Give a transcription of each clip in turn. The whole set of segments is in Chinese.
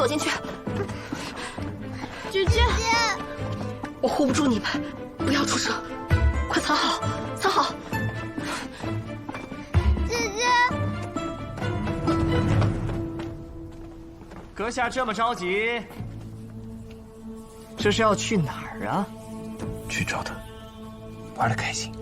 躲进去。姐姐，我护不住你们，不要出声，快藏好，藏好。姐姐，阁下这么着急，这是要去哪儿啊？去找他，玩得开心。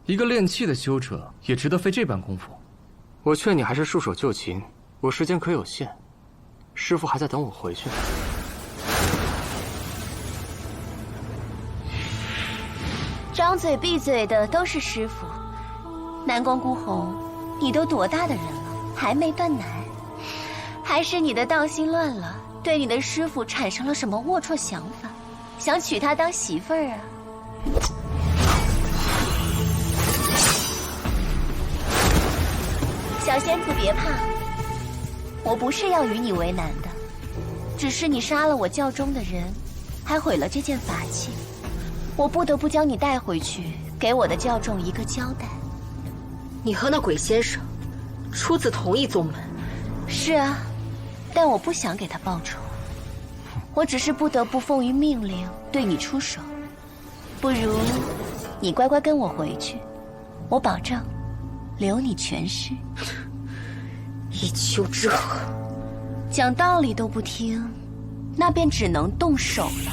一个练气的修者也值得费这般功夫。我劝你还是束手就擒，我时间可有限，师父还在等我回去呢。张嘴闭嘴的都是师父。南宫孤鸿，你都多大的人了，还没断奶？还是你的道心乱了，对你的师父产生了什么龌龊想法，想娶她当媳妇儿啊？小仙子别怕，我不是要与你为难的，只是你杀了我教中的人，还毁了这件法器，我不得不将你带回去，给我的教众一个交代。你和那鬼先生出自同一宗门。是啊，但我不想给他报仇，我只是不得不奉于命令对你出手。不如你乖乖跟我回去，我保证留你全尸。一丘之貉，讲道理都不听，那便只能动手了。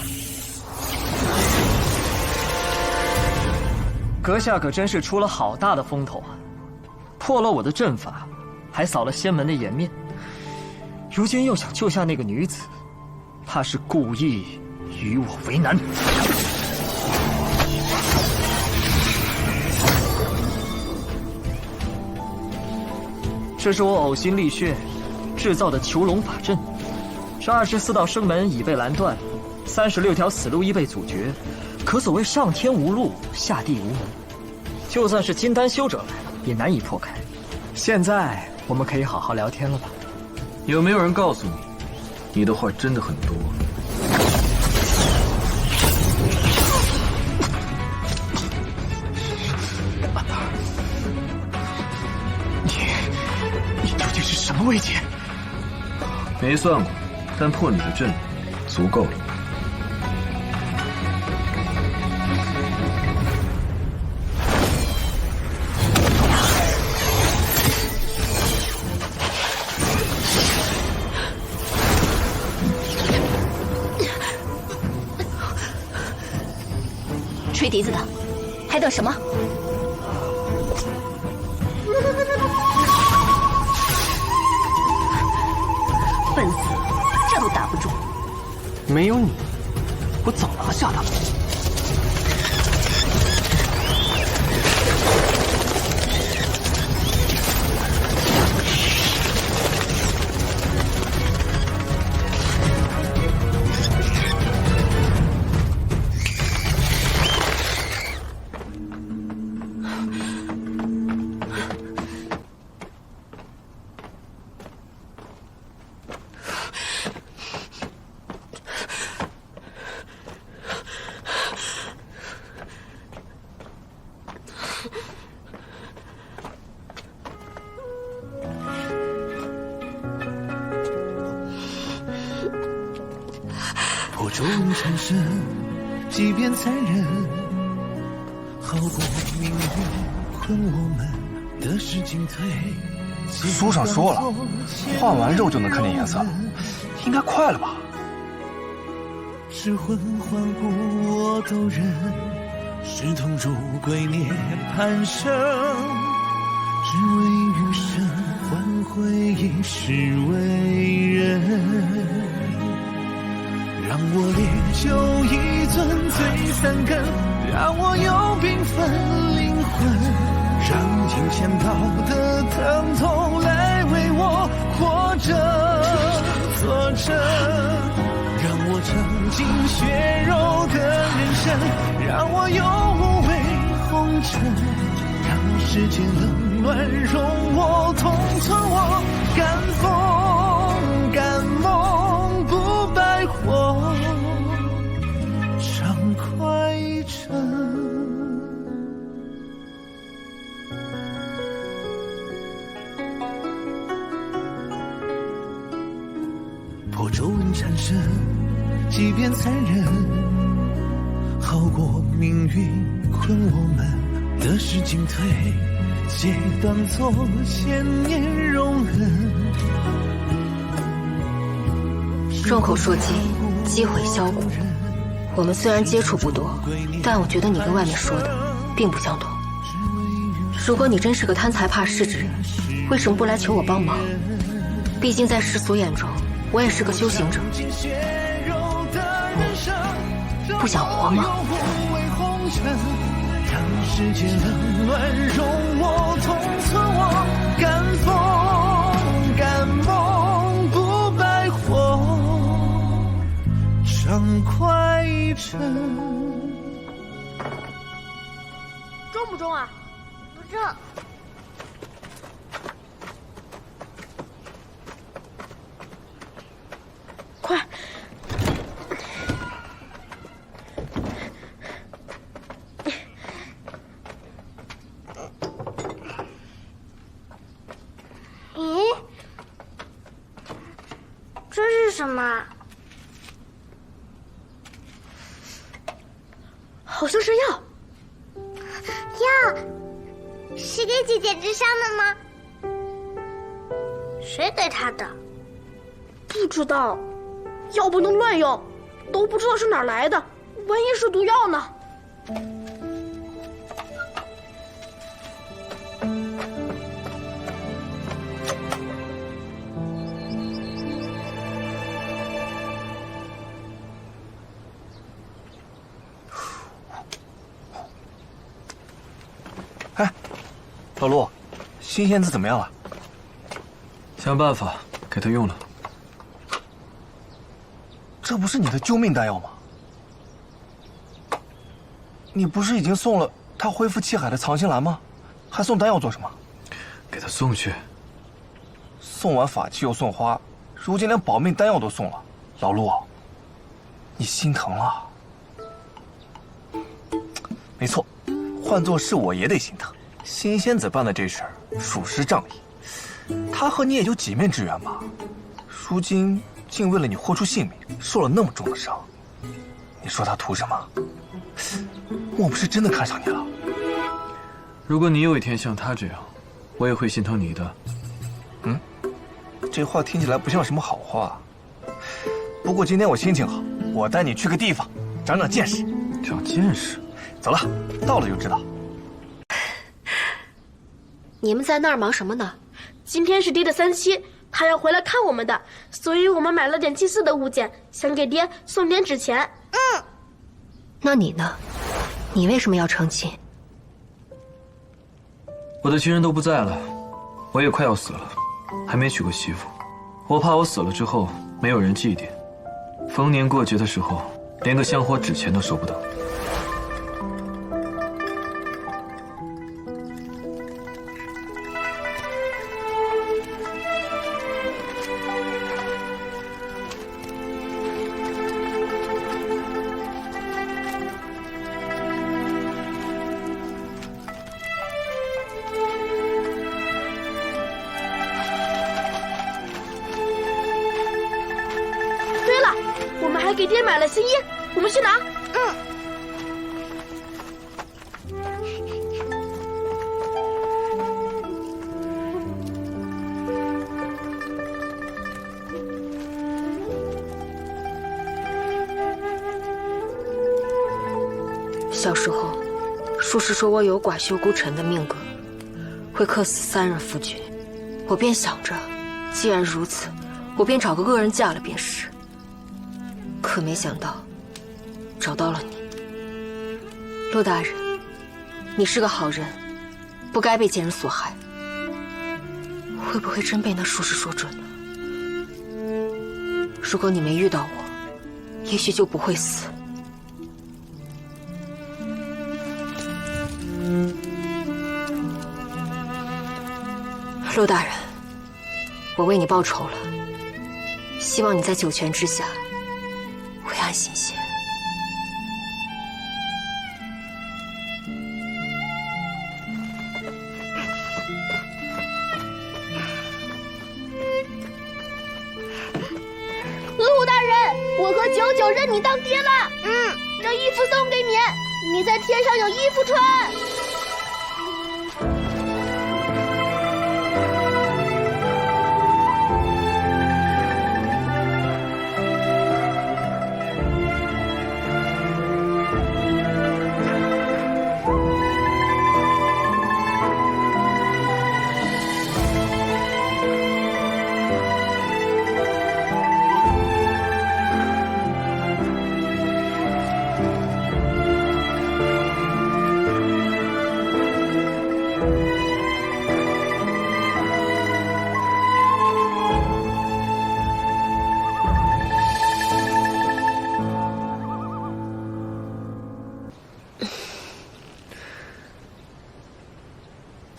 阁下可真是出了好大的风头啊！破了我的阵法，还扫了仙门的颜面，如今又想救下那个女子，怕是故意与我为难。这是我呕心沥血制造的囚笼法阵，这24道生门已被拦断，36条死路亦被阻绝，可所谓上天无路，下地无门。就算是金丹修者来了，也难以破开。现在我们可以好好聊天了吧？有没有人告诉你，你的话真的很多？你究竟是什么位阶？没算过，但破你的阵足够了。吹笛子的，还等什么？笨死，这都打不住。没有你，我早拿下他。破钟缠身，即便残忍，好过命运困我们的是进退。书上说了，画完肉就能看见颜色了，应该快了吧？是魂换骨我都忍，是痛入归涅槃生，只为余生换回一世为人。让我烈酒一樽醉三更，让我有缤纷灵魂。让金钱豹的疼痛来为我活着作证，让我尝尽血肉的人生，让我有无畏红尘，让世间冷暖容我同存我，敢梦不败火，畅快一程。破皱纹缠身，即便残忍，好过命运困我们。得失进退，皆当作千年容忍。众口铄金，积毁销骨。我们虽然接触不多，但我觉得你跟外面说的并不相同。如果你真是个贪财怕事之人，为什么不来求我帮忙？毕竟在世俗眼中，我也是个修行者。你不想活吗？让世间冷暖容我同存我，敢梦不败火，畅快一程。重不重啊？不重。快！咦，这是什么？好像是药。药是给姐姐治伤的吗？谁给她的？不知道，药不能乱用，都不知道是哪儿来的，万一是毒药呢？哎，老陆，新仙子怎么样了？想办法给他用了。这不是你的救命丹药吗？你不是已经送了他恢复气海的藏心兰吗？还送丹药做什么？给他送去。送完法器又送花，如今连保命丹药都送了。老陆，你心疼了。没错，换做是我也得心疼。新仙子办的这事儿属实仗义，他和你也就几面之缘吧，如今竟为了你豁出性命，受了那么重的伤，你说他图什么？莫不是真的看上你了？如果你有一天像他这样，我也会心疼你的。嗯，这话听起来不像什么好话。不过今天我心情好，我带你去个地方，长长见识。长见识？走了，到了就知道。你们在那儿忙什么呢？今天是爹的3期，他要回来看我们的，所以我们买了点祭祀的物件，想给爹送点纸钱。那你呢？你为什么要成亲？我的亲人都不在了，我也快要死了，还没娶过媳妇。我怕我死了之后没有人祭奠，逢年过节的时候连个香火纸钱都收不到。还给爹买了新衣，我们去拿。小时候，术士说我有寡秀孤沉的命格，会克死3任夫君。我便想着，既然如此，我便找个恶人嫁了便是。可没想到找到了你。陆大人，你是个好人，不该被奸人所害。会不会真被那术士说准了？如果你没遇到我，也许就不会死。陆大人，我为你报仇了，希望你在九泉之下为岸行险。陆大人，我和九九认你当爹了。这衣服送给你，你在天上有衣服穿。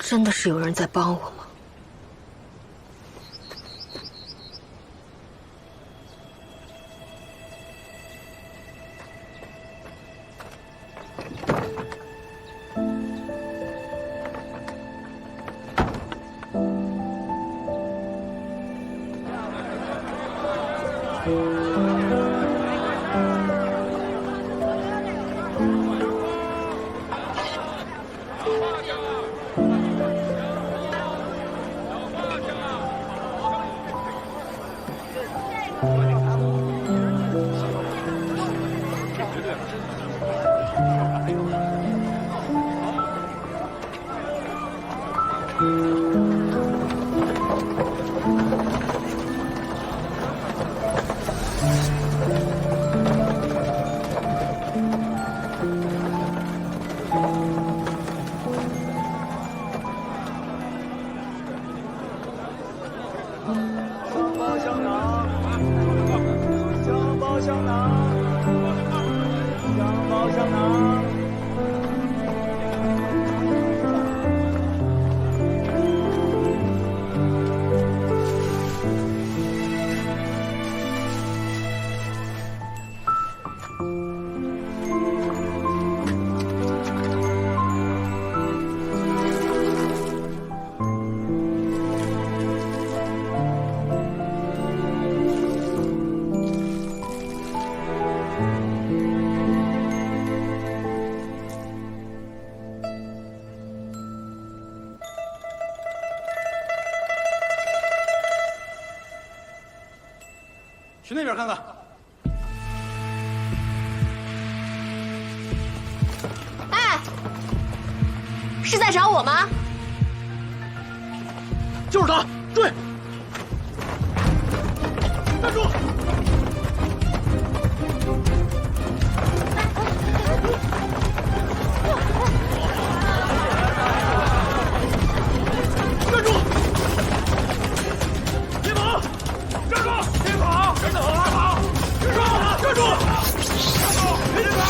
真的是有人在帮我吗？去那边看看。哎，是在找我吗？就是他，追！站住！站住！别跑！站住！别跑！别走啊！跑！别跑！站住！站住！别跑！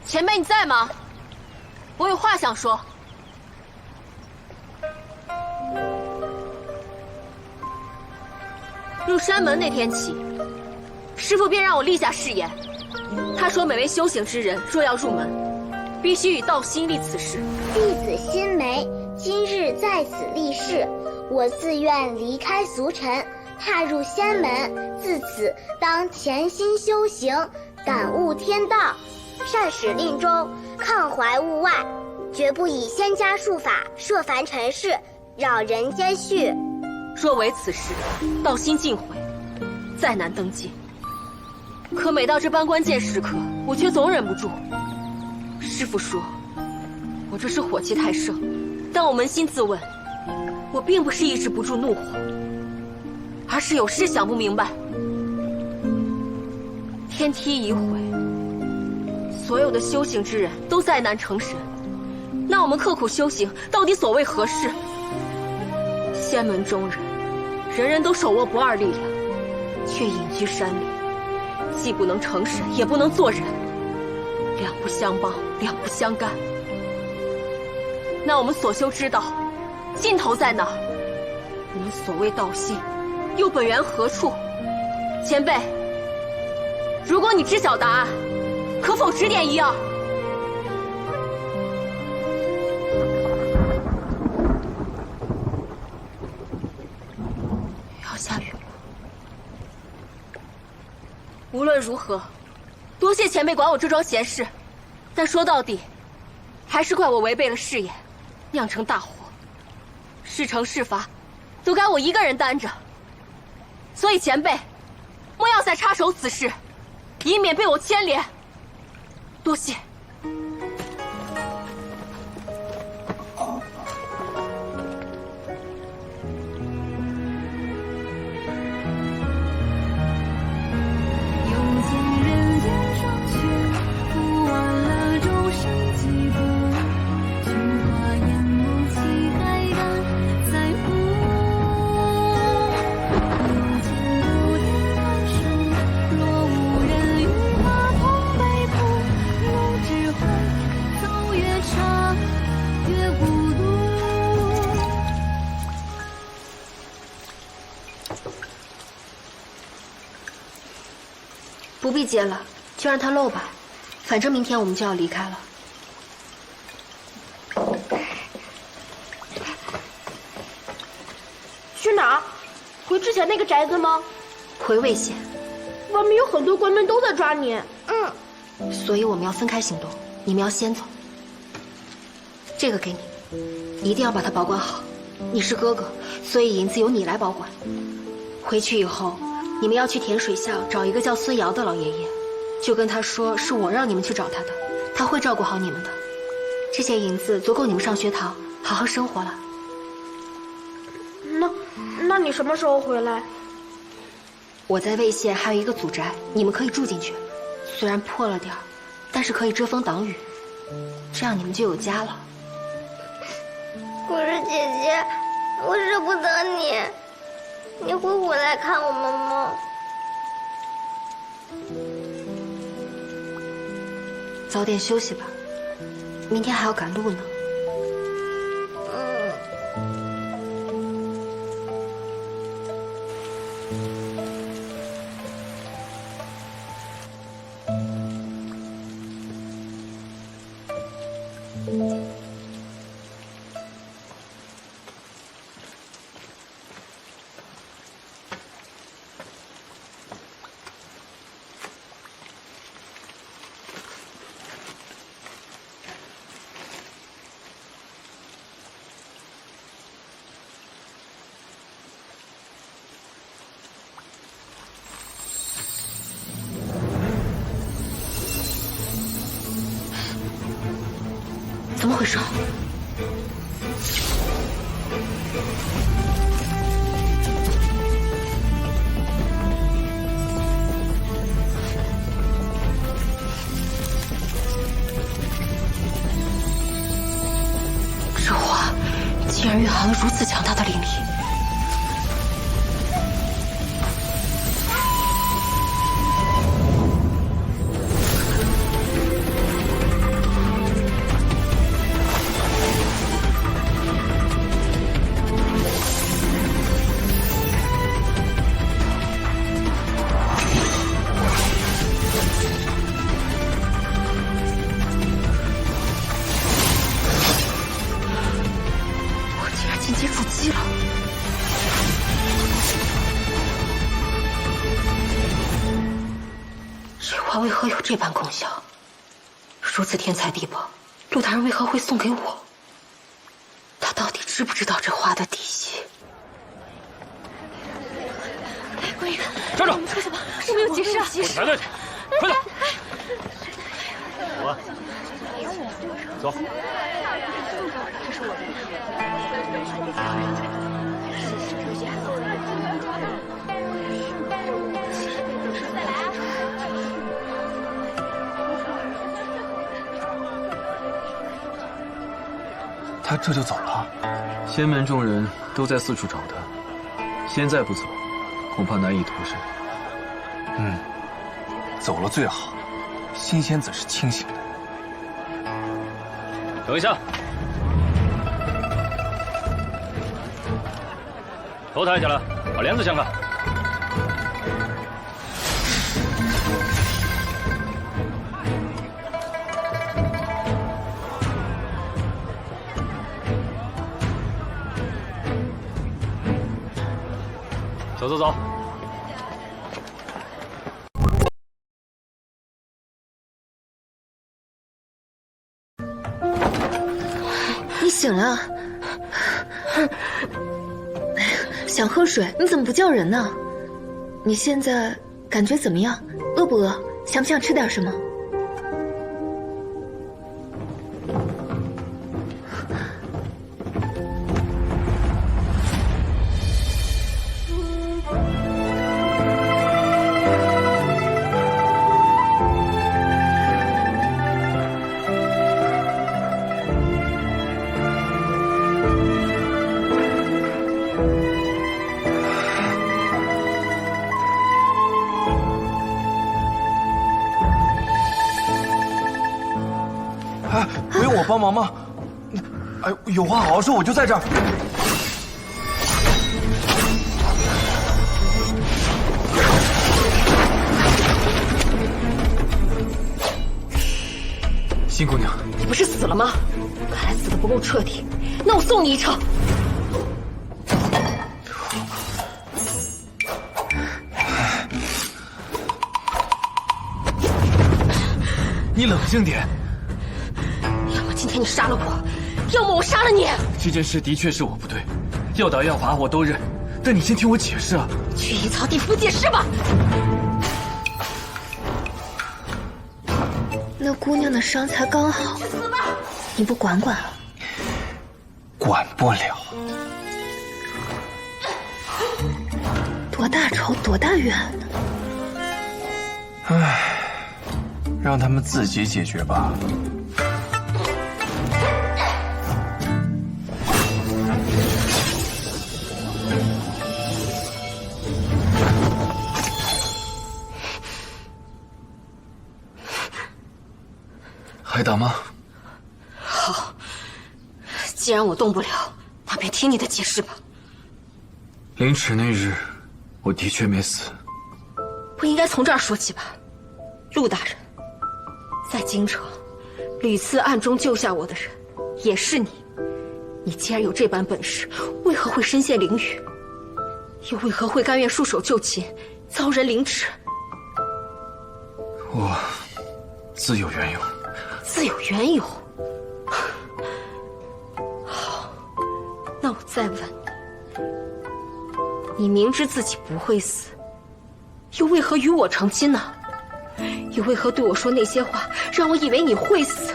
前辈你在吗？我有话想说。入山门那天起，师父便让我立下誓言。他说，每位修行之人若要入门，必须与道心立此誓。弟子心梅今日在此立誓，我自愿离开俗尘，踏入仙门，自此当潜心修行，感悟天道，善始令终，抗怀物外，绝不以仙家术法涉凡尘世，扰人间序。若违此誓，道心尽毁，再难登阶。可每到这般关键时刻，我却总忍不住。师父说，我这是火气太盛，但我扪心自问，我并不是抑制不住怒火，而是有事想不明白。天梯已毁，所有的修行之人都再难成神，那我们刻苦修行，到底所谓何事？仙门中人，人人都手握不二力量，却隐居山里，既不能成神，也不能做人，两不相帮，两不相干。那我们所修之道，尽头在哪儿？我们所谓道心，又本源何处？前辈，如果你知晓答案，可否指点一二？要下雨了。无论如何，多谢前辈管我这桩闲事，但说到底，还是怪我违背了誓言，酿成大祸，是惩是罚，都该我一个人担着。所以前辈，莫要再插手此事，以免被我牵连。多谢。不必接了，就让它漏吧。反正明天我们就要离开了。去哪儿？回之前那个宅子吗？回魏县。外面有很多官兵都在抓你。所以我们要分开行动，你们要先走。这个给你，一定要把它保管好。你是哥哥，所以银子由你来保管。回去以后，你们要去甜水巷找一个叫孙瑶的老爷爷，就跟他说是我让你们去找他的，他会照顾好你们的。这些银子足够你们上学堂，好好生活了。那你什么时候回来？我在魏县还有一个祖宅，你们可以住进去，虽然破了点儿，但是可以遮风挡雨，这样你们就有家了。可是姐姐，我舍不得你，你会回来看我们吗？早点休息吧，明天还要赶路呢。怎么回事？这花竟然蕴含了如此强大的灵力。这花为何有这般功效？如此天才地宝，陆大人为何会送给我？他到底知不知道这花的底细？官员，站住！我们有急事啊！排队，快点！走。他这就走了？仙门众人都在四处找他，现在不走，恐怕难以脱身。走了最好。新仙子是清醒的。等一下，头抬起来，把帘子掀开。走走走。你醒了？想喝水？你怎么不叫人呢？你现在感觉怎么样？饿不饿？想不想吃点什么？不用我帮忙吗？哎，有话好好说，我就在这儿。辛姑娘，你不是死了吗？看来死得不够彻底，那我送你一程。你冷静点。要么今天你杀了我，要么我杀了你。这件事的确是我不对，要打要罚我都认，但你先听我解释啊！去阴曹地府解释吧。那姑娘的伤才刚好，你不管管啊？管不了。多大仇多大怨呢？唉，让他们自己解决吧。还打吗？好，既然我动不了，那便听你的解释吧。凌迟那日，我的确没死。不应该从这儿说起吧？陆大人，在京城屡次暗中救下我的人，也是你。你既然有这般本事，为何会身陷囹圄？又为何会甘愿束手就擒，遭人凌迟？我自有缘由。自有缘由。好，那我再问你，你明知自己不会死，又为何与我成亲呢？又为何对我说那些话，让我以为你会死，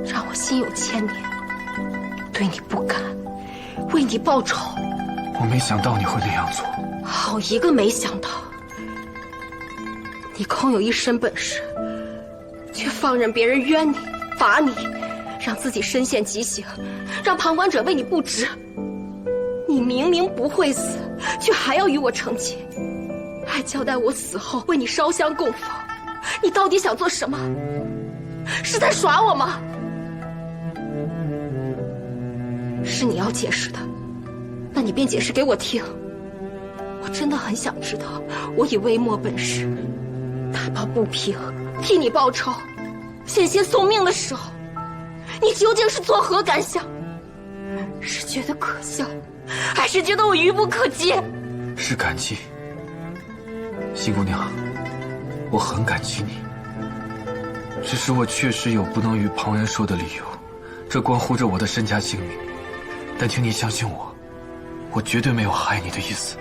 让我心有牵念，对你不敢，为你报仇？我没想到你会那样做。好一个没想到！你空有一身本事，却放任别人冤你、罚你，让自己身陷极刑，让旁观者为你不值。你明明不会死，却还要与我成亲，还交代我死后为你烧香供佛。你到底想做什么？是在耍我吗？是你要解释的，那你便解释给我听。我真的很想知道，我以微末本事打抱不平，替你报仇，险些送命的时候，你究竟是作何感想？是觉得可笑，还是觉得我愚不可及？是感激。辛姑娘，我很感激你。只是我确实有不能与旁人说的理由，这关乎着我的身家性命。但请你相信我，我绝对没有害你的意思。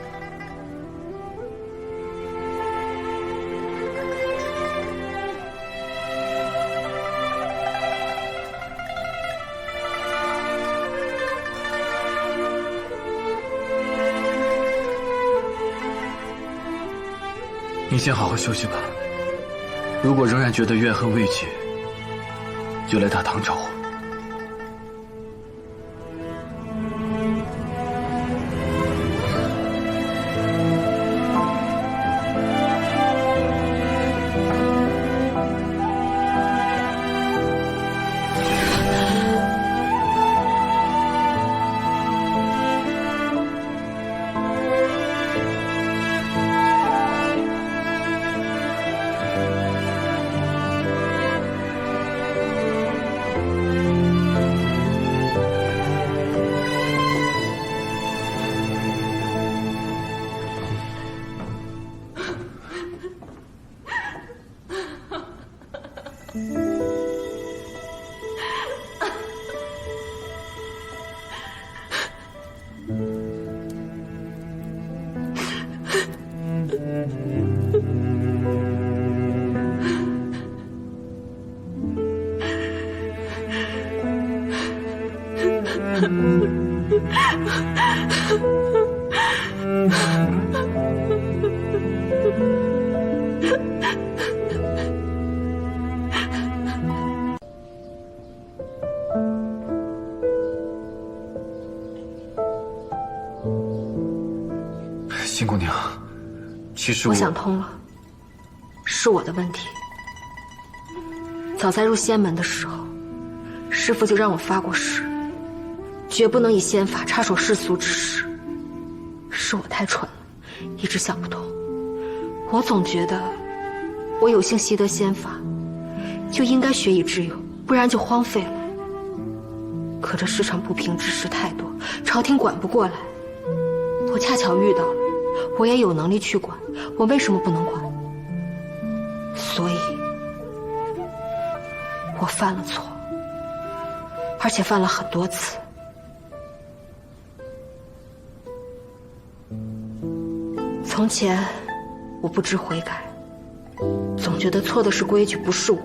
你先好好休息吧。如果仍然觉得怨恨未解，就来大堂找我。新姑娘，其实我想通了，是我的问题。早在入仙门的时候，师父就让我发过誓，绝不能以仙法插手世俗之事。是我太蠢了，一直想不通。我总觉得，我有幸习得仙法，就应该学以致用，不然就荒废了。可这世上不平之事太多，朝廷管不过来。我恰巧遇到了，我也有能力去管，我为什么不能管？所以，我犯了错，而且犯了很多次。从前，我不知悔改，总觉得错的是规矩，不是我。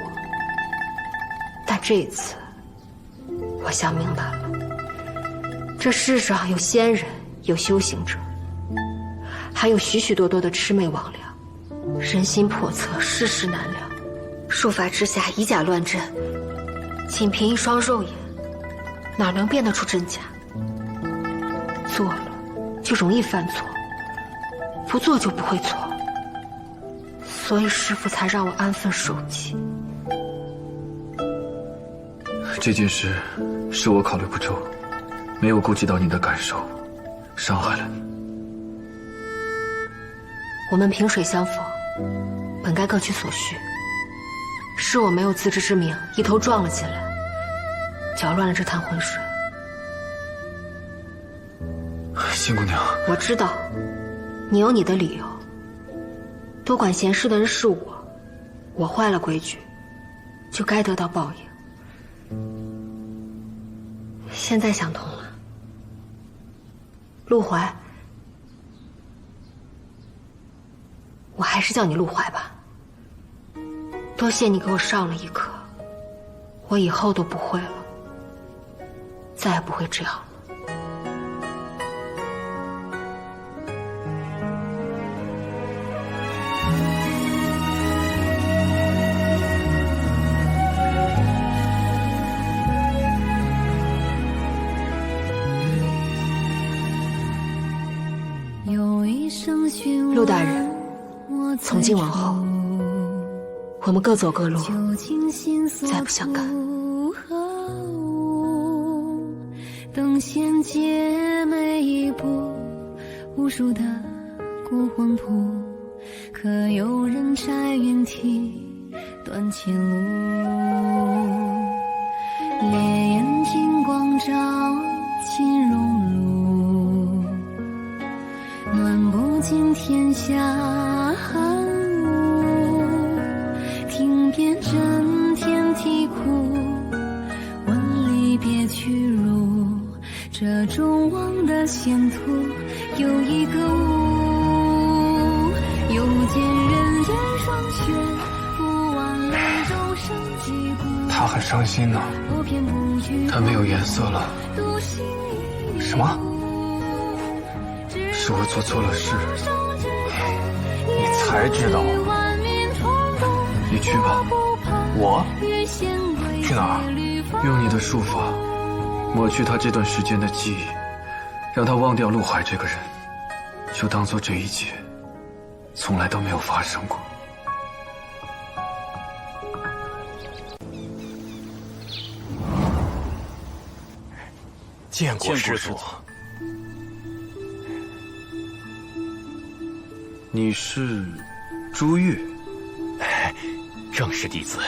但这一次，我想明白了，这世上有仙人，有修行者，还有许许多多的魑魅魍魉，人心叵测，世事难料。术法之下以假乱真，仅凭一双肉眼，哪能辨得出真假？做了就容易犯错，不做就不会错。所以师父才让我安分守己。这件事是我考虑不周，没有顾及到你的感受，伤害了你。我们萍水相逢，本该各取所需。是我没有自知之明，一头撞了进来，搅乱了这滩浑水。新姑娘，我知道，你有你的理由。多管闲事的人是我，我坏了规矩，就该得到报应。现在想通了，陆怀，我还是叫你陆怀吧。多谢你给我上了一课，我以后都不会了，再也不会这样了。陆大人，从今往后，我们各走各路，再不相干。等闲姐妹一步，无数的孤魂谱，可有人摘云梯断前路？烈焰金光照秦荣辱，暖不尽天下寒雾。望变整天啼哭，问离别屈辱，这众望的前途有一个雾，又见人间霜雪，不忘泪中生几股。他很伤心呢。他没有颜色了。什么？是我做错了事。你才知道？你去吧。我？去哪儿？用你的术法抹去他这段时间的记忆，让他忘掉陆海这个人，就当做这一切从来都没有发生过。见过师祖。你是朱越？正是弟子。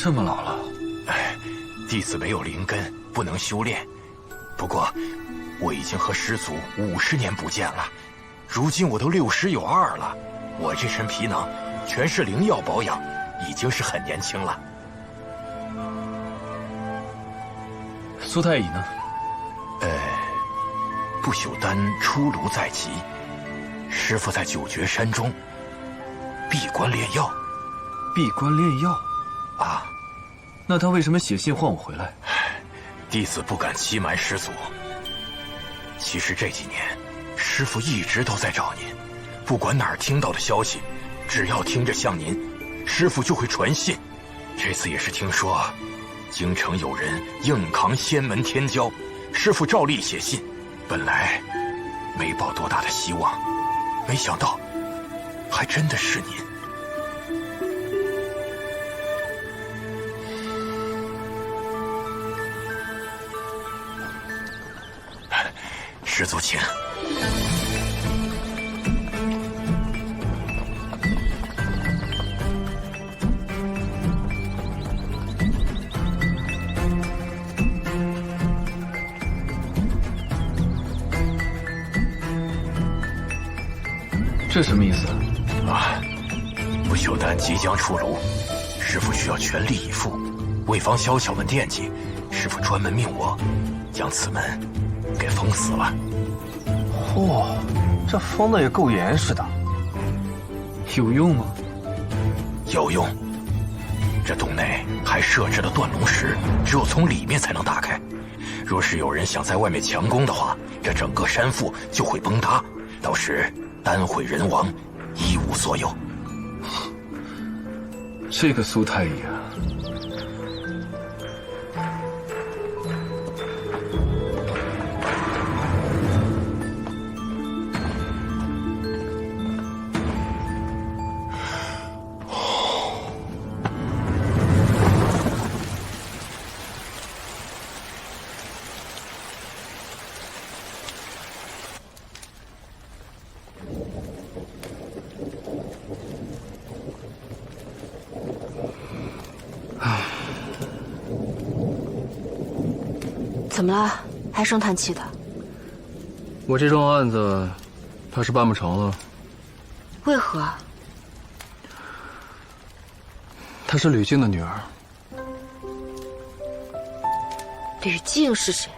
这么老了？弟子没有灵根，不能修炼。不过，我已经和师祖50年不见了。如今我都60有2了，我这身皮囊全是灵药保养，已经是很年轻了。苏太乙呢？不朽丹出炉在即，师父在九绝山中闭关炼药。闭关炼药？啊，那他为什么写信唤我回来？弟子不敢欺瞒师祖。其实这几年，师父一直都在找您，不管哪儿听到的消息，只要听着像您，师父就会传信。这次也是听说京城有人硬扛仙门天骄，师父照例写信。本来没抱多大的希望，没想到还真的是您。师祖请。这什么意思啊？不朽丹即将出炉，师父需要全力以赴，为防小巧们惦记，师父专门命我将此门给封死了。嚯，这封的也够严实的。有用吗？有用。这洞内还设置了断龙石，只有从里面才能打开。若是有人想在外面强攻的话，这整个山腹就会崩塌，到时丹毁人亡，一无所有。这个苏太乙啊，怎么了？唉声叹气的。我这桩案子，怕是办不成了。为何？她是吕静的女儿。吕静是谁？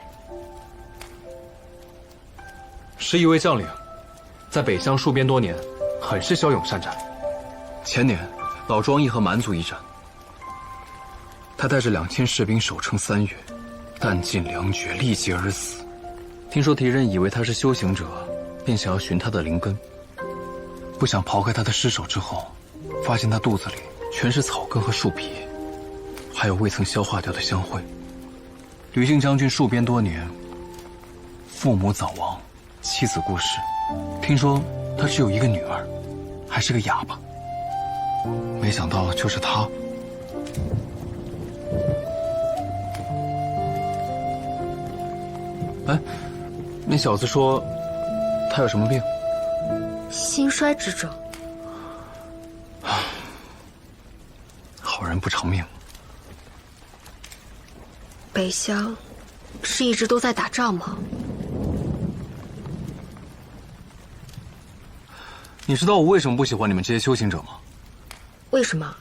是一位将领，在北疆戍边多年，很是骁勇善战。前年，老庄义和蛮族一战，他带着2000士兵守城3月。弹尽粮绝，立即而死。听说敌人以为他是修行者，便想要寻他的灵根。不想刨开他的尸首之后，发现他肚子里全是草根和树皮，还有未曾消化掉的香灰。吕靖将军戍边多年，父母早亡，妻子过世。听说他只有一个女儿，还是个哑巴。没想到就是他。哎，那小子说他有什么病？心衰之症。好人不长命。北乡是一直都在打仗吗？你知道我为什么不喜欢你们这些修行者吗？为什么？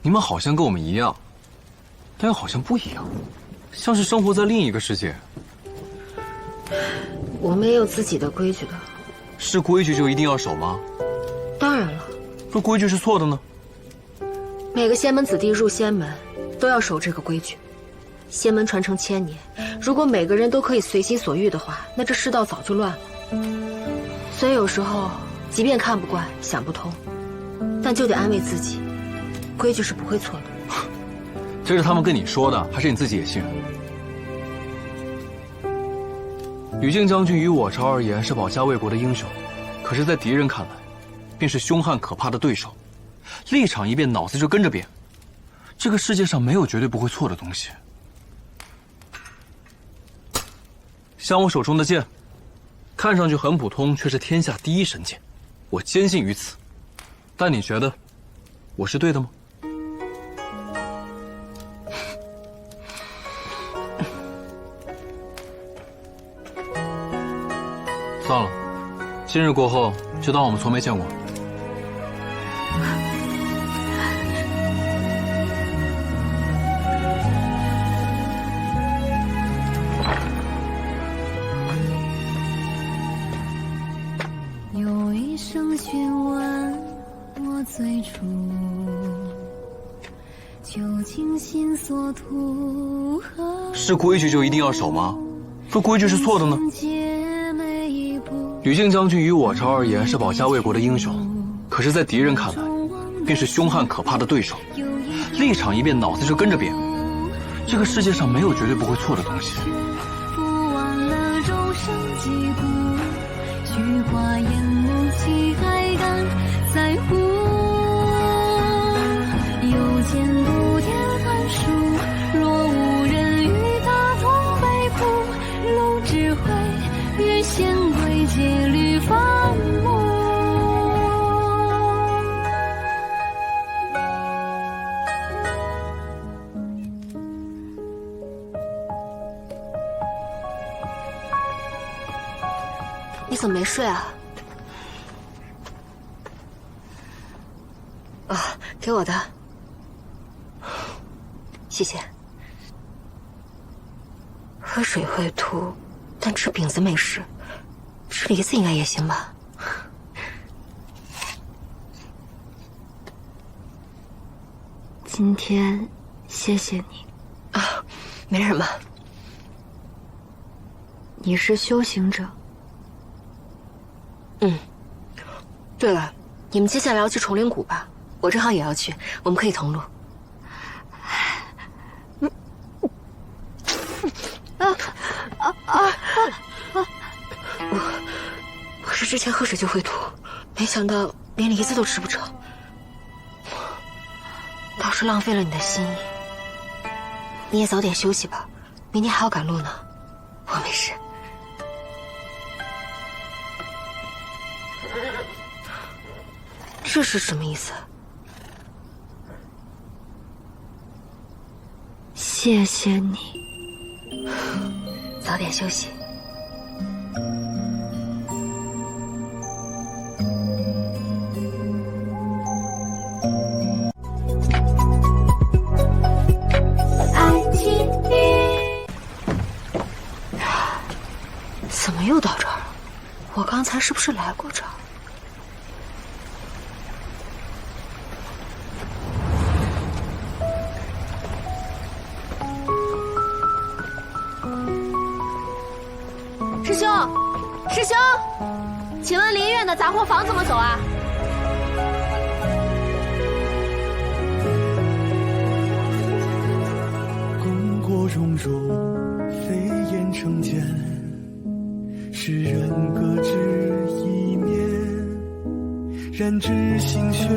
你们好像跟我们一样，但又好像不一样，像是生活在另一个世界。我们也有自己的规矩的。是规矩就一定要守吗？当然了。若规矩是错的呢？每个仙门子弟入仙门，都要守这个规矩。仙门传承1000年，如果每个人都可以随心所欲的话，那这世道早就乱了。所以有时候，即便看不惯、想不通，但就得安慰自己，规矩是不会错的。这是他们跟你说的，还是你自己也信？吕敬将军于我朝而言是保家卫国的英雄，可是，在敌人看来，便是凶悍可怕的对手。立场一变，脑子就跟着变。这个世界上没有绝对不会错的东西。像我手中的剑，看上去很普通，却是天下第一神剑，我坚信于此。但你觉得，我是对的吗？算了，今日过后，就当我们从没见过。有一声询问我最初究竟心所图何？是规矩就一定要守吗？若规矩是错的呢？吕敬将军于我朝而言是保家卫国的英雄，可是，在敌人看来，便是凶悍可怕的对手。立场一变，脑子就跟着变。这个世界上没有绝对不会错的东西。不忘了柔声击鼓，菊花烟幕气还敢在乎。又见不点寒暑，若无人与他同悲苦，龙只会与仙归结缕繁木。你怎么没睡啊？啊，给我的，谢谢。喝水会吐，但吃饼子没事，吃梨子应该也行吧？今天谢谢你啊，没什么。你是修行者。对了，你们接下来要去崇灵谷吧？我正好也要去，我们可以同路。我是之前喝水就会吐，没想到连梨子都吃不成，倒是浪费了你的心意。你也早点休息吧，明天还要赶路呢。我没事。这是什么意思？谢谢你，早点休息。怎么又到这儿了？我刚才是不是来过这儿？师兄，师兄，请问林院的杂货房怎么走啊？功过荣辱，飞燕成茧，世人各执一面，染指心血，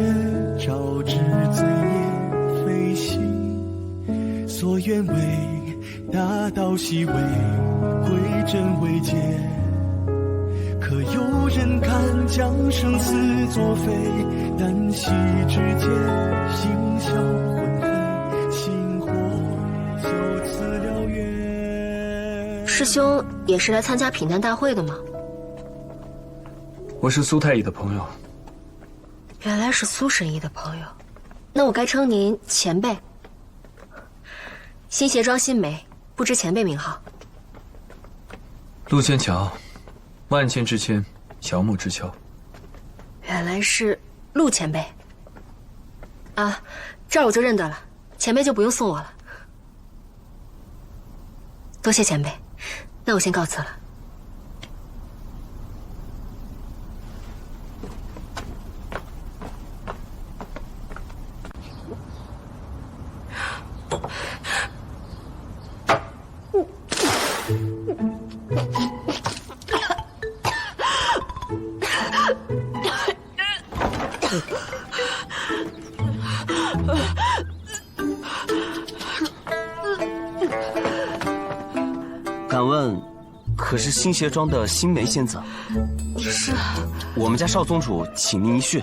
招致罪孽飞行，所愿为大道西为归真为戒，可有人看将生死作废，旦夕之间行销魂飞，心火就此燎原。师兄也是来参加品丹大会的吗？我是苏太乙的朋友。原来是苏神医的朋友。那我该称您前辈。新鞋庄新梅，不知前辈名号。陆千桥，万千之千，乔木之乔。原来是陆前辈。啊，这儿我就认得了，前辈就不用送我了。多谢前辈，那我先告辞了。敢问，可是新鞋庄的新梅仙子？你是？我们家少宗主请您一叙，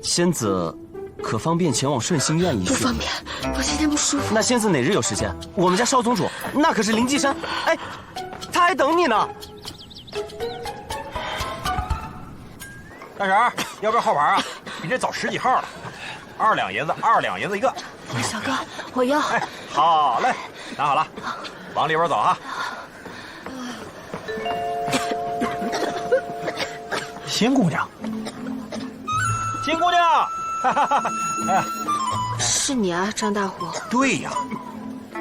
仙子可方便前往顺心院一叙？不方便，我今天不舒服。那仙子哪日有时间？我们家少宗主那可是灵迹山，哎，他还等你呢。大婶儿，要不要号牌啊？比这早10几号了，2两银子，2两银子一个。小哥，我要。哎，好嘞，拿好了，往里边走啊。新姑娘，新姑娘，哈哈哈！哎，是你啊，张大虎。对呀，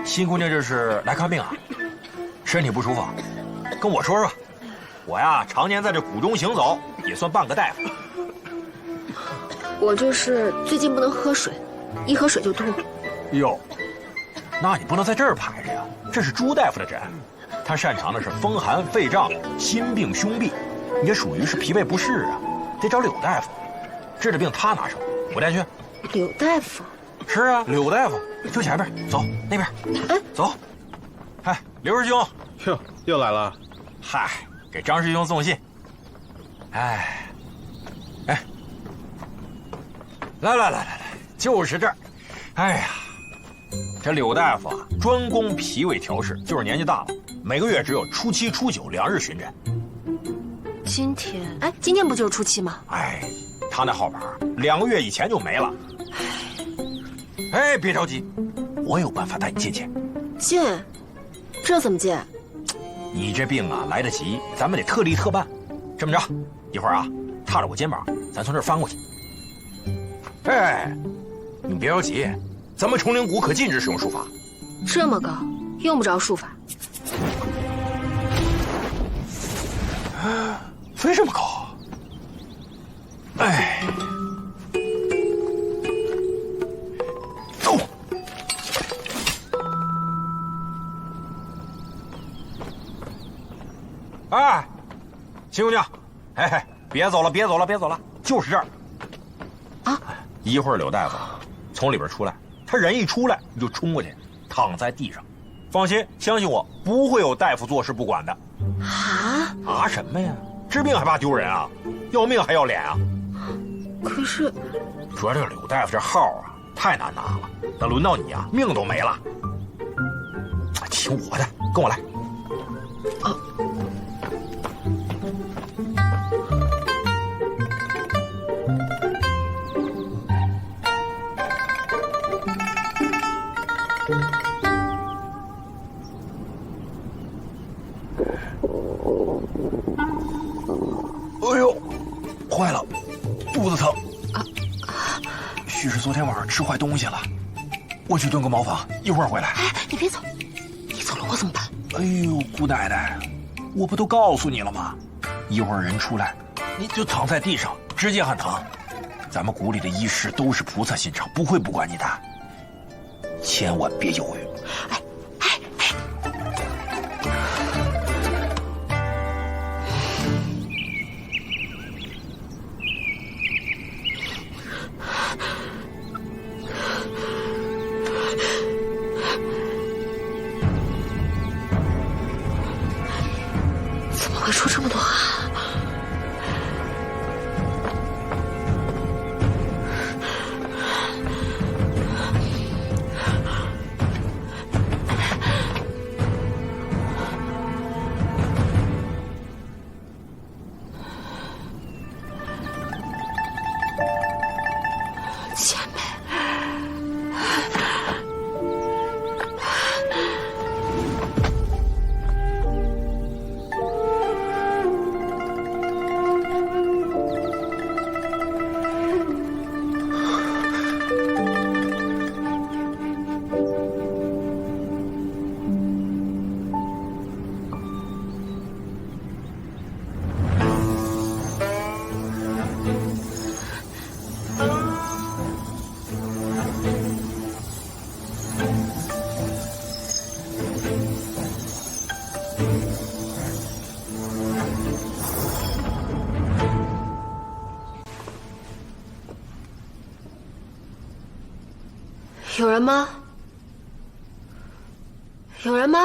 新姑娘这是来看病啊？身体不舒服，跟我说说。我呀，常年在这谷中行走，也算半个大夫。我就是最近不能喝水，一喝水就吐。哟，那你不能在这儿排着呀，这是朱大夫的诊，他擅长的是风寒肺胀、心病胸痹，你这属于是脾胃不适啊，得找柳大夫，治的病他拿手，我带去。柳大夫？是啊，柳大夫就前面，走那边，哎，走。嗨，刘师兄，哟，又来了。嗨，给张师兄送信。哎，来，就是这儿。哎呀，这柳大夫啊，专攻脾胃调试，就是年纪大了，每个月只有初7、初92日巡诊。今天不就是初7吗？哎，他那号牌2个月以前就没了。哎，别着急，我有办法带你见见。见？这怎么见？你这病啊来得急，咱们得特例特办。这么着，一会儿啊，踏着我肩膀，咱从这儿翻过去。哎，你别着急，咱们崇灵谷可禁止使用术法。这么高，用不着术法。飞这么高？哎，走。哎，新姑娘，哎，别走了，就是这儿。啊！一会儿柳大夫从里边出来，他人一出来你就冲过去，躺在地上。放心，相信我，不会有大夫坐视不管的。啊什么呀？治病还怕丢人啊？要命还要脸啊？可是，主要这个柳大夫这号啊太难拿了，等轮到你啊，命都没了。听我的，跟我来。哦。哎呦，坏了，肚子疼。许是昨天晚上吃坏东西了。我去炖个茅房，一会儿回来。哎，你别走，你走了我怎么办？哎呦，姑奶奶，我不都告诉你了吗？一会儿人出来，你就躺在地上，直接喊疼。咱们谷里的医师都是菩萨心肠，不会不管你的。千万别犹豫。怎么会出这么多汗？前辈。有人吗？有人吗？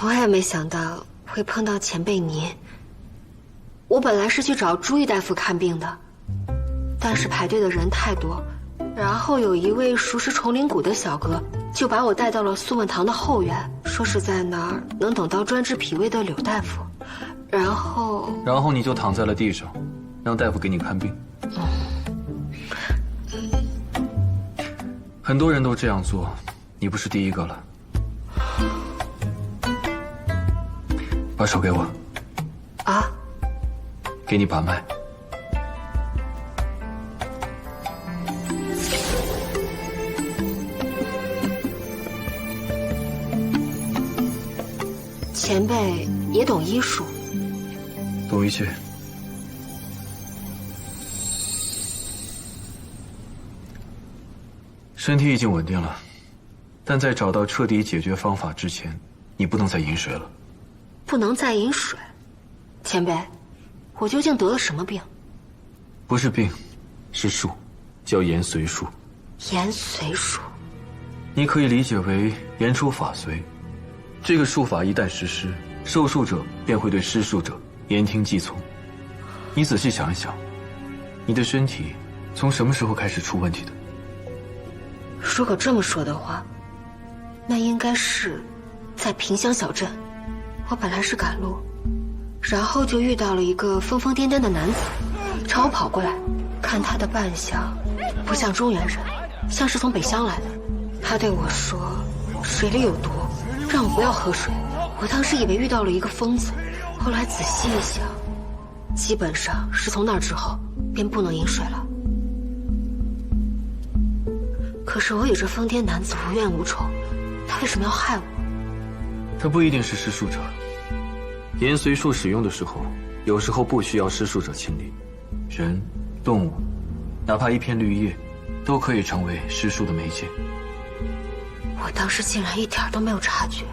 我也没想到会碰到前辈您。我本来是去找朱毅大夫看病的，但是排队的人太多，然后有一位熟识崇灵谷的小哥就把我带到了素问堂的后院，说是在那儿能等到专治脾胃的柳大夫。然后你就躺在了地上，让大夫给你看病。很多人都这样做，你不是第一个了。把手给我。啊？给你把脉。前辈也懂医术？懂一切。身体已经稳定了，但在找到彻底解决方法之前，你不能再饮水了。不能再饮水？前辈，我究竟得了什么病？不是病，是术，叫延髓术。延髓术？你可以理解为言出法随。这个术法一旦实施，受术者便会对施术者言听计从。你仔细想一想，你的身体从什么时候开始出问题的？如果这么说的话，那应该是在萍乡小镇。我本来是赶路，然后就遇到了一个疯疯癫癫的男子，朝我跑过来。看他的扮相，不像中原人，像是从北乡来的。他对我说水里有毒，让我不要喝水。我当时以为遇到了一个疯子，后来仔细一想，基本上是从那之后便不能饮水了。可是我与这疯癫男子无怨无仇，他为什么要害我？他不一定是施术者。延髓术使用的时候，有时候不需要施术者亲临，人、动物，哪怕一片绿叶，都可以成为施术的媒介。我当时竟然一点都没有察觉。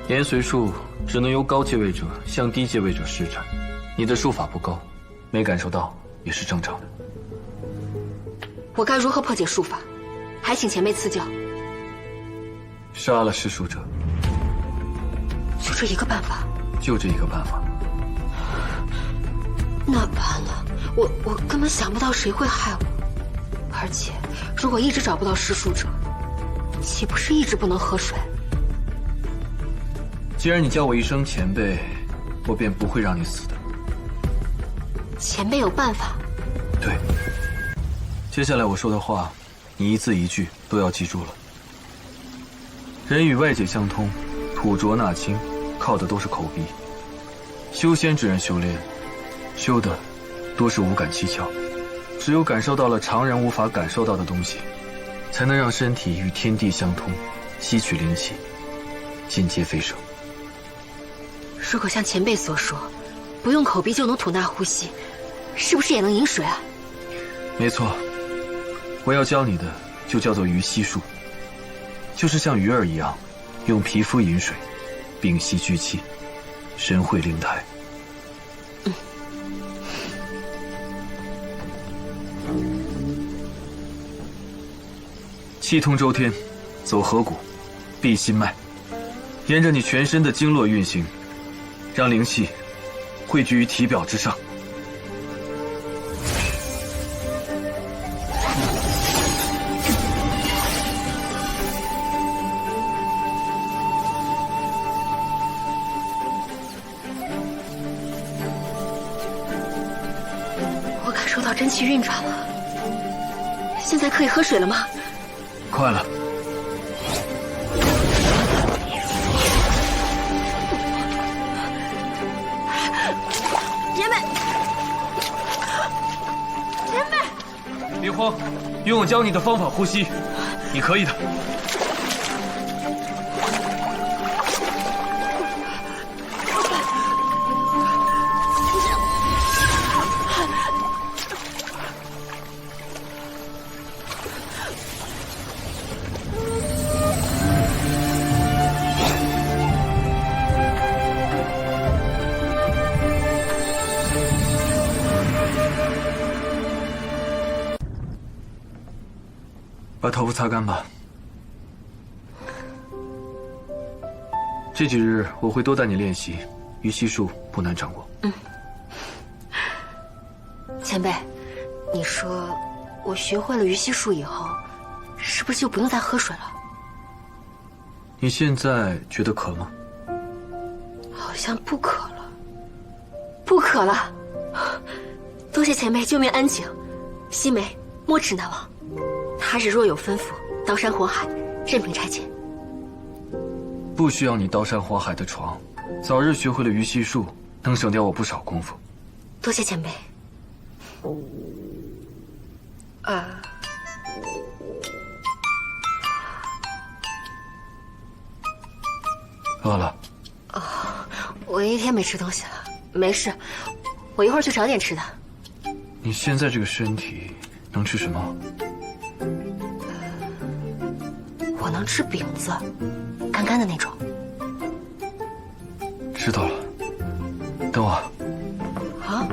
延髓术只能由高阶位者向低阶位者施展，你的术法不高，没感受到也是正常的。我该如何破解术法？还请前辈赐教。杀了施术者。就这一个办法？就这一个办法。那完了，我根本想不到谁会害我。而且，如果一直找不到施术者，岂不是一直不能喝水？既然你叫我一声前辈，我便不会让你死的。前辈有办法？对。接下来我说的话，你一字一句都要记住了。人与外界相通，吐浊纳清，靠的都是口鼻。修仙之人修炼，修的多是五感七窍，只有感受到了常人无法感受到的东西，才能让身体与天地相通，吸取灵气，进阶飞升。如果像前辈所说，不用口鼻就能吐纳呼吸，是不是也能饮水啊？没错，我要教你的就叫做鱼吸术，就是像鱼儿一样，用皮肤饮水，屏息居气，神会灵台。气通周天，走合谷，闭心脉，沿着你全身的经络运行，让灵气汇聚于体表之上。我感受到真气运转了，现在可以喝水了吗？快了。前辈，前辈，别慌，用我教你的方法呼吸，你可以的。把头发擦干吧。这几日我会多带你练习，鱼息术不难掌握。前辈，你说我学会了鱼息术以后，是不是就不用再喝水了？你现在觉得渴吗？好像不渴了，不渴了。多谢前辈救命恩情。西梅，墨池难忘。他日若有吩咐，刀山火海，任凭差遣。不需要你刀山火海的闯，早日学会了鱼息术，能省掉我不少功夫。多谢前辈。饿了？哦，我一天没吃东西了，没事，我一会儿去找点吃的。你现在这个身体能吃什么？我能吃饼子，干干的那种。知道了，等我。好。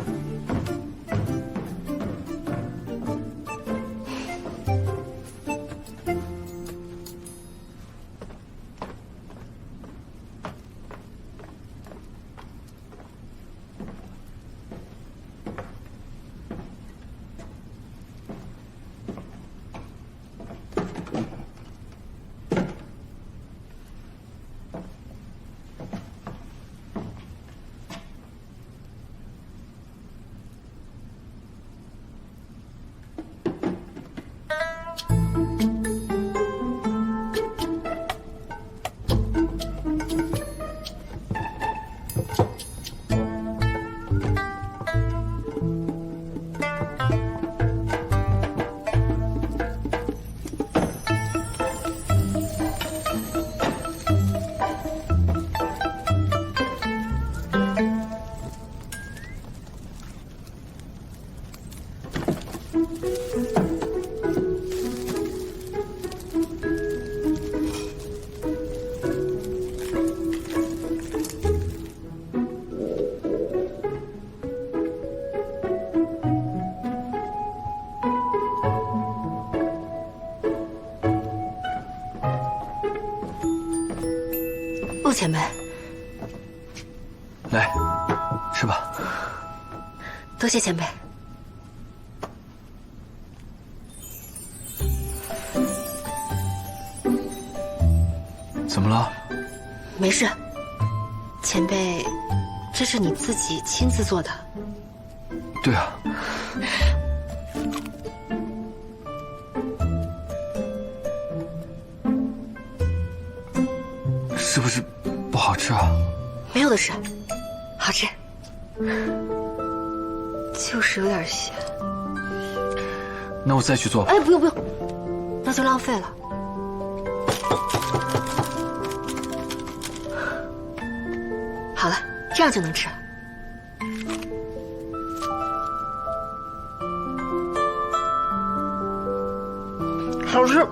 陆前辈，来，吃吧。多谢前辈。怎么了？没事。前辈，这是你自己亲自做的？对啊。是不是不好吃啊？没有的事，好吃，就是有点咸。那我再去做吧。哎，不用不用，那就浪费了。好了，这样就能吃了。好吃。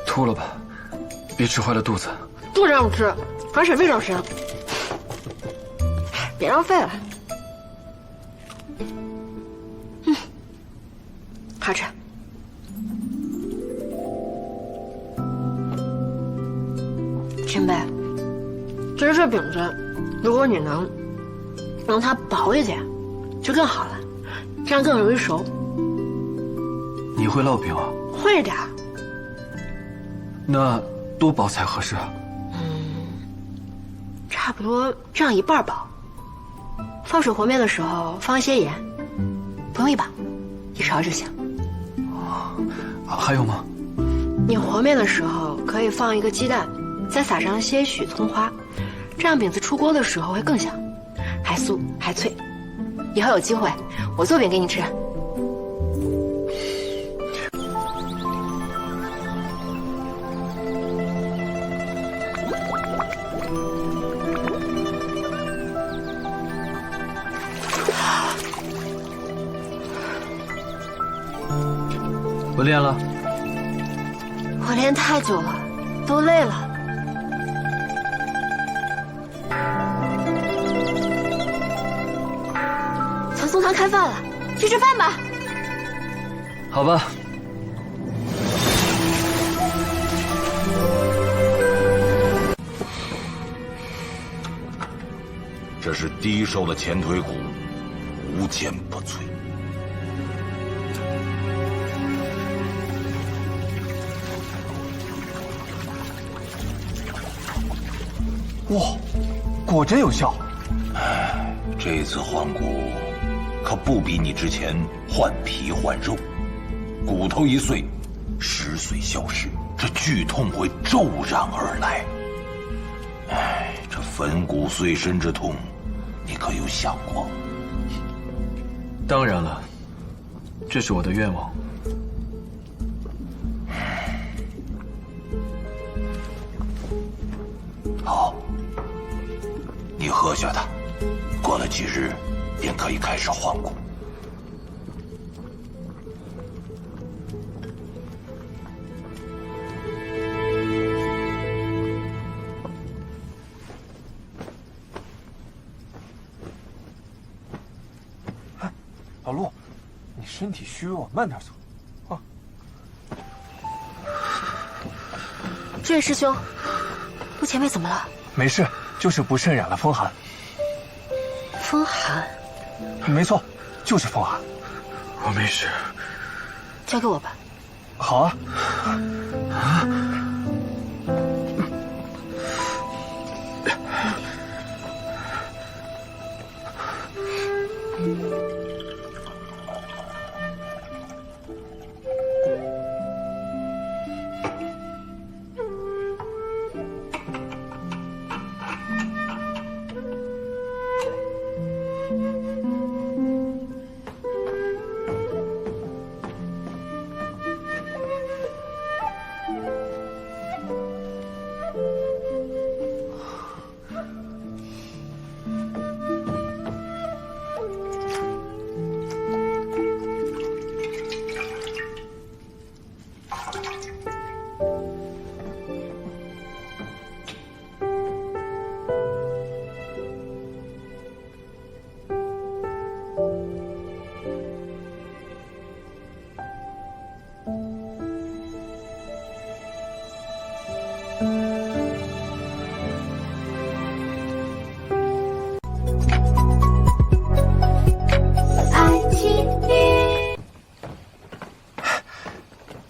吐了吧，别吃坏了肚子。不让吃，而且非常咸，别浪费了。好吃。前辈，其实这饼子，如果你能让它薄一点，就更好了，这样更容易熟。你会烙饼啊？会的。那多薄才合适啊？差不多这样一半薄。放水和面的时候放一些盐，不用一把，1勺就行。还有吗？你和面的时候可以放一个鸡蛋，再撒上些许葱花，这样饼子出锅的时候会更香，还酥还脆。以后有机会，我做饼给你吃。我练了。我练太久了，都累了。曹松堂开饭了，去吃饭吧。好吧。这是低瘦的前腿骨，无坚不摧。哇，果真有效！这次换骨可不比你之前换皮换肉，骨头一碎，食髓消失，这剧痛会骤然而来。这粉骨碎身之痛，你可有想过？当然了，这是我的愿望。好，你喝下它，过了几日，便可以开始换骨。老陆，你身体虚弱，慢点走。啊。这位师兄，陆前辈怎么了？没事，就是不慎染了风寒。风寒？没错，就是风寒。我没事。交给我吧。好啊。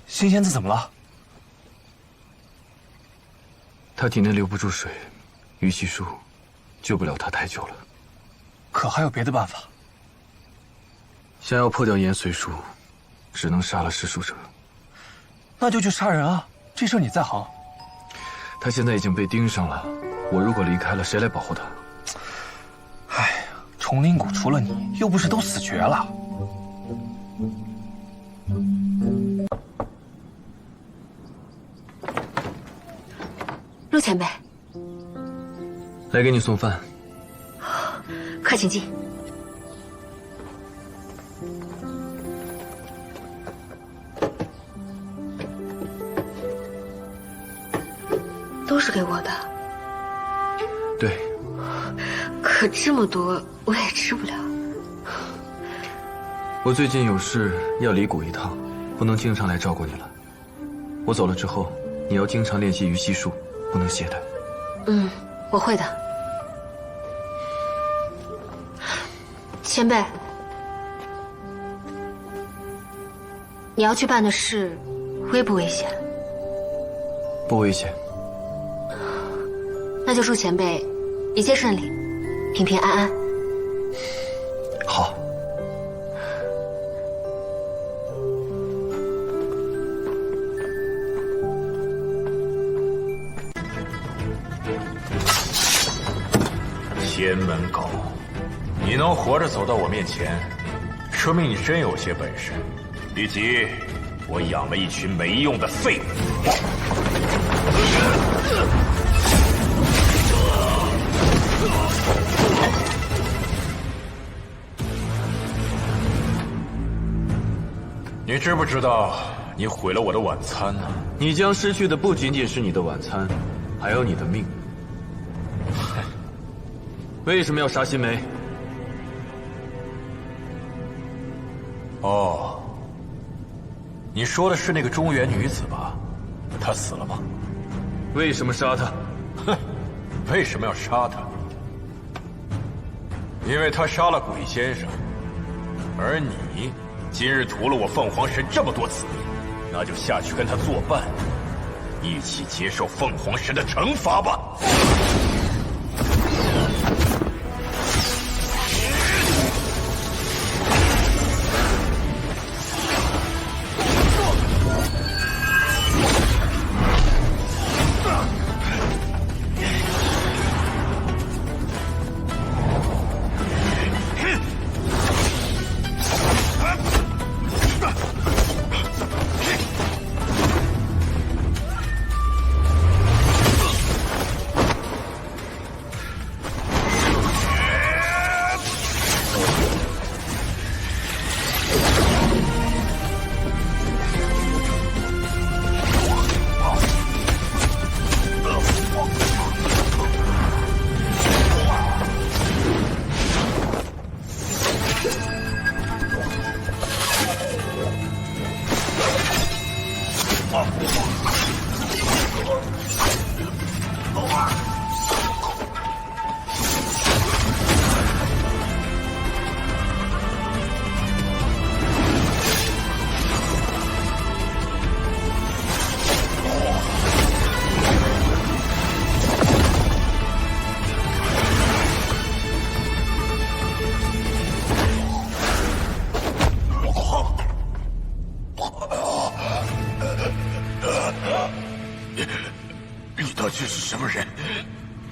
新仙子怎么了？他体内留不住水，玉溪术救不了他太久了。可还有别的办法？想要破掉延髓术，只能杀了施术者。那就去杀人啊！这事你在行。他现在已经被盯上了，我如果离开了，谁来保护他？哎呀，崇灵谷除了你，又不是都死绝了。陆前辈，来给你送饭。快请进。都是给我的。对。可这么多，我也吃不了。我最近有事要离谷一趟，不能经常来照顾你了。我走了之后，你要经常练习鱼溪术，不能懈怠。嗯，我会的。前辈，你要去办的事，危不危险？不危险。那就祝前辈一切顺利，平平安安。好。仙门狗，你能活着走到我面前，说明你真有些本事。以及，我养了一群没用的废物。你知不知道，你毁了我的晚餐呢？你将失去的不仅仅是你的晚餐，还有你的命。为什么要杀新梅？哦，你说的是那个中原女子吧？她死了吗？为什么杀她？哼，为什么要杀她？因为她杀了鬼先生，而你今日屠了我凤凰神这么多次，那就下去跟他作伴，一起接受凤凰神的惩罚吧。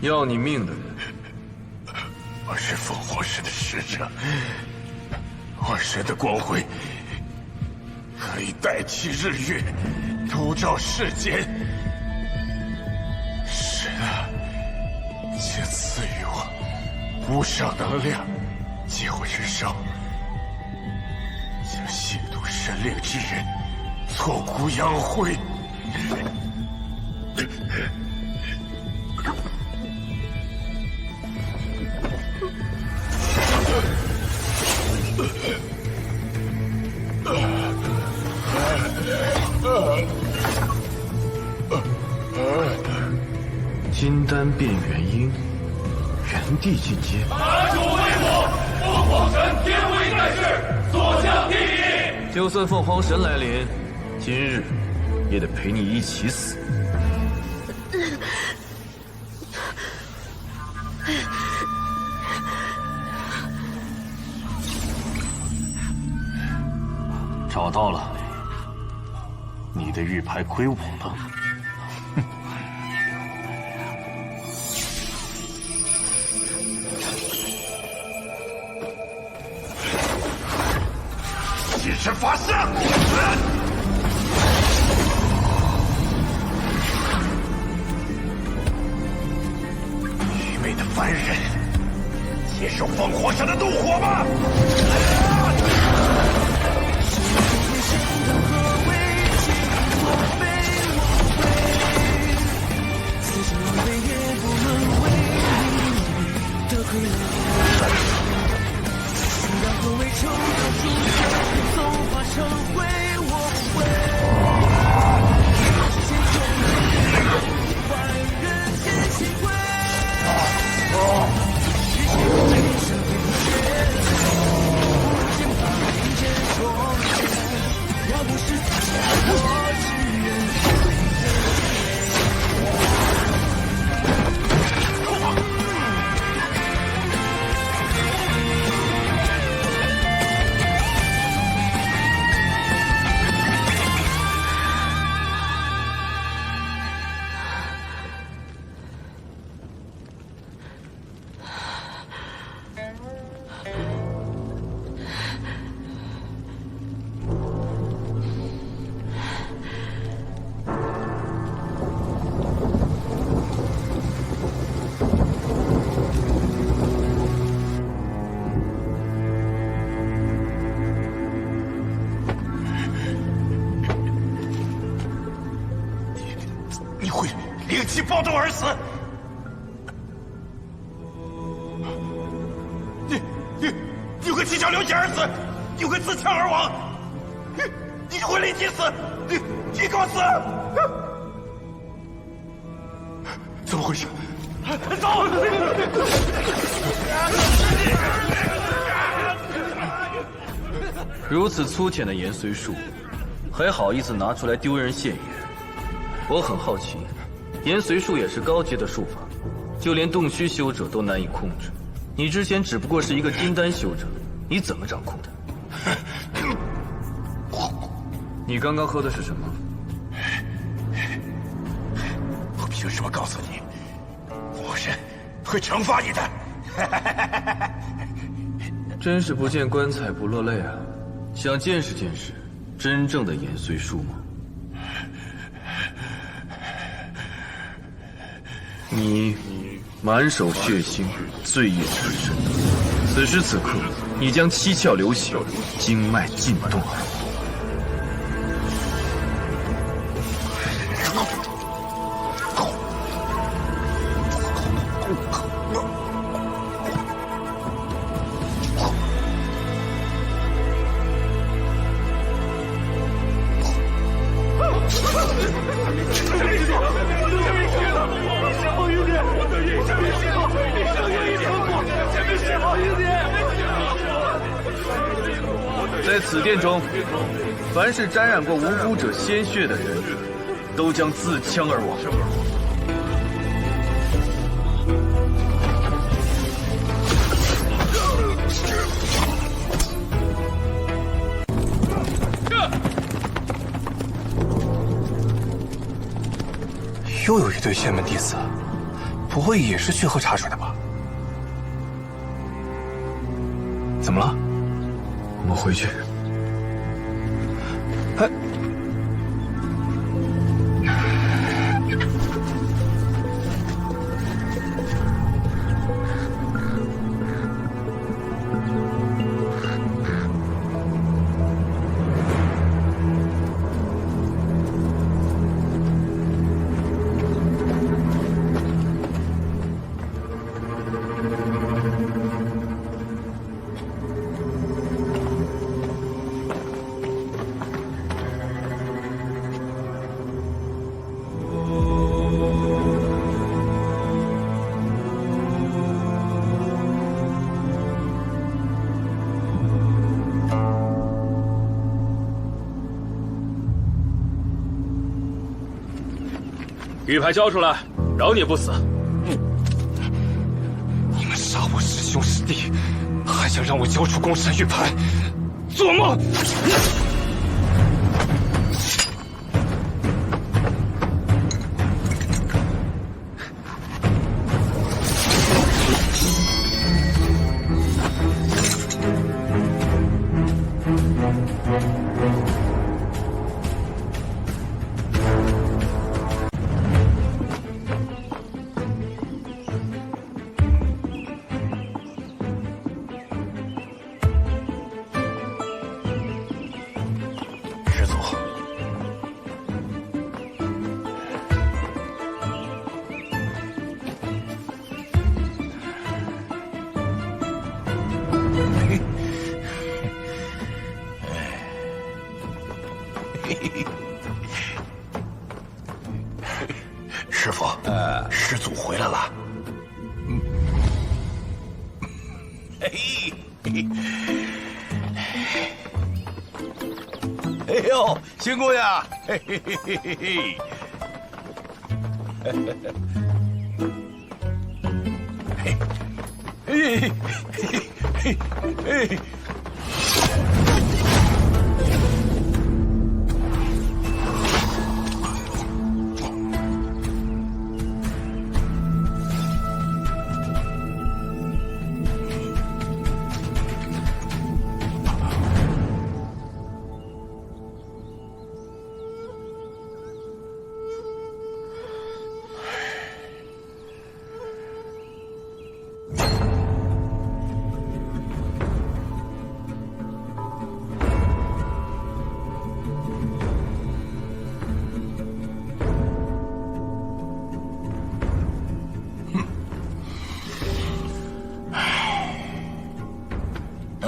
要你命的人，我是凤凰神的使者，我神的光辉可以代替日月，烛照世间。神啊，请赐予我无上能量，解毁人生，将亵渎神灵之人挫骨扬灰。金丹变元婴，原地进阶。拿主为我，凤凰神天威在世，所向披靡。就算凤凰神来临，今日也得陪你一起死。找到了，你的玉牌归我了。起身发射！愚昧的凡人，接受凤凰神的怒火吧！万人千心归。领其暴斗而死。你会七窍流血而死，你会自枪而亡，你会立即死，你给我死！怎么回事？走！如此粗浅的延绥术，还好意思拿出来丢人现眼？我很好奇，延绥术也是高阶的术法，就连洞虚修者都难以控制。你之前只不过是一个金丹修者，你怎么掌控的？你刚刚喝的是什么？我凭什么告诉你？我神会惩罚你的。真是不见棺材不落泪啊！想见识见识真正的延绥术吗？你满手血腥，罪业缠身。此时此刻，你将七窍流血，经脉尽断。在此殿中，凡是沾染过无辜者鲜血的人，都将自枪而亡。又有一对仙门弟子，不会也是去喝茶水的吧？怎么了？我们回去。哎，玉牌交出来，饶你不死。你们杀我师兄师弟，还想让我交出宫山玉牌？做梦！师傅，师祖回来了。哎呦，新姑娘，嘿嘿嘿嘿嘿嘿。嘿，嘿，嘿，嘿。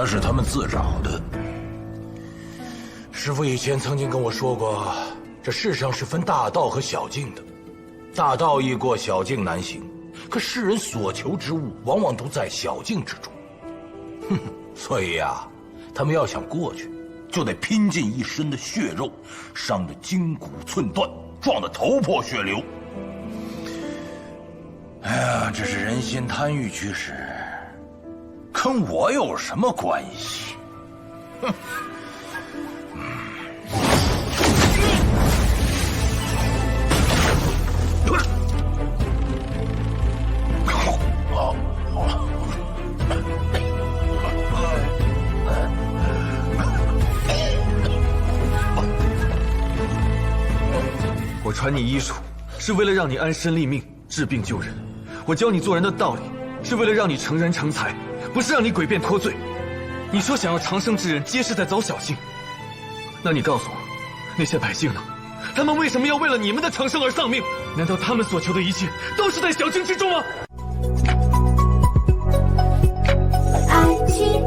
那是他们自找的。师父以前曾经跟我说过，这世上是分大道和小径的，大道易过，小径难行。可世人所求之物，往往都在小径之中。所以呀，他们要想过去，就得拼尽一身的血肉，伤得筋骨寸断，撞得头破血流。哎呀，这是人心贪欲驱使，跟我有什么关系？哼！我传你医术，是为了让你安身立命、治病救人；我教你做人的道理，是为了让你成人成才，不是让你诡辩脱罪。你说想要长生之人，皆是在走小径。那你告诉我，那些百姓呢？他们为什么要为了你们的长生而丧命？难道他们所求的一切都是在小径之中吗？爱情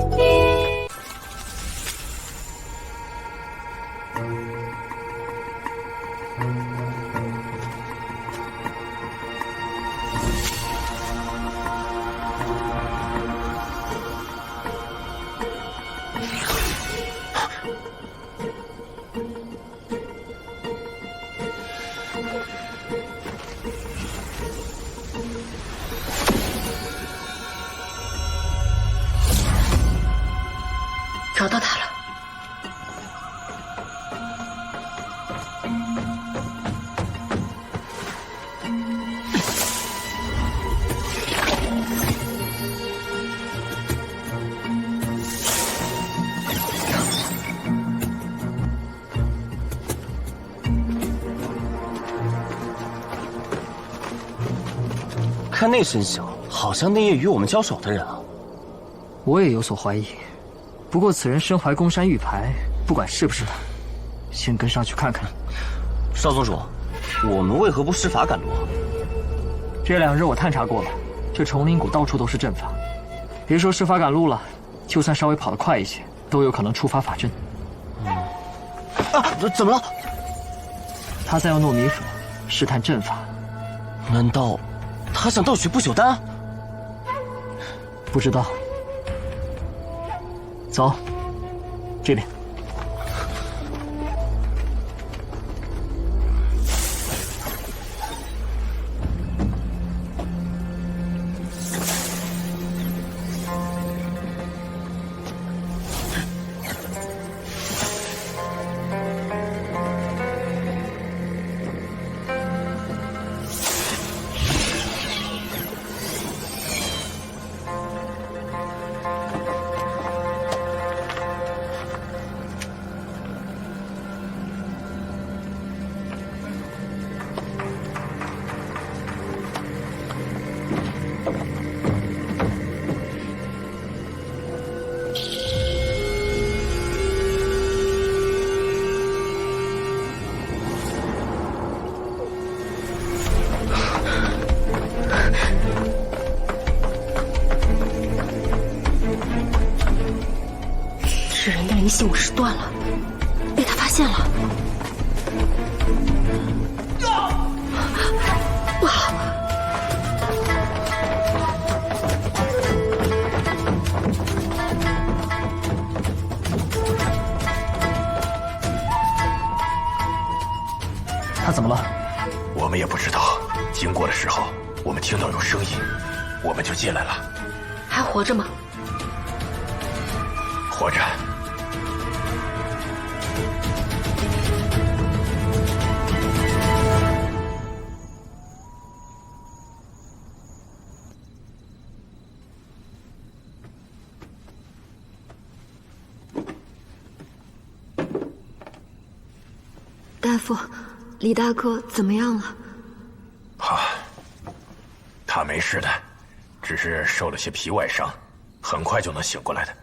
找到他了。看那身形，好像那夜与我们交手的人啊。我也有所怀疑，不过此人身怀宫山玉牌，不管是不是他，先跟上去看看。少宗主，我们为何不施法赶路？这2日我探查过了，这崇灵谷到处都是阵法，别说施法赶路了，就算稍微跑得快一些，都有可能触发法阵。怎么了？他在用糯米粉试探阵法。难道他想盗取不朽丹？不知道。走，这边。这人的灵性我是断了，被他发现了。不好！他怎么了？我们也不知道。经过的时候，我们听到有声音，我们就进来了。还活着吗？活着。大夫，李大哥怎么样了？他没事的，只是受了些皮外伤，很快就能醒过来的。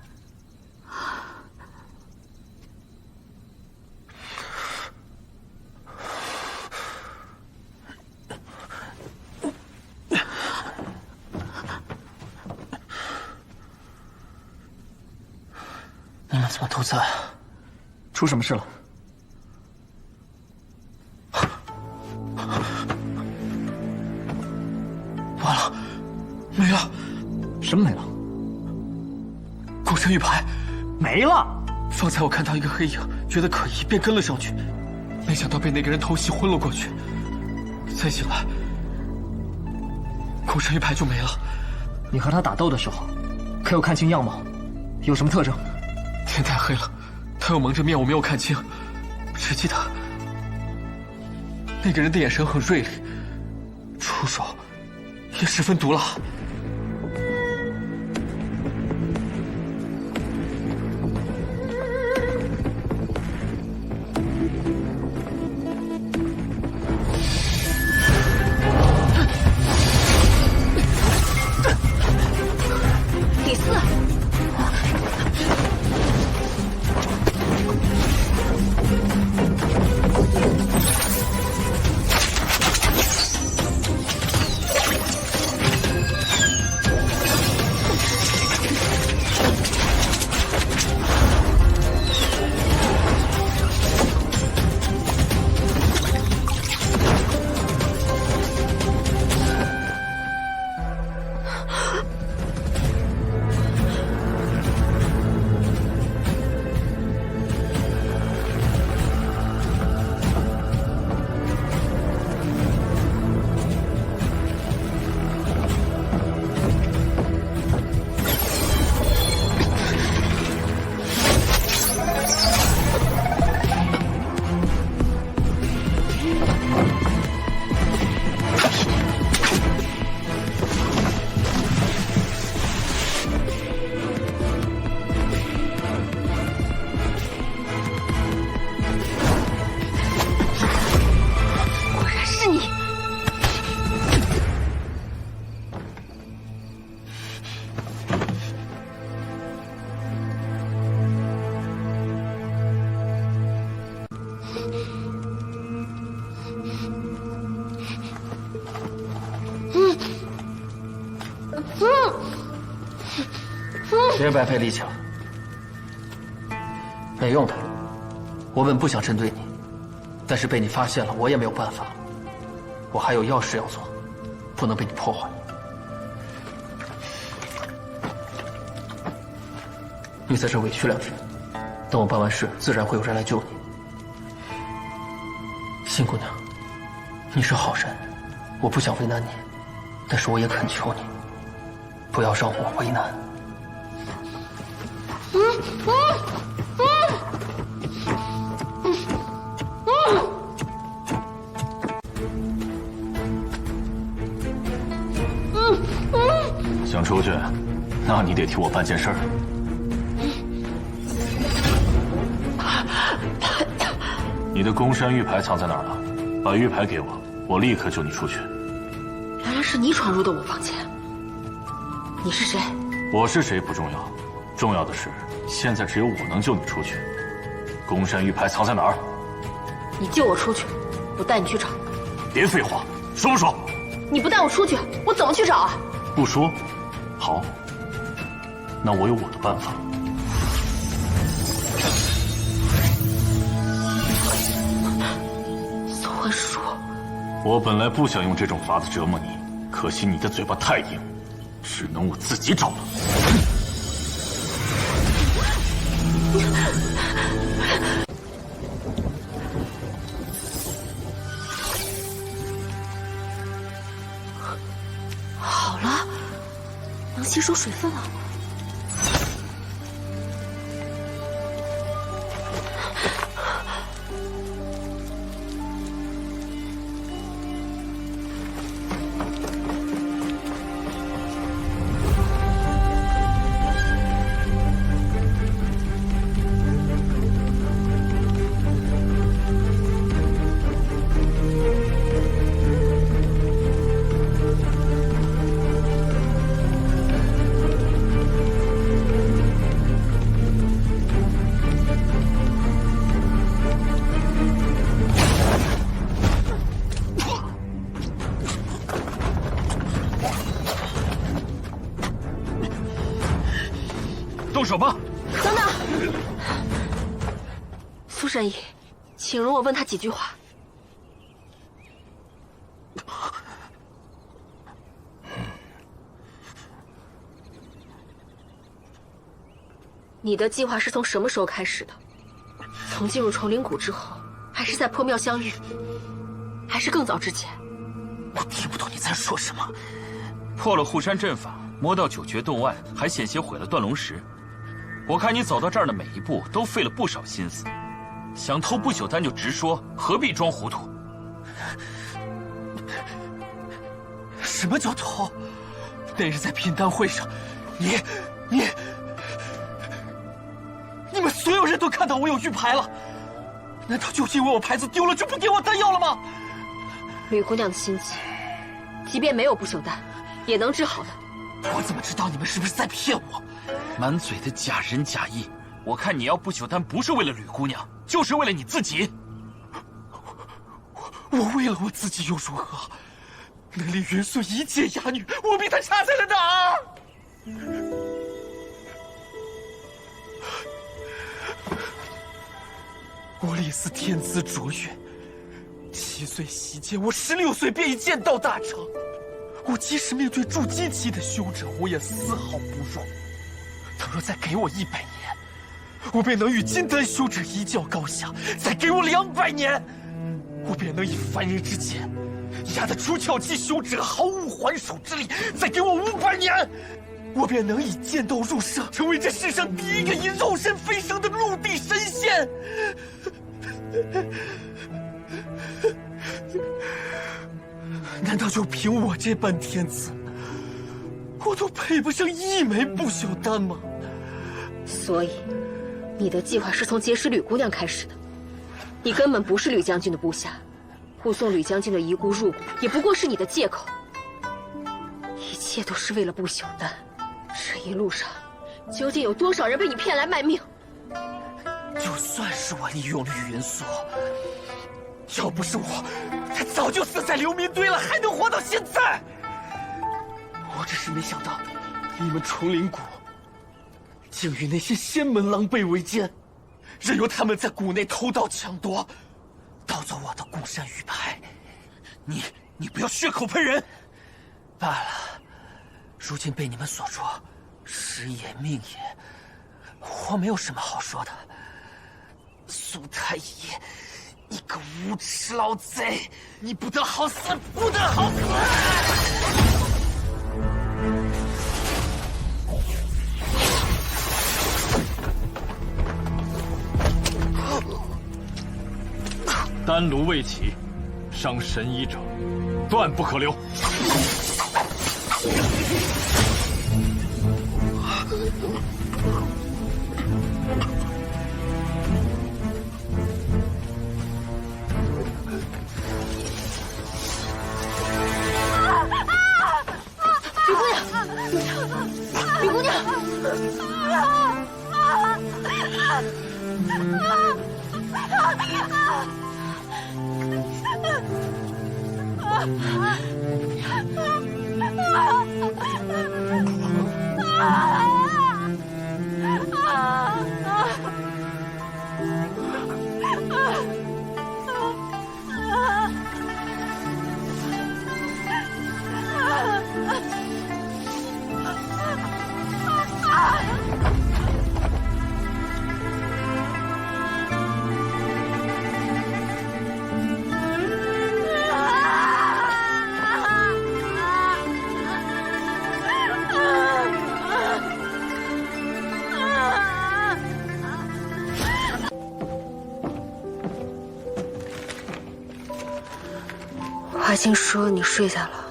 们怎么都在？出什么事了？完了，没了！什么没了？孤身玉牌没了。方才我看到一个黑影，觉得可疑，便跟了上去，没想到被那个人偷袭昏了过去。再醒来，孤身玉牌就没了。你和他打斗的时候，可有看清样貌？有什么特征？天太黑了，他又蒙着面，我没有看清，只记得那个人的眼神很锐利，出手也十分毒辣。李四，别白费力气了，没用的。我本不想针对你，但是被你发现了，我也没有办法。我还有要事要做，不能被你破坏。你在这委屈2天，等我办完事，自然会有人来救你。辛姑娘，你是好人，我不想为难你，但是我也恳求你，不要让我为难。想出去，那你得替我办件事儿。你的宫山玉牌藏在哪儿了？把玉牌给我，我立刻救你出去。原来是你闯入的我房间。你是谁？我是谁不重要，重要的是现在只有我能救你出去。宫山玉牌藏在哪儿？你救我出去，我带你去找。别废话，说不说？你不带我出去，我怎么去找啊？不说。好，那我有我的办法。宋文书，我本来不想用这种法子折磨你，可惜你的嘴巴太硬，只能我自己找了。好了，能吸收水分了。动手吧！等等，苏神医，请容我问他几句话。你的计划是从什么时候开始的？从进入崇灵谷之后，还是在破庙相遇，还是更早之前？我听不懂你在说什么。破了护山阵法，摸到九诀洞外，还险些毁了断龙石。我看你走到这儿的每一步都费了不少心思，想偷不朽丹就直说，何必装糊涂？什么叫偷？那日在拼丹会上，你们所有人都看到我有玉牌了，难道就因为我牌子丢了就不给我丹药了吗？吕姑娘的心疾，即便没有不朽丹，也能治好的。我怎么知道你们是不是在骗我？满嘴的假仁假义，我看你要不朽丹不是为了吕姑娘，就是为了你自己。我为了我自己又如何？能令元素一介哑女，我比她差在了哪儿？我李斯天资卓越，7岁习剑，我16岁便已剑道大成。我即使面对筑基期的修者，我也丝毫不弱。倘若再给我100年，我便能与金丹修者一较高下；再给我200年，我便能以凡人之剑压得出鞘期修者毫无还手之力；再给我500年，我便能以剑道入圣，成为这世上第一个以肉身飞升的陆地神仙。难道就凭我这般天资，我都配不上1枚不朽丹吗？所以，你的计划是从结识吕姑娘开始的。你根本不是吕将军的部下，护送吕将军的遗孤入谷，也不过是你的借口。一切都是为了不朽丹。这一路上，究竟有多少人被你骗来卖命？就算是我利用了玉元素，要不是我，他早就死在流民堆了，还能活到现在。我只是没想到，你们崇灵谷竟与那些仙门狼狈为奸，任由他们在谷内偷盗抢夺，盗走我的固山玉牌。你不要血口喷人。罢了，如今被你们所捉，时也命也，我没有什么好说的。苏太医，你个无耻老贼，你不得好死，不得好死！丹炉未起，伤神医者，断不可留。吕姑娘，华清说你睡下了，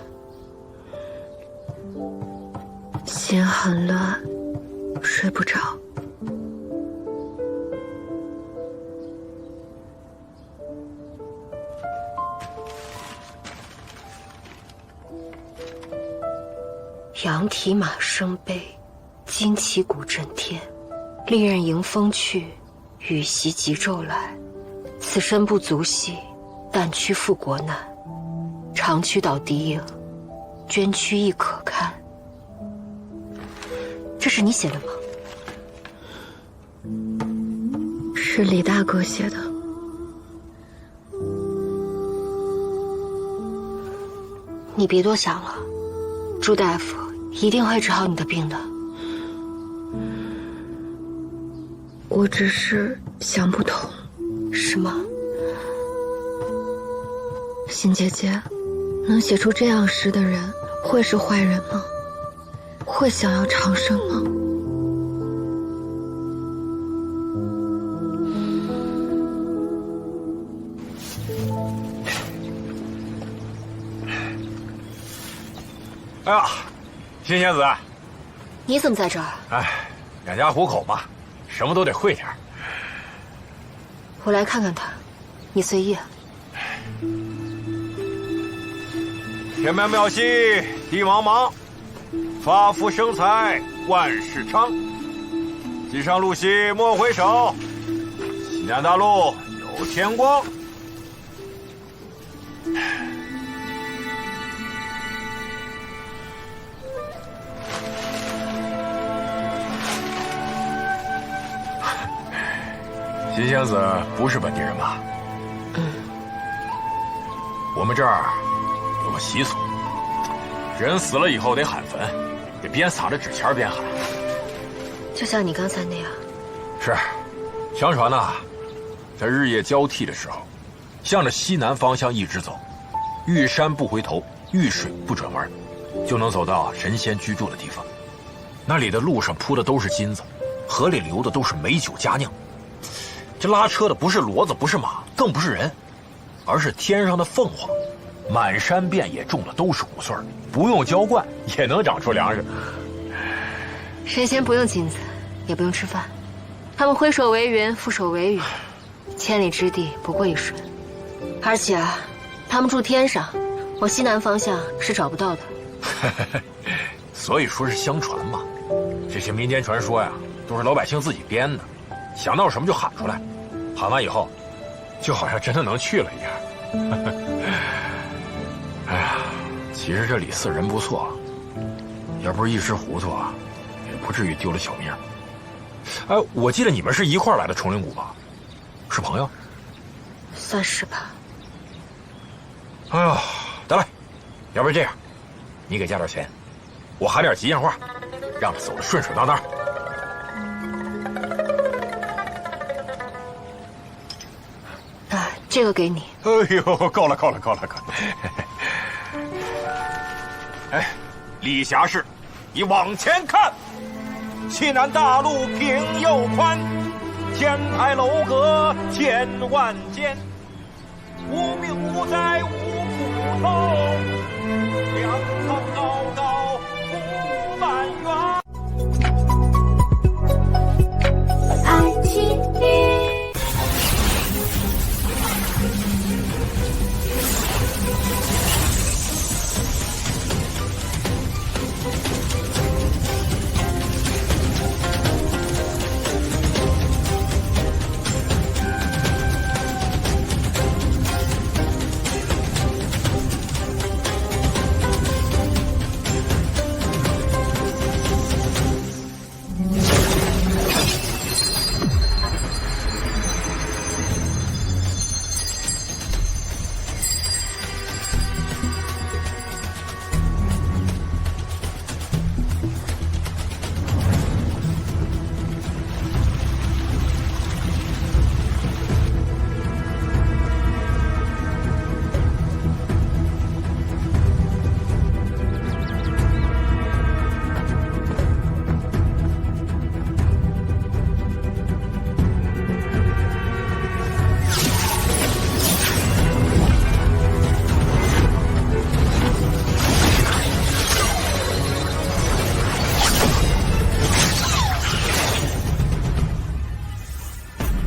心很乱，睡不着。羊蹄马生悲，金旗鼓震天。利刃迎风去，羽袭急骤来。此身不足惜，但躯赴国难。长驱倒敌营，捐躯亦可堪。这是你写的吗？是李大哥写的。你别多想了，朱大夫一定会治好你的病的。我只是想不通，是吗？欣姐姐，能写出这样诗的人会是坏人吗？会想要长生吗？哎呀，新仙子，你怎么在这儿？哎，养家糊口嘛，什么都得会点。我来看看他，你随意。天满庙兮地茫茫，发福生财万事昌。西上路兮莫回首，西南大路有天光。新仙子不是本地人吧？我们这儿有个习俗，人死了以后得喊坟，得边撒着纸钱边喊。就像你刚才那样。是，相传呢，在日夜交替的时候，向着西南方向一直走，遇山不回头，遇水不转弯，就能走到神仙居住的地方。那里的路上铺的都是金子，河里流的都是美酒佳酿。这拉车的不是骡子，不是马，更不是人，而是天上的凤凰。满山遍野种的都是谷穗，不用浇灌也能长出粮食。神仙不用金子，也不用吃饭，他们挥手为云，覆手为雨，千里之地不过一瞬。而且啊，他们住天上，往西南方向是找不到的。所以说是相传嘛，这些民间传说呀，都是老百姓自己编的，想到什么就喊出来，喊完以后，就好像真的能去了一样。哎呀，其实这李四人不错，要不是一时糊涂啊，也不至于丢了小命。哎，我记得你们是一块儿来的崇灵谷吧？是朋友？算是吧。哎呦，得嘞，要不然这样，你给加点钱，我喊点吉祥话，让他走得顺顺当当。啊，这个给你。哎呦，够了。哎，历峡市，你往前看，西南大路平又宽，天台楼阁千万间，无病无灾无苦痛，两旁高高不满园。爱情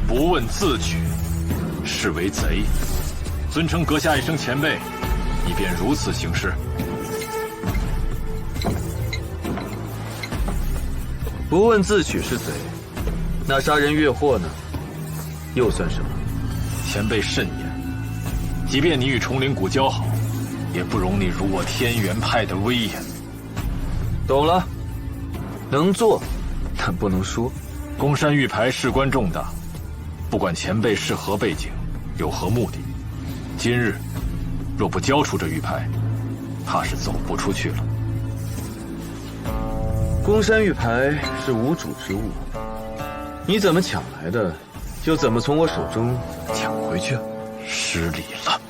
不问自举，是为贼。尊称阁下一声前辈，你便如此行事。不问自取是贼，那杀人越货呢，又算什么？前辈慎言，即便你与崇灵谷交好，也不容你辱我天元派的威严。懂了，能做，但不能说。宫山玉牌事关重大，不管前辈是何背景，有何目的，今日若不交出这玉牌，怕是走不出去了。宫山玉牌是无主之物，你怎么抢来的，就怎么从我手中抢回去。失礼了。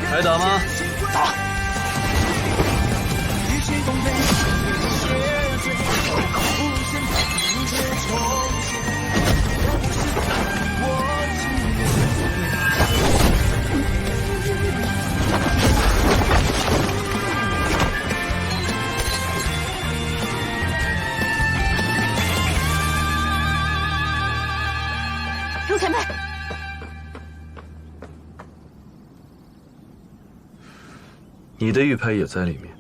还打吗？打！陆前辈。你的玉牌也在里面。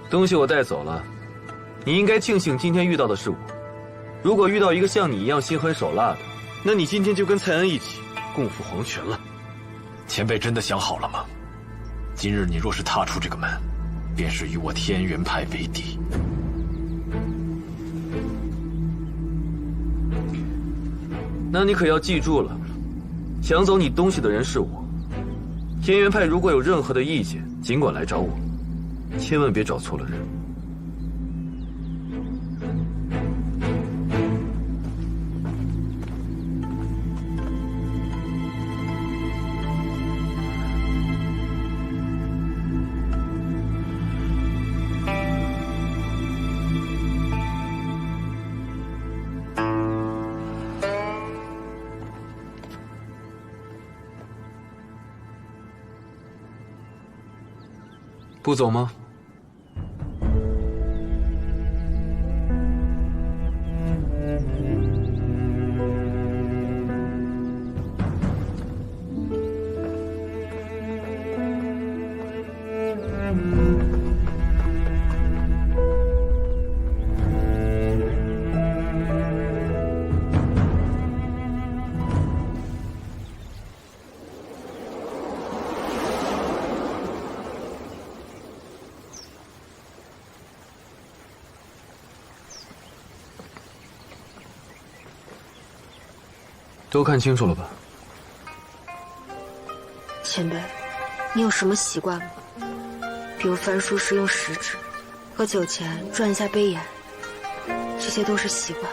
东西我带走了，你应该庆幸今天遇到的是我。如果遇到一个像你一样心狠手辣的，那你今天就跟蔡恩一起共赴黄泉了。前辈真的想好了吗？今日你若是踏出这个门，便是与我天元派为敌。那你可要记住了，抢走你东西的人是我。天元派如果有任何的意见，尽管来找我，千万别找错了人。不走吗？都看清楚了吧？前辈，你有什么习惯吗？比如翻书时用食指，喝酒前转一下杯沿，这些都是习惯。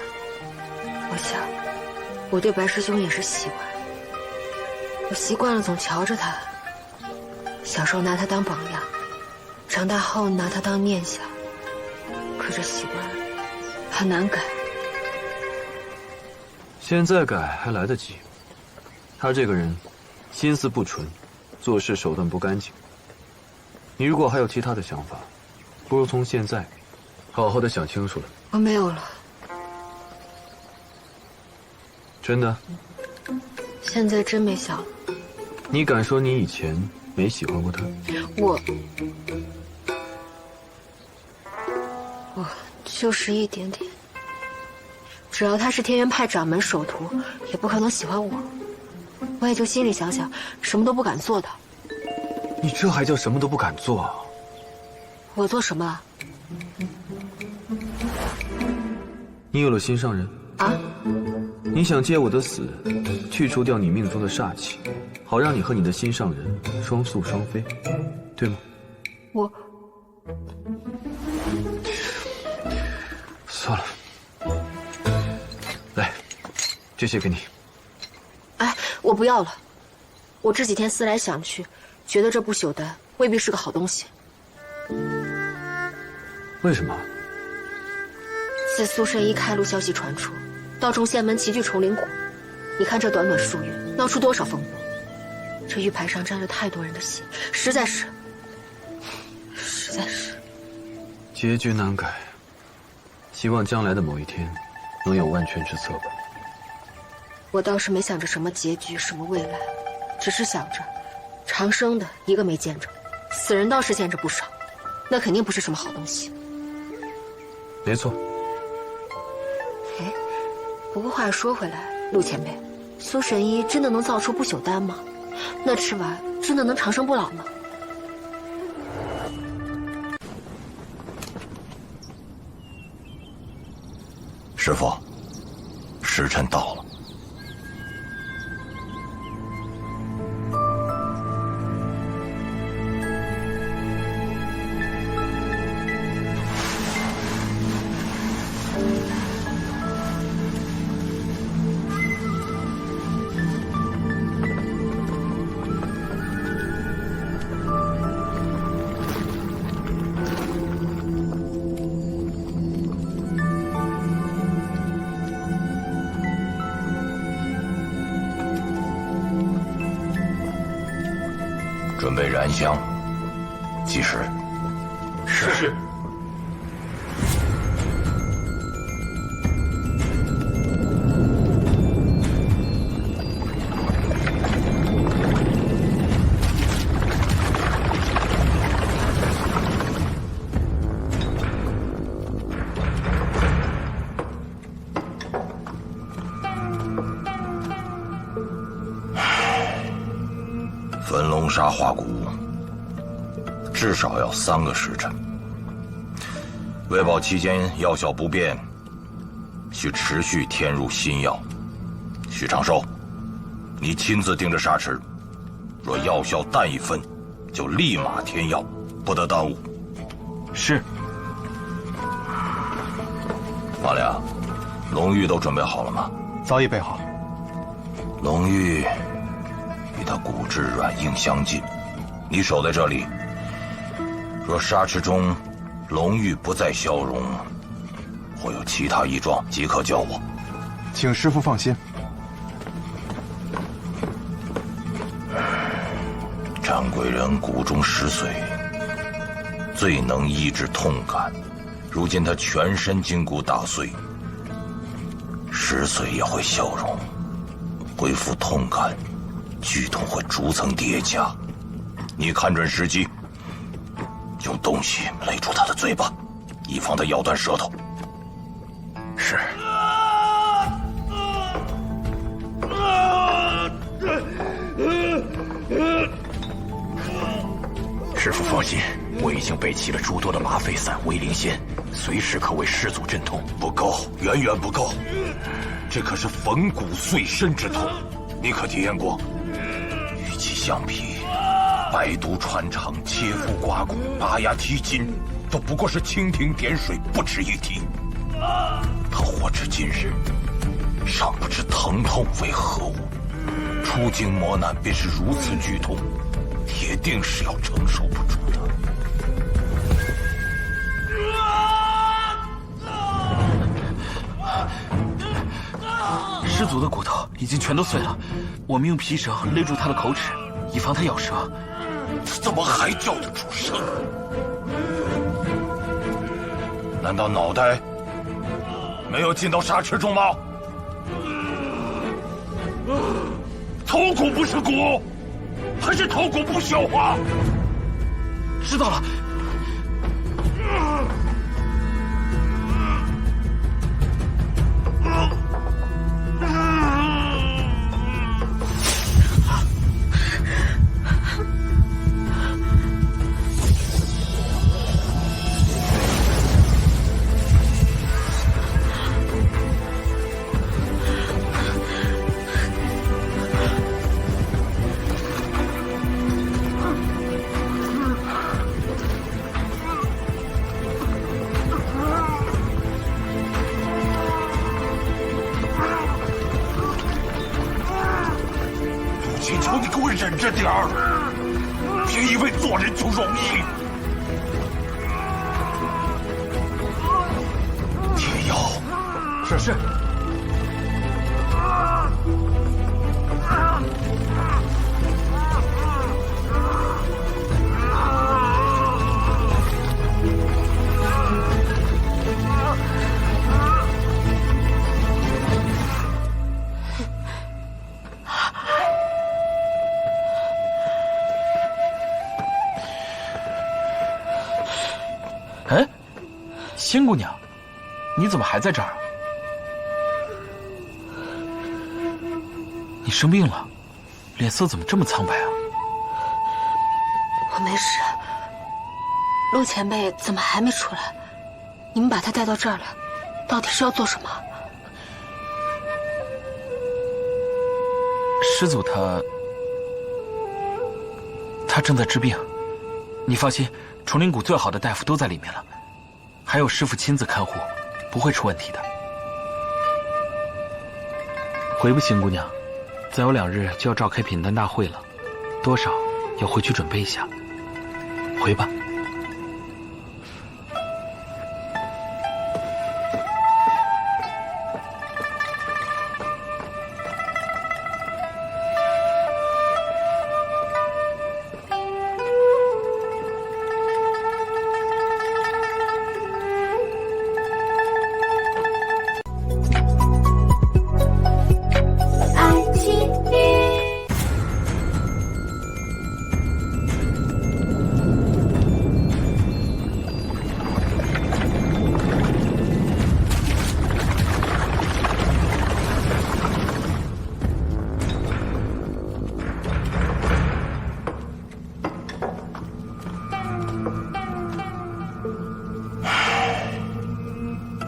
我想，我对白师兄也是习惯。我习惯了总瞧着他，小时候拿他当榜样，长大后拿他当面相。可这习惯很难改。现在改还来得及。他这个人，心思不纯，做事手段不干净。你如果还有其他的想法，不如从现在，好好的想清楚了。我没有了。真的？现在真没想了。你敢说你以前没喜欢过他？我就是一点点。只要他是天元派掌门首徒，也不可能喜欢我。我也就心里想想，什么都不敢做的。你这还叫什么都不敢做啊？我做什么了？你有了心上人啊？你想借我的死，去除掉你命中的煞气，好让你和你的心上人双宿双飞，对吗？我算了。来，这些给你。哎，我不要了。我这几天思来想去，觉得这不朽丹未必是个好东西。为什么？自苏神医开路消息传出，道众仙门齐聚崇灵谷，你看这短短数月，闹出多少风波？这玉牌上沾了太多人的血，实在是。结局难改，希望将来的某一天，能有万全之策吧。我倒是没想着什么结局，什么未来，只是想着，长生的一个没见着，死人倒是见着不少，那肯定不是什么好东西。没错。哎，不过话又说回来，陆前辈，苏神医真的能造出不朽丹吗？那吃完真的能长生不老吗？师父，时辰到了。准备燃香，计时。是。焚龙沙化骨至少要3个时辰，为保期间药效不变，需持续添入新药。许长寿，你亲自盯着沙池，若药效淡1分，就立马添药，不得耽误。是。马良，龙玉都准备好了吗？早已备好。龙玉与他骨质软硬相近，你守在这里。若沙池中龙玉不再消融，或有其他异状，即可叫我。请师父放心。战鬼人骨中石髓，最能抑制痛感。如今他全身筋骨打碎，石髓也会消融，恢复痛感。剧痛会逐层叠加，你看准时机，用东西勒住他的嘴巴，以防他咬断舌头。是。师父放心，我已经备齐了诸多的吗啡散、威灵仙，随时可为师祖镇痛。不够，远远不够，这可是粉骨碎身之痛，你可体验过？与其相比，百毒穿肠、切腹刮骨、拔牙剔筋，都不过是蜻蜓点水，不值一提。他活至今日，尚不知疼痛为何物，出经磨难便是如此剧痛，铁定是要承受不住的。师祖的骨头已经全都碎了，我们用皮绳勒住他的口齿，以防他咬舌。怎么还叫得出声？难道脑袋没有进到沙池中吗？头骨不是骨，还是头骨不消化？知道了。求你给我忍着点儿，别以为做人就容易。贴药。是。哎，仙姑娘，你怎么还在这儿啊？你生病了，脸色怎么这么苍白啊？我没事。陆前辈怎么还没出来？你们把他带到这儿来，到底是要做什么？师祖他正在治病，你放心，崇灵谷最好的大夫都在里面了，还有师傅亲自看护，不会出问题的。回吧，仙姑娘，再有2日就要召开品丹大会了，多少要回去准备一下。回吧。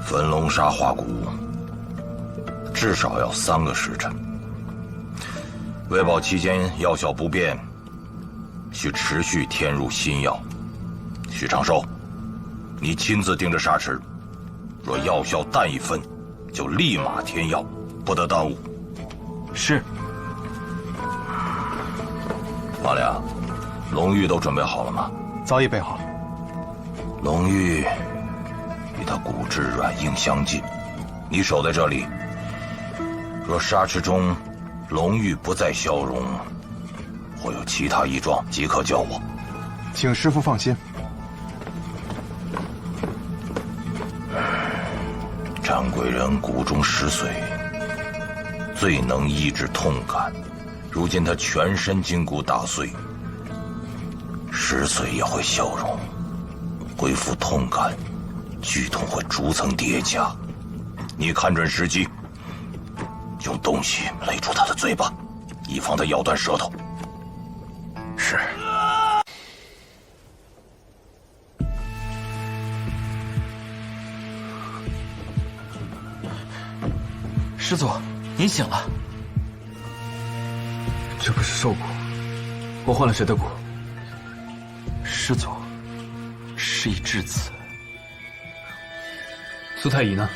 焚龙沙化骨至少要3个时辰，为保期间药效不变，需持续添入新药。许长寿，你亲自盯着沙池，若药效淡1分，就立马添药，不得耽误。是。马良，龙玉都准备好了吗？早已备好了。龙玉与他骨质软硬相近，你守在这里。若沙池中龙玉不再消融，或有其他异状，即刻叫我。请师父放心。战鬼人骨中石髓，最能抑制痛感。如今他全身筋骨打碎，石髓也会消融，恢复痛感，剧痛会逐层叠加。你看准时机，用东西勒住他的嘴巴，以防他咬断舌头。是。师祖，您醒了。这不是兽骨，我换了谁的骨？师祖，事已至此。苏太乙呢？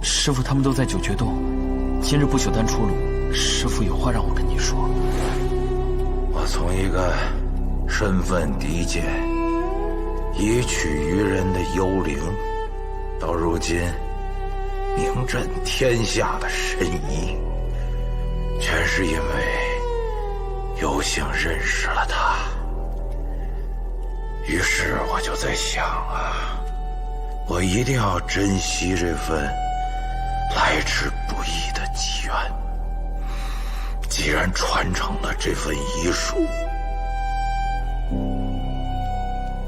师父他们都在九绝洞，今日不朽丹出炉，师父有话让我跟你说。我从一个身份低贱、以取于人的幽灵，到如今名震天下的神医，全是因为有幸认识了他。于是我就在想啊，我一定要珍惜这份来之不易的机缘。既然传承了这份医术，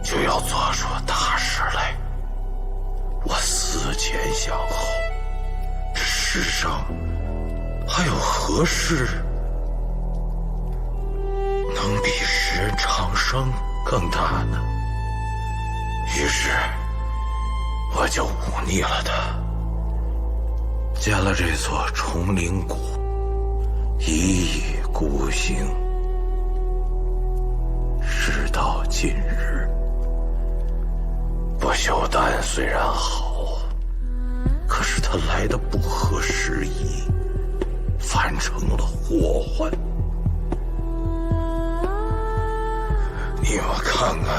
就要做出大事来。我思前想后，这世上还有何事能比使人长生更大呢？于是我就忤逆了他，建了这座崇灵谷，一意孤行。事到今日，不朽丹虽然好，可是它来的不合时宜，反成了祸患。你们看看，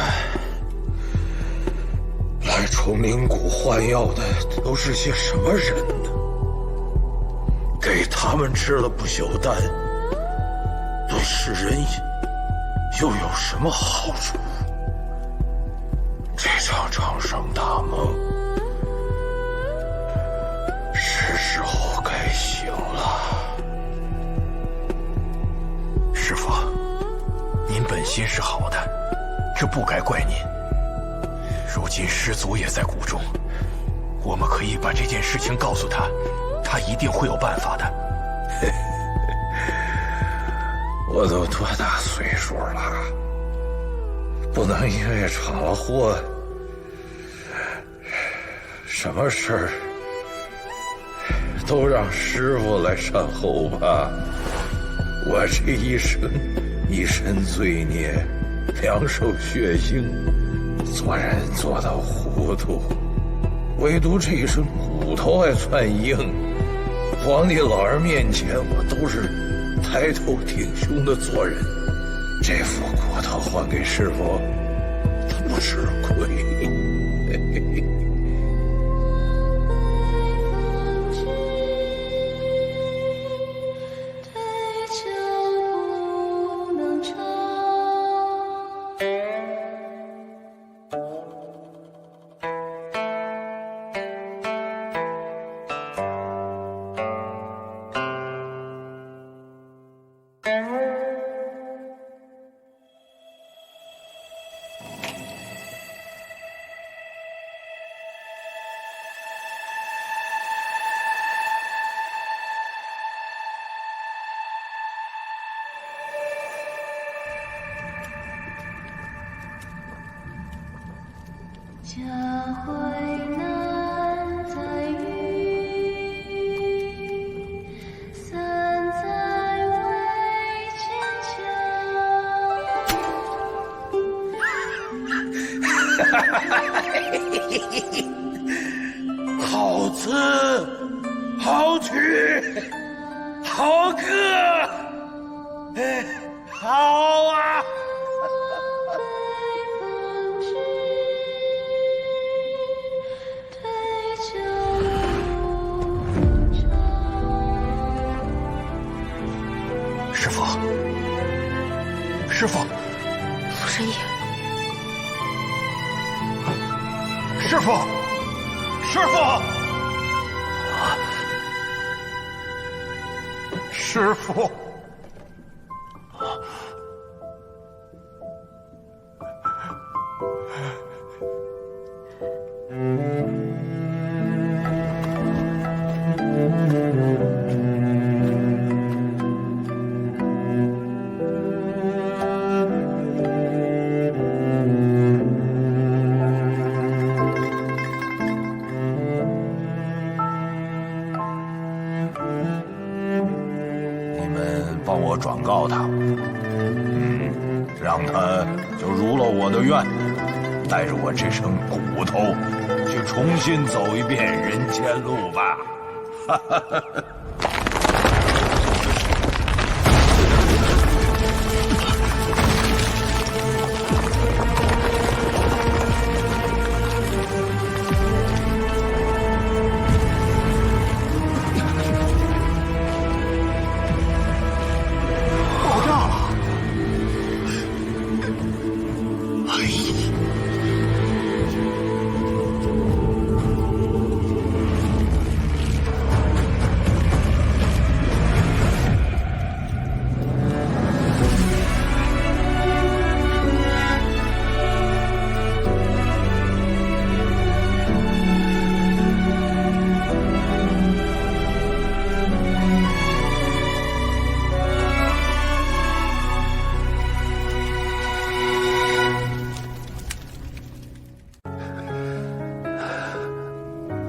来崇灵谷换药的都是些什么人呢？给他们吃了不朽丹，对世人又有什么好处？这场长生大梦，是时候该醒了。心是好的，这不该怪您。如今师祖也在谷中，我们可以把这件事情告诉他，他一定会有办法的。我都多大岁数了，不能因为闯了祸，什么事儿都让师傅来善后吧。我这一生一身罪孽，两手血腥，做人做到糊涂，唯独这一身骨头还算硬。皇帝老儿面前，我都是抬头挺胸的做人。这副骨头还给师傅，他不吃亏。家淮南在豫，三载为坚强。好词，好曲，好歌，好啊！师父，师父，傅神野，师父，师父，师父。帮我转告他，让他就如了我的愿，带着我这身骨头去重新走一遍人间路吧。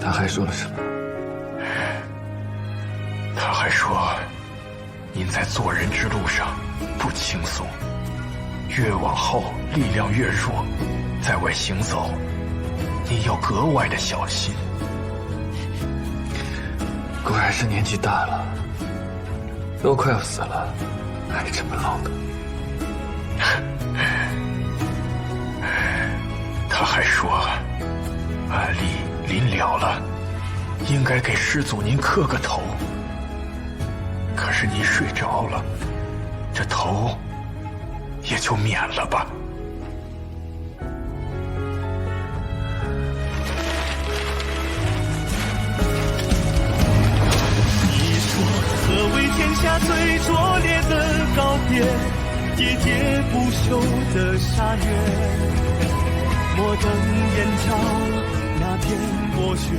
他还说了什么？他还说，您在做人之路上不轻松，越往后力量越弱，在外行走，您要格外的小心。果然是年纪大了，都快要死了，还这么唠叨。他还说，案例临了了，应该给师祖您磕个头。可是您睡着了，这头也就免了吧。你说何为天下最拙劣的告别？喋喋不休的沙月，摩登岩桥那片薄雪，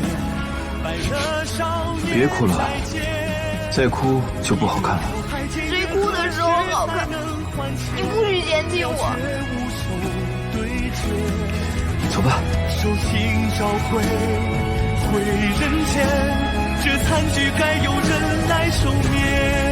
白了少年。别哭了，再哭就不好看了。谁哭的时候好看？你不许嫌弃我。走吧。手心烧毁，毁人间，这残局该由人来收灭。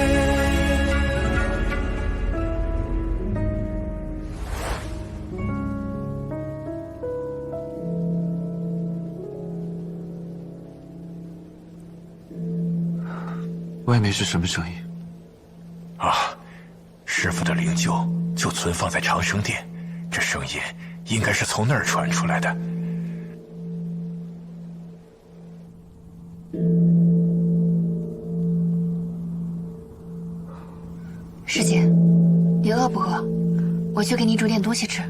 外面是什么声音？啊，师傅的灵柩就存放在长生殿，这声音应该是从那儿传出来的。师姐，你饿不饿？我去给你煮点东西吃。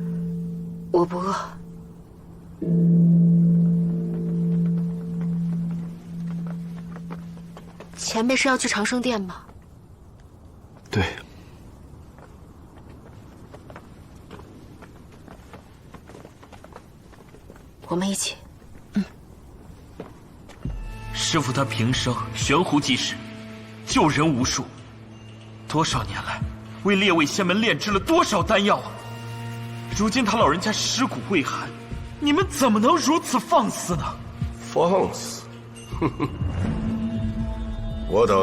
我不饿。前辈是要去长生殿吗？对。我们一起。师父他平生悬壶济世，救人无数，多少年来为列位仙门炼制了多少丹药啊！如今他老人家尸骨未寒，你们怎么能如此放肆呢？放肆？哼哼！我等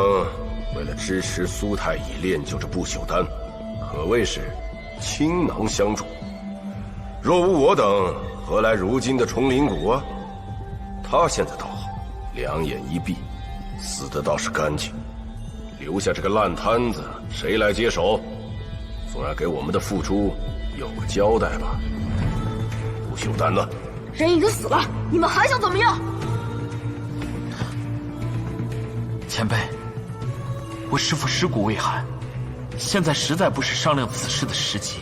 为了支持苏太乙炼就这不朽丹，可谓是倾囊相助。若无我等，何来如今的崇灵谷啊？他现在倒好，两眼一闭，死的倒是干净。留下这个烂摊子，谁来接手？总要给我们的付出有个交代吧。不朽丹呢？人已经死了，你们还想怎么样？前辈，我师父尸骨未寒，现在实在不是商量此事的时机，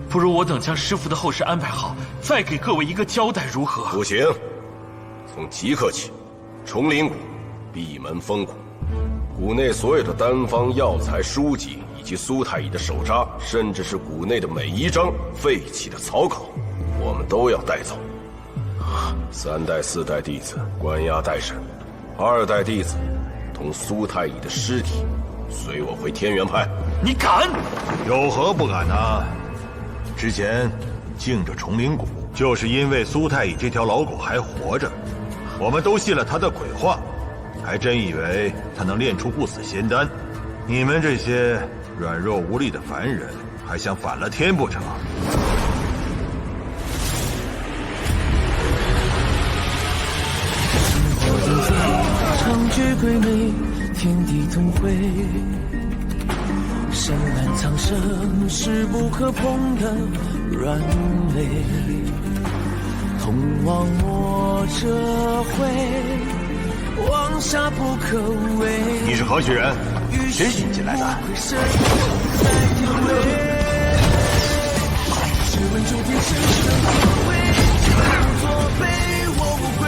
不如我等将师父的后事安排好，再给各位一个交代，如何？不行，从即刻起，崇灵谷闭门封谷，谷内所有的丹方药材、书籍，以及苏太乙的手札，甚至是谷内的每一张废弃的草稿，我们都要带走。3代、4代弟子关押待审，2代弟子同苏太乙的尸体随我回天元派。你敢？有何不敢呢？之前敬着崇灵谷，就是因为苏太乙这条老狗还活着，我们都信了他的鬼话，还真以为他能炼出不死仙丹。你们这些软弱无力的凡人，还想反了天不成？长居归美，天地同辉。深蓝苍生是不可碰的软肋，同往我这回，往下不可为。你是何许人？谁引进来的？试问诸天是什么为？不作悲，我不悔。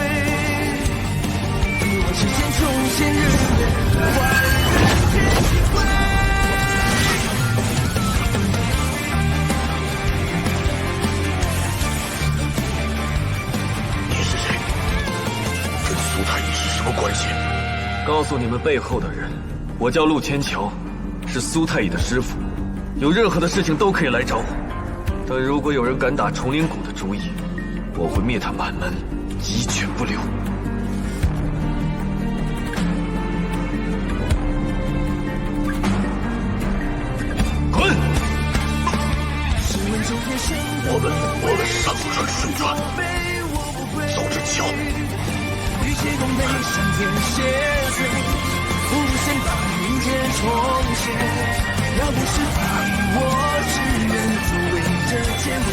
你我之间重现日月，万人天地归。你是谁？跟苏太乙是什么关系？告诉你们背后的人，我叫陆千桥，是苏太乙的师傅，有任何的事情都可以来找我。但如果有人敢打崇灵谷的主意，我会灭他满门，一拳不留。滚！我们上传顺传，走着瞧。与皆共悲，上天谢罪，无限把民间重现。要不是你，我只愿作为这天位。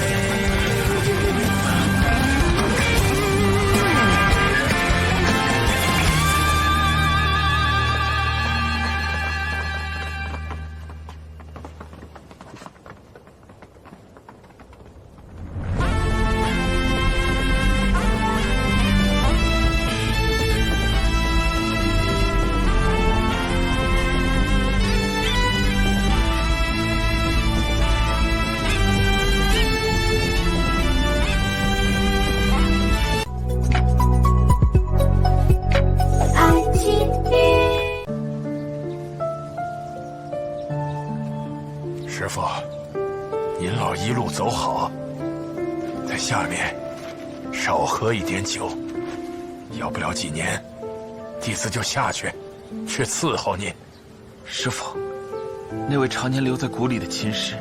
师傅，您老一路走好，在下面少喝一点酒，要不了几年，弟子就下去伺候您。师傅，那位常年留在谷里的琴师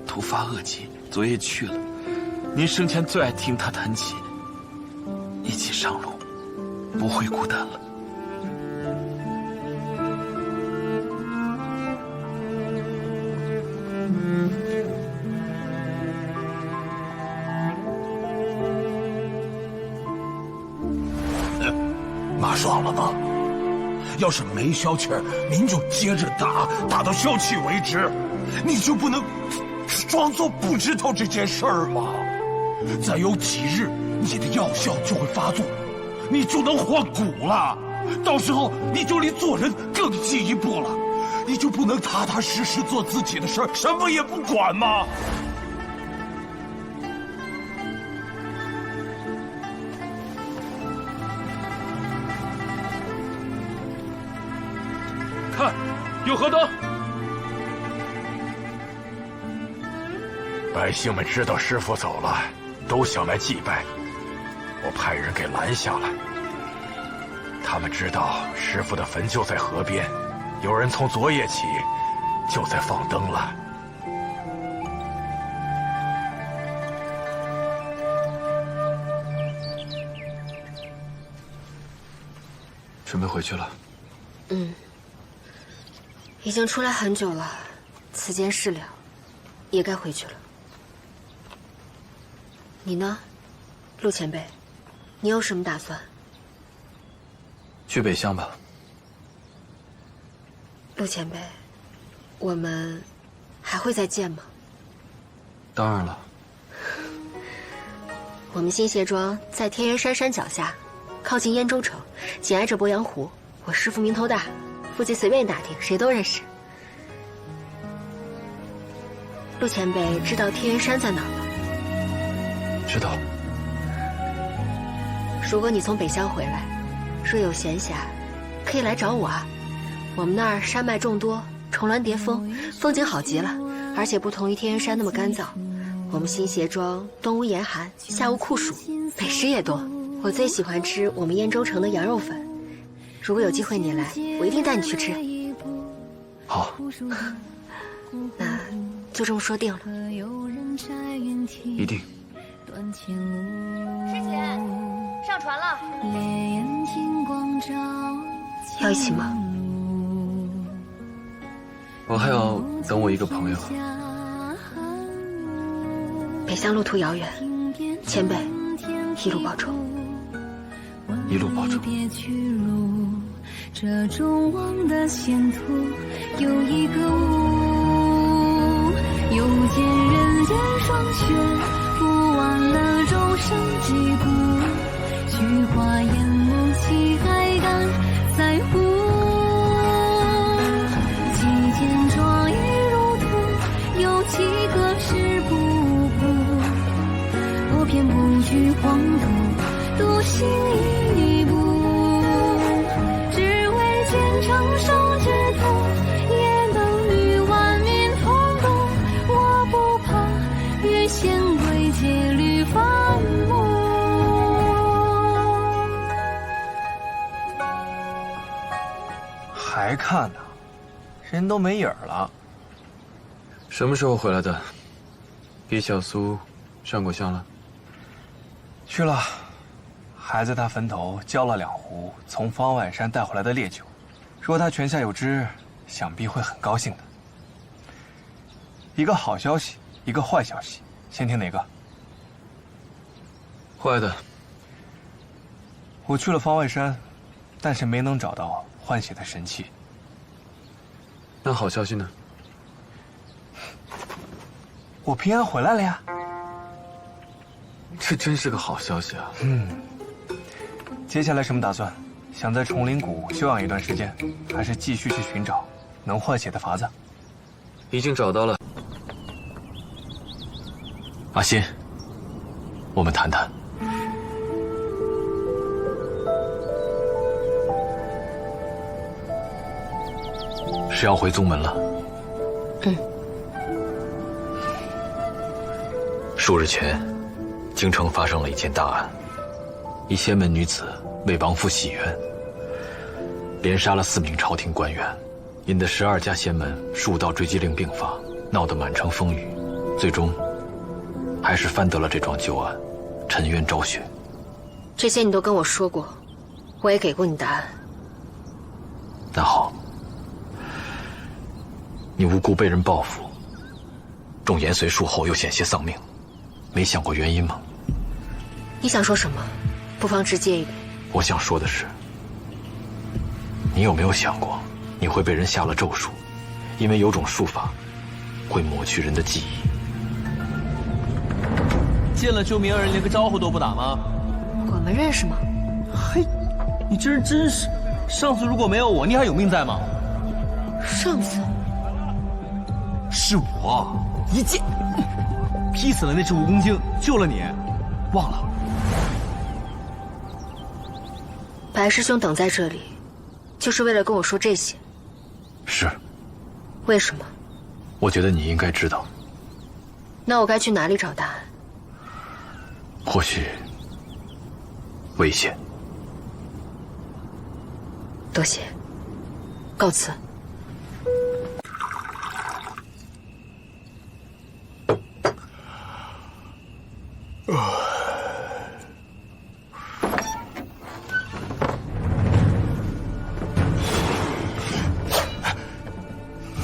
突发恶疾，昨夜去了。您生前最爱听他弹琴，一起上路，不会孤单了。骂爽了吗？要是没消气儿，您就接着打，打到消气为止。你就不能装作不知道这件事儿吗？再有几日，你的药效就会发作，你就能换骨了。到时候你就离做人更进一步了，你就不能踏踏实实做自己的事儿，什么也不管吗？看，有河灯。百姓们知道师傅走了，都想来祭拜，我派人给拦下了。他们知道师傅的坟就在河边，有人从昨夜起就在放灯了。准备回去了。已经出来很久了，此间事了，也该回去了。你呢，陆前辈？你有什么打算？去北乡吧。陆前辈，我们还会再见吗？当然了。我们新协庄在天元山山脚下，靠近燕州城，紧挨着鄱阳湖。我师父名头大，附近随便打听，谁都认识。陆前辈知道天元山在哪儿吗？知道。如果你从北乡回来，若有闲暇，可以来找我啊。我们那儿山脉众多，重峦叠峰，风景好极了，而且不同于天元山那么干燥。我们新协庄冬无严寒，夏无酷暑，美食也多。我最喜欢吃我们燕州城的羊肉粉，如果有机会你来，我一定带你去吃。好，那就这么说定了。一定。师姐，上船了。要一起吗？我还要等我一个朋友。北乡路途遥远，前辈一路保重。一路保重。这众望的前途有一个雾，又见人间霜雪，不忘了众生疾苦，菊花烟幕气海敢在乎，几间壮义如土，有几个是不顾，我偏不惧黄土，独行一步，只为见长寿之途，也能与万民同度。我不怕与仙归结履繁木。还看呢，人都没影儿了。什么时候回来的？给小苏上过香了？去了，还在他坟头浇了2壶从方外山带回来的烈酒。若他泉下有知，想必会很高兴的。一个好消息，一个坏消息，先听哪个？坏的。我去了方外山，但是没能找到换血的神器。那好消息呢？我平安回来了呀。这真是个好消息啊！接下来什么打算？想在崇灵谷休养一段时间，还是继续去寻找能换血的法子？已经找到了。阿欣，我们谈谈。是要回宗门了？数日前，京城发生了一件大案，一仙门女子为亡夫洗冤，连杀了4名朝廷官员，引得12家仙门数道追击令并发，闹得满城风雨，最终还是翻得了这桩旧案，沉冤昭雪。这些你都跟我说过，我也给过你答案。那好，你无辜被人报复，众延绥术后又险些丧命，没想过原因吗？你想说什么？不妨直接一点。我想说的是，你有没有想过，你会被人下了咒术，因为有种术法会抹去人的记忆。见了救命恩人连个招呼都不打吗？我们认识吗？嘿，你这人真是，上次如果没有我，你还有命在吗？上次是我一剑劈死了那只蜈蚣精，救了你，忘了？白师兄等在这里，就是为了跟我说这些。是。为什么？我觉得你应该知道。那我该去哪里找答案？或许危险。多谢，告辞。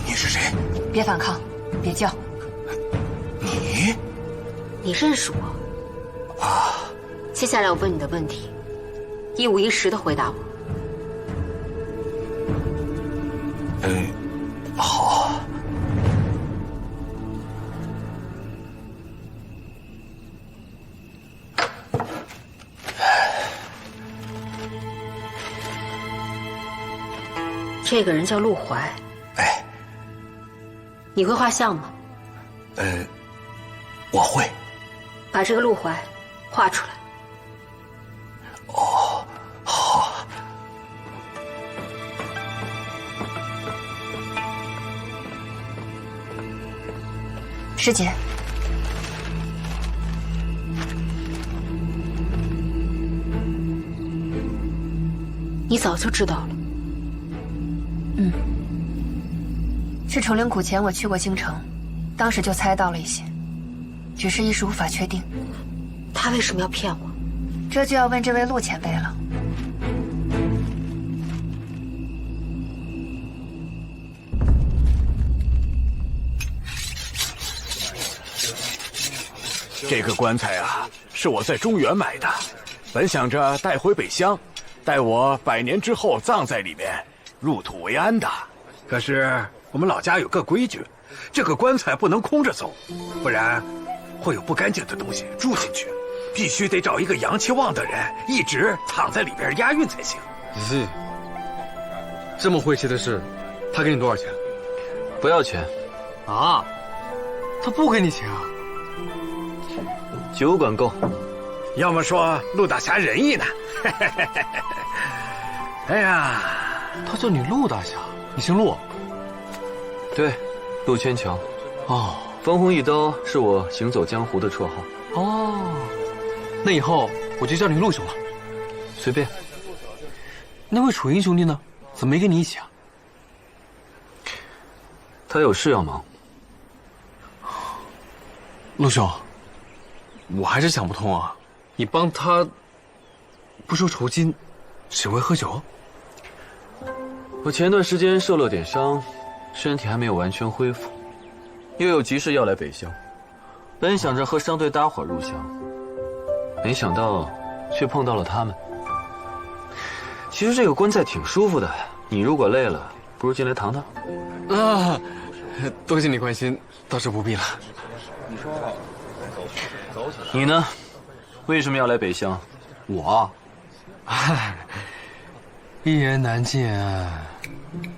你是谁？别反抗，别叫。你认识我？啊。接下来我问你的问题，一五一十的回答我。好。这个人叫陆怀。哎。你会画像吗？我会。把这个陆怀画出来。哦，好。师姐，你早就知道了。是崇灵谷前我去过京城，当时就猜到了一些，只是一时无法确定。他为什么要骗我？这就要问这位陆前辈了。这个棺材啊，是我在中原买的，本想着带回北乡，待我100年之后葬在里面，入土为安的。可是我们老家有个规矩，这个棺材不能空着走，不然会有不干净的东西住进去，必须得找一个阳气旺的人一直躺在里边押运才行。咦，这么晦气的事，他给你多少钱？不要钱。啊？他不给你钱啊？酒馆够。要么说陆大侠仁义呢。哎呀，他叫你陆大侠，你姓陆？对，陆千强。哦，方红一刀是我行走江湖的绰号。哦，那以后我就叫你陆兄了。随便。那位楚英兄弟呢？怎么没跟你一起啊？他有事要忙。陆兄，我还是想不通啊，你帮他不收酬金，只为喝酒？我前段时间受了点伤，身体还没有完全恢复，又有急事要来北乡，本想着和商队搭伙入乡，没想到却碰到了他们。其实这个棺材挺舒服的，你如果累了，不如进来躺躺。啊，多谢你关心，倒是不必了。你呢？为什么要来北乡？我，一言难尽。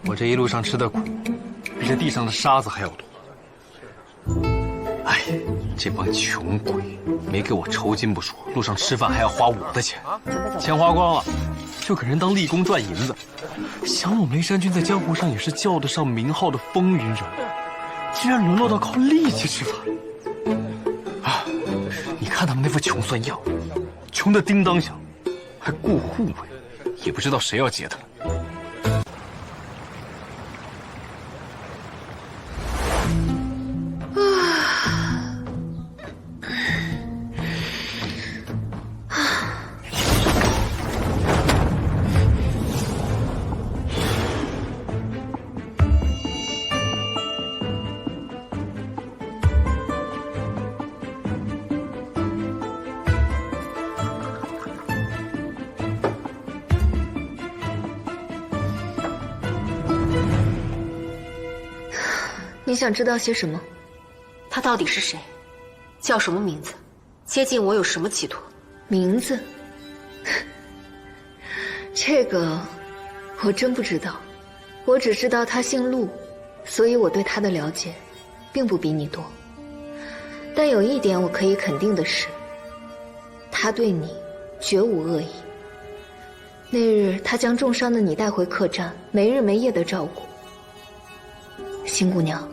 我这一路上吃的苦，比这地上的沙子还要多。哎，这帮穷鬼没给我酬金不说，路上吃饭还要花我的钱，钱花光了，就给人当力工赚银子。想我梅山君在江湖上也是叫得上名号的风云人物，竟然沦落到靠力气吃饭。啊，看他们那副穷酸样，穷的叮当响，还顾护卫，也不知道谁要接他。你想知道些什么？他到底是谁？叫什么名字？接近我有什么企图？名字？这个我真不知道。我只知道他姓陆，所以我对他的了解并不比你多。但有一点我可以肯定的是，他对你绝无恶意。那日他将重伤的你带回客栈，没日没夜的照顾。新姑娘，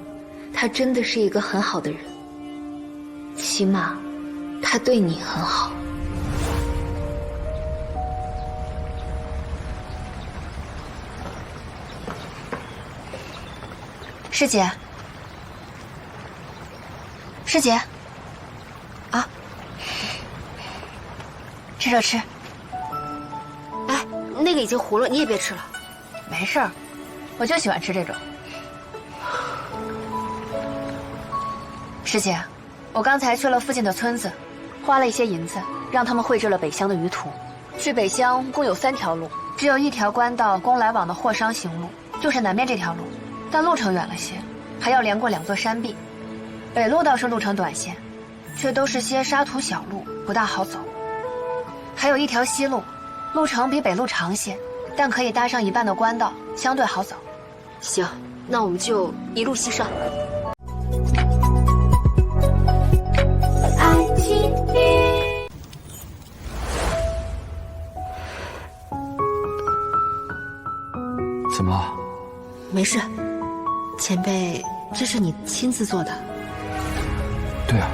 他真的是一个很好的人，起码他对你很好。师姐，师姐，啊，趁热吃。哎，那个已经糊了，你也别吃了。没事儿，我就喜欢吃这种。师姐，我刚才去了附近的村子，花了一些银子，让他们绘制了北乡的舆图。去北乡共有3条路，只有1条官道供来往的货商行路，就是南边这条路，但路程远了些，还要连过2座山壁。北路倒是路程短些，却都是些沙土小路，不大好走。还有1条西路，路程比北路长些，但可以搭上一半的官道，相对好走。行，那我们就一路西上。怎么了？没事，前辈，这是你亲自做的？对啊。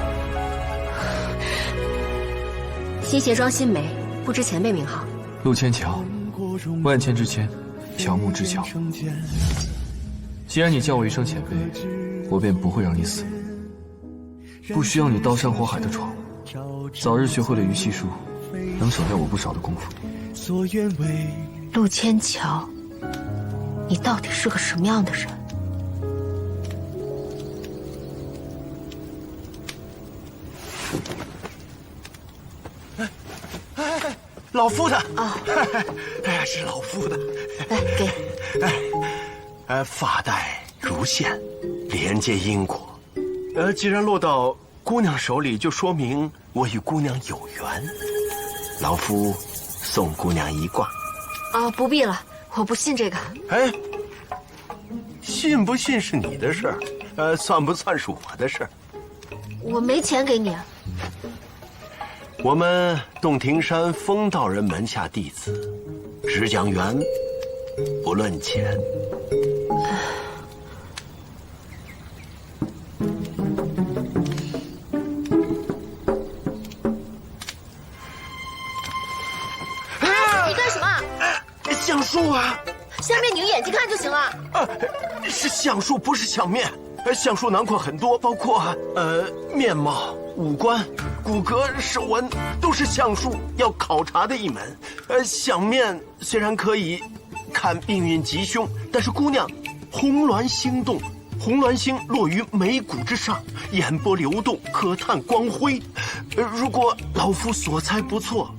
新鞋庄新梅，不知前辈名号？陆千桥，万千之千，乔木之乔。既然你叫我一声前辈，我便不会让你死，不需要你刀山火海的闯，早日学会了鱼戏术，能省掉我不少的功夫。陆千桥，你到底是个什么样的人？老夫的啊，哎呀，是老夫的。来给。发带如线，连接因果。既然落到姑娘手里，就说明我与姑娘有缘。老夫送姑娘一卦。啊，不必了，我不信这个。哎，信不信是你的事儿，算不算是我的事儿？我没钱给你。我们洞庭山风道人门下弟子，只讲缘，不论钱。你干什么？橡树啊！下面拧眼睛看就行了。是橡树，不是相面。橡树囊括很多，包括面貌、五官、骨骼、手纹，都是橡树要考察的一门。相面虽然可以看命运吉凶，但是姑娘红鸾星动，红鸾星落于眉骨之上，眼波流动，可探光辉。如果老夫所猜不错，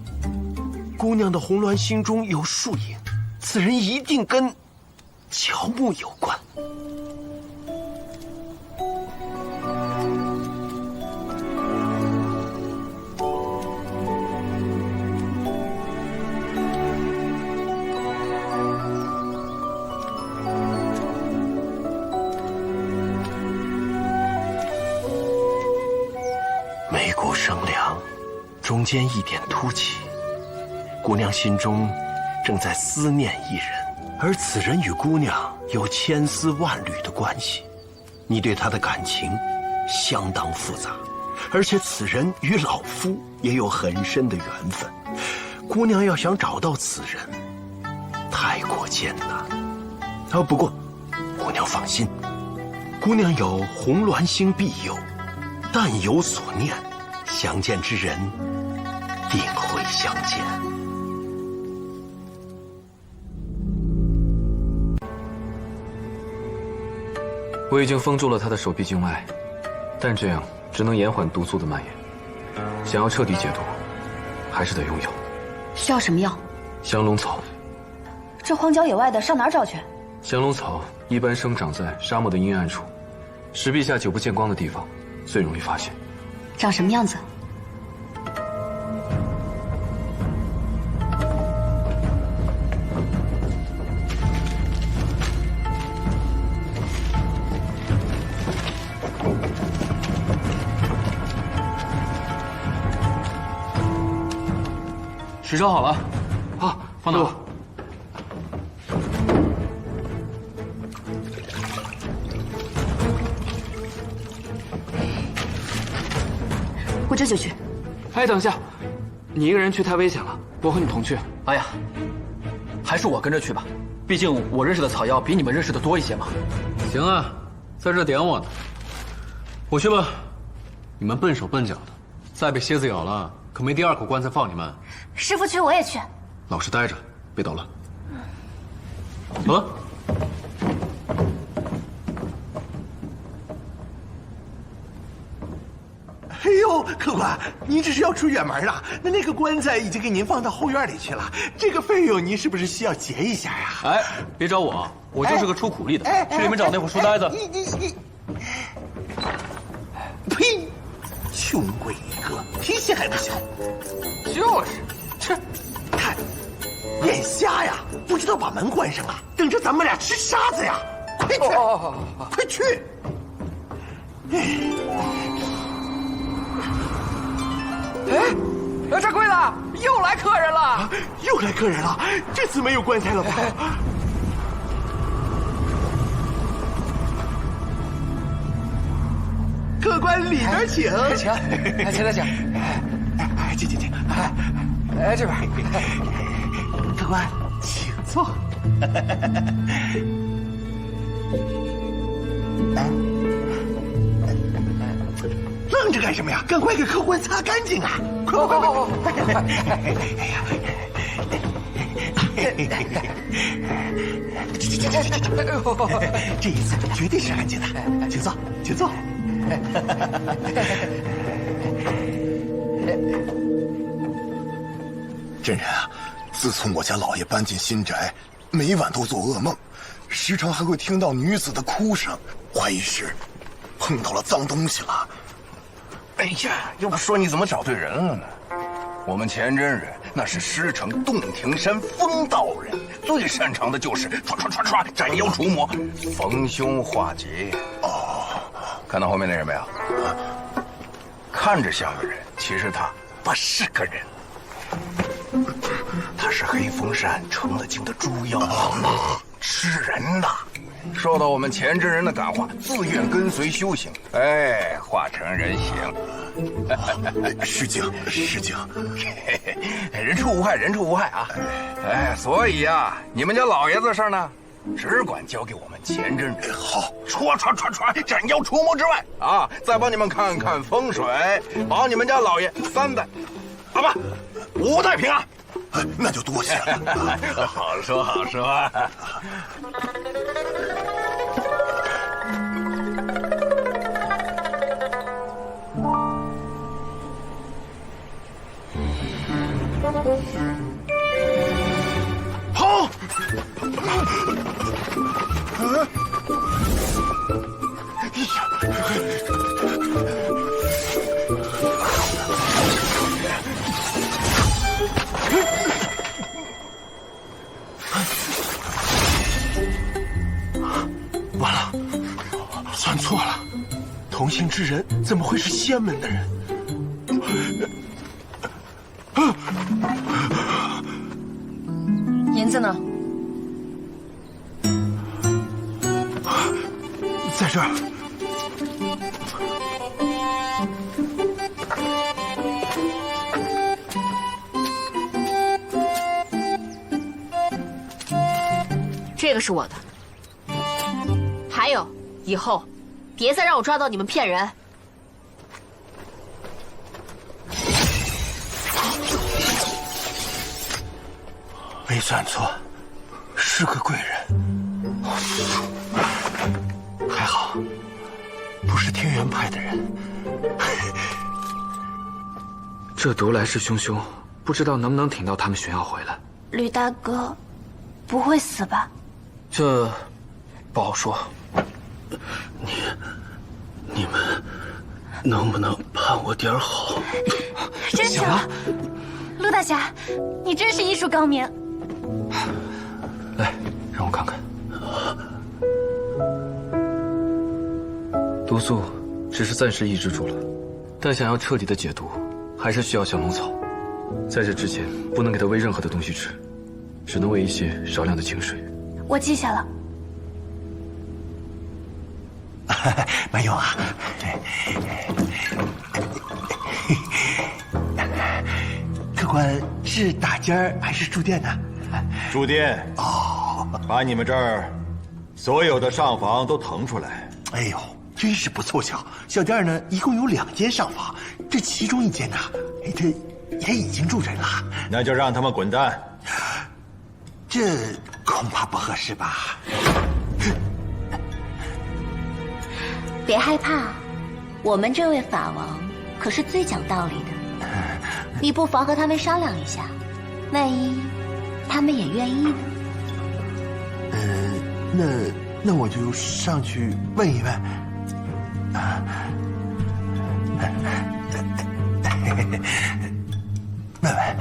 姑娘的红鸾星中有树影，此人一定跟乔木有关。眉骨生凉，中间一点凸起，姑娘心中正在思念一人，而此人与姑娘有千丝万缕的关系，你对他的感情相当复杂，而且此人与老夫也有很深的缘分。姑娘要想找到此人，太过艰难。不过，姑娘放心，姑娘有红鸾星庇佑，但有所念，相见之人定会相见。我已经封住了他的手臂静脉，但这样只能延缓毒素的蔓延。想要彻底解毒，还是得用药。需要什么药？降龙草。这荒郊野外的，上哪儿找去？降龙草一般生长在沙漠的阴暗处，石壁下久不见光的地方，最容易发现。长什么样子？水烧好了，好，放哪？我这就去。哎，等一下，你一个人去太危险了，我和你同去。哎呀，还是我跟着去吧，毕竟我认识的草药比你们认识的多一些嘛。行啊，在这点我呢。我去吧。你们笨手笨脚的，再被蝎子咬了，可没第二口棺材放你们。师傅去，我也去。老实待着，别捣乱。啊！哎呦，客官，您这是要出远门了？那个棺材已经给您放到后院里去了，这个费用您是不是需要结一下呀？哎，别找我，我就是个出苦力的。去里面找那副书呆子。你，呸！穷鬼一个，脾气还不小。就是，切，看，眼瞎呀，不知道把门关上啊，等着咱们俩吃沙子呀！快去，快去！哎，掌柜的，又来客人了！又来客人了，这次没有棺材了吧？客官里边请，请。请。哎，这边。客官，请坐。愣着干什么呀？赶快给客官擦干净啊！快！哎呀！这一次绝对是干净的，请坐，请坐。真人啊，自从我家老爷搬进新宅，每晚都做噩梦，时常还会听到女子的哭声，怀疑是碰到了脏东西了。哎呀，要不说你怎么找对人了呢？我们钱真人那是师承洞庭山风道人，最擅长的就是唰斩妖除魔，逢凶化吉。哦，看到后面那人没有？看着像个人，其实他不是个人。他是黑风山成了精的猪妖王，吃人的。受到我们钱真人的感化，自愿跟随修行，哎，化成人形。失敬，人畜无害啊！哎，所以呀，你们家老爷子事儿呢，只管交给我们钱真人。好，唰斩妖除魔之外啊，再帮你们看看风水，保你们家老爷3代，好吧，5代平安。那就多谢了。好说。好。完了，算错了，同行之人怎么会是仙门的人？银子呢？在这儿。这个是我的。还有，以后别再让我抓到你们骗人。没算错，是个贵人。还好，不是天元派的人。这毒来势汹汹，不知道能不能挺到他们寻药回来。吕大哥，不会死吧？这不好说。你们能不能盼我点好？真是了，陆大侠，你真是医术高明。来，让我看看。毒素只是暂时抑制住了，但想要彻底的解毒，还是需要降龙草。在这之前，不能给他喂任何的东西吃，只能喂一些少量的清水。我记下了。没有啊，客官是打尖还是住店呢？住店哦，把你们这儿所有的上房都腾出来。哎呦，真是不凑巧，小店呢一共有2间上房，这其中一间呢，这也已经住人了。那就让他们滚蛋。这恐怕不合适吧？别害怕，我们这位法王可是最讲道理的。你不妨和他们商量一下，万一他们也愿意呢？那我就上去问一问。问问。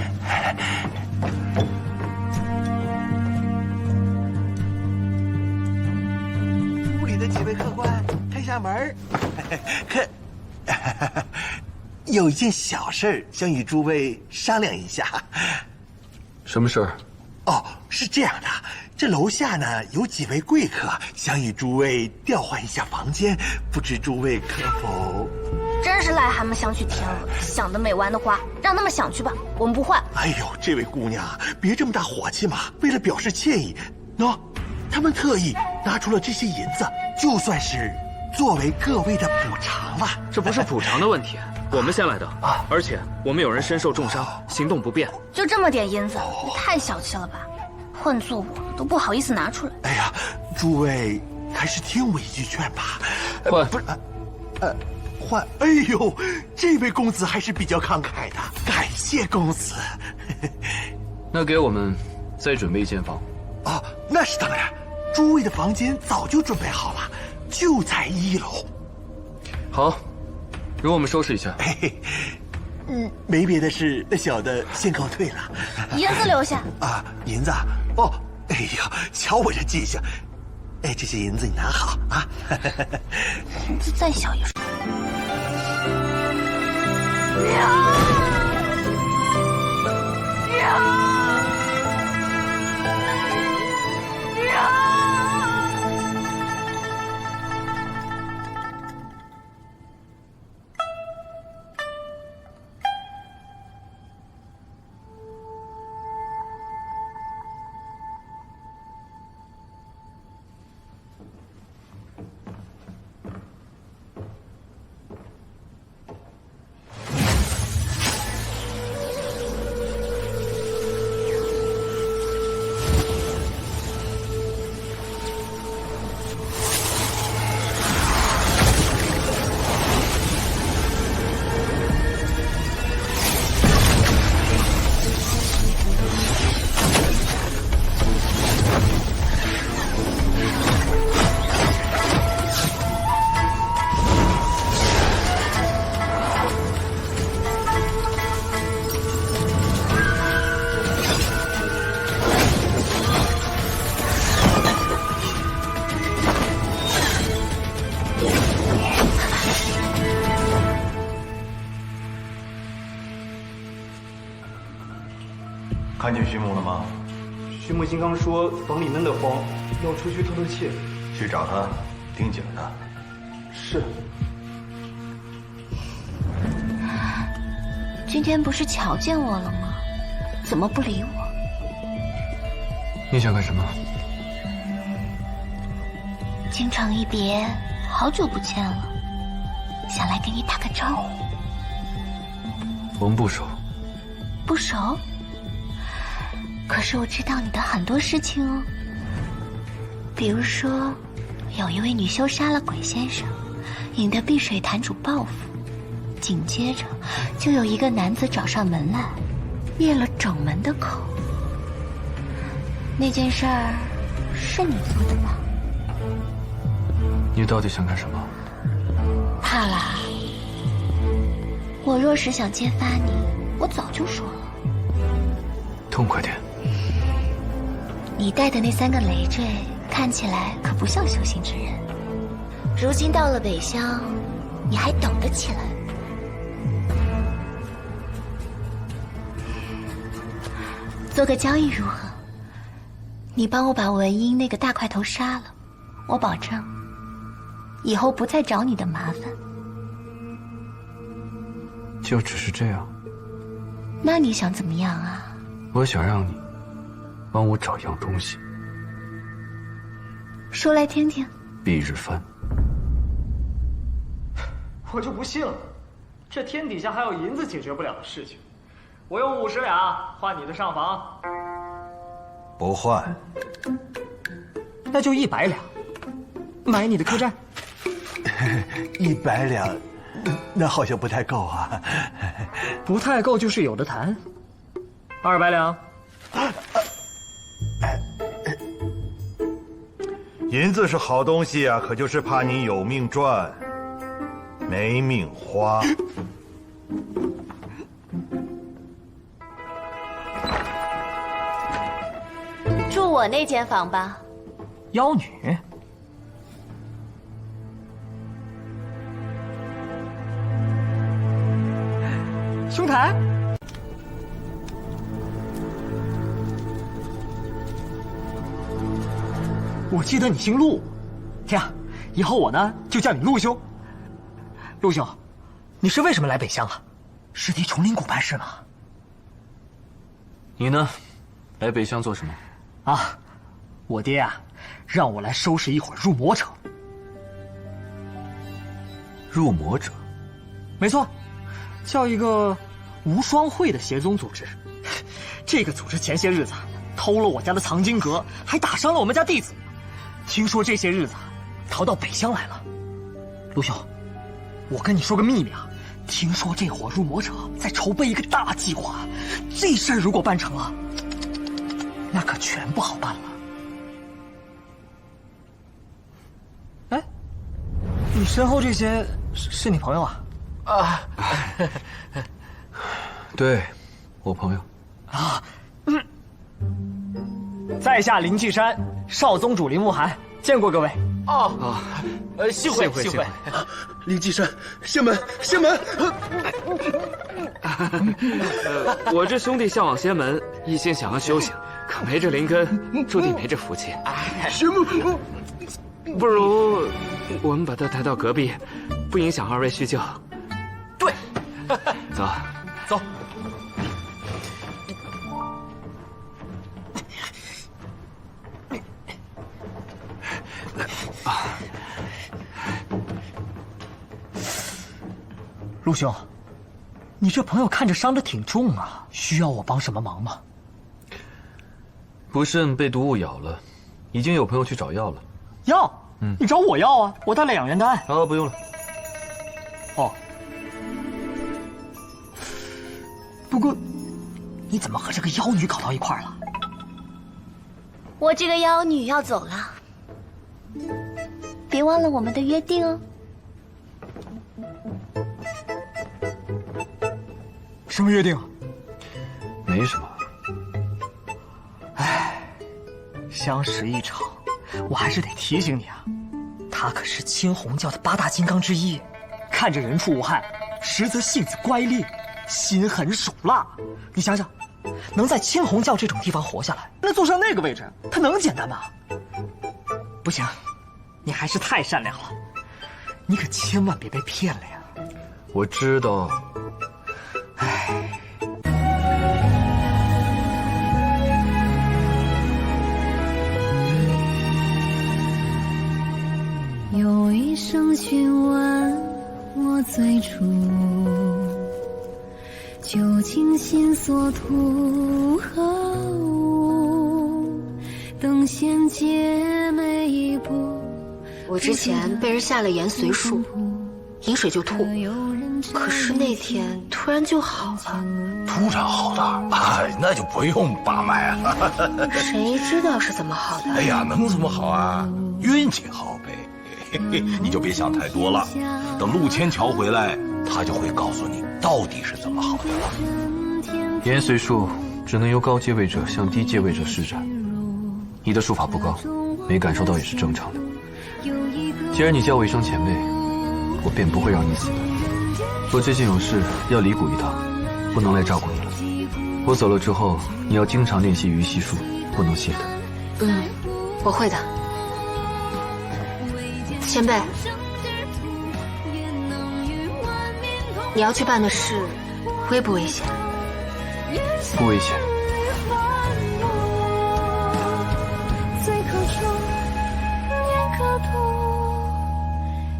屋里的几位客官，开下门。有一件小事想与诸位商量一下。什么事儿？哦，是这样的，这楼下呢有几位贵客想与诸位调换一下房间，不知诸位可否？真是癞蛤蟆想去天了，想得美完的话，让他们想去吧，我们不换。哎呦，这位姑娘，别这么大火气嘛！为了表示歉意，他们特意拿出了这些银子，就算是作为各位的补偿了。这不是补偿的问题，我们先来的啊！而且我们有人身受重伤，行动不便。就这么点银子，也太小气了吧！换做我都不好意思拿出来。哎呀，诸位还是听我一句劝吧。换不是，换。哎呦，这位公子还是比较慷慨的，感谢公子。那给我们再准备一间房。啊，那是当然，诸位的房间早就准备好了，就在1楼。好，容我们收拾一下。没别的事，那小的先告退了。银子留下啊，银子哦，哎呀，瞧我这记性，哎，这些银子你拿好啊。银子再小也是。看见徐母了吗？徐母金刚说房里闷得慌，要出去透透气。去找他，盯紧了他。是。今天不是瞧见我了吗？怎么不理我？你想干什么？京城一别，好久不见了，想来给你打个招呼。我们不熟。不熟？可是我知道你的很多事情哦。比如说，有一位女修杀了鬼先生，引得碧水坛主报复，紧接着就有一个男子找上门来，灭了整门的口。那件事儿是你做的吧？你到底想干什么？怕啦！我若是想揭发你，我早就说了。痛快点。你带的那3个累赘看起来可不像修行之人，如今到了北乡，你还懂得起来。做个交易如何？你帮我把文英那个大块头杀了，我保证以后不再找你的麻烦。就只是这样？那你想怎么样啊？我想让你帮我找样东西。说来听听。蔽日幡。我就不信了，这天底下还有银子解决不了的事情。我用50两换你的上房。不换。那就100两，买你的客栈。100两，那好像不太够啊。不太够就是有的谈。200两。银子是好东西啊，可就是怕你有命赚，没命花。住我那间房吧。妖女。兄台。我记得你姓陆，这样，以后我呢就叫你陆兄。陆兄，你是为什么来北乡啊？是替崇灵谷办事吗？你呢？来北乡做什么？啊，我爹啊，让我来收拾一伙入魔者。入魔者？没错，叫一个无双会的邪宗组织。这个组织前些日子偷了我家的藏经阁，还打伤了我们家弟子。听说这些日子逃到北乡来了。陆兄，我跟你说个秘密啊，听说这伙入魔者在筹备一个大计划，这事儿如果办成了，那可全不好办了。哎，你身后这些是你朋友啊？啊，对，我朋友。啊，在下灵髻山少宗主林慕寒，见过各位。哦，幸会幸会。灵髻山，仙门仙门。我这兄弟向往仙门，一心想要修行，可没这灵根，注定没这福气。什么？不如我们把他抬到隔壁，不影响二位叙旧。对，走，走。陆兄，你这朋友看着伤得挺重啊，需要我帮什么忙吗？不慎被毒物咬了，已经有朋友去找药了。药？你找我要啊，我带了养元丹。哦，不用了。哦。不过，你怎么和这个妖女搞到一块儿了？我这个妖女要走了，别忘了我们的约定哦。什么约定？没什么。唉，相识一场，我还是得提醒你啊，他可是青红教的8大金刚之一，看着人畜无害，实则性子乖戾，心狠手辣。你想想，能在青红教这种地方活下来，那坐上那个位置，他能简单吗？不行，你还是太善良了，你可千万别被骗了呀。我知道。唉。寻问我最初，究竟心所图何物？等闲解每一步。我之前被人下了盐随术，饮水就吐，可是那天突然就好了。突然好的，哎，那就不用把脉了。谁知道是怎么好的？哎呀，能怎么好啊？运气好呗。嘿嘿，你就别想太多了。等陆千桥回来，他就会告诉你到底是怎么好的了。盐随术只能由高阶位者向低阶位者施展，你的术法不高，没感受到也是正常的。既然你叫我一声前辈，我便不会让你死的。我最近有事要离谷一趟，不能来照顾你了。我走了之后，你要经常练习鱼戏术，不能懈怠。我会的。前辈，你要去办的事危不危险？不危险。最可触，念可图，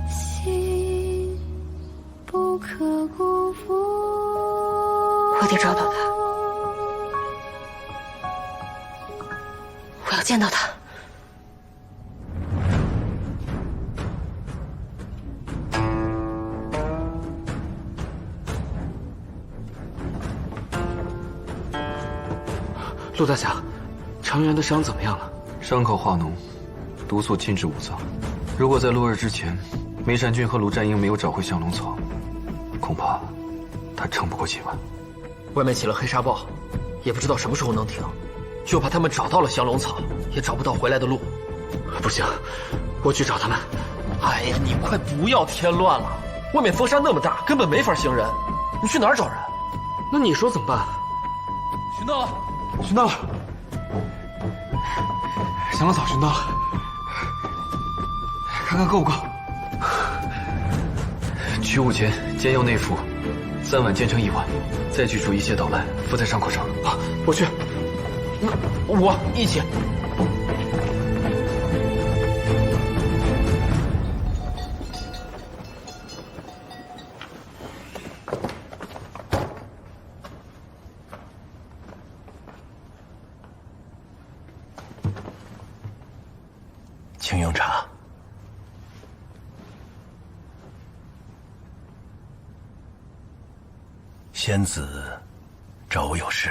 心不可辜负。我得找到他，我要见到他。陆大侠，常元的伤怎么样了？伤口化脓，毒素侵至五脏。如果在落日之前，梅善君和卢战英没有找回降龙草，恐怕他撑不过今晚。外面起了黑沙暴，也不知道什么时候能停，就怕他们找到了降龙草，也找不到回来的路。不行，我去找他们。哎呀，你快不要添乱了！外面风山那么大，根本没法行人。你去哪儿找人？那你说怎么办？寻到了，寻到了，降龙草寻到了，看看够不够。取物前煎药内服，3碗煎成1碗，再去煮一些捣烂，敷在伤口上。好，我去。我一起。请用茶。仙子找我有事。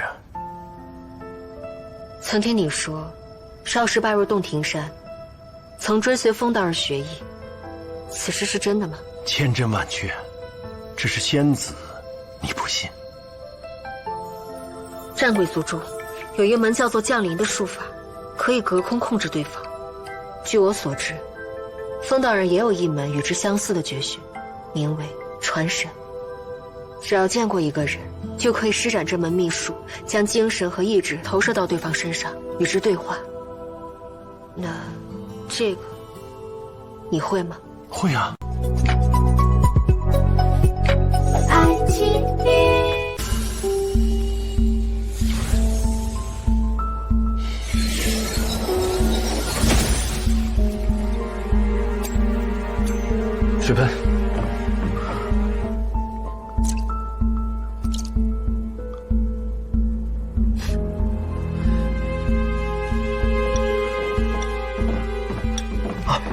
曾听你说，少时拜入洞庭山，曾追随风道人学艺，此事是真的吗？千真万确，只是仙子你不信。战鬼族中有一门叫做降临的术法，可以隔空控制对方。据我所知，风道人也有一门与之相似的绝学，名为传神。只要见过一个人，就可以施展这门秘术，将精神和意志投射到对方身上，与之对话。那这个你会吗？会啊。爱情水喷。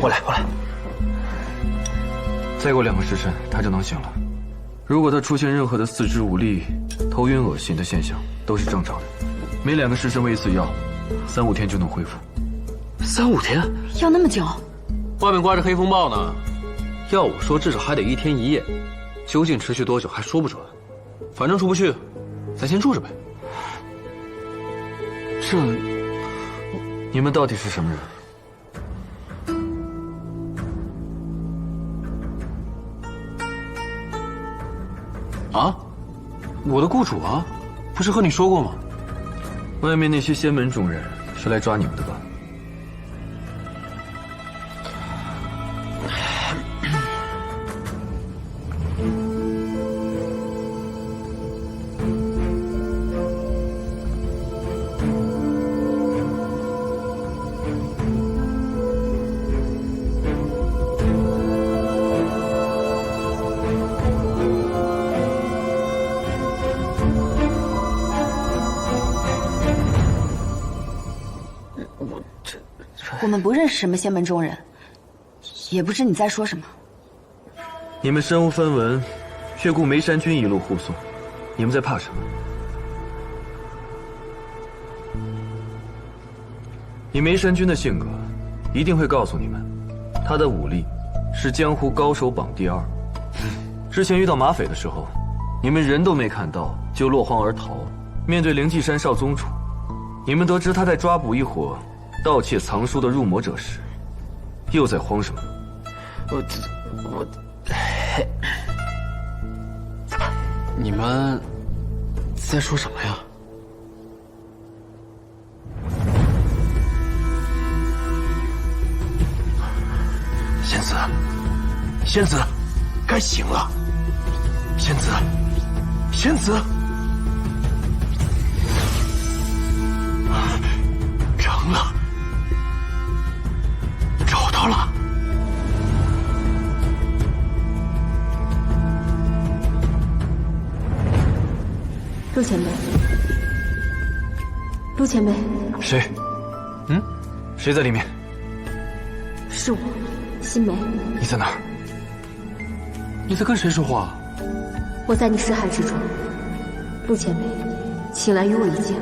我来。再过2个时辰，他就能醒了。如果他出现任何的四肢无力、头晕恶心的现象，都是正常的。每2个时辰喂一次药，3、5天就能恢复。3、5天？要那么久？外面刮着黑风暴呢，要我说至少还得1天1夜，究竟持续多久还说不准。反正出不去，咱先住着呗。这，你们到底是什么人？啊，我的雇主啊，不是和你说过吗？外面那些仙门中人是来抓你们的吧？我们不认识什么仙门中人，也不知你在说什么。你们身无分文，却雇梅山君一路护送，你们在怕什么？以梅山君的性格，一定会告诉你们，他的武力是江湖高手榜第2。之前遇到马匪的时候，你们人都没看到就落荒而逃。面对灵迹山少宗主，你们得知他在抓捕一伙盗窃藏书的入魔者时，又在慌什么？你们在说什么呀？仙子，仙子，该醒了！仙子，仙子，成了，找到了。陆前辈，陆前辈，谁？谁在里面？是我，新梅。你在哪儿？你在跟谁说话？我在你识海之中。陆前辈，请来与我一见。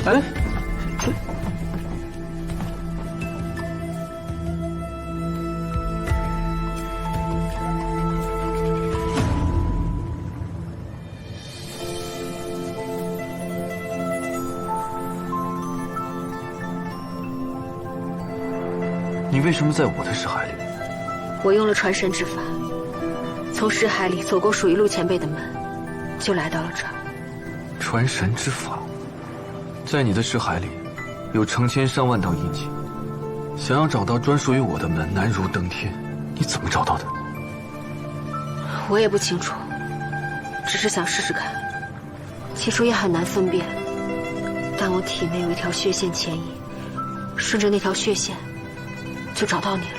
哎，你为什么在我的识海里？我用了传神之法，从识海里走过属于陆前辈的门，就来到了这儿。传神之法，在你的识海里，有成千上万道印记。想要找到专属于我的门，难如登天。你怎么找到的？我也不清楚，只是想试试看。起初也很难分辨，但我体内有一条血线牵引，顺着那条血线，就找到你了。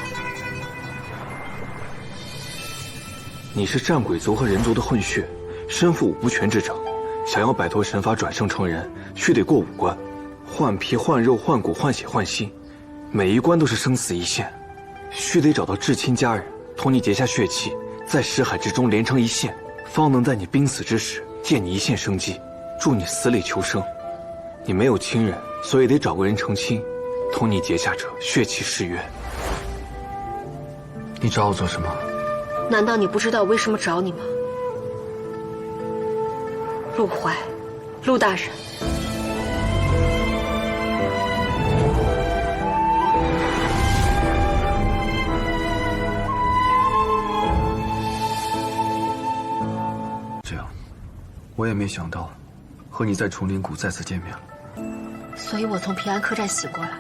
你是战鬼族和人族的混血，身负5不全之症。想要摆脱神法转生成人，须得过5关，换皮、换肉、换骨、换血、换心，每一关都是生死一线。须得找到至亲家人，同你结下血契，在识海之中连成一线，方能在你濒死之时借你一线生机，助你死里求生。你没有亲人，所以得找个人成亲，同你结下这血契誓约。你找我做什么？难道你不知道我为什么找你吗？陆怀，陆大人，这样，我也没想到，和你在崇灵谷再次见面了。所以我从平安客栈醒过来，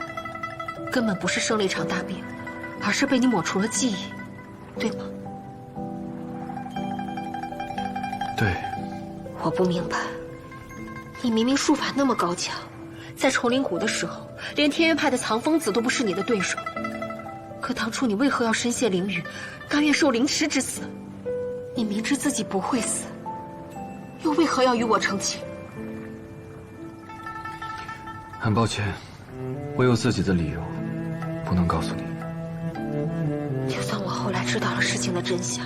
根本不是生了一场大病，而是被你抹除了记忆，对吗？对。我不明白，你明明术法那么高强，在崇灵谷的时候，连天元派的藏风子都不是你的对手。可当初你为何要深陷囹圄，甘愿受凌迟之死？你明知自己不会死，又为何要与我成亲？很抱歉，我有自己的理由，不能告诉你。就算我后来知道了事情的真相，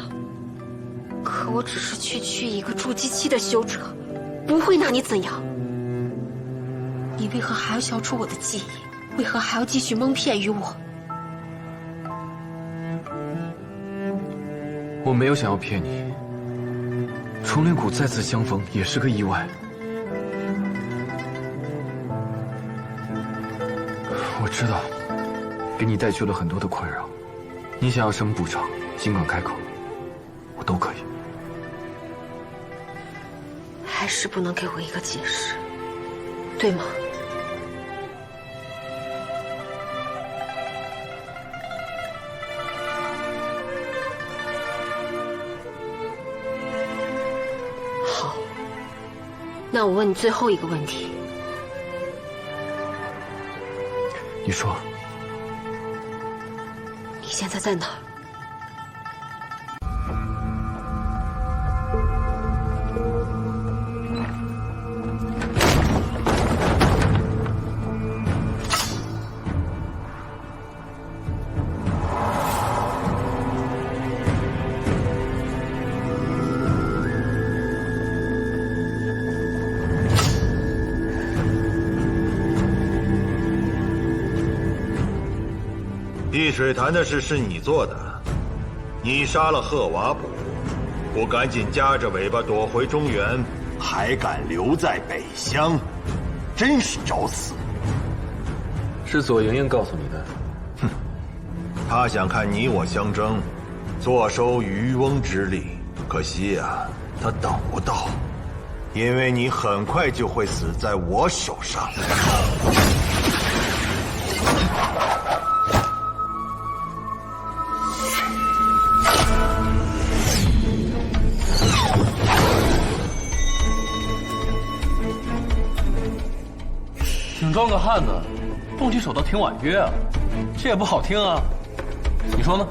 可我只是区区一个筑基期的修者，不会拿你怎样。你为何还要消除我的记忆？为何还要继续蒙骗于我？我没有想要骗你。崇灵谷再次相逢也是个意外。我知道，给你带去了很多的困扰。你想要什么补偿，尽管开口，我都可以。还是不能给我一个解释，对吗？好，那我问你最后一个问题。你说，你现在在哪儿？水潭的事是你做的，你杀了贺瓦卜，不赶紧夹着尾巴躲回中原，还敢留在北乡，真是找死！是左莹莹告诉你的。哼，他想看你我相争，坐收渔翁之利。可惜呀，他等不到，因为你很快就会死在我手上。挺壮个汉子，动起手倒挺婉约啊，这也不好听啊，你说呢？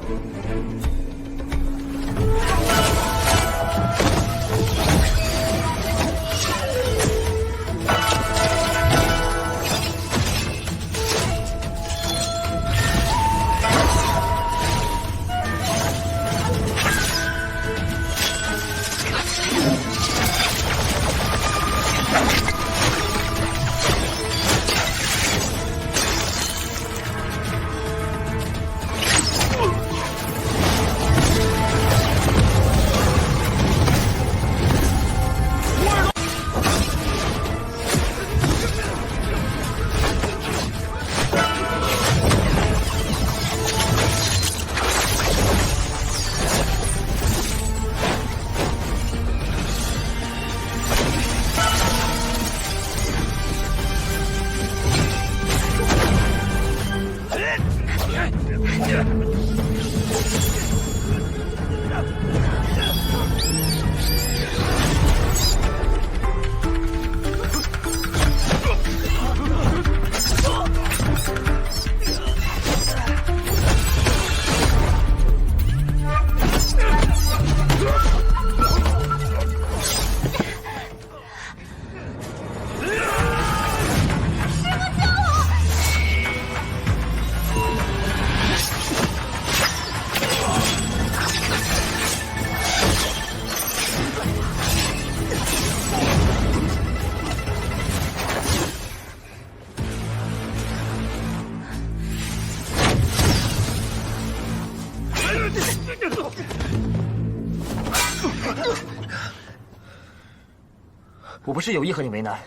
我不是有意和你为难，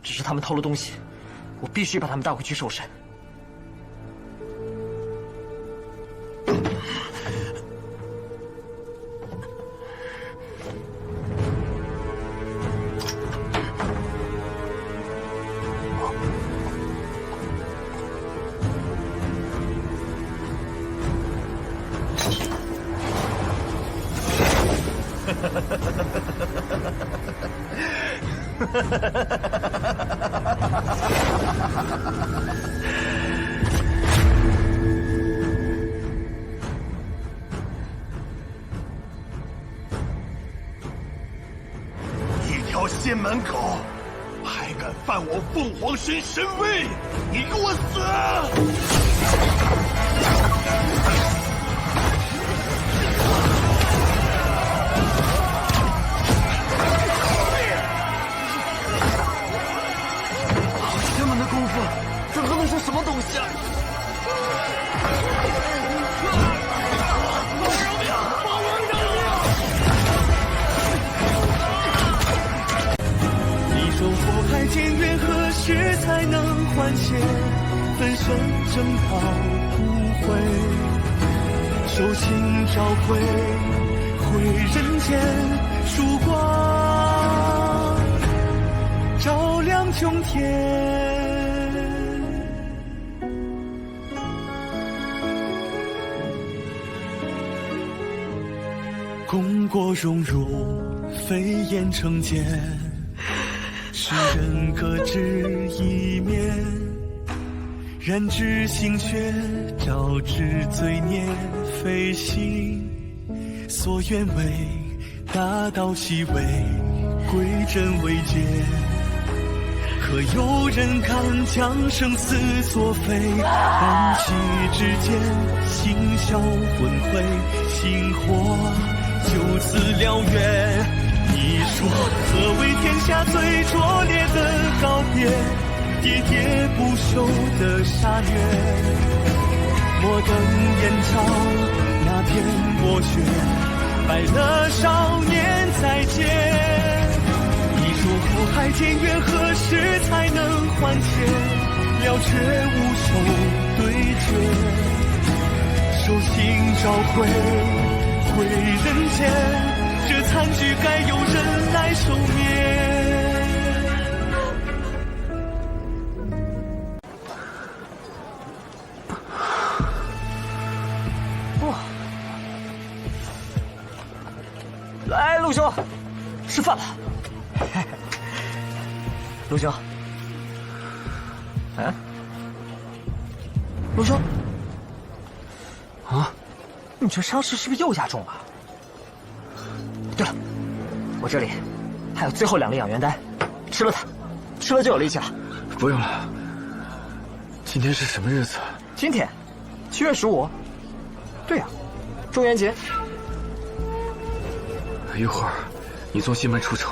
只是他们偷了东西，我必须把他们带回去受审。一条仙门狗，还敢犯我凤凰神神威！你给我死！这么的功夫，怎可能是什么东西啊？你说火海间缘何时才能唤现分身征讨不回，手心照回回人间曙光，照亮穹天。功过荣辱，飞檐成茧。世人各执一面，燃指心血，招致罪孽，非心所愿为，大道西为，归真为戒。可有人敢将生死作废？燃气之间，心消魂灰，星火就此燎原。你说何为天下最拙劣的告别，喋喋不休的杀虐？摩登眼罩，那片薄雪，白了少年再见。你说后海天远，何时才能还钱？了却无手对决，手心照会回人间，这残局该由人来收灭。来，陆兄，吃饭了。陆兄，嗯，陆兄，啊，你这伤势是不是又加重了？对了，我这里还有最后2粒养元丹，吃了它，吃了就有力气了。不用了。今天是什么日子？今天，7月15。对呀，中元节。一会儿，你从西门出城，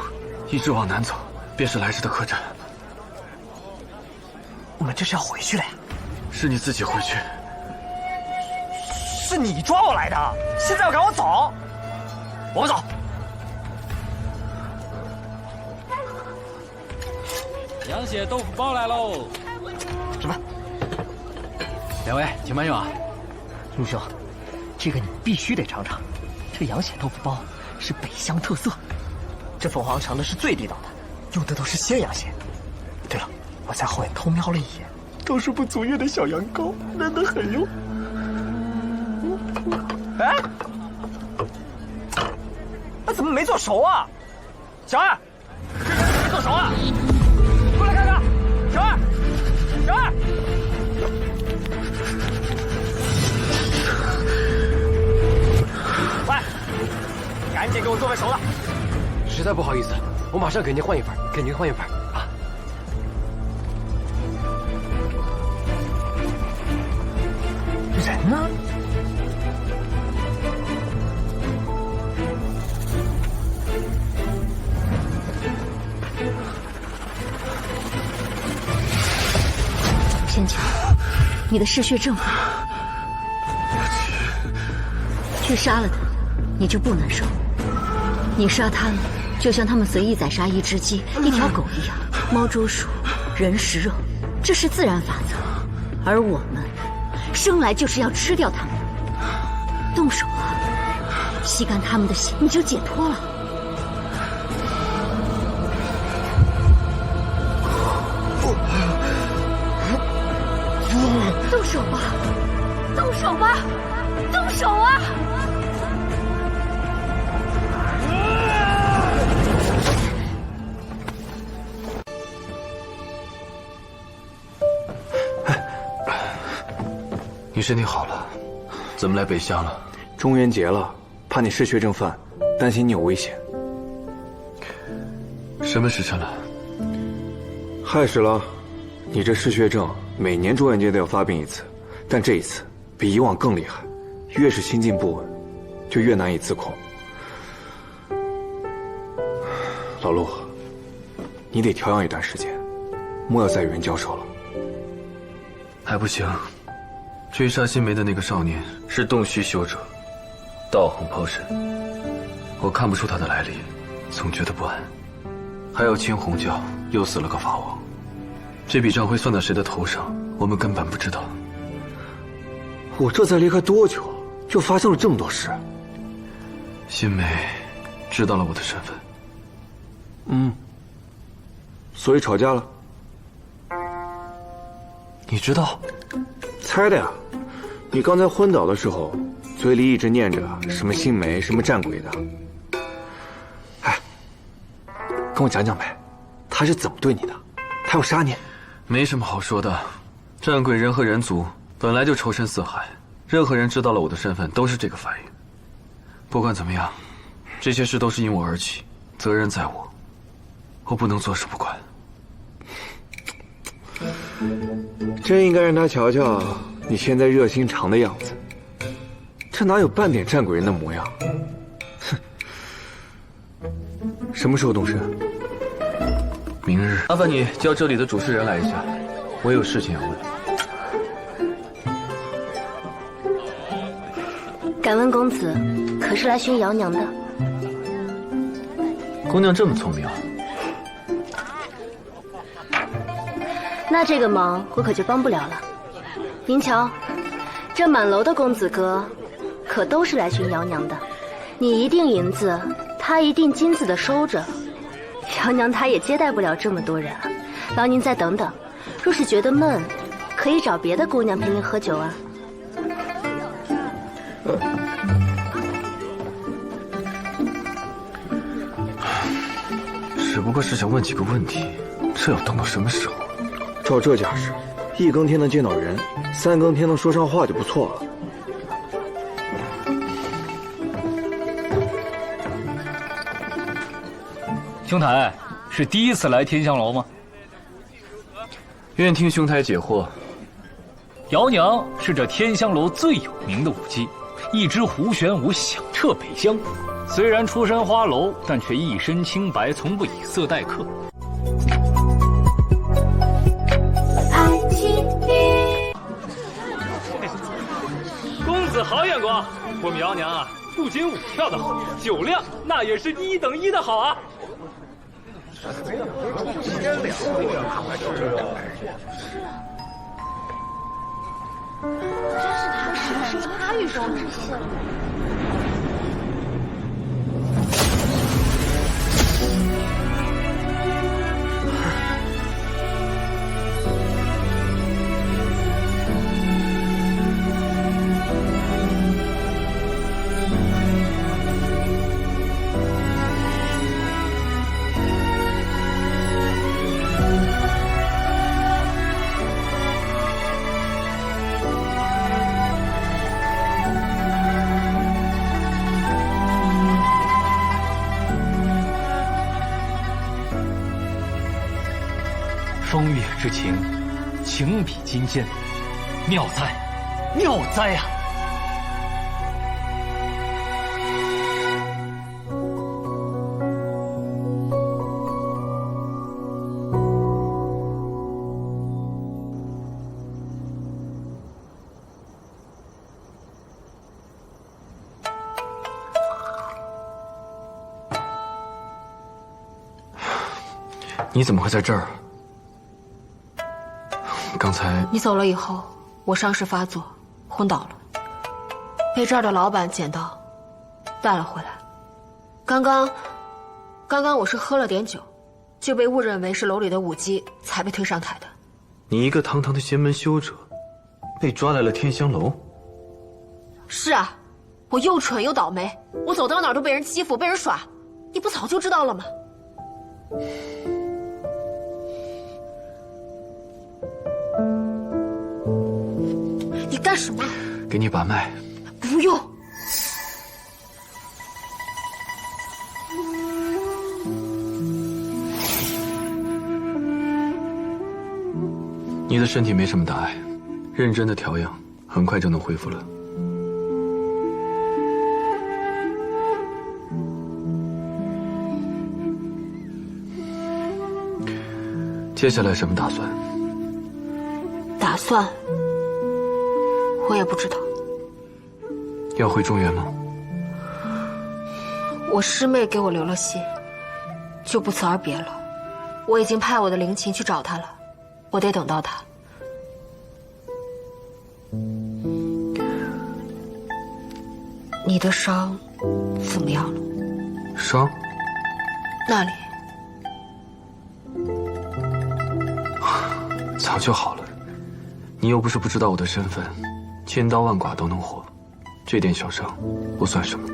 一直往南走，便是来时的客栈。我们这是要回去了呀？是你自己回去。是你抓我来的，现在要赶我走？我不走。羊血豆腐包来喽！什么2位，请慢用啊。陆兄，这个你必须得尝尝，这羊血豆腐包是北乡特色，这凤凰城的是最地道的，用的都是鲜羊血。对了，我在后院偷瞄了一眼，都是不足月的小羊羔，嫩得很哟。哎，那怎么没做熟啊？小二，这羊血没做熟啊！过来看看，小二，小二。喂，赶紧给我做份熟的！实在不好意思，我马上给您换一份，给您换一份啊。人呢？仙桥，你的嗜血正犯，去杀了他，你就不难受。你杀他们，就像他们随意宰杀一只鸡、一条狗一样。猫捉鼠，人食肉，这是自然法则。而我们生来就是要吃掉他们。动手啊，吸干他们的血，你就解脱了。动手吧，动手吧，动手啊！你身体好了，怎么来北乡了？中元节了，怕你嗜血症犯，担心你有危险。什么时辰了？亥时了。你这嗜血症每年中元节都要发病一次，但这一次比以往更厉害，越是心境不稳，就越难以自控。老陆，你得调养一段时间，莫要再与人交手了。还不行，追杀新梅的那个少年是洞虚修者，道行颇深，我看不出他的来历，总觉得不安。还有青红教又死了个法王。这笔账会算到谁的头上，我们根本不知道。我这才离开多久，就发生了这么多事。新梅知道了我的身份。所以吵架了。你知道？猜的呀。你刚才昏倒的时候，嘴里一直念着什么新梅，什么战鬼的。哎，跟我讲讲呗，他是怎么对你的？他要杀你？没什么好说的，战鬼人和人族本来就仇深似海，任何人知道了我的身份都是这个反应。不管怎么样，这些事都是因我而起，责任在我，我不能坐视不管。真应该让他瞧瞧你现在热心肠的样子，这哪有半点战鬼人的模样？哼！什么时候动身？明日。麻烦你叫这里的主持人来一下，我有事情要问。敢问公子，可是来寻瑶娘的？姑娘这么聪明啊！那这个忙我可就帮不了了。您瞧，这满楼的公子哥，可都是来寻瑶娘的。你一定银子，他一定金子的收着。瑶娘她也接待不了这么多人啊。劳您再等等，若是觉得闷，可以找别的姑娘陪您喝酒啊。只不过是想问几个问题，这要等到什么时候？照这架势，1更天能见到人，3更天能说上话就不错了。兄台是第一次来天香楼吗？愿听兄台解惑。瑶娘是这天香楼最有名的舞姬，一支胡旋舞响彻北乡。虽然出身花楼，但却一身清白，从不以色待客。公子好眼光，我们瑶娘啊，不仅舞跳得好，酒量那也是1等1的好啊！是他遇上的。风月之情，情比金坚，妙哉，妙哉啊！你怎么会在这儿？刚才你走了以后，我伤势发作，昏倒了，被这儿的老板捡到，带了回来。刚刚我是喝了点酒，就被误认为是楼里的舞姬，才被推上台的。你一个堂堂的仙门修者，被抓来了天香楼。是啊，我又蠢又倒霉，我走到哪儿都被人欺负，被人耍，你不早就知道了吗？你干什么？给你把脉。不用。你的身体没什么大碍，认真的调养，很快就能恢复了。接下来什么打算？打算？我也不知道。要回中原吗？我师妹给我留了信，就不辞而别了。我已经派我的灵琴去找她了，我得等到她。你的伤怎么样了？伤？那里早就好了。你又不是不知道我的身份，千刀万剐都能活，这点小伤不算什么。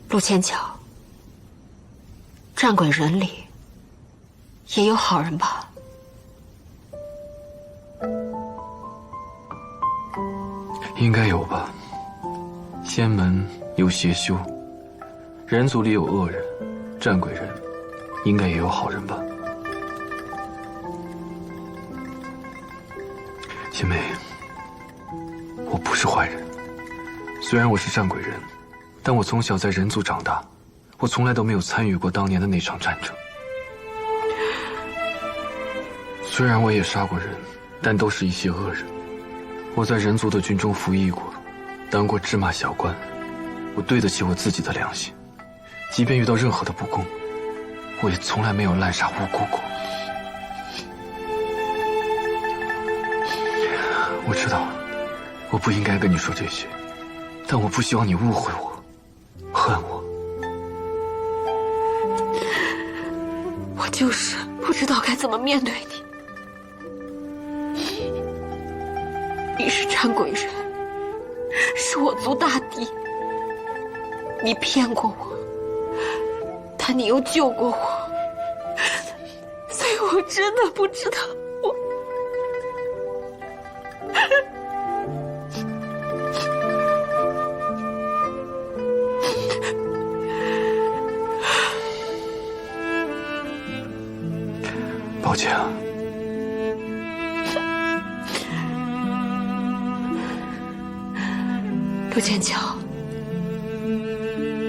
陆千巧，战鬼人里也有好人吧？应该有吧。仙门有邪修，人族里有恶人，战鬼人应该也有好人吧。仙妹，我不是坏人。虽然我是战鬼人，但我从小在人族长大，我从来都没有参与过当年的那场战争。虽然我也杀过人，但都是一些恶人。我在人族的军中服役过，当过芝麻小官，我对得起我自己的良心。即便遇到任何的不公，我也从来没有滥杀无辜过。我知道，我不应该跟你说这些，但我不希望你误会我，恨我。我就是不知道该怎么面对你。你是战鬼人，是我族大敌。你骗过我，但你又救过我，所以我真的不知道抱歉啊。陆剑桥，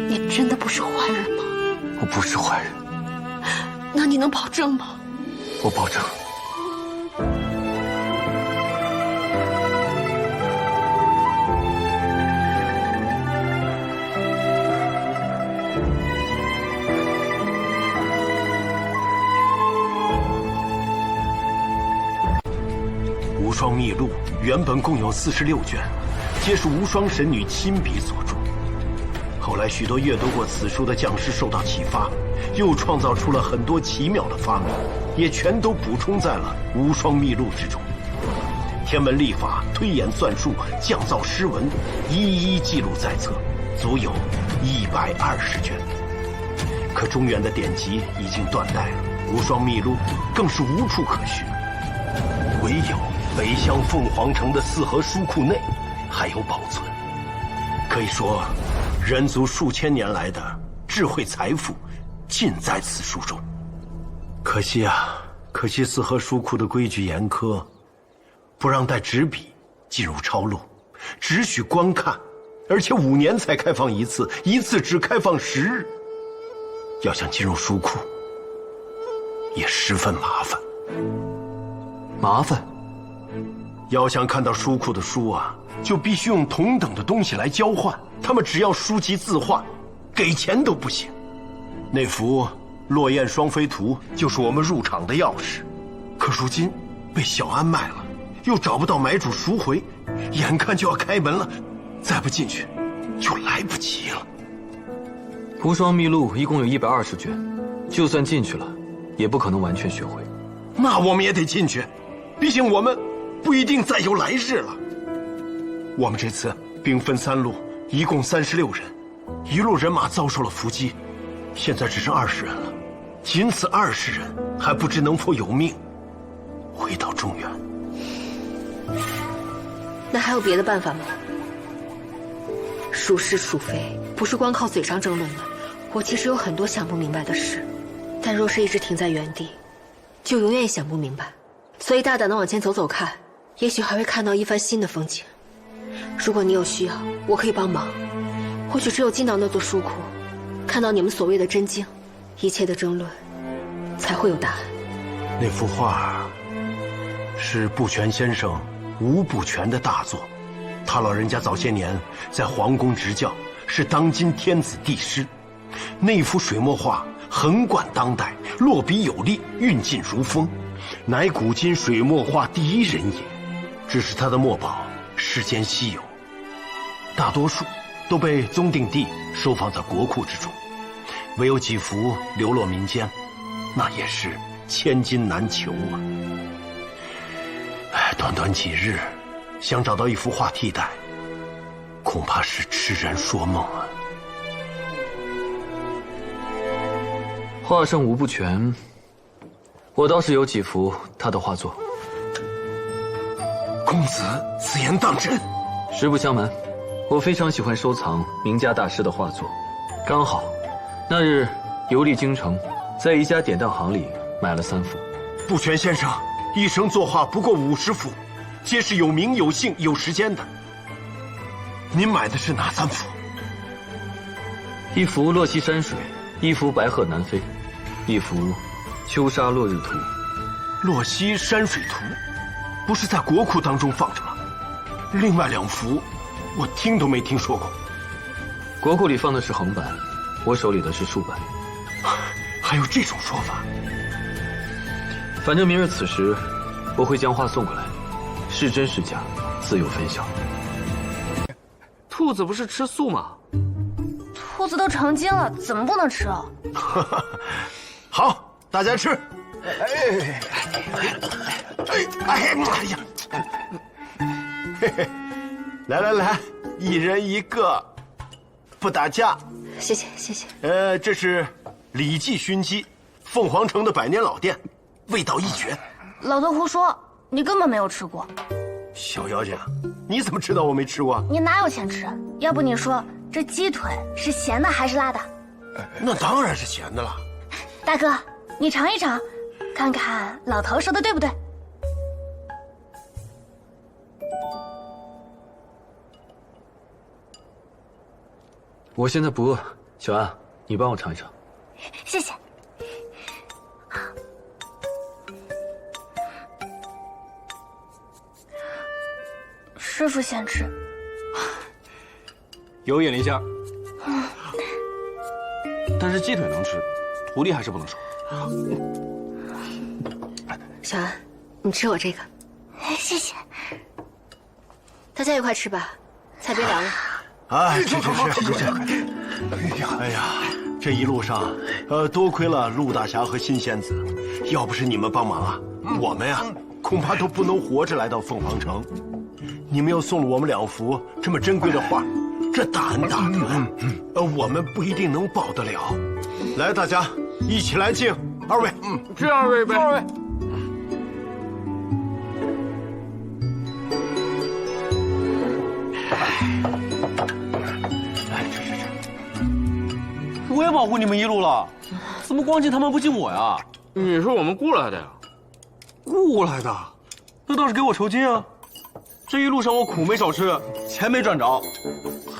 你真的不是坏人吗？我不是坏人。那你能保证吗？我保证。无双秘录原本共有46卷，皆是无双神女亲笔所著。后来许多阅读过此书的将士受到启发，又创造出了很多奇妙的发明，也全都补充在了无双秘录之中。天文历法、推演算术、降造诗文，一一记录在册，足有120卷。可中原的典籍已经断代了，无双秘录更是无处可寻，唯有北乡凤凰城的四合书库内还有保存。可以说，人族数千年来的智慧财富尽在此书中。可惜啊，可惜四合书库的规矩严苛，不让带纸笔进入抄录，只许观看，而且5年才开放一次，一次只开放10日。要想进入书库，也十分麻烦。麻烦？要想看到书库的书啊，就必须用同等的东西来交换。他们只要书籍字画，给钱都不行。那幅落雁双飞图就是我们入场的钥匙，可如今被小安卖了，又找不到买主赎回，眼看就要开门了，再不进去就来不及了。无双秘录一共有120卷，就算进去了，也不可能完全学会。那我们也得进去，毕竟我们不一定再有来世了。我们这次兵分3路，一共36人，一路人马遭受了伏击，现在只剩20人了。仅此20人，还不知能否有命回到中原。那还有别的办法吗？孰是孰非，不是光靠嘴上争论的。我其实有很多想不明白的事，但若是一直停在原地，就永远也想不明白。所以大胆的往前走走看，也许还会看到一番新的风景。如果你有需要，我可以帮忙。或许只有进到那座书库，看到你们所谓的真经，一切的争论才会有答案。那幅画是不全先生吴不全的大作，他老人家早些年在皇宫执教，是当今天子帝师。那幅水墨画横贯当代，落笔有力，运劲如风，乃古今水墨画第一人也。只是他的墨宝世间稀有，大多数都被宗定帝收放在国库之中，唯有几幅流落民间，那也是千金难求啊。短短几日，想找到一幅画替代，恐怕是痴人说梦啊。画圣吴不全，我倒是有几幅他的画作。公子此言当真？实不相瞒，我非常喜欢收藏名家大师的画作。刚好那日游历京城，在一家典当行里买了3幅。不全先生一生作画不过50幅，皆是有名有姓有时间的。您买的是哪3幅？一幅洛溪山水，一幅白鹤南飞，一幅秋沙落日图。洛溪山水图，不是在国库当中放着吗？另外2幅，我听都没听说过。国库里放的是横版，我手里的是竖版。还有这种说法？反正明日此时，我会将画送过来，是真是假，自有分晓。兔子不是吃素吗？兔子都成精了，怎么不能吃啊？好，大家吃。哎呀！嘿嘿，来，一人一个，不打架。谢谢谢谢。这是李记熏鸡，凤凰城的百年老店，味道一绝。老头胡说，你根本没有吃过。小妖精，你怎么知道我没吃过？你哪有钱吃？要不你说这鸡腿是咸的还是辣的？那当然是咸的了。大哥，你尝一尝，看看老头说的对不对？我现在不饿，小安，你帮我尝一尝。谢谢。师傅先吃。有眼力见儿。但是鸡腿能吃，徒弟还是不能收。小安，你吃我这个。谢谢。大家一块吃吧，菜别凉了。吃。哎呀，这一路上，多亏了陆大侠和新仙子，要不是你们帮忙啊，我们呀，恐怕都不能活着来到凤凰城。你们又送了我们2幅这么珍贵的画，这大恩大德，我们不一定能报得了。来，大家一起来敬2位。敬2位一杯。2位。我也保护你们一路了，怎么光敬他们不敬我呀？你是我们雇来的呀？雇来的？那倒是给我酬金啊！这一路上我苦没少吃，钱没赚着，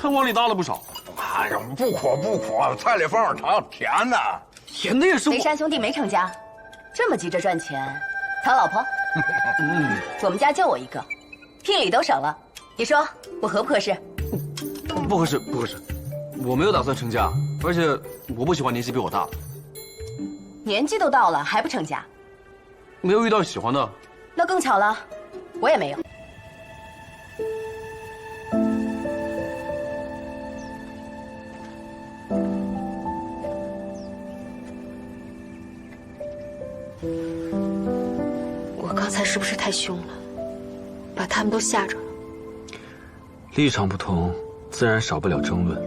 还往里搭了不少。哎呀，不苦，菜里放点糖，甜的。甜的也是我。北山兄弟没成家，这么急着赚钱，讨老婆？我们家就我一个，聘礼都省了。你说我合不合适？不合适，我没有打算成家，而且我不喜欢年纪比我大的。年纪都到了还不成家？没有遇到喜欢的。那更巧了，我也没有。我刚才是不是太凶了，把他们都吓着了？立场不同，自然少不了争论。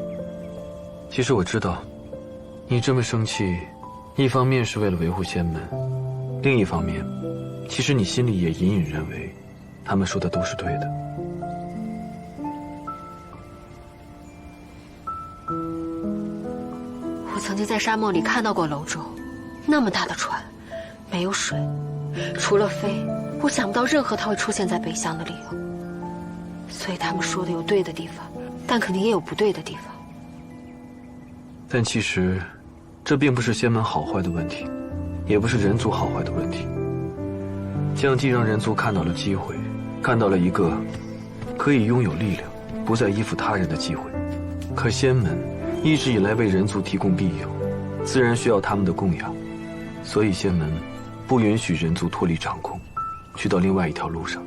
其实我知道，你这么生气，一方面是为了维护仙门，另一方面，其实你心里也隐隐认为，他们说的都是对的。我曾经在沙漠里看到过楼舟，那么大的船，没有水，除了飞，我想不到任何它会出现在北乡的理由。所以他们说的有对的地方，但肯定也有不对的地方。但其实，这并不是仙门好坏的问题，也不是人族好坏的问题。降帝让人族看到了机会，看到了一个可以拥有力量，不再依附他人的机会。可仙门一直以来为人族提供庇佑，自然需要他们的供养，所以仙门不允许人族脱离掌控，去到另外一条路上。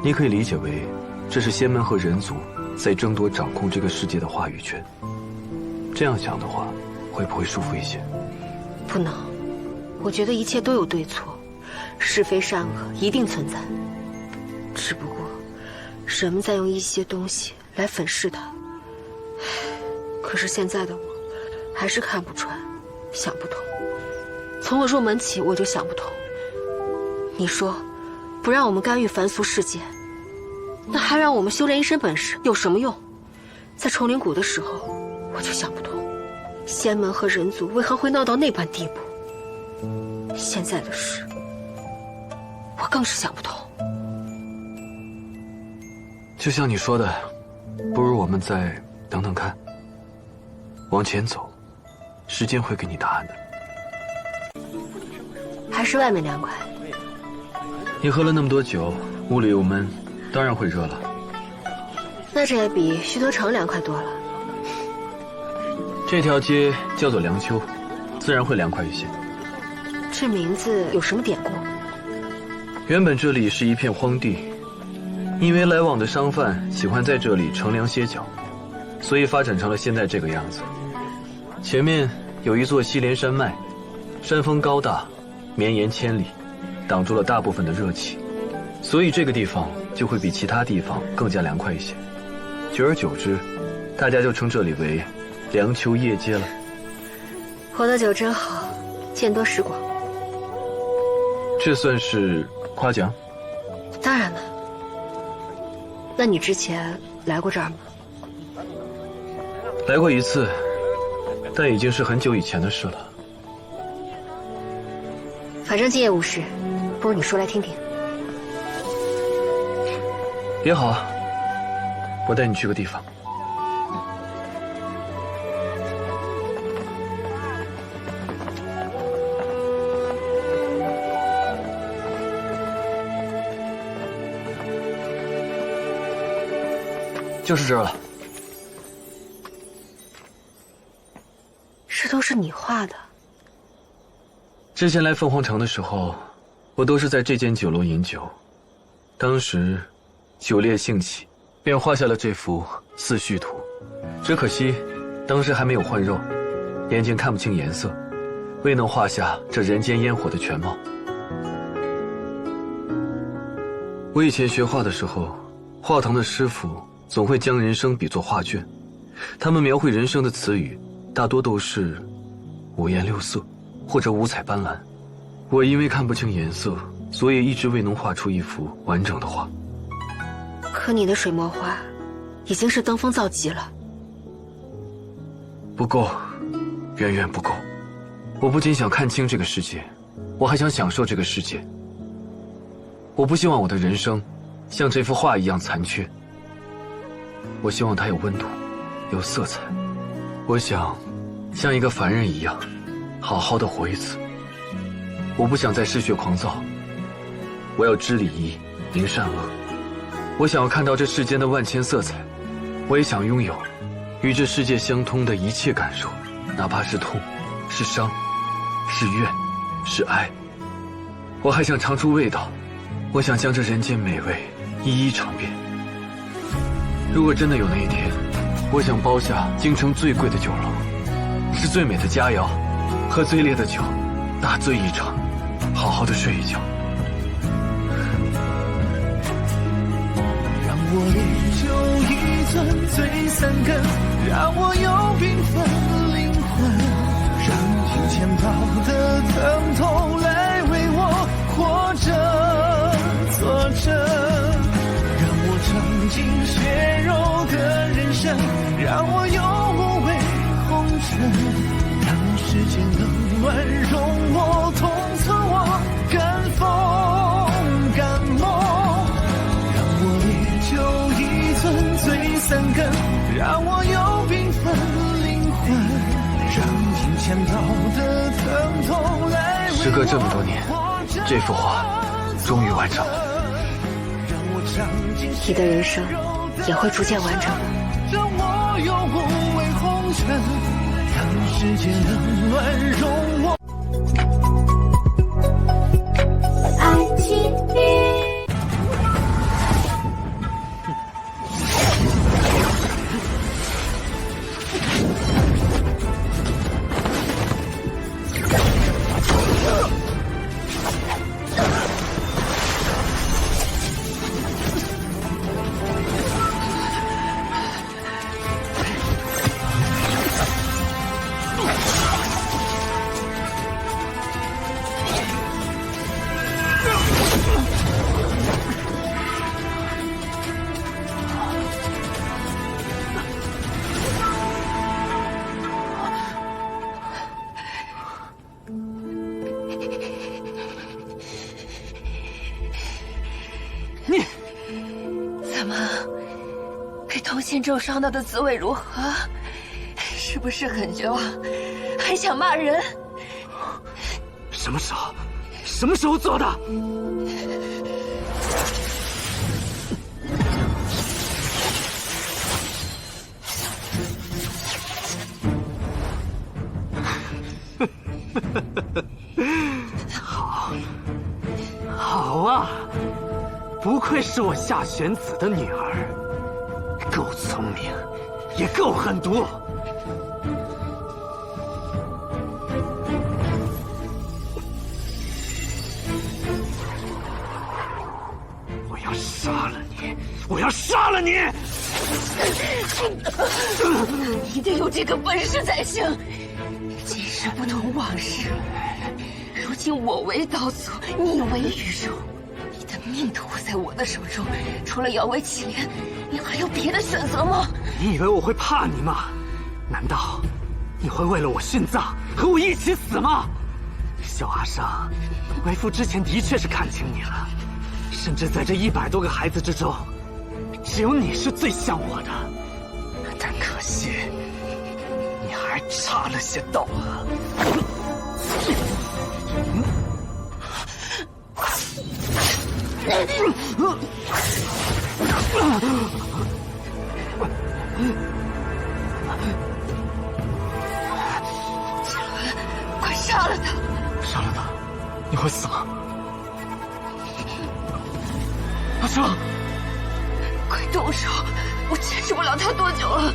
你可以理解为，这是仙门和人族在争夺掌控这个世界的话语权。这样想的话，会不会舒服一些？不能，我觉得一切都有对错，是非善恶一定存在。只不过，人们在用一些东西来粉饰它。可是现在的我，还是看不穿，想不通。从我入门起，我就想不通。你说，不让我们干预凡俗世界，那还让我们修炼一身本事有什么用？在崇灵谷的时候，我就想不通，仙门和人族为何会闹到那般地步。现在的事，我更是想不通。就像你说的，不如我们再等等看，往前走，时间会给你答案的。还是外面凉快。你喝了那么多酒，屋里又闷，当然会热了。那这也比徐德成凉快多了。这条街叫做凉丘，自然会凉快一些。这名字有什么典故？原本这里是一片荒地，因为来往的商贩喜欢在这里乘凉歇脚，所以发展成了现在这个样子。前面有一座西连山脉，山峰高大，绵延千里，挡住了大部分的热气，所以这个地方就会比其他地方更加凉快一些。久而久之，大家就称这里为凉丘夜街了。活得久真好，见多识广。这算是夸奖？当然了。那你之前来过这儿吗？来过一次，但已经是很久以前的事了。反正今夜无事，不如你说来听听。也好，我带你去个地方。就是这儿了。这都是你画的？之前来凤凰城的时候，我都是在这间酒楼饮酒。当时酒烈兴起，便画下了这幅四序图。只可惜当时还没有换肉，眼睛看不清颜色，未能画下这人间烟火的全貌。我以前学画的时候，画堂的师傅总会将人生比作画卷，他们描绘人生的词语大多都是五颜六色或者五彩斑斓。我因为看不清颜色，所以一直未能画出一幅完整的画。可你的水墨画已经是登峰造极了。不够，远远不够。我不仅想看清这个世界，我还想享受这个世界。我不希望我的人生像这幅画一样残缺，我希望它有温度，有色彩。我想像一个凡人一样好好的活一次。我不想再嗜血狂躁，我要知礼仪，明善恶。我想要看到这世间的万千色彩，我也想拥有与这世界相通的一切感受，哪怕是痛，是伤，是怨，是哀。我还想尝出味道，我想将这人间美味一一尝遍。如果真的有那一天，我想包下京城最贵的酒楼，吃最美的佳肴，喝最烈的酒，大醉一场，好好的睡一觉。让我烈酒一樽醉三更，让我有缤纷灵魂，让金钱豹的疼痛来为我活着作证，让我尝尽血肉的人生，让我有无畏红尘，让世间冷暖容我痛测我敢否敢梦，让我烈酒一樽醉三更，让我有缤纷灵魂，让金钱豹的疼痛来为我。时隔这么多年，这幅画终于完成了。你的人生也会逐渐完整的。让我有无畏红尘，让世界冷暖容我。爱情怎么，被铜线重伤到的滋味如何？是不是很绝望，还想骂人？什么时候做的？不愧是我夏玄子的女儿，够聪明，也够狠毒。我要杀了你！我要杀了你！你得有这个本事才行。今日不同往日，如今我为刀俎，你为鱼肉，你的命都握在我的手中，除了摇尾乞怜，你还有别的选择吗？你以为我会怕你吗？难道你会为了我殉葬，和我一起死吗？小阿尚，为父之前的确是看清你了，甚至在这100多个孩子之中，只有你是最像我的。但可惜，你还差了些道行。快杀了他！杀了他，你会死吗？阿尚，快动手！我坚持不了他多久了。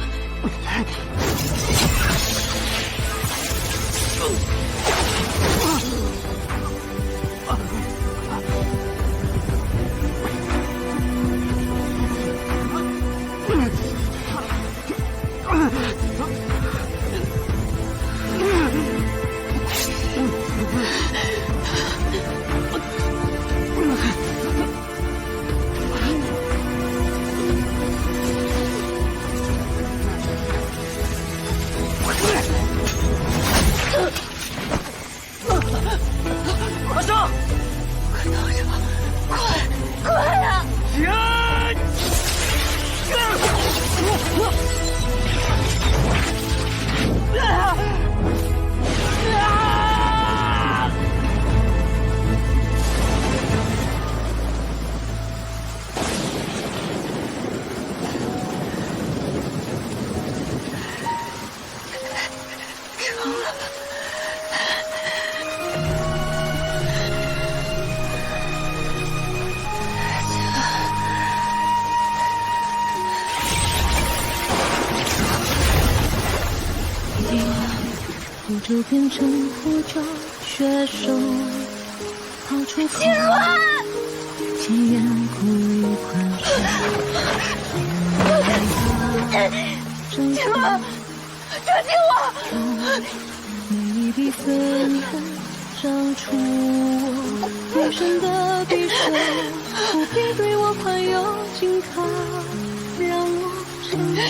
阿尚，快动手！快呀！成了。我就变成呼叫血手，逃出青鸾，亲眼哭一款青鸾，救救我！每一笔愤恨长出我无声的匕首，不必对我宽宥紧靠，让我承受。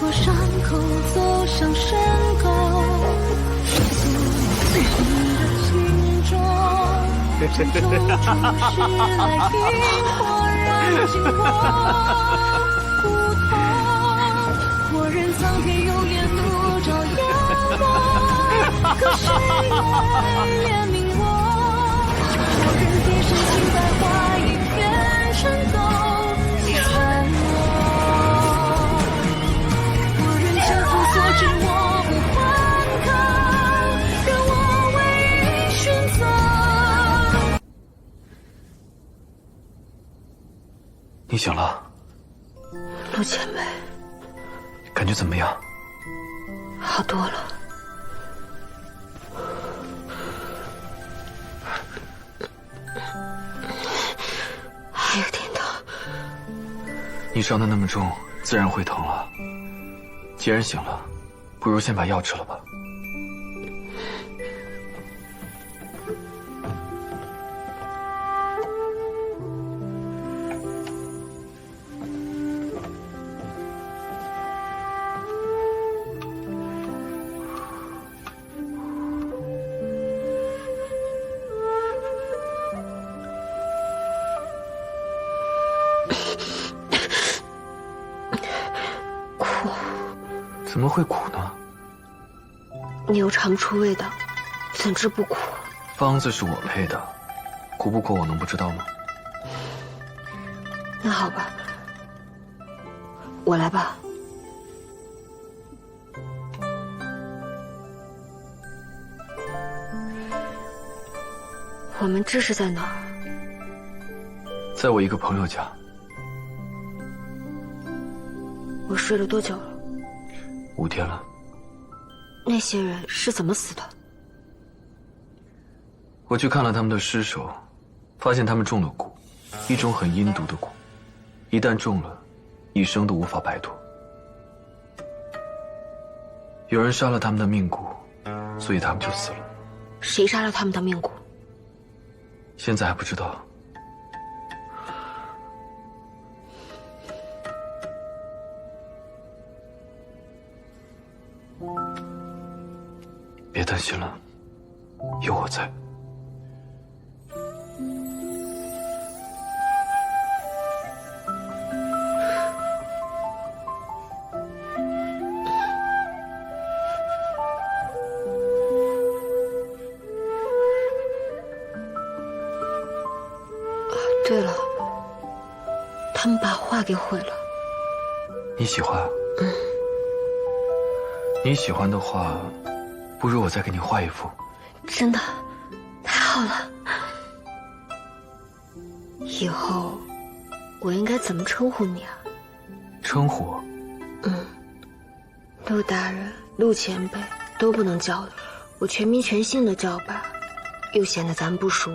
我伤口走向山沟，诉你的心中，终究出世来引火燃尽我不痛。我任苍天有眼怒照阳光，可谁来怜悯我？我任地深情百花一片春冬残落。是我不反抗，让我唯一选择。你醒了，陆前辈，感觉怎么样？好多了。还有点疼。你伤得那么重，自然会疼了。既然醒了，不如先把药吃了吧。苦。怎么会苦呢？你又尝不出味道，怎知不苦？方子是我配的，苦不苦我能不知道吗？那好吧，我来吧。我们这是在哪儿？在我一个朋友家。我睡了多久了？5天了。那些人是怎么死的？我去看了他们的尸首，发现他们中了蛊，一种很阴毒的蛊，一旦中了，一生都无法摆脱。有人杀了他们的命蛊，所以他们就死了。谁杀了他们的命蛊？现在还不知道。别担心了，有我在。对了，他们把画给毁了。你喜欢？你喜欢的话，不如我再给你画一幅。真的，太好了。以后我应该怎么称呼你啊？称呼我？陆大人、陆前辈都不能叫了，我全名全姓的叫吧，又显得咱们不熟。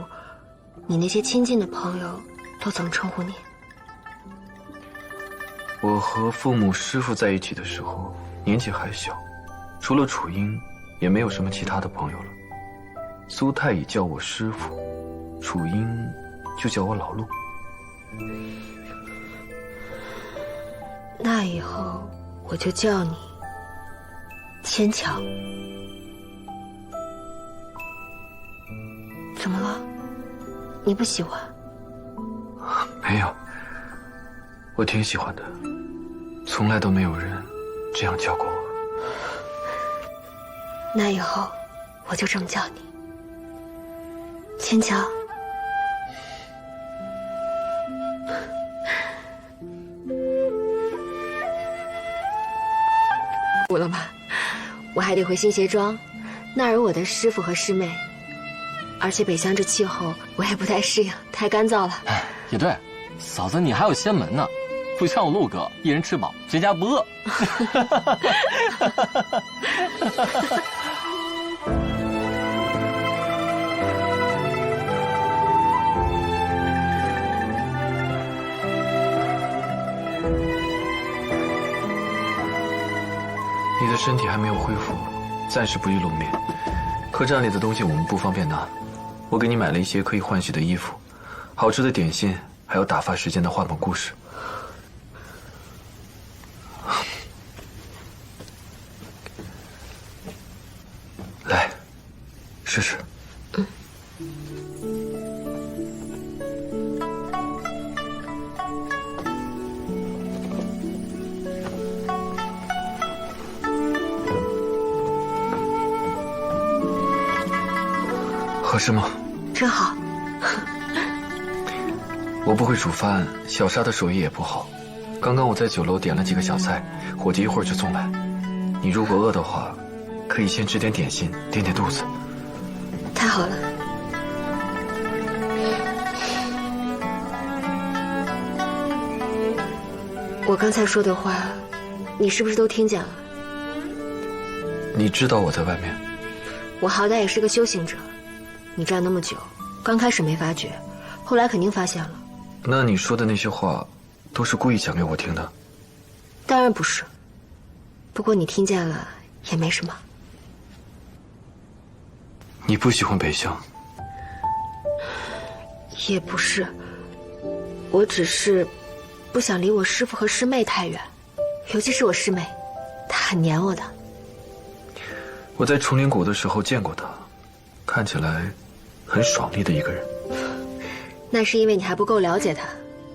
你那些亲近的朋友都怎么称呼你？我和父母师父在一起的时候，年纪还小，除了楚英，也没有什么其他的朋友了。苏太乙叫我师父，楚英就叫我老陆。那以后我就叫你牵强。怎么了？你不喜欢？没有，我挺喜欢的，从来都没有人这样叫过我。那以后我就这么叫你，牵强。补了吧，我还得回新协庄，那儿有我的师傅和师妹。而且北乡这气候我也不太适应，太干燥了。也对，嫂子你还有仙门呢，不像我陆哥，一人吃饱谁家不饿。你的身体还没有恢复，暂时不宜露面。客栈里的东西我们不方便拿，我给你买了一些可以换洗的衣服，好吃的点心，还有打发时间的画本故事。来，试试。合适吗？真好。我不会煮饭，小沙的手艺也不好。刚刚我在酒楼点了几个小菜，伙计一会儿就送来。你如果饿的话，可以先吃点点心，垫垫肚子。太好了。我刚才说的话，你是不是都听见了？你知道我在外面？我好歹也是个修行者。你站那么久，刚开始没发觉，后来肯定发现了。那你说的那些话，都是故意讲给我听的？当然不是。不过你听见了也没什么。你不喜欢北乡？也不是，我只是不想离我师父和师妹太远，尤其是我师妹，她很黏我的。我在崇灵谷的时候见过她，看起来很爽利的一个人。那是因为你还不够了解她。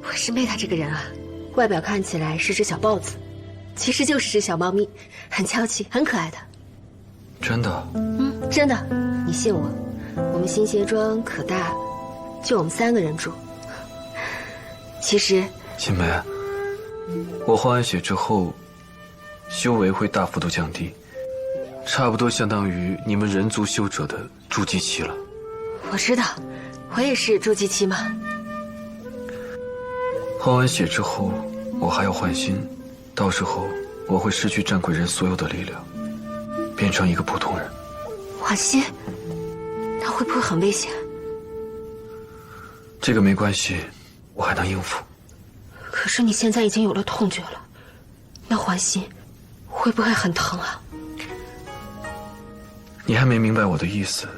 我师妹她这个人啊，外表看起来是只小豹子，其实就是只小猫咪，很娇气，很可爱的。真的？真的，你信我。我们新协庄可大，就我们3个人住。其实，新梅，我换完血之后，修为会大幅度降低，差不多相当于你们人族修者的筑基期了。我知道，我也是筑基期嘛。换完血之后，我还要换心，到时候我会失去战鬼人所有的力量，变成一个普通人。换心，那会不会很危险？这个没关系，我还能应付。可是你现在已经有了痛觉了，那换心会不会很疼啊？你还没明白我的意思。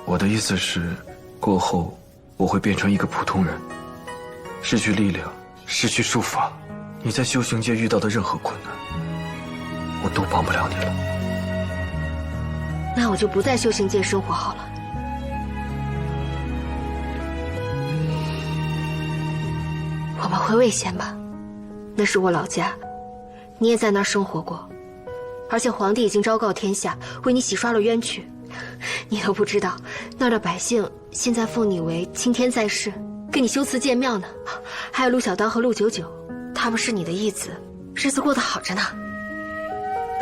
我的意思是，过后我会变成一个普通人，失去力量，失去术法，你在修行界遇到的任何困难，我都帮不了你了。那我就不在修行界生活好了。我们回魏县吧，那是我老家，你也在那儿生活过，而且皇帝已经昭告天下，为你洗刷了冤屈。你都不知道，那儿的百姓现在奉你为青天在世，给你修祠建庙呢。还有陆小刀和陆九九，他们是你的义子，日子过得好着呢。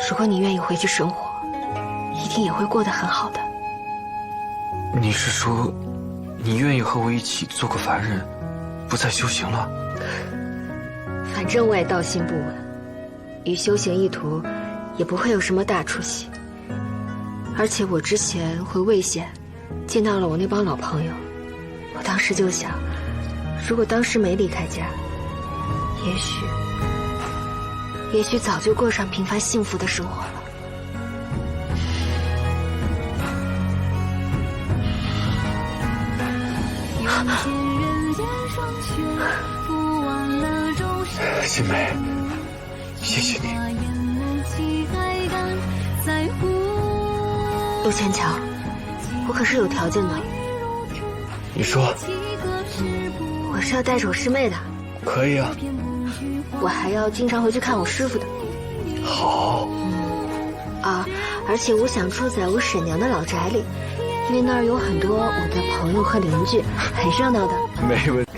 如果你愿意回去生活，一定也会过得很好的。你是说，你愿意和我一起做个凡人，不再修行了？反正我也道心不稳，与修行一途，也不会有什么大出息。而且我之前回魏县，见到了我那帮老朋友，我当时就想，如果当时没离开家，也许早就过上平凡幸福的生活了。心梅，谢谢你。陆千桥，我可是有条件的。你说。我是要带着我师妹的。可以啊。我还要经常回去看我师傅的。好。而且我想住在我婶娘的老宅里，因为那儿有很多我的朋友和邻居，很热闹的。没问题。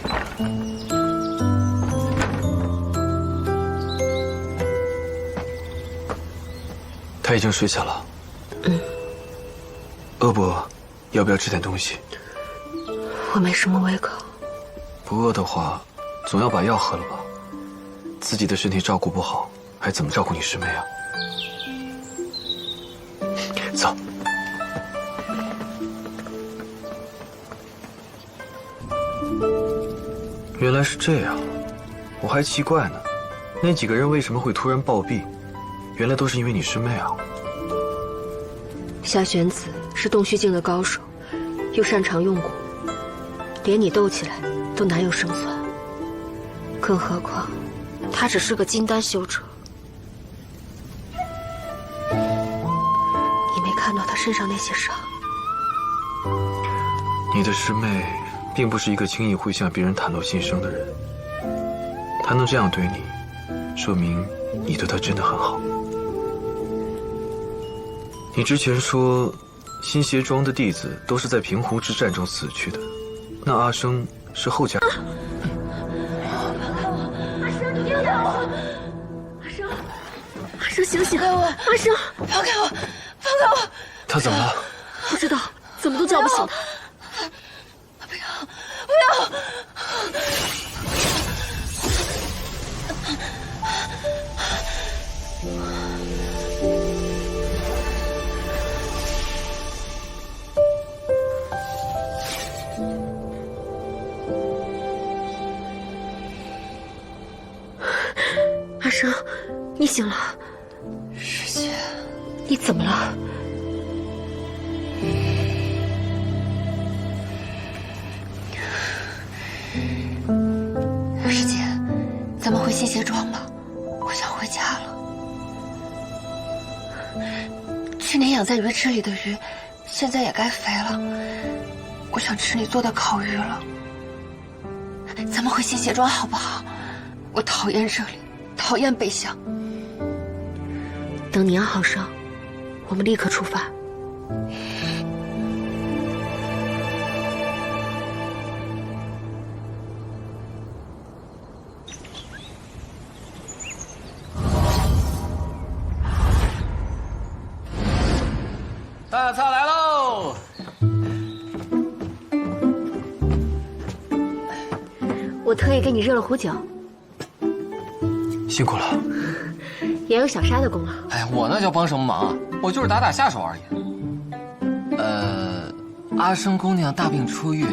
他已经睡下了。饿不饿？要不要吃点东西？我没什么胃口。不饿的话，总要把药喝了吧？自己的身体照顾不好，还怎么照顾你师妹啊？走。原来是这样，我还奇怪呢，那几个人为什么会突然暴毙？原来都是因为你师妹啊。夏玄子是洞虚境的高手，又擅长用蛊，连你斗起来都难有胜算。更何况，他只是个金丹修者。你没看到他身上那些伤？你的师妹并不是一个轻易会向别人袒露心声的人，她能这样对你，说明你对她真的很好。你之前说，新鞋庄的弟子都是在平湖之战中死去的，那阿生是后家。阿生，醒醒！阿生，放开我！放开我！他怎么了？不知道，怎么都叫不醒他。不要！阿生，你醒了。师姐，你怎么了？师姐，咱们回新鞋庄吧，我想回家了。去年养在鱼池里的鱼，现在也该肥了。我想吃你做的烤鱼了。咱们回新鞋庄好不好？我讨厌这里，讨厌北乡。等你养好伤，我们立刻出发。大菜来喽！我特意给你热了壶酒，辛苦了。也有小沙的功劳。哎，我那叫帮什么忙啊？我就是打下手而已。阿生姑娘大病初愈，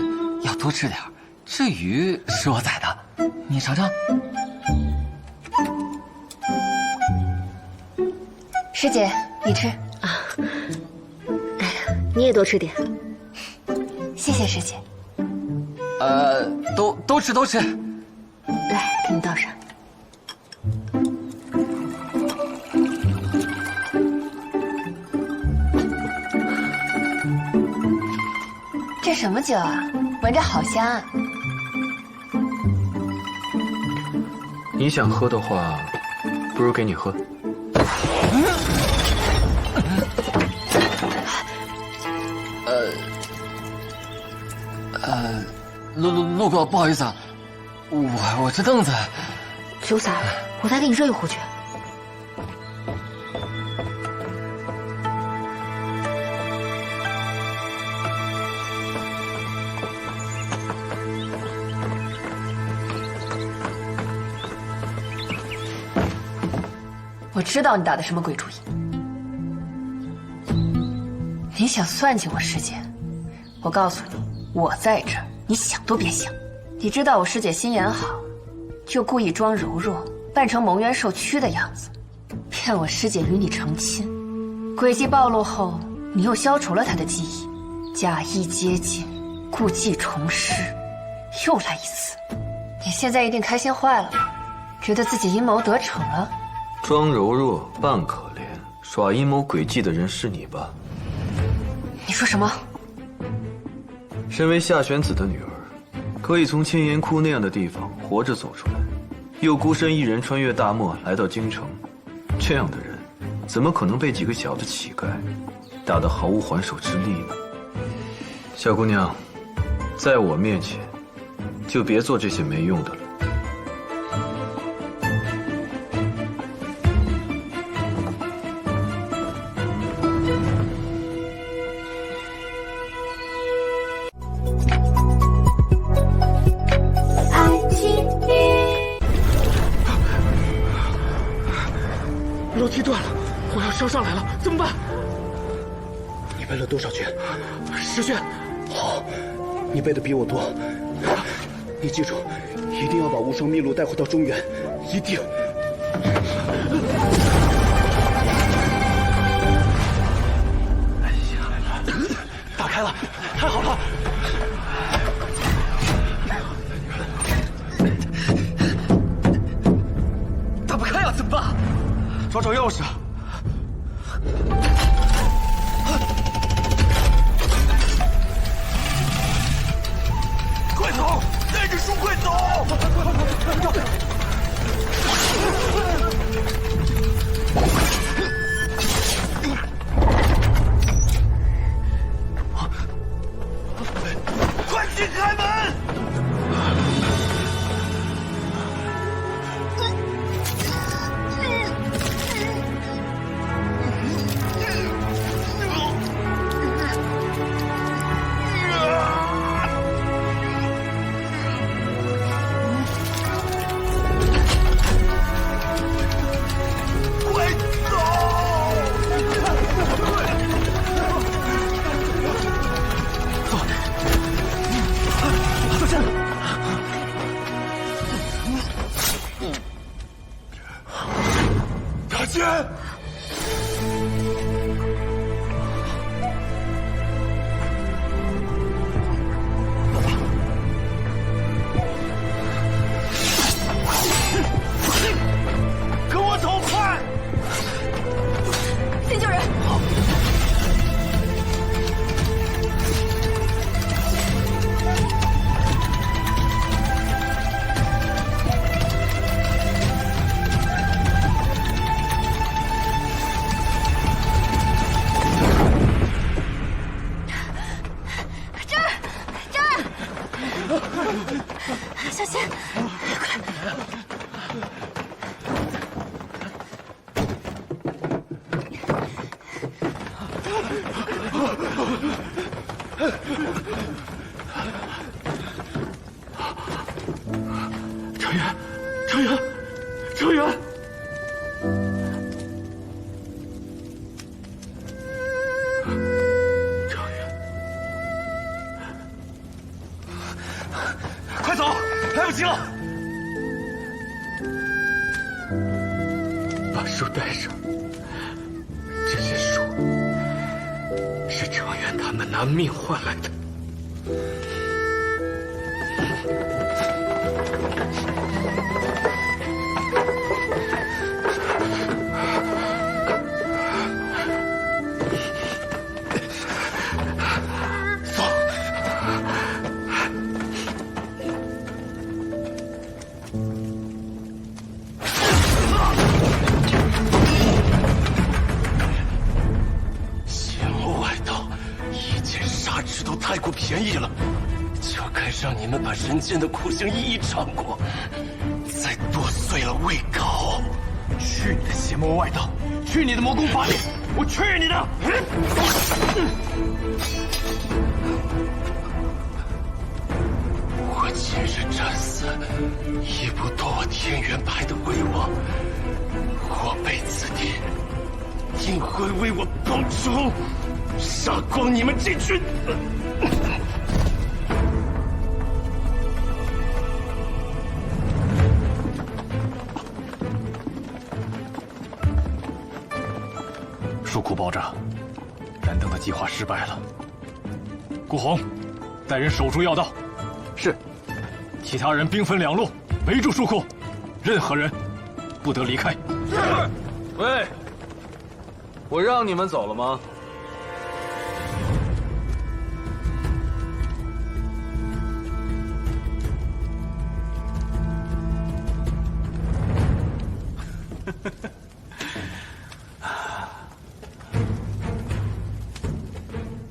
要多吃点。这鱼是我宰的，你尝尝。师姐，你吃啊。哎呀，你也多吃点。谢谢师姐。都吃都吃。来，给你倒上。这什么酒啊？闻着好香啊！你想喝的话，不如给你喝。陆哥，不好意思啊，我这凳子。九嫂，我再给你热一壶去。我知道你打的什么鬼主意，你想算计我师姐。我告诉你，我在这儿，你想都别想。你知道我师姐心眼好，就故意装柔弱，扮成蒙冤受屈的样子，骗我师姐与你成亲。诡计暴露后，你又消除了她的记忆，假意接近，故技重施，又来一次。你现在一定开心坏了吧？觉得自己阴谋得逞了？装柔弱扮可怜，耍阴谋诡计的人是你吧？你说什么？身为夏玄子的女儿，可以从千岩窟那样的地方活着走出来，又孤身一人穿越大漠来到京城，这样的人，怎么可能被几个小的乞丐打得毫无还手之力呢？小姑娘，在我面前，就别做这些没用的了。楼梯断了，我要烧上来了，怎么办？你背了多少卷？10卷。好，你背的比我多。你记住，一定要把无双秘录带回到中原，一定。哎呀，打开了，太好了！打不开啊，怎么办？找钥匙。快走，带着书快走！快去开门！跟我走，快！先救人。好。小心！快！程远，程远。快走，来不及了！把书带上，这些书是程远他们拿命换来的。太过便宜了，就该让你们把人间的苦刑一一尝过，再剁碎了喂狗。去你的邪魔外道，去你的魔功法典，我去你的！我今日战死，亦不夺我天元派的威望，我辈子弟定会为我报仇，杀光你们这群！树库爆炸，燃灯的计划失败了。顾宏，带人守住要道。是。其他人兵分两路，围住树库，任何人不得离开。是。喂，我让你们走了吗？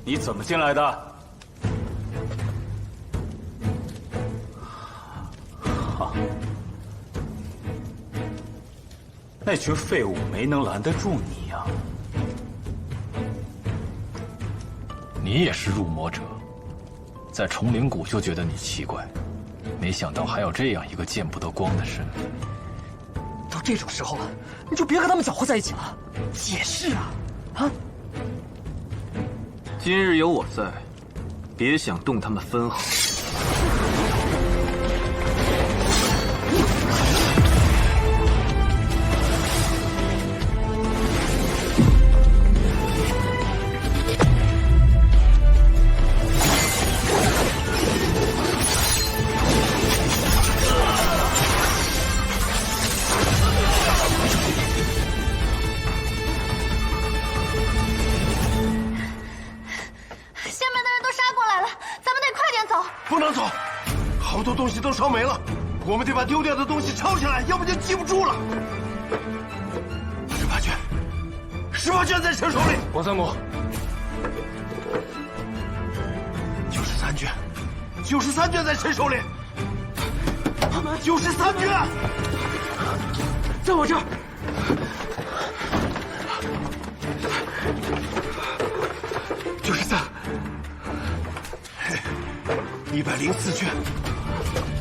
你怎么进来的？哈，那群废物没能拦得住你呀！你也是入魔者，在崇灵谷就觉得你奇怪，没想到还有这样一个见不得光的身份。都这种时候了，你就别和他们搅和在一起了，解释啊！啊！今日有我在，别想动他们分毫。不能走，好多东西都烧没了，我们得把丢掉的东西抄下来，要不就记不住了。18卷在谁手里？王三国。93卷在谁手里？93卷，在我这儿。93。104卷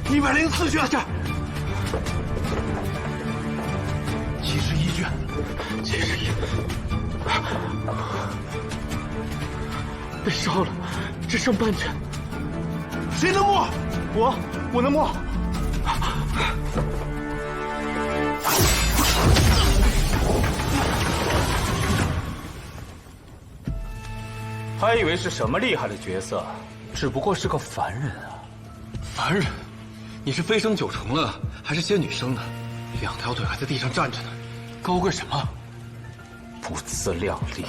，104卷，在这儿。71卷，71，被烧了，只剩半卷。谁能摸？我能摸。还以为是什么厉害的角色。只不过是个凡人啊！凡人？你是飞升9重了，还是仙女生的？2条腿还在地上站着呢，高个什么？不自量力！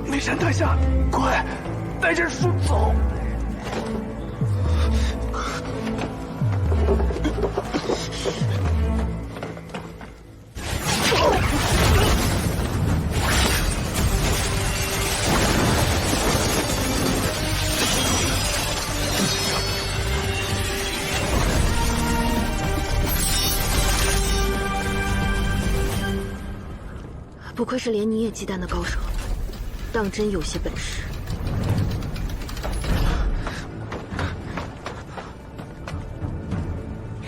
内山太下，快，带着书走！不愧是连你也忌惮的高手，当真有些本事。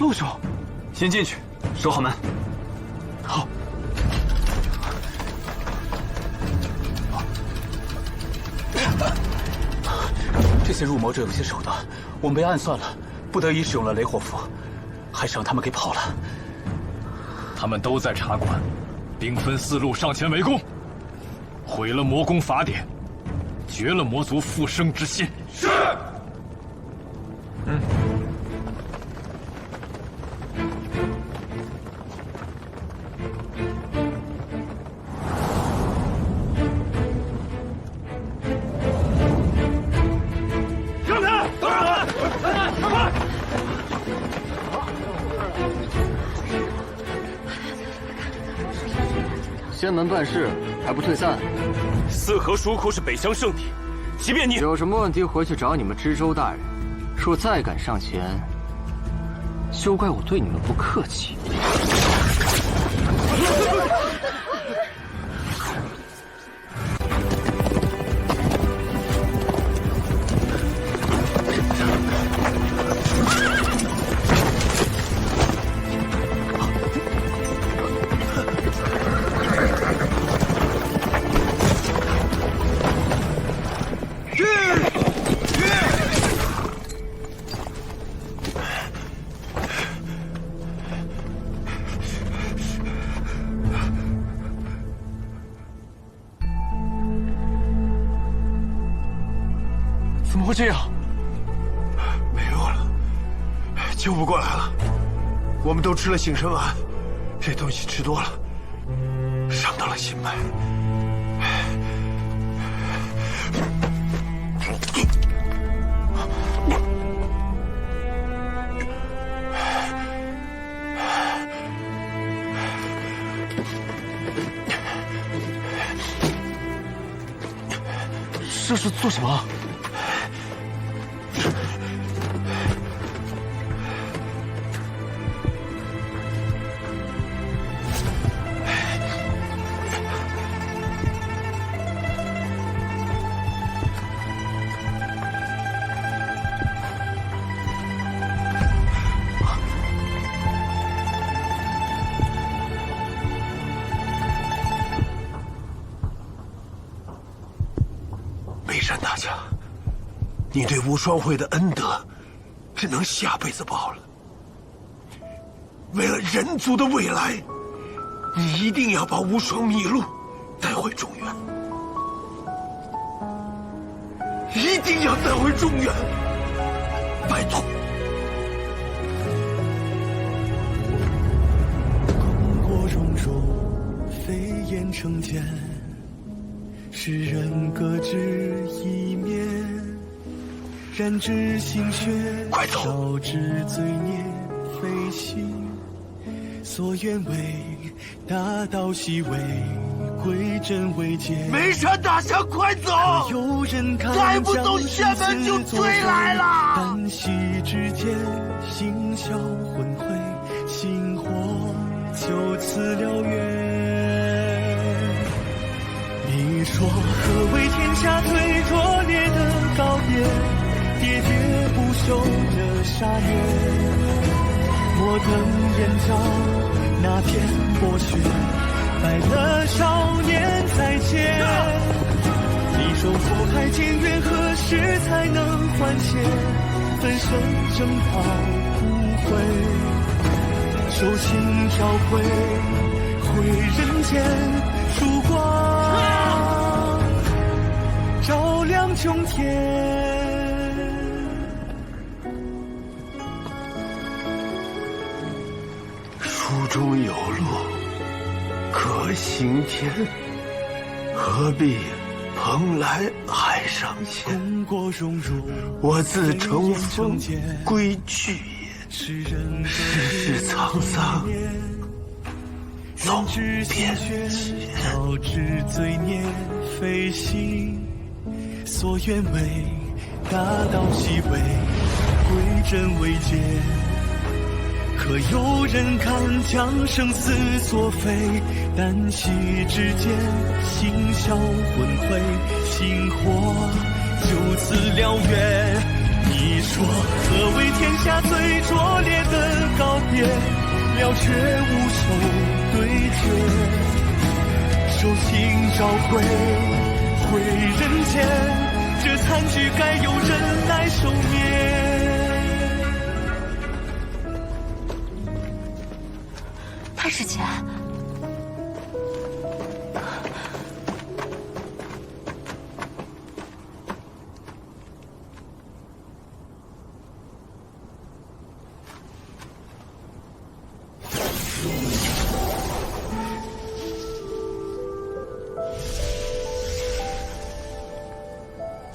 陆兄，先进去，守好门。好。这些入魔者有些手段，我们被暗算了，不得已使用了雷火符，还是让他们给跑了。他们都在茶馆，兵分4路上前围攻，毁了魔宫法典，绝了魔族复生之心。是。仙门办事还不退散？四河蜀口是北乡圣地，即便你有什么问题，回去找你们知州大人。若再敢上前，休怪我对你们不客气。怎么会这样？没有了，救不过来了。我们都吃了醒神丸，这东西吃多了，伤到了心脉。这是做什么？梅山大将，你对无双会的恩德，只能下辈子报了。为了人族的未来，你一定要把无双秘录带回中原，一定要带回中原，拜托。功过荣辱，飞檐成茧。世人各执一面，燃指心血，烧至罪孽非心。所愿为大道西为归真为戒。梅山大将，快走！有人看再不走，仙门就追来了。旦夕之间，心消魂灰，心火就此燎原。你说何为天下最拙劣的告别？喋喋不休的杀孽。莫等眼照那片薄雪，白了少年再见。你说祸海渐远，何时才能还血？粉身正袍不悔，手心交汇，回人间曙光，照亮穹天。书中有路，可行天，何必蓬莱海上仙？我自乘风归去也，世事沧桑，总变迁。导致罪孽非心，所愿为大道西为归真为戒。可有人看将生死作废？旦夕之间，心消魂灰，心火就此燎原。你你说何为天下最拙劣的告别？了却无手对决，手心照会回人间，这残局该由人来收灭。太师姐。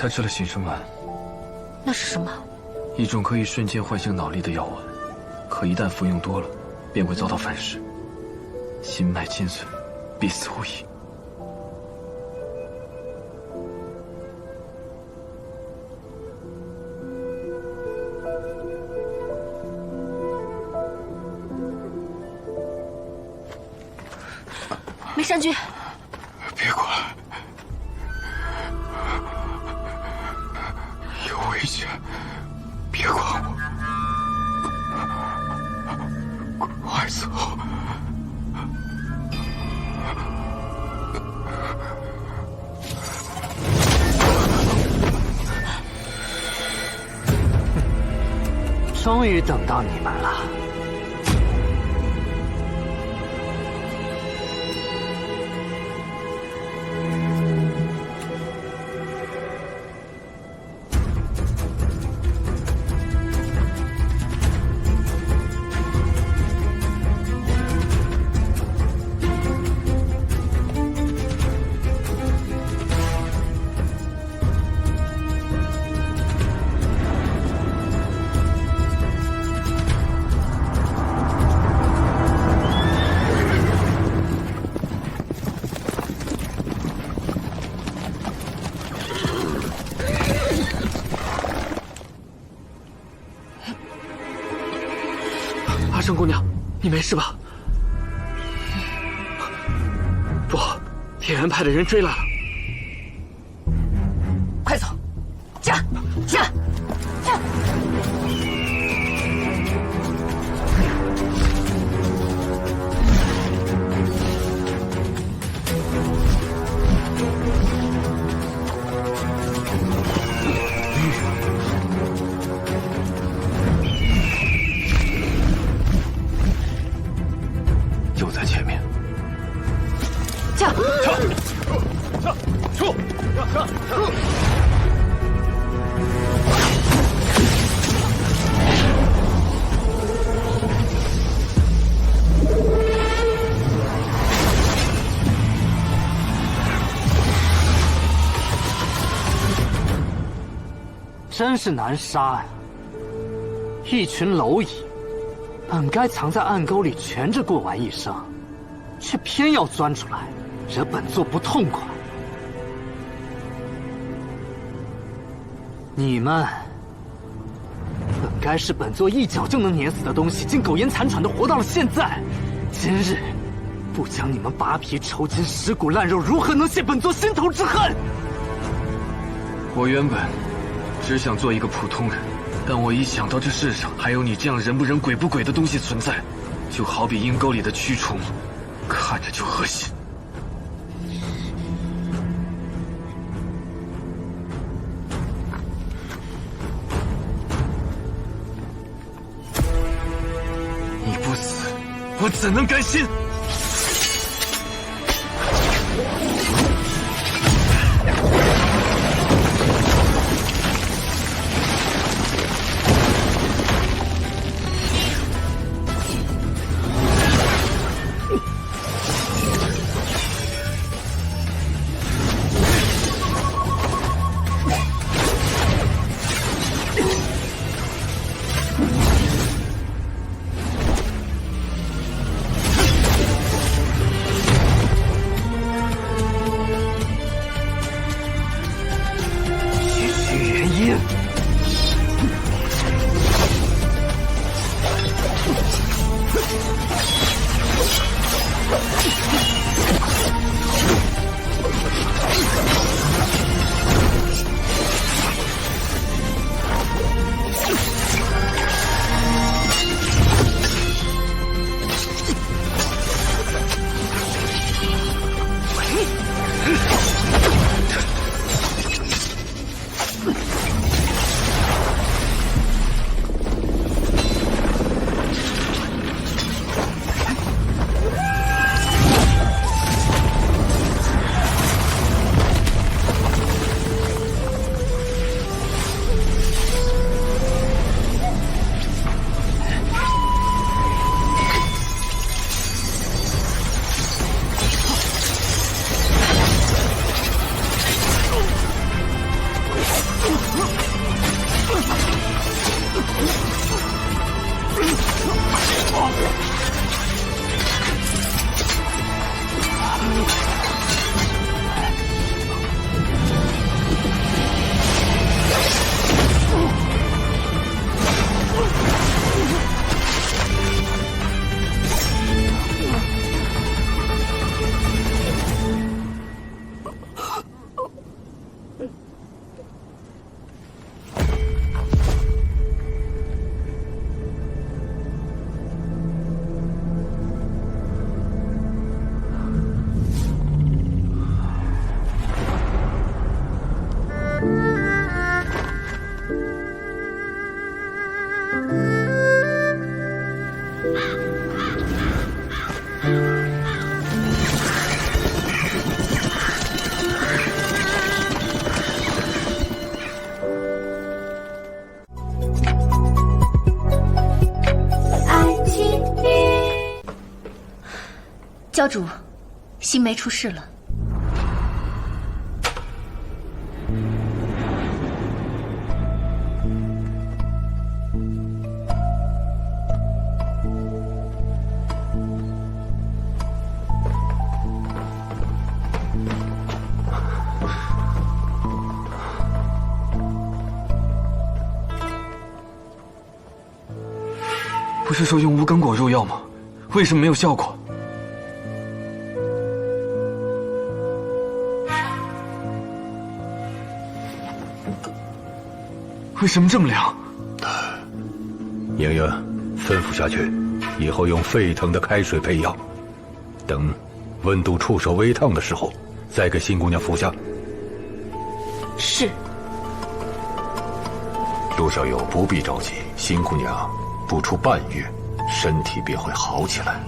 他吃了醒生丸，那是什么？一种可以瞬间唤醒脑力的药丸，可一旦服用多了，便会遭到反噬，心脉尽损，必死无疑。梅山君，别管。危险！别管我，快走！终于等到你们了。阿胜姑娘，你没事吧？不好，铁人派的人追来了！快走，驾！就在前面。驾！撤！真是难杀呀！一群蝼蚁，本该藏在暗沟里蜷着过完一生，却偏要钻出来，惹本座不痛快。你们本该是本座一脚就能碾死的东西，竟苟延残喘的活到了现在。今日不将你们扒皮抽筋、尸骨烂肉，如何能泄本座心头之恨？我原本只想做一个普通人，但我一想到这世上还有你这样人不人鬼不鬼的东西存在，就好比阴沟里的蛆虫，看着就恶心。你不死，我怎能甘心？教主，新梅出事了。不是说用无根果入药吗？为什么没有效果？为什么这么凉？莹莹，吩咐下去，以后用沸腾的开水配药，等温度触手微烫的时候，再给新姑娘服下。是。陆少友不必着急，新姑娘不出半月，身体便会好起来。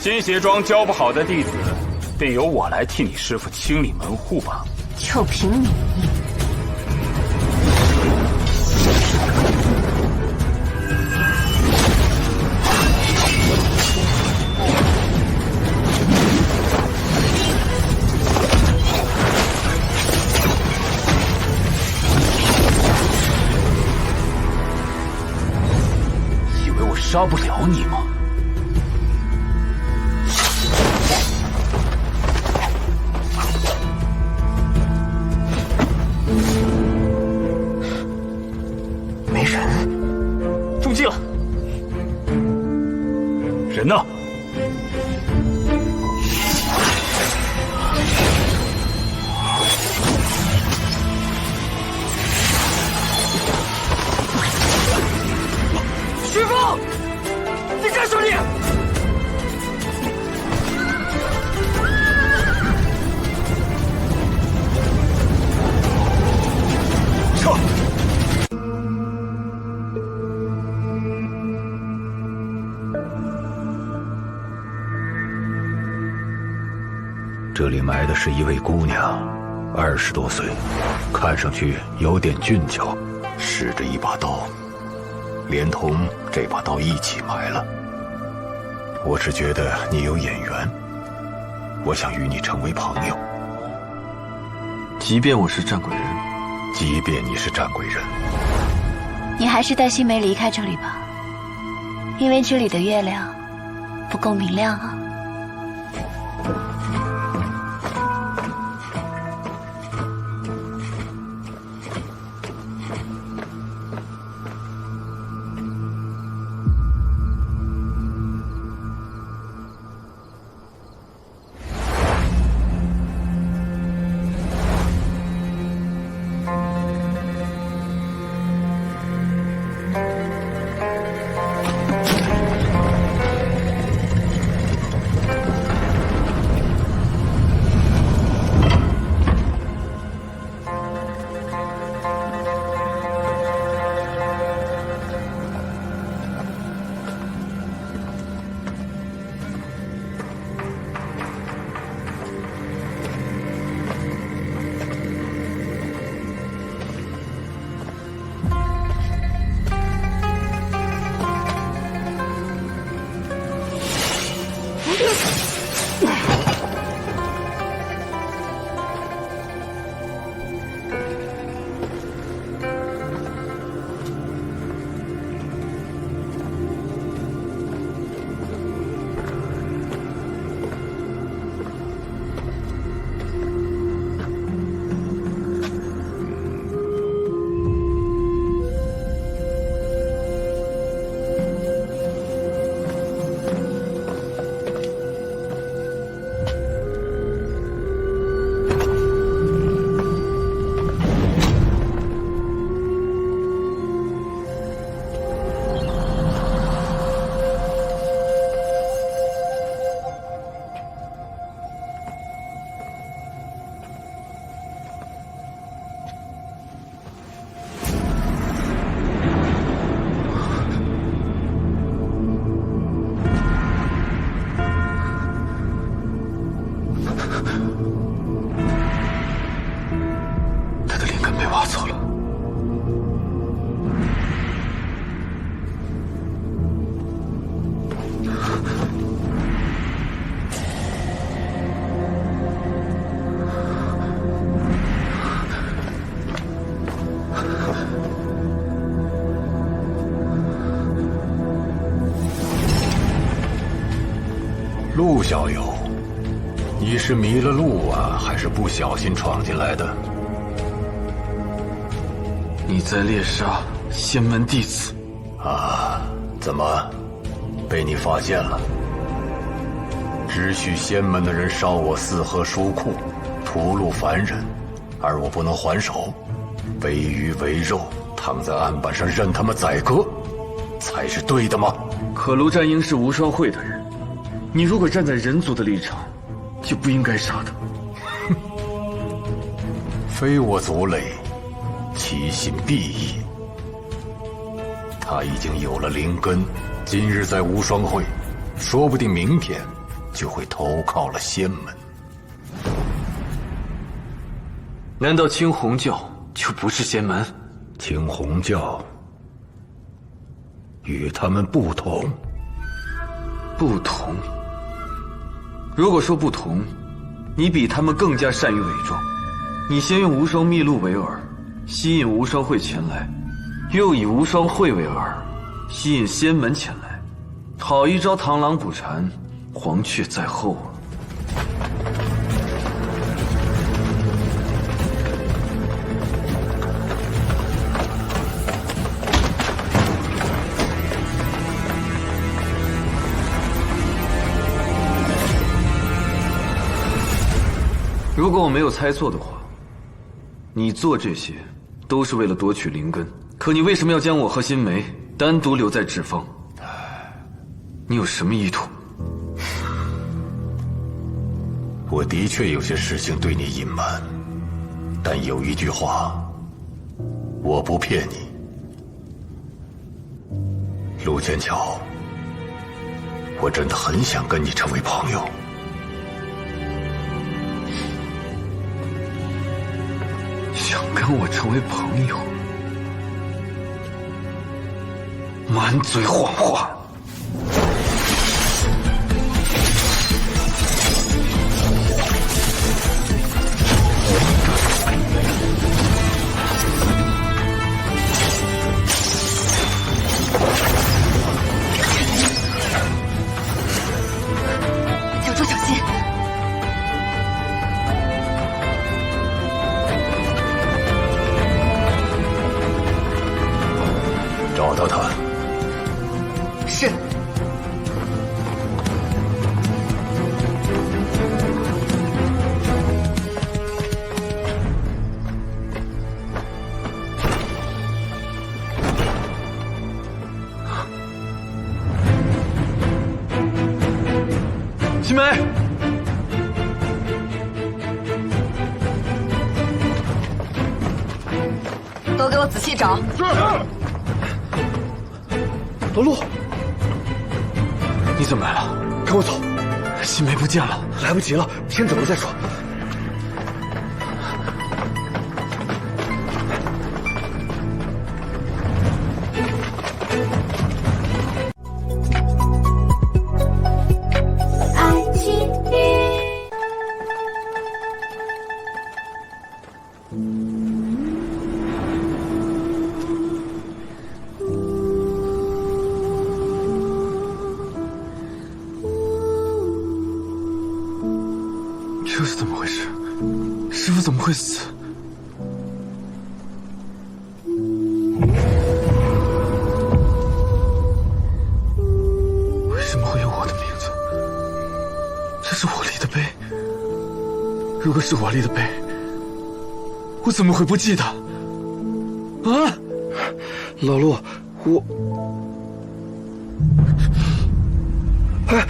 新鞋庄教不好的弟子，便由我来替你师父清理门户吧。就凭你！以为我杀不了你吗？没人，中计了。人呢？师父，你干什么你？撤！这里埋的是一位姑娘，20多岁，看上去有点俊俏，使着一把刀，连同这把刀一起埋了。我是觉得你有眼缘，我想与你成为朋友。即便我是战鬼人，即便你是战鬼人，你还是带新梅离开这里吧，因为这里的月亮不够明亮啊。他的灵根被挖走了。陆小友，你是迷了路啊，还是不小心闯进来的？你在猎杀仙门弟子啊？怎么，被你发现了？只许仙门的人烧我四合书库，屠戮凡人，而我不能还手，为鱼为肉，躺在案板上任他们宰割，才是对的吗？可卢战英是无双会的人，你如果站在人族的立场，就不应该杀他。非我族类，其心必异。他已经有了灵根，今日在无双会，说不定明天就会投靠了仙门。难道青红教就不是仙门？青红教与他们不同。不同？如果说不同，你比他们更加善于伪装。你先用无双秘录为饵，吸引无双会前来，又以无双会为饵，吸引仙门前来。好一招螳螂捕蝉，黄雀在后啊！如果我没有猜错的话，你做这些都是为了夺取灵根。可你为什么要将我和新梅单独留在纸坊？你有什么意图？我的确有些事情对你隐瞒，但有一句话，我不骗你。陆剑桥，我真的很想跟你成为朋友。想跟我成为朋友？满嘴谎话！小猪小心！找到他。是。新梅，都给我仔细找。是。罗路，你怎么来了？跟我走。新梅不见了，来不及了，先走了再说。爱情。这是怎么回事？师父怎么会死？为什么会有我的名字？这是我立的碑。如果是我立的碑，我怎么会不记得？啊！老陆，我……哎！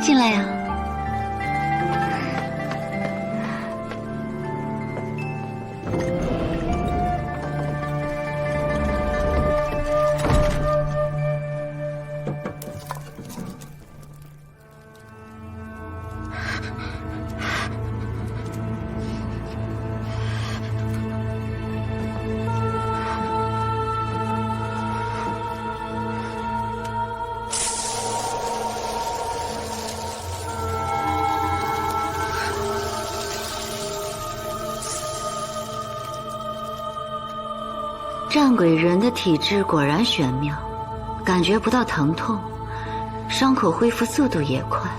进来呀。战鬼人的体质果然玄妙，感觉不到疼痛，伤口恢复速度也快。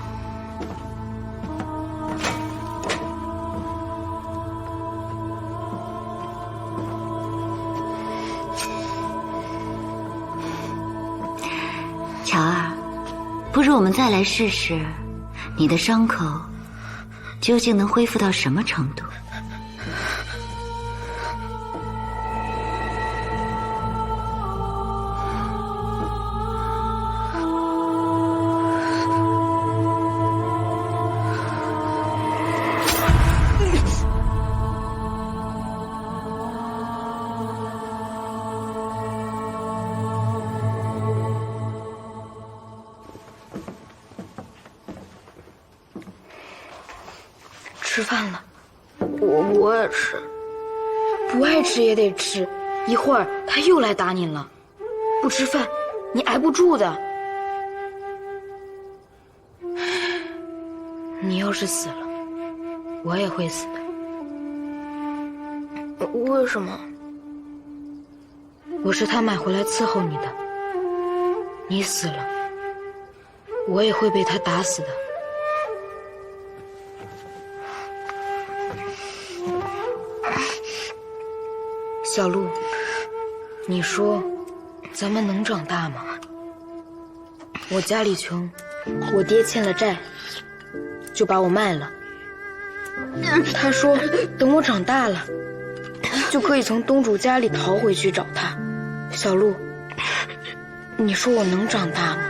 乔儿，不如我们再来试试，你的伤口究竟能恢复到什么程度？吃饭了，我不爱吃，不爱吃也得吃。一会儿他又来打你了，不吃饭你挨不住的。你要是死了，我也会死的。为什么？我是他买回来伺候你的，你死了，我也会被他打死的。小鹿，你说咱们能长大吗？我家里穷，我爹欠了债，就把我卖了。他说等我长大了，就可以从东主家里逃回去找他。小鹿，你说我能长大吗？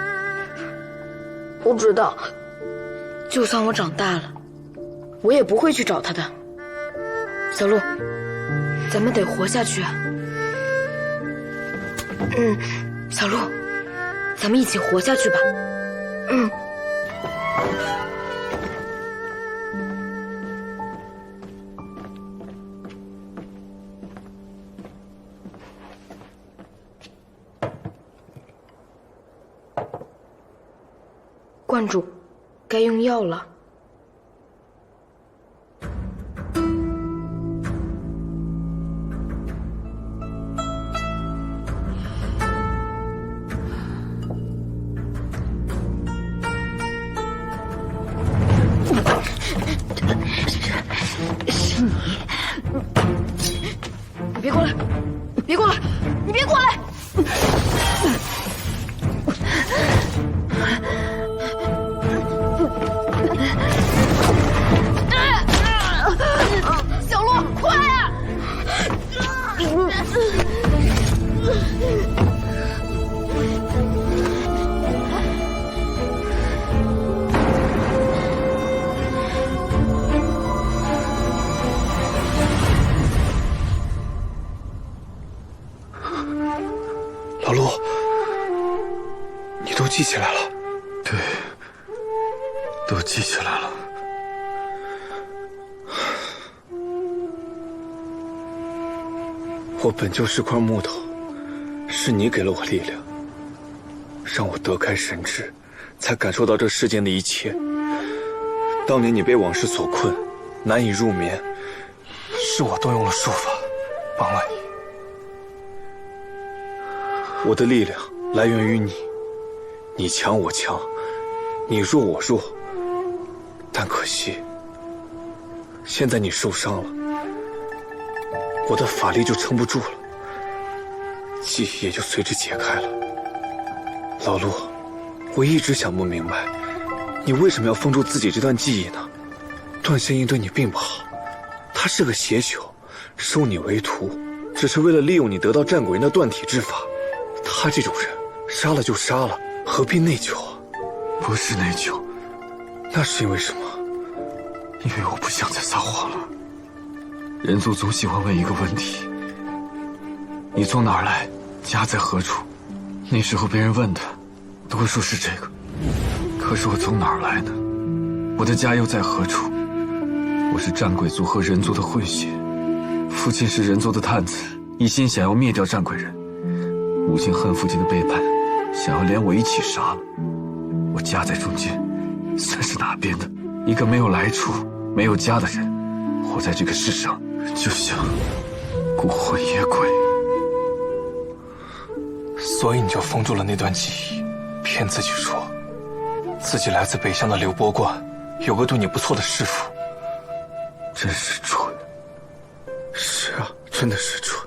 不知道。就算我长大了，我也不会去找他的。小鹿，咱们得活下去啊！小鹿，咱们一起活下去吧。观主，该用药了。是你！你别过来！别过来！你别过来！小鹿，快啊！老陆，你都记起来了？对，都记起来了。我本就是块木头，是你给了我力量，让我得开神智，才感受到这世间的一切。当年你被往事所困，难以入眠，是我动用了术法，帮了你。我的力量来源于你，你强我强，你弱我弱。但可惜，现在你受伤了，我的法力就撑不住了，记忆也就随之解开了。老陆，我一直想不明白，你为什么要封住自己这段记忆呢？段仙英对你并不好，他是个邪囚，收你为徒，只是为了利用你得到战鬼人的断体之法。他这种人，杀了就杀了，何必内疚啊？不是内疚，那是因为什么？因为我不想再撒谎了。人族总喜欢问一个问题：你从哪儿来？家在何处？那时候别人问的，多数是这个。可是我从哪儿来呢？我的家又在何处？我是战鬼族和人族的混血，父亲是人族的探子，一心想要灭掉战鬼人。母亲恨父亲的背叛，想要连我一起杀了。我夹在中间，算是哪边的？一个没有来处、没有家的人，活在这个世上，就像孤魂野鬼。所以你就封住了那段记忆，骗自己说自己来自北乡的流波观，有个对你不错的师傅。真是蠢。是啊，真的是蠢。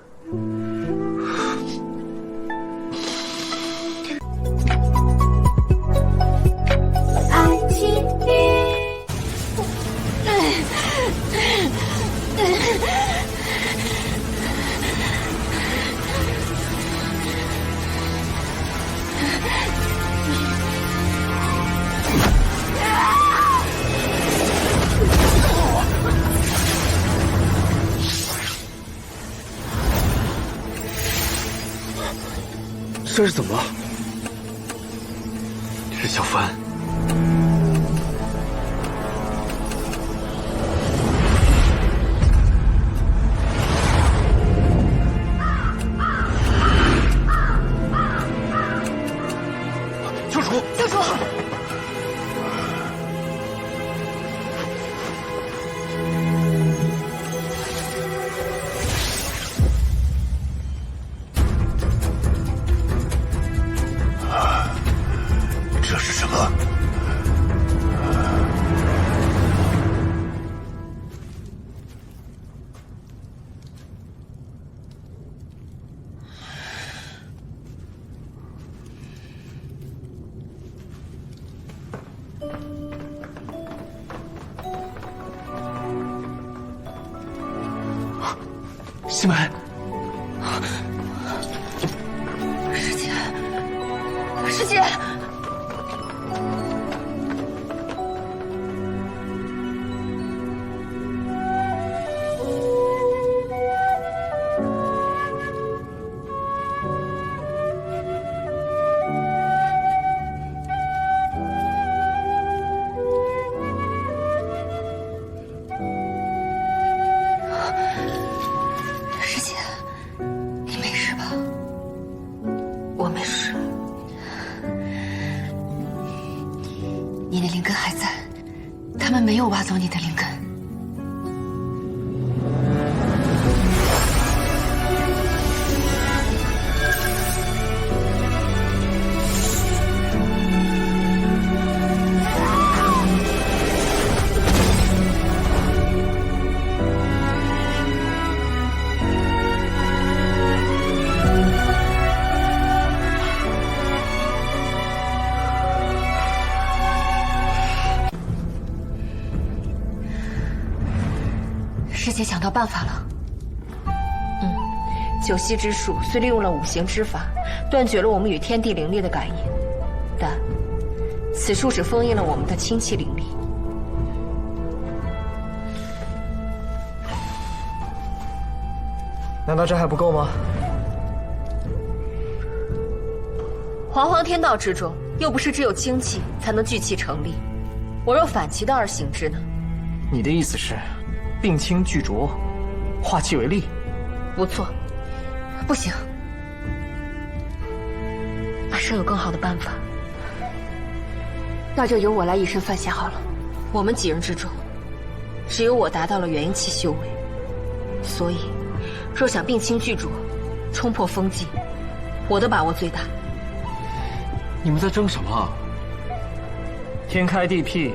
这是怎么了？是小帆。救主！救主！这是什么？西门，师姐，师姐。师姐，你没事吧？我没事。他们没有挖走你的灵根。师姐想到办法了。九溪之术虽利用了五行之法，断绝了我们与天地灵力的感应，但此术只封印了我们的清气灵力。难道这还不够吗？煌煌天道之中，又不是只有精气才能聚气成力。我若反其道而行之呢？你的意思是，并清聚浊，化气为力？不错。不行，阿生有更好的办法。那就由我来以身犯险好了。我们几人之中，只有我达到了元婴期修为，所以若想并清聚浊，冲破封禁，我的把握最大。你们在争什么？天开地辟，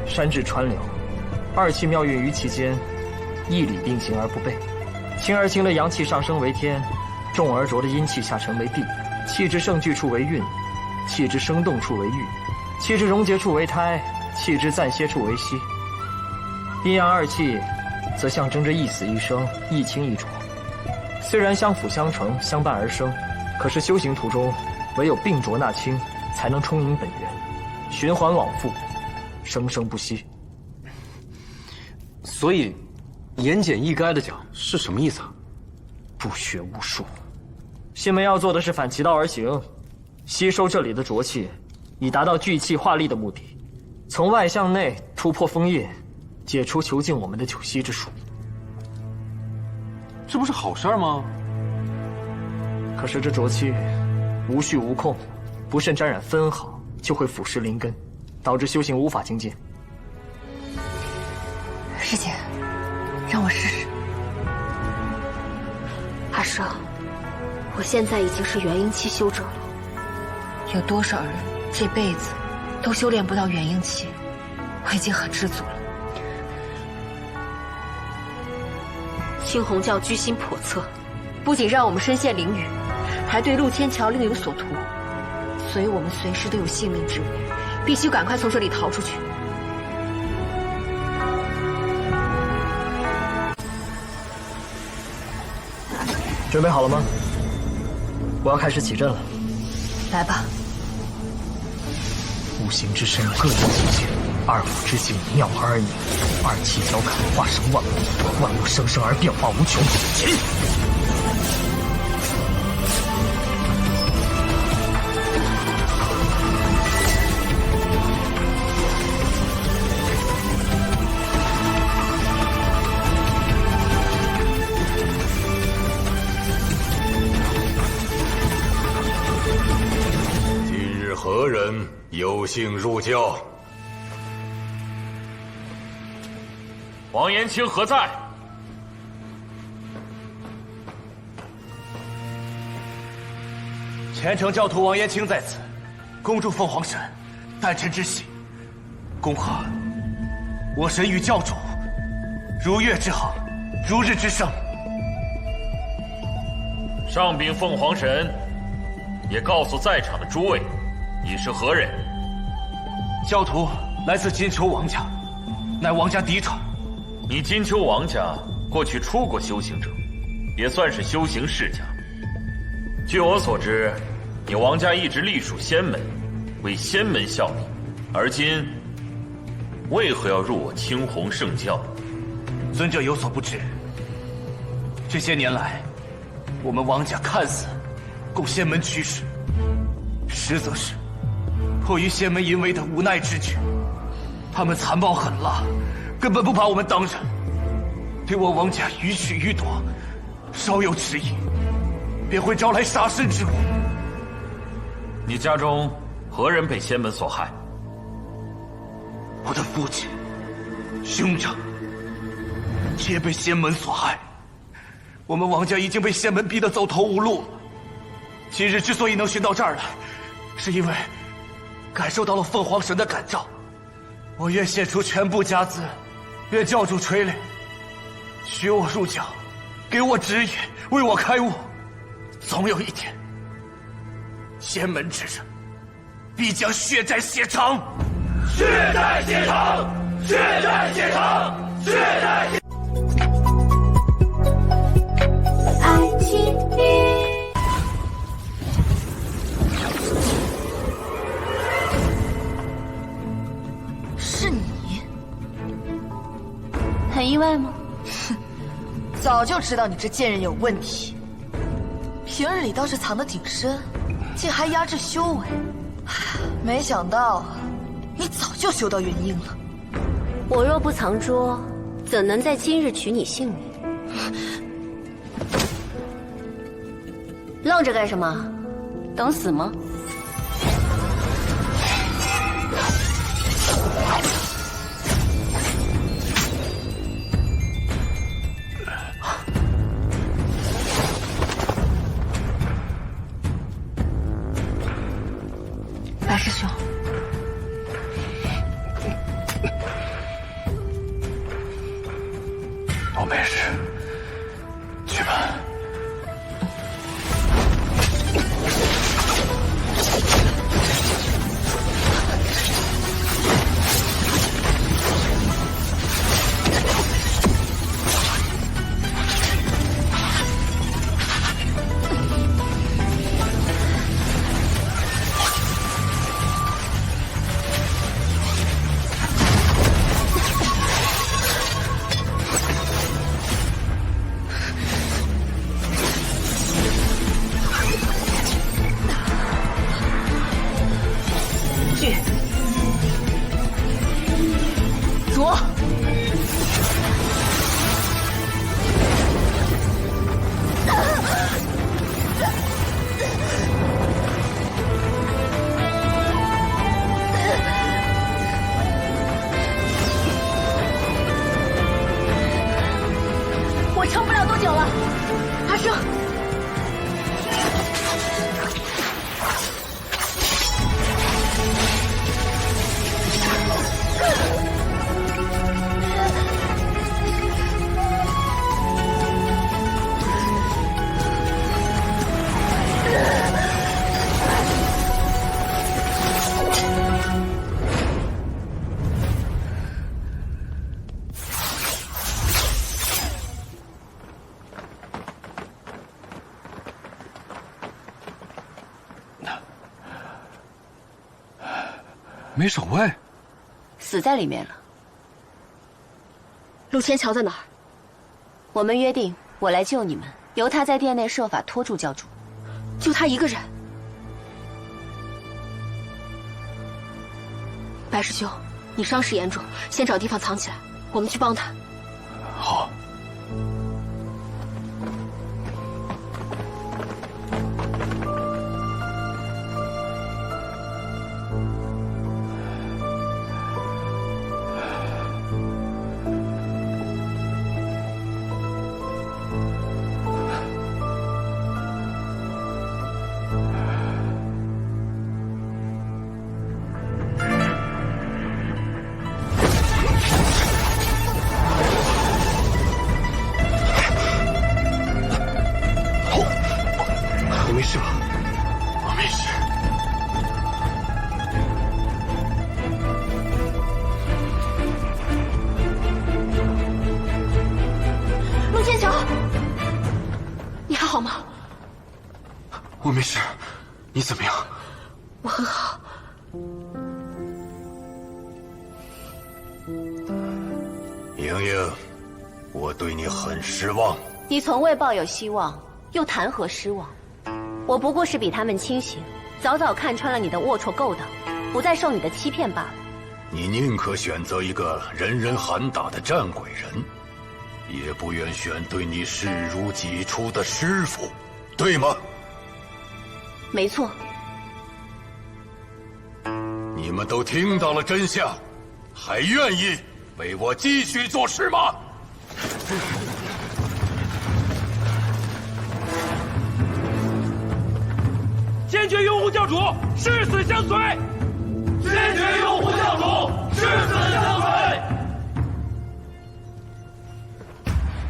山至川流，二气妙运于其间，一理并行而不悖。清而清的阳气上升为天，重而浊的阴气下沉为地。气之盛聚处为运，气之生动处为玉，气之溶结处为胎，气之暂歇处为息。阴阳二气，则象征着一死一生，一清一浊。虽然相辅相成，相伴而生，可是修行途中，唯有并浊纳清，才能充盈本源，循环往复，生生不息。所以，言简意赅的讲是什么意思啊？不学无术。仙门要做的是反其道而行，吸收这里的浊气，以达到聚气化力的目的，从外向内突破封印，解除囚禁我们的九溪之术。这不是好事吗？可是这浊气无序无控，不慎沾染分毫，就会腐蚀灵根，导致修行无法精进。师姐，让我试试。阿生，我现在已经是元婴期修者了。有多少人这辈子都修炼不到元婴期，我已经很知足了。青红教居心叵测，不仅让我们身陷囹圄，还对陆天桥另有所图，所以我们随时都有性命之危，必须赶快从这里逃出去。准备好了吗？我要开始起阵了。来吧。五行之身各有极限，二府之境妙而拟，二气交感，化生万物，万物生生而变化无穷。起！何人有幸入教？王延青何在？虔诚教徒王延青在此，恭祝凤凰神诞辰之喜，恭贺我神与教主如月之好，如日之升。上禀凤凰神，也告诉在场的诸位。你是何人？教徒来自金丘王家，乃王家嫡传。你金丘王家过去出过修行者，也算是修行世家。据我所知，你王家一直隶属仙门，为仙门效力，而今为何要入我青红圣教？尊者有所不知，这些年来，我们王家看似供仙门驱使，实则是迫于仙门淫为的无奈之举。他们残暴狠辣，根本不把我们当人，对我王家予取予夺，稍有迟疑，便会招来杀身之祸。你家中何人被仙门所害？我的父亲兄长皆被仙门所害，我们王家已经被仙门逼得走投无路了。今日之所以能寻到这儿来，是因为感受到了凤凰神的感召。我愿献出全部家资，愿教主垂怜，许我入教，给我指引，为我开悟。总有一天，仙门之人必将血债血偿。血债血偿，血债血偿，血债血偿。爱情是你？很意外吗？哼，早就知道你这贱人有问题。平日里倒是藏得挺深，竟还压制修为。没想到你早就修到元婴了。我若不藏拙，怎能在今日取你性命？愣着干什么？等死吗？白师兄，我没事，去吧。我撑不了多久了，阿生。没守卫，死在里面了。陆天桥在哪儿？我们约定，我来救你们，由他在殿内设法拖住教主。就他一个人？白师兄，你伤势严重，先找地方藏起来，我们去帮他。好。你没事吧？我没事。陆天桥，你还好吗？我没事，你怎么样？我很好。莹莹，我对你很失望。你从未抱有希望，又谈何失望？我不过是比他们清醒，早早看穿了你的龌龊勾当，不再受你的欺骗罢了。你宁可选择一个人人喊打的战鬼人，也不愿选对你视如己出的师傅，对吗？没错。你们都听到了真相，还愿意为我继续做事吗？坚决拥护教主，誓死相随！坚决拥护教主，誓死相随！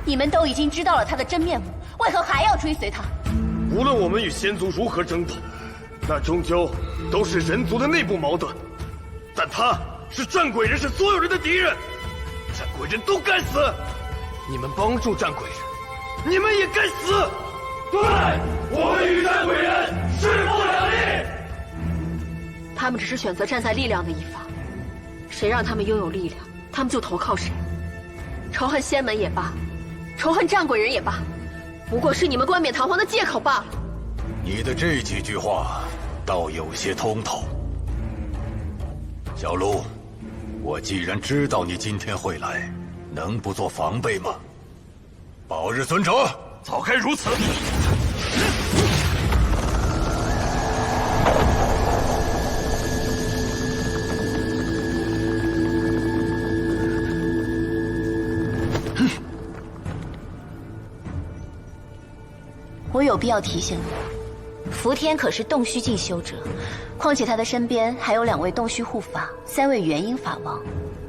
你们都已经知道了他的真面目，为何还要追随他？无论我们与仙族如何争斗，那终究都是人族的内部矛盾。但他是战鬼人，是所有人的敌人，战鬼人都该死！你们帮助战鬼人，你们也该死！对，我们与战鬼人势不两立。他们只是选择站在力量的一方，谁让他们拥有力量，他们就投靠谁。仇恨仙门也罢，仇恨战鬼人也罢，不过是你们冠冕堂皇的借口罢了。你的这几句话倒有些通透。小鹿，我既然知道你今天会来，能不做防备吗？保日尊者，早该如此。我有必要提醒你，福天可是洞虚境修者，况且他的身边还有2位洞虚护法，3位元婴法王，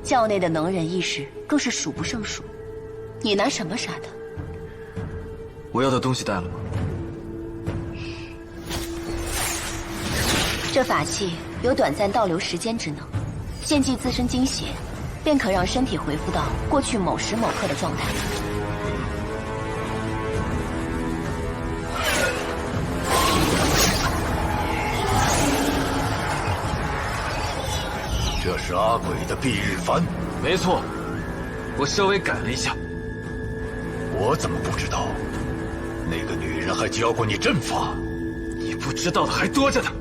教内的能人异士更是数不胜数。你拿什么杀他？我要的东西带了吗？这法器有短暂倒流时间之能，献祭自身精血，便可让身体恢复到过去某时某刻的状态。这是阿鬼的蔽日幡。没错，我稍微改了一下。我怎么不知道？那个女人还教过你阵法？你不知道的还多着呢。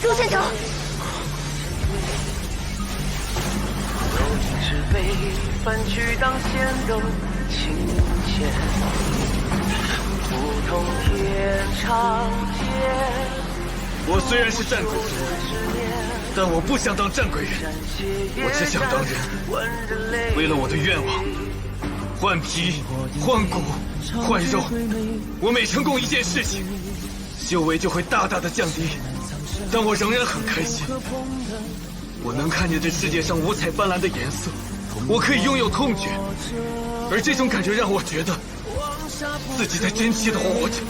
朱县长，翻去当先斗情切，不同天长街。我虽然是战鬼族，但我不想当战鬼人，我只想当人。为了我的愿望，换皮、换骨、换肉，我每成功一件事情，修为就会大大的降低。但我仍然很开心，我能看见这世界上五彩斑斓的颜色，我可以拥有痛觉，而这种感觉让我觉得自己在真切的活着。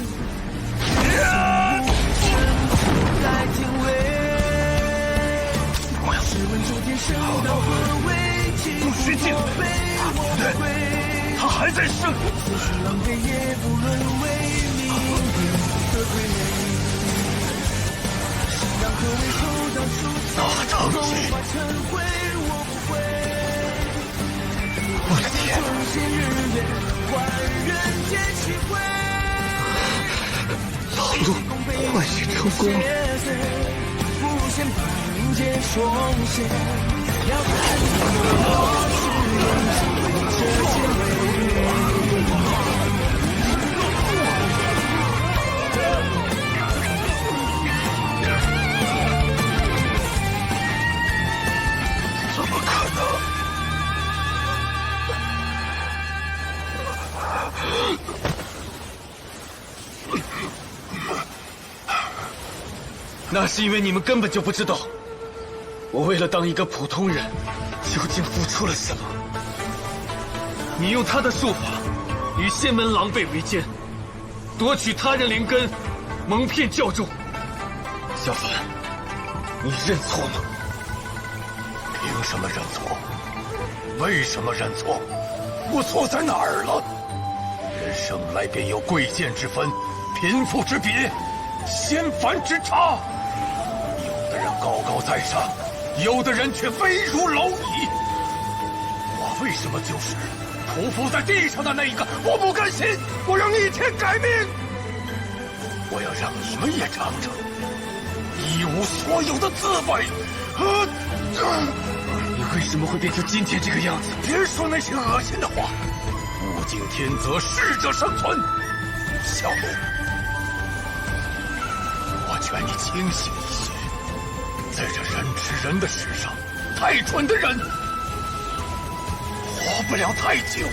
不许进来！对，他还在生。大长今，我的天！老陆唤醒成功怎么可能？那是因为你们根本就不知道，我为了当一个普通人，究竟付出了什么。你用他的术法，与仙门狼狈为奸，夺取他人灵根，蒙骗教众。小凡，你认错吗？凭什么认错？为什么认错？我错在哪儿了？人生来便有贵贱之分，贫富之别，仙凡之差。有的人高高在上，有的人却危如蝼蚁。我为什么就是匍匐在地上的那一个，我不甘心，我要逆天改命，我要让你们也尝尝一无所有的滋味。你为什么会变成今天这个样子？别说那些恶心的话。物竞天择，适者生存。小路，我劝你清醒一些，在这人吃人的世上，太蠢的人活不了太久。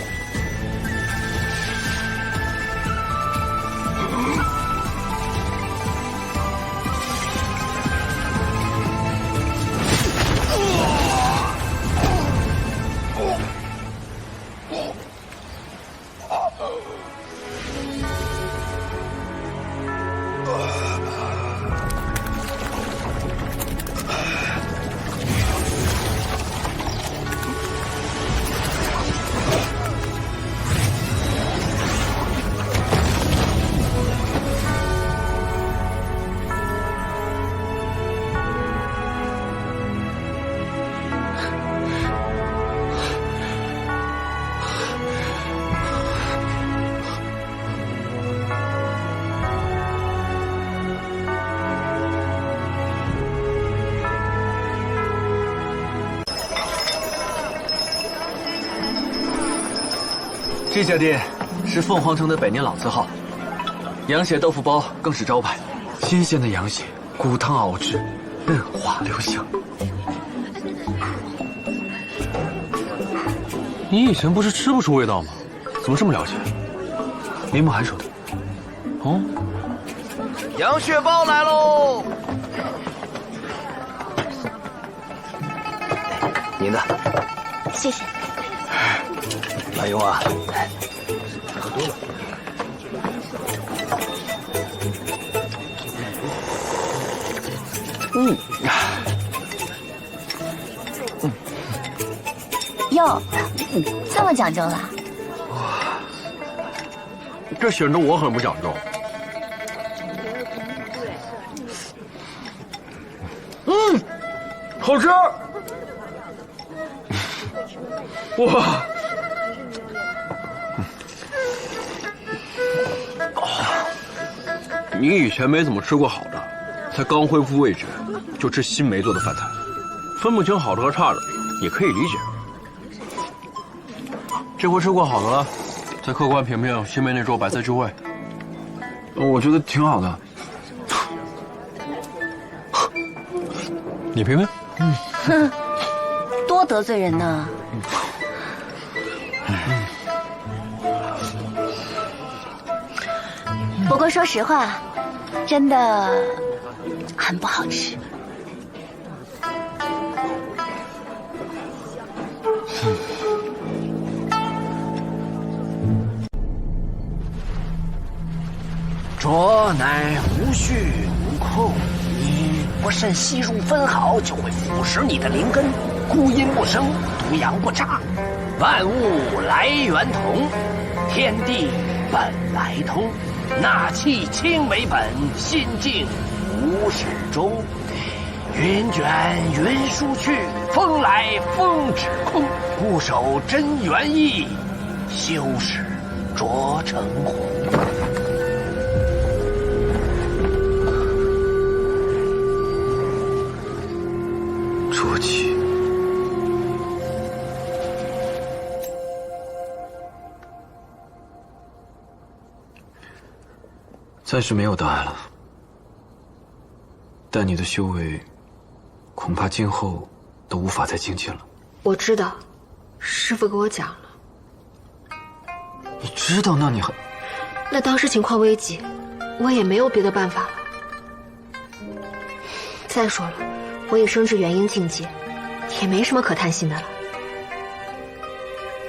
这家店是凤凰城的百年老字号，羊血豆腐包更是招牌。新鲜的羊血，骨汤熬制，嫩滑留香。你以前不是吃不出味道吗？怎么这么了解？林慕寒说的。哦，羊血包来喽！您的，谢谢。慢用啊！喝多了。哟，这么讲究了？这显得我很不讲究。好吃！哇！你以前没怎么吃过好的，才刚恢复味觉，就吃新梅做的饭菜，分不清好的和差的，也可以理解。这回吃过好的了，再客观评评新梅那桌白菜聚会。我觉得挺好的。你评评。哼，多得罪人呢。不过说实话，真的很不好吃。拙乃无序无空，你不慎吸入分毫，就会腐蚀你的灵根。孤阴不生，独阳不炸，万物来源同，天地本来通。纳气清为本，心静无始终。云卷云舒去，风来风止空。固守真元意，修使浊成红。浊气。暂时没有答案了，但你的修为，恐怕今后都无法再精进了。我知道，师父给我讲了。你知道，那你还……那当时情况危急，我也没有别的办法了。再说了，我已升至元婴境界，也没什么可贪心的了。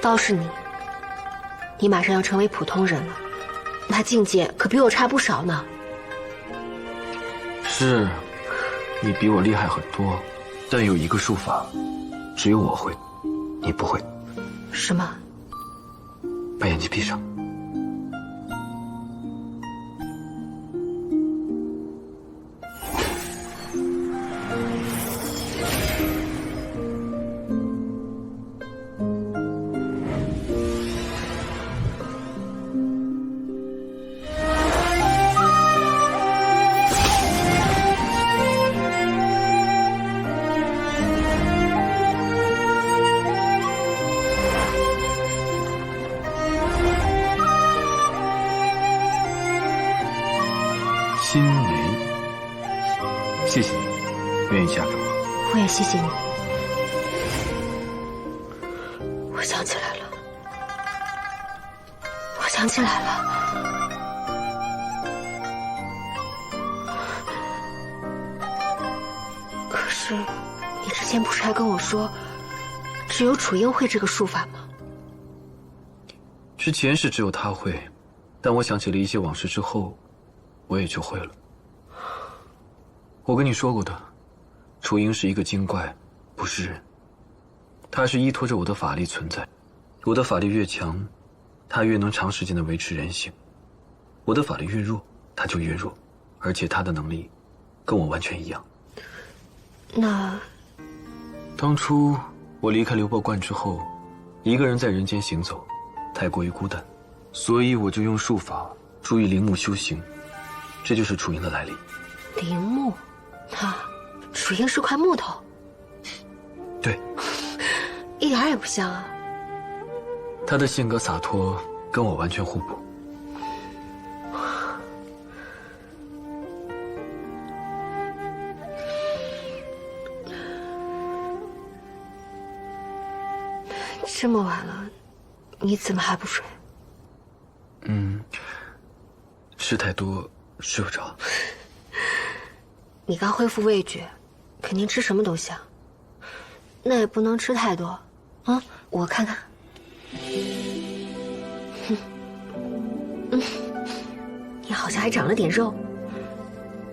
倒是你马上要成为普通人了。他境界可比我差不少呢。是，你比我厉害很多，但有一个术法，只有我会，你不会。什么？把眼睛闭上。谢谢你，愿意嫁给我。我也谢谢你。我想起来了，我想起来了。可是，你之前不是还跟我说，只有楚英会这个术法吗？之前是只有他会，但我想起了一些往事之后，我也就会了。我跟你说过的，楚英是一个精怪，不是人。他是依托着我的法力存在，我的法力越强，他越能长时间的维持人形；我的法力越弱，他就越弱，而且他的能力跟我完全一样。那当初我离开流泊观之后，一个人在人间行走，太过于孤单，所以我就用术法注意陵墓修行，这就是楚英的来历。陵墓，那楚英是块木头？对，一点也不像啊。他的性格洒脱，跟我完全互补。这么晚了，你怎么还不睡？吃太多睡不着。你刚恢复味觉，肯定吃什么都香。那也不能吃太多，啊！我看看。你好像还长了点肉。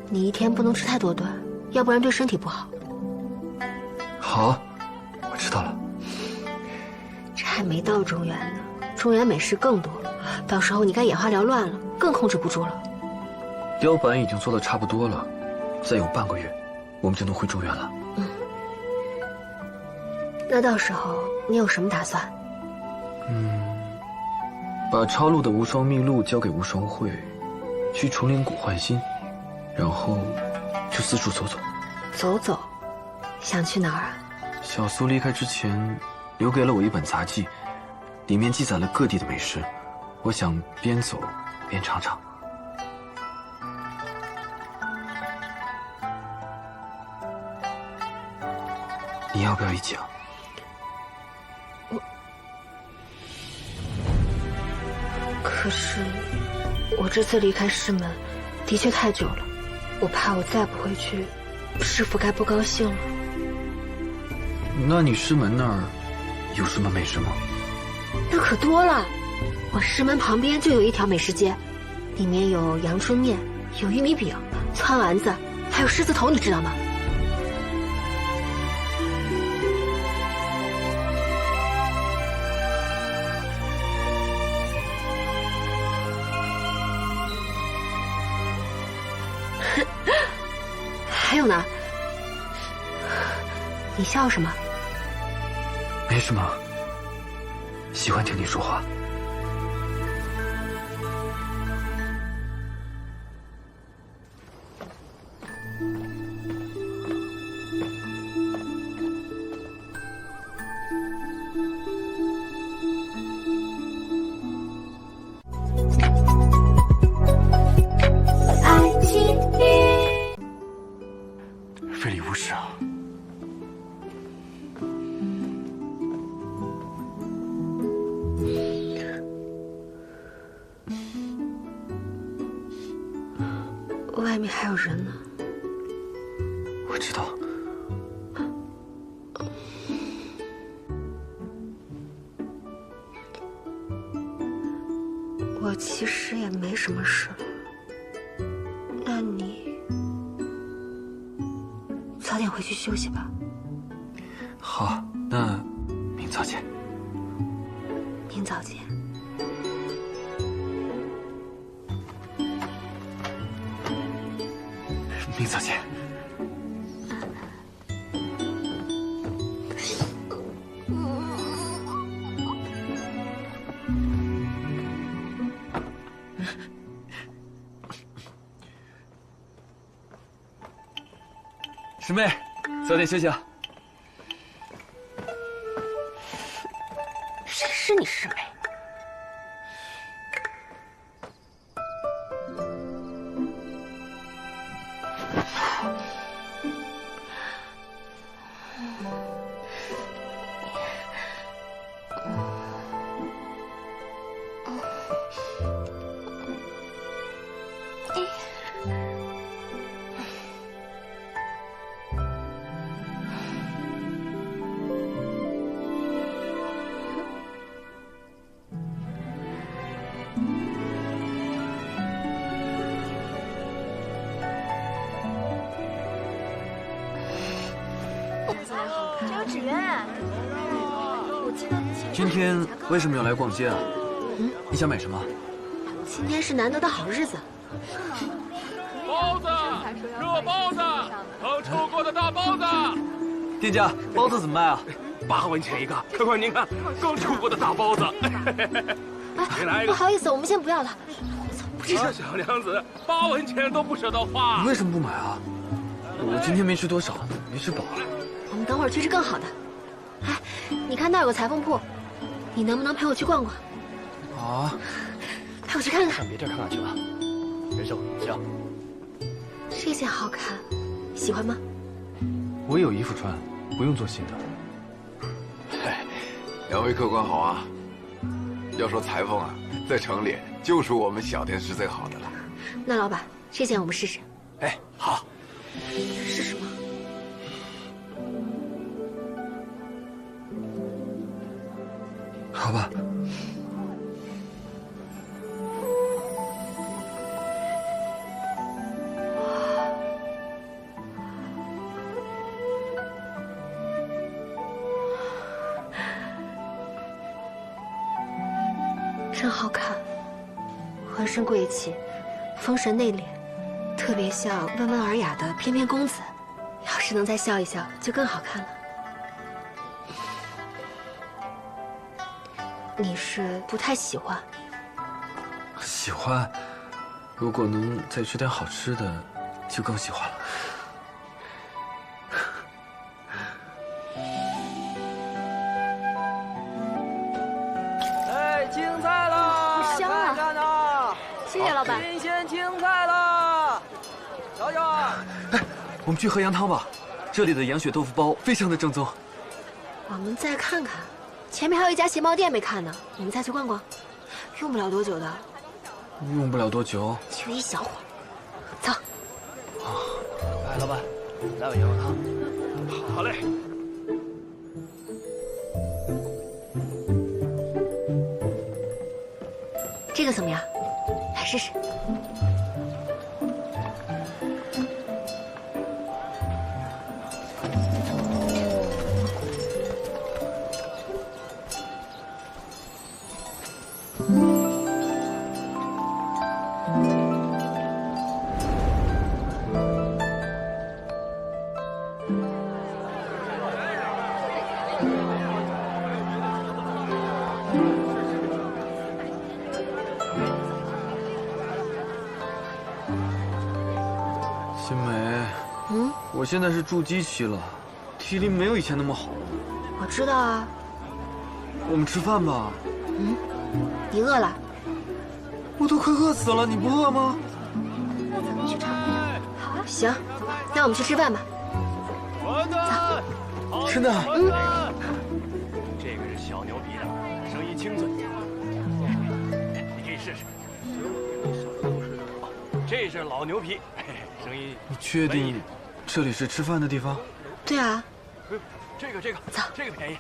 你一天不能吃太多顿，要不然对身体不好。好，我知道了。这还没到中原呢，中原美食更多，到时候你该眼花缭乱了，更控制不住了。雕板已经做得差不多了，再有半个月，我们就能回中原了。那到时候你有什么打算？把抄录的无双秘录交给无双会，去崇灵谷换心，然后就四处走走。走走，想去哪儿啊？小苏离开之前，留给了我一本杂记，里面记载了各地的美食，我想边走边尝尝。你要不要一起啊？可是，我这次离开师门，的确太久了，我怕我再不回去，师父该不高兴了。那你师门那儿有什么美食吗？那可多了，我师门旁边就有一条美食街，里面有阳春面，有玉米饼、汆丸子，还有狮子头，你知道吗？还有呢？你笑什么？没什么，喜欢听你说话。非礼勿视啊！外面还有人呢。我知道。我其实也没什么事了。那你早点回去休息吧。好，那明早见。明早见。明早见。师妹，早点休息啊。谁是你师妹？志远，今天为什么要来逛街啊？你想买什么？今天是难得的好日子。包子，热包子，刚抽过的大包子。店家，包子怎么卖啊？8文钱一个，快您看，刚抽过的大包子。不好意思，我们先不要了。这小娘子8文钱都不舍得花。你为什么不买啊？我今天没吃多少，没吃饱。我们等会儿去吃更好的。哎，你看那有个裁缝铺，你能不能陪我去逛逛？啊，陪我去看看。上别地儿看看去吧。仁寿，行。这件好看，喜欢吗？我有衣服穿，不用做新的。两位客官好啊！要说裁缝啊，在城里就属我们小店是最好的了。那老板，这件我们试试。哎，好。试试吗？好吧。真好看，浑身贵气，风神内敛，特别像温文尔雅的翩翩公子。要是能再笑一笑，就更好看了。你是不太喜欢？喜欢，如果能再吃点好吃的，就更喜欢了。青菜了，好香啊！看啊，谢谢老板。新鲜青菜了，瞧瞧。哎，我们去喝羊汤吧，这里的羊血豆腐包非常的正宗。我们再看看，前面还有一家鞋帽店没看呢，我们再去逛逛，用不了多久的。用不了多久，就一小会儿。走。哎，老板，来碗羊肉汤。好嘞。这个怎么样？来试试。新梅，我现在是筑基期了，体力没有以前那么好了。我知道啊。我们吃饭吧。你饿了？我都快饿死了，你不饿吗？那咱们去尝尝。好啊，行，那我们去吃饭吧。走。真的？这个是小牛皮的，声音清脆。你可以试试。这是老牛皮，声音。你确定这里是吃饭的地方？对啊。这个，走，这个便宜。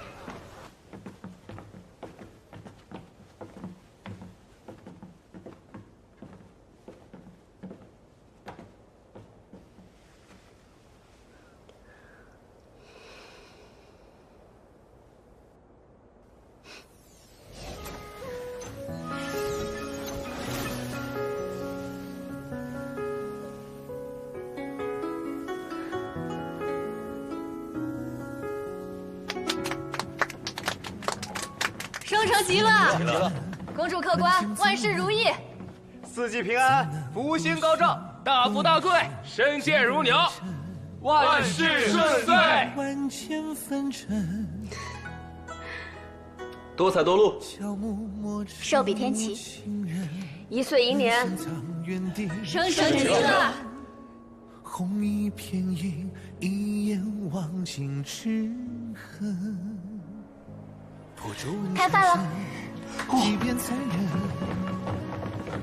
收成极乐，公主客官万事如意，四季平安，福星高照，大富大贵，身健如鸟，万事顺遂。万千纷尘，多彩多露，寿比天齐，1岁迎年，生辰吉乐。红一片叶，一眼望尽痴恨。开饭了。即便残忍，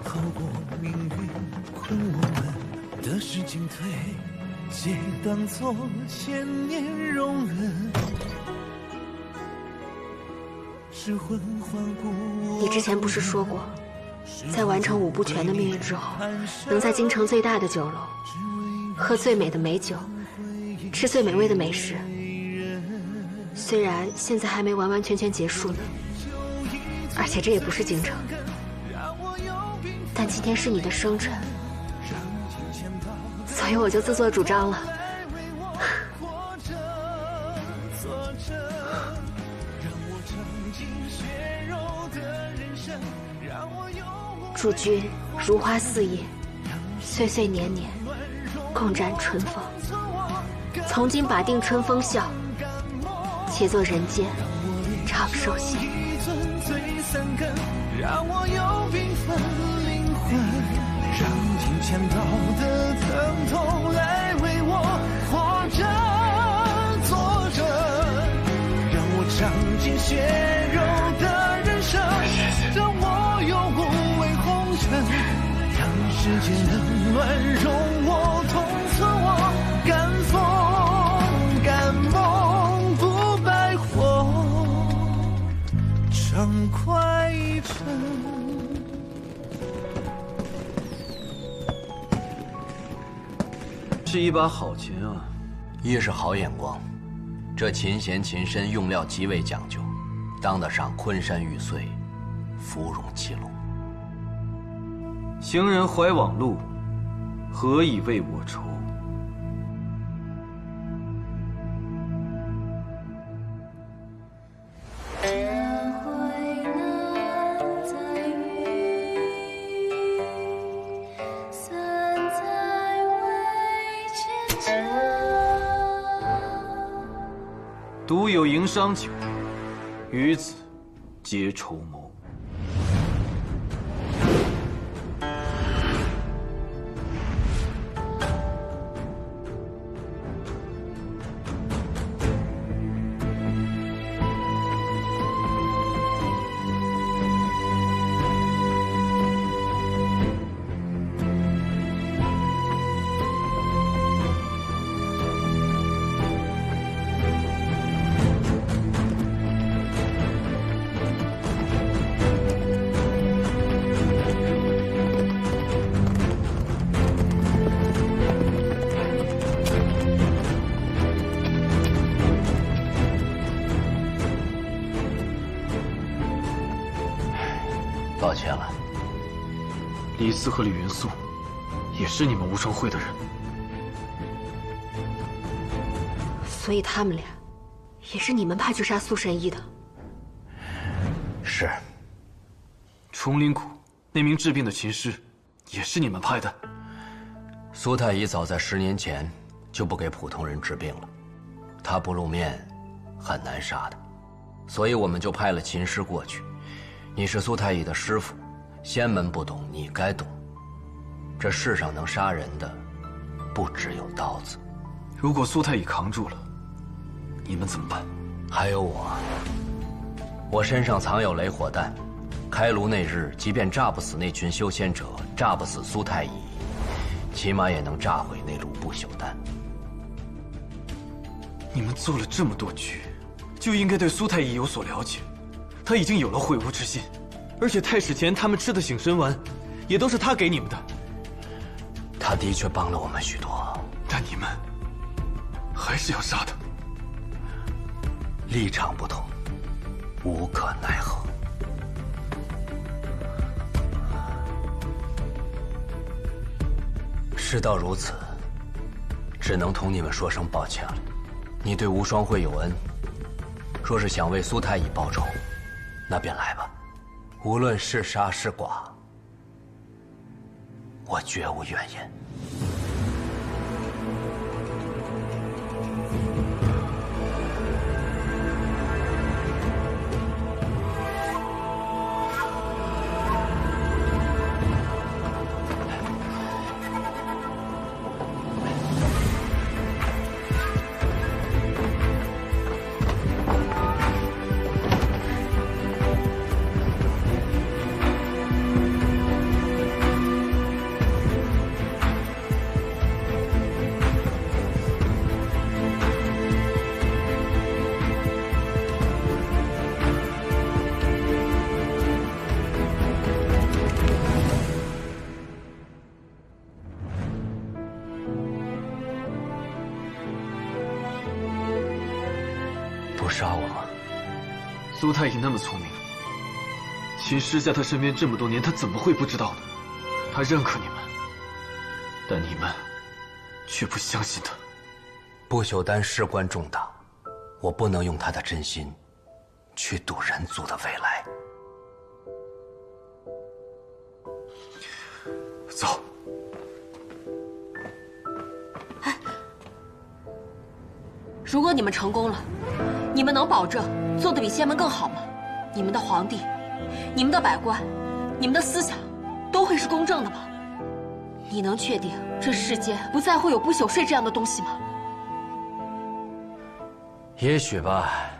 好过命运困我们的是进退，皆当作千年容忍。失魂换骨。你之前不是说过，在完成5部全的命运之后，能在京城最大的酒楼，喝最美的美酒，吃最美味的美食，虽然现在还没完完全全结束呢，而且这也不是京城，但今天是你的生辰，所以我就自作主张了。祝君如花似叶，岁岁年年，共展春风。从今把定春风笑，且作人间长寿仙。让我有缤纷灵魂，让金钱道的疼痛来为我活着坐着，让我尝尽血肉的人生，让我有无畏红尘，让世间冷暖容我，痛测我敢风敢梦不败火，畅快一程。是一把好琴啊，一是好眼光，这琴弦琴身用料极为讲究，当得上昆山玉碎，芙蓉七路。行人怀往路，何以为我愁？独有营商酒，与子皆筹谋。抱歉了，李斯和李元素也是你们无双会的人，所以他们俩也是你们派去杀苏神医的。是。崇灵谷那名治病的琴师也是你们派的。苏太医早在10年前就不给普通人治病了，他不露面很难杀的，所以我们就派了琴师过去。你是苏太医的师傅，仙门不懂，你该懂。这世上能杀人的，不只有刀子。如果苏太医扛住了，你们怎么办？还有我身上藏有雷火弹，开炉那日，即便炸不死那群修仙者，炸不死苏太医，起码也能炸毁那炉不朽弹。你们做了这么多局，就应该对苏太医有所了解。他已经有了悔悟之心，而且太史前他们吃的醒神丸，也都是他给你们的。他的确帮了我们许多，但你们还是要杀他。立场不同，无可奈何。事到如此，只能同你们说声抱歉了。你对无双会有恩，若是想为苏太医报仇，那便来吧，无论是杀是剐，我绝无怨言。苏太乙那么聪明，秦师在他身边这么多年，他怎么会不知道呢？他认可你们，但你们却不相信他。不朽丹事关重大，我不能用他的真心去赌人族的未来。走。如果你们成功了，你们能保证做得比仙门更好吗？你们的皇帝、你们的百官、你们的思想，都会是公正的吗？你能确定这世间不再会有不朽税这样的东西吗？也许吧，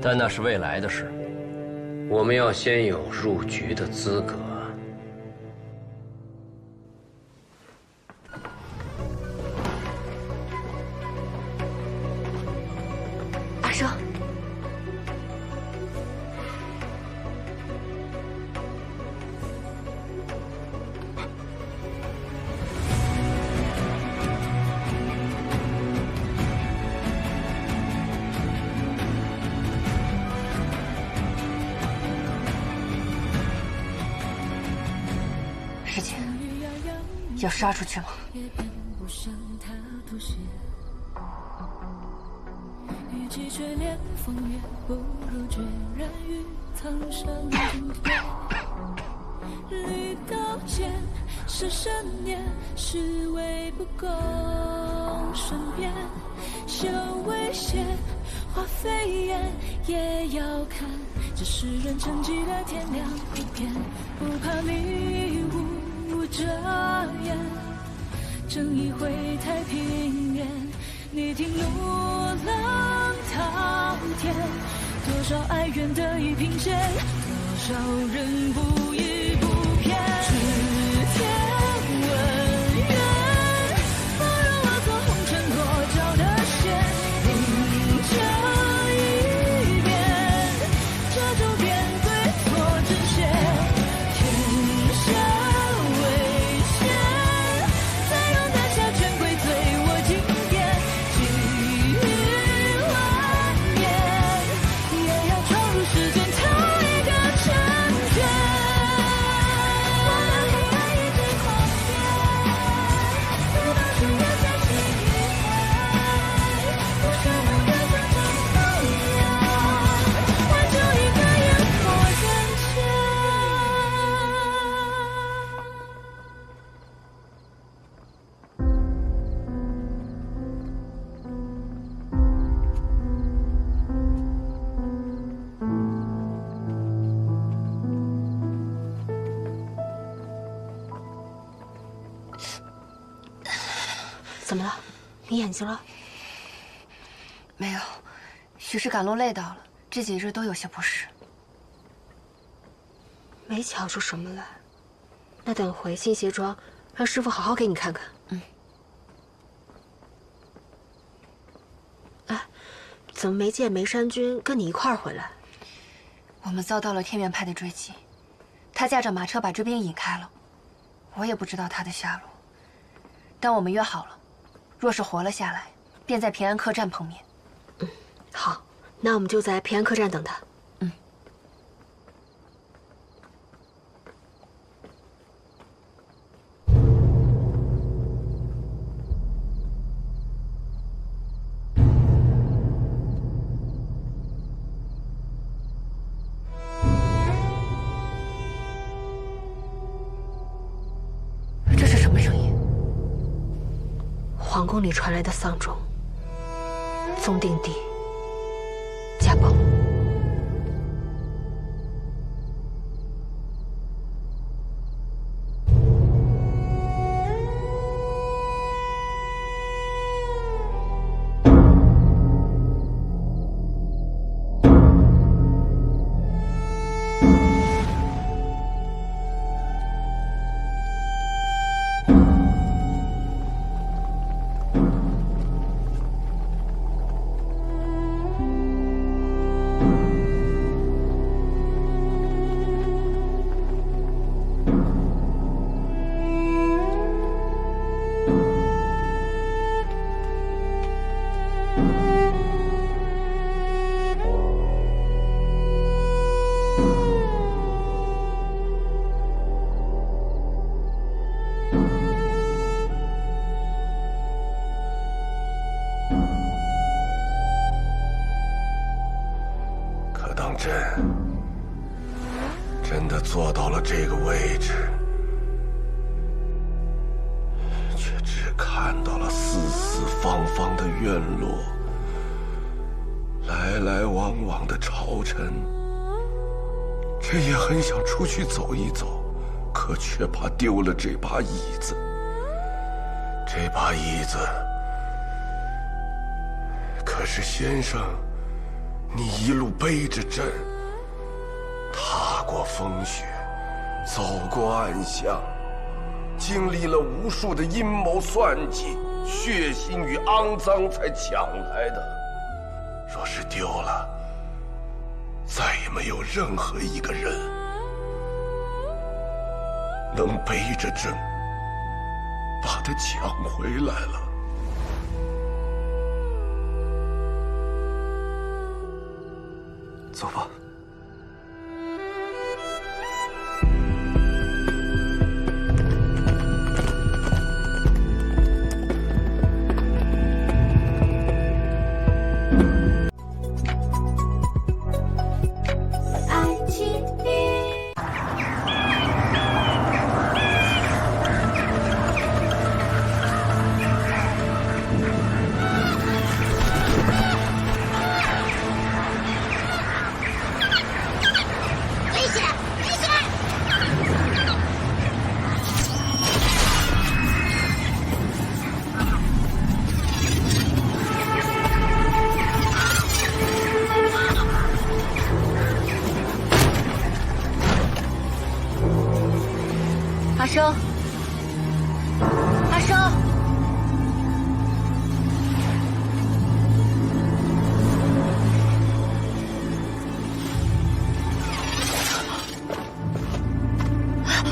但那是未来的事。我们要先有入局的资格。阿生，师姐，要杀出去吗？与其却连风月，不如决然于苍山中天。绿刀剑是神念，是为不共身边。修为险，化飞燕，也要看这世人沉寂的天亮一片。不怕迷雾遮掩，正义会太平原。你听怒浪滔天，多少哀怨得以平息，多少人不依不偏。指天文渊，不让我做红尘落脚的线，迎这一边，这就变对错真邪。天下为险，再让大侠权贵醉我今天。时间逃一个成全，我的黑暗一直狂变，直到瞬间再醒一回，不舍能的像场风烟，挽救一个烟火人间。怎么了？你眼睛了？没有，许是赶路累到了，这几日都有些不适。没瞧出什么来。那等回新鞋庄，让师傅好好给你看看。嗯。哎，怎么没见梅山君跟你一块儿回来？我们遭到了天元派的追击，他驾着马车把追兵引开了，我也不知道他的下落。但我们约好了，若是活了下来，便在平安客栈碰面。嗯，好，那我们就在平安客栈等他。嗯。这是什么声音？皇宫里传来的丧钟。宗定帝驾崩。当真的做到了这个位置，却只看到了四四方方的院落，来来往往的朝臣。这也很想出去走一走，可却怕丢了这把椅子。这把椅子，可是先生，你一路背着朕，踏过风雪，走过暗巷，经历了无数的阴谋算计、血腥与肮脏才抢来的。若是丢了，再也没有任何一个人能背着朕把它抢回来了。走吧。阿生，阿生，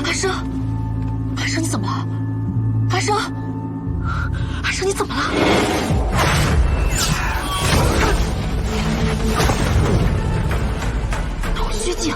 阿生，阿生，你怎么了？阿生，阿生，你怎么了？好虚惊！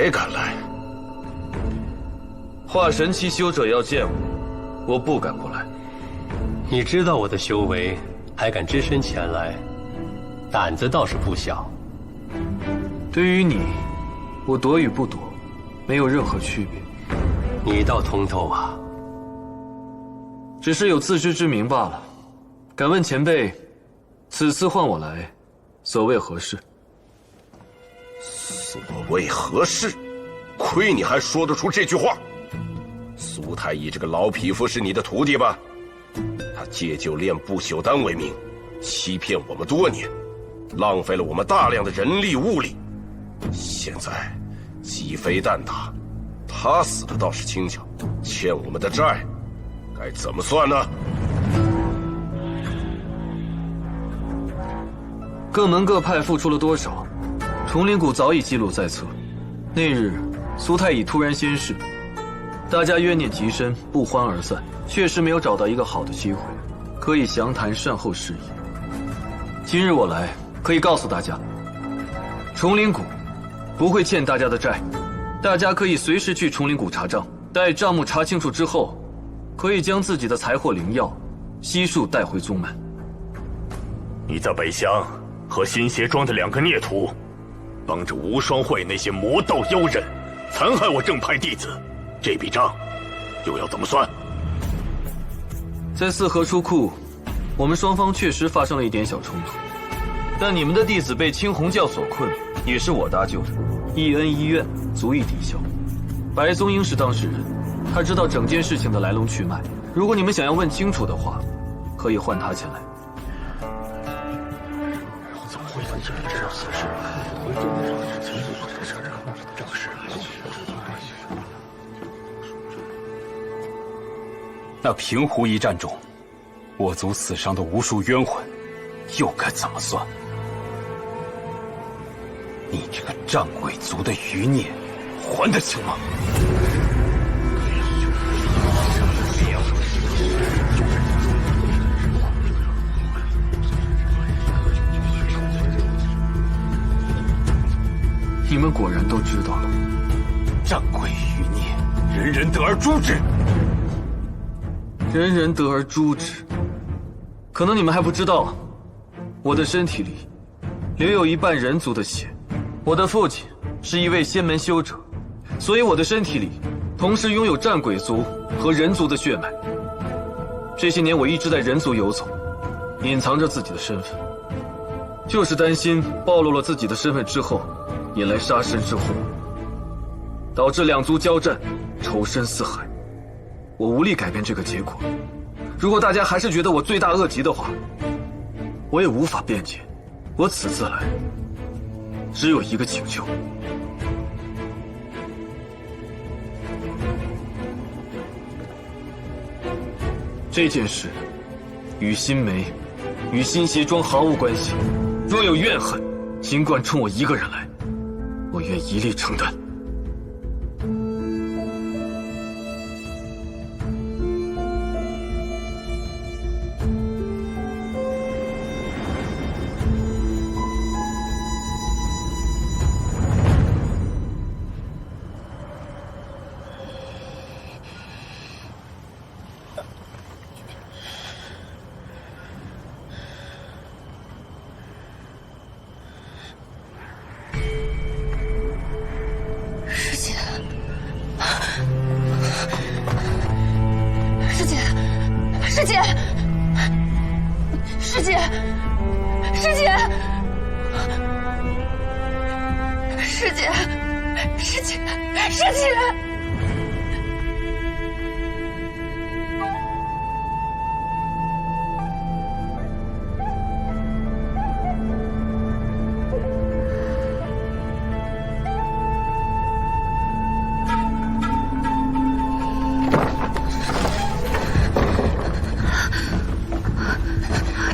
还敢来？化神期修者要见我，我不敢不来。你知道我的修为，还敢只身前来，胆子倒是不小。对于你，我躲与不躲，没有任何区别。你倒通透啊！只是有自知之明罢了。敢问前辈，此次唤我来，所谓何事？所谓何事？亏你还说得出这句话！苏太医这个老匹夫是你的徒弟吧？他借就炼不朽丹为名，欺骗我们多年，浪费了我们大量的人力物力。现在鸡飞蛋打，他死的倒是轻巧，欠我们的债该怎么算呢？各门各派付出了多少，崇灵谷早已记录在册。那日苏太乙突然仙逝，大家冤念极深，不欢而散，确实没有找到一个好的机会，可以详谈善后事宜。今日我来，可以告诉大家，崇灵谷不会欠大家的债。大家可以随时去崇灵谷查账，待账目查清楚之后，可以将自己的财货灵药悉数带回宗门。你在北乡和新协庄的2个孽徒，帮着无双会那些魔道妖人，残害我正派弟子，这笔账又要怎么算？在四合出库，我们双方确实发生了一点小冲突，但你们的弟子被青红教所困，也是我搭救的，一恩一怨，足以抵消。白宗英是当事人，他知道整件事情的来龙去脉。如果你们想要问清楚的话，可以换他前来。怎么会这样此事？那平湖一战中，我族死伤的无数冤魂，又该怎么算？你这个战鬼族的余孽，还得清吗？你们果然都知道了。战鬼余孽，人人得而诛之。人人得而诛之。可能你们还不知道，我的身体里留有一半人族的血。我的父亲是一位仙门修者，所以我的身体里同时拥有战鬼族和人族的血脉。这些年我一直在人族游走，隐藏着自己的身份，就是担心暴露了自己的身份之后，引来杀身之祸，导致2族交战，仇深似海。我无力改变这个结果。如果大家还是觉得我罪大恶极的话，我也无法辩解。我此次来，只有一个请求。这件事与新梅、与新协庄毫无关系。若有怨恨，尽管冲我一个人来，我愿一力承担。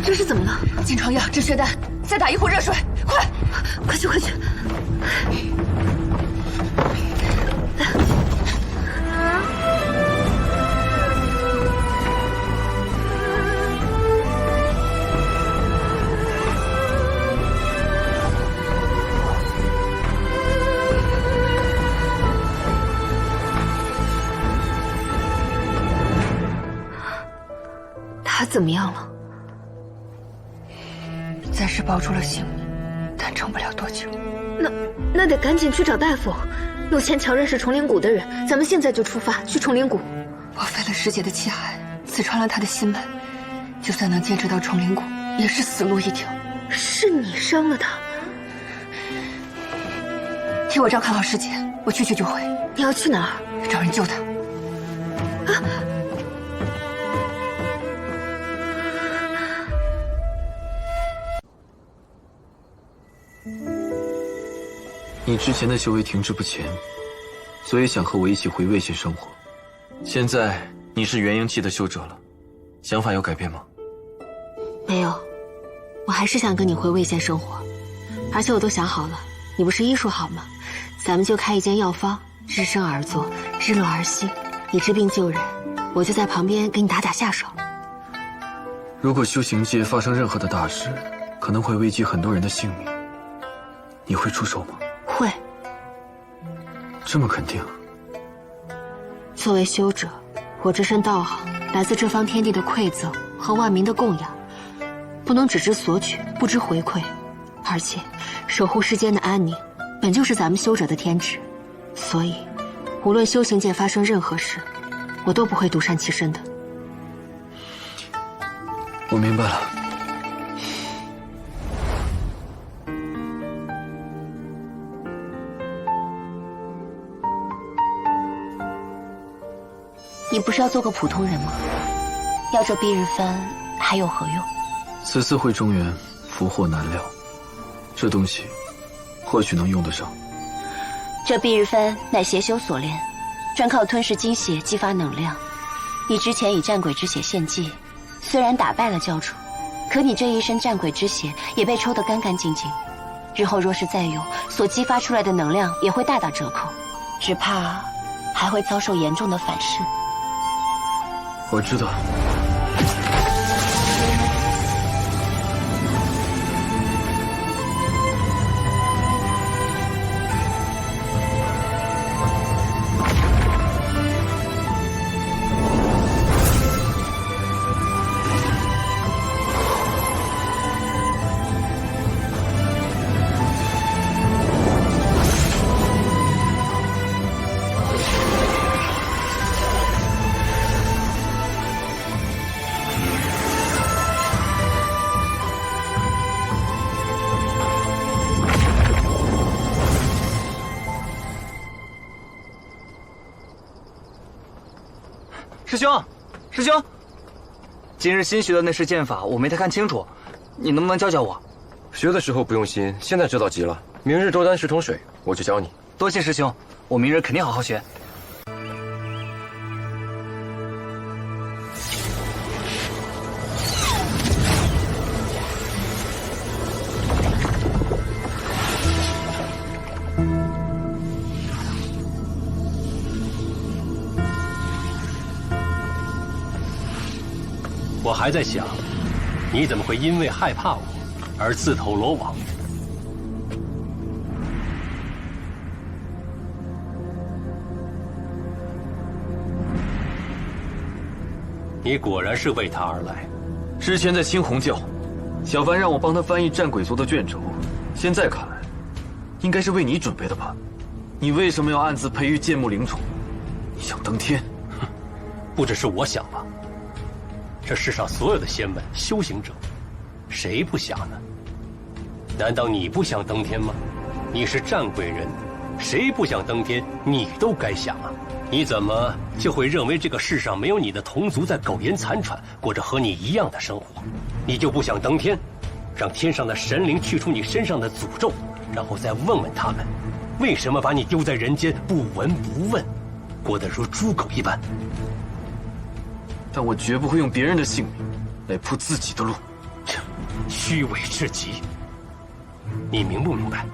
这是怎么了？金疮药、止血丹，再打一壶热水，快！快去，快去！他怎么样了？暂时保住了性命，但撑不了多久。那得赶紧去找大夫。陆千桥认识崇灵谷的人，咱们现在就出发去崇灵谷。我费了师姐的气海，刺穿了他的心门，就算能坚持到崇灵谷，也是死路一条。是你伤了他？替我照看好师姐，我去就回。你要去哪儿？找人救他。啊！你之前的修为停滞不前，所以想和我一起回魏县生活。现在你是元婴期的修者了，想法有改变吗？没有，我还是想跟你回魏县生活，而且我都想好了，你不是医术好吗？咱们就开一间药方，日生而作，日落而息，你治病救人，我就在旁边给你打下手。如果修行界发生任何的大事，可能会危及很多人的性命，你会出手吗？会，这么肯定？作为修者，我这身道行来自这方天地的馈赠和万民的供养，不能只知索取，不知回馈。而且，守护世间的安宁，本就是咱们修者的天职。所以，无论修行界发生任何事，我都不会独善其身的。我明白了。你不是要做个普通人吗？要这蔽日幡还有何用？此次会中原，福祸难料，这东西或许能用得上。这蔽日幡乃邪修所炼，专靠吞噬精血激发能量。你之前以战鬼之血献祭，虽然打败了教主，可你这一身战鬼之血也被抽得干干净净。日后若是再用，所激发出来的能量也会大打折扣，只怕还会遭受严重的反噬。我知道。师兄，师兄，今日新学的那式剑法我没太看清楚，你能不能教教我？学的时候不用心，现在知道急了。明日周丹石同水，我去教你。多谢师兄，我明日肯定好好学。我还在想，你怎么会因为害怕我而自投罗网？你果然是为他而来。之前在青红教，小凡让我帮他翻译战鬼族的卷轴，现在看来，应该是为你准备的吧？你为什么要暗自培育剑木灵种？你想登天？哼，不只是我想吧。这世上所有的仙门修行者，谁不想呢？难道你不想登天吗？你是战鬼人，谁不想登天，你都该想啊！你怎么就会认为这个世上没有你的同族在苟延残喘，过着和你一样的生活？你就不想登天，让天上的神灵去除你身上的诅咒，然后再问问他们，为什么把你丢在人间，不闻不问，过得如猪狗一般？但我绝不会用别人的性命来铺自己的路。虚伪至极！你明不明白？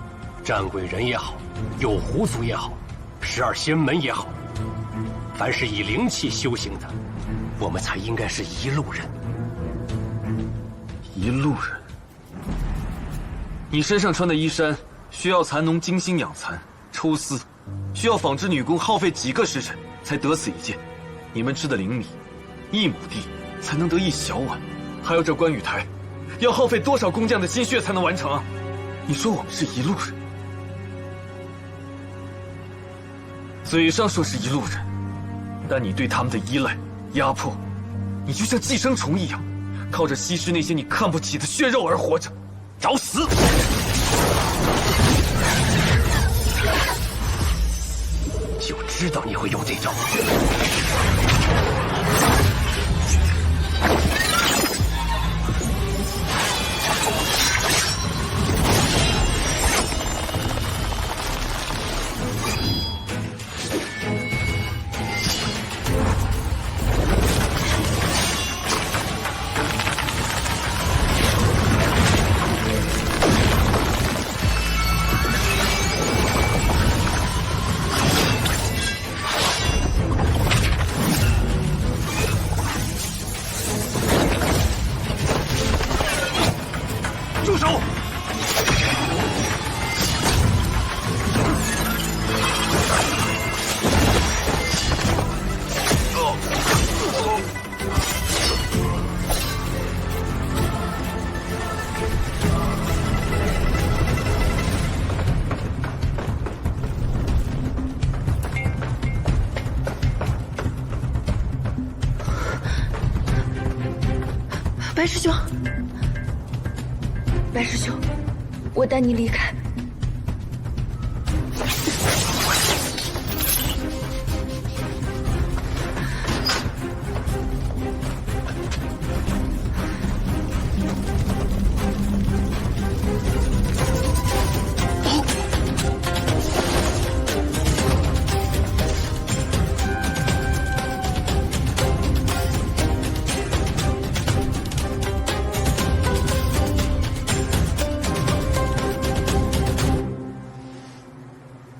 战鬼人也好，有狐族也好，12仙门也好，凡是以灵气修行的，我们才应该是一路人。一路人？你身上穿的衣衫需要蚕农精心养蚕、抽丝，需要纺织女工耗费几个时辰才得此一件。你们吃的灵米，1亩地才能得1小碗，还有这观雨台，要耗费多少工匠的心血才能完成啊？你说我们是一路人，嘴上说是一路人，但你对他们的依赖、压迫，你就像寄生虫一样，靠着吸食那些你看不起的血肉而活着，找死！就知道你会用这招。白师兄，白师兄，我带你离开。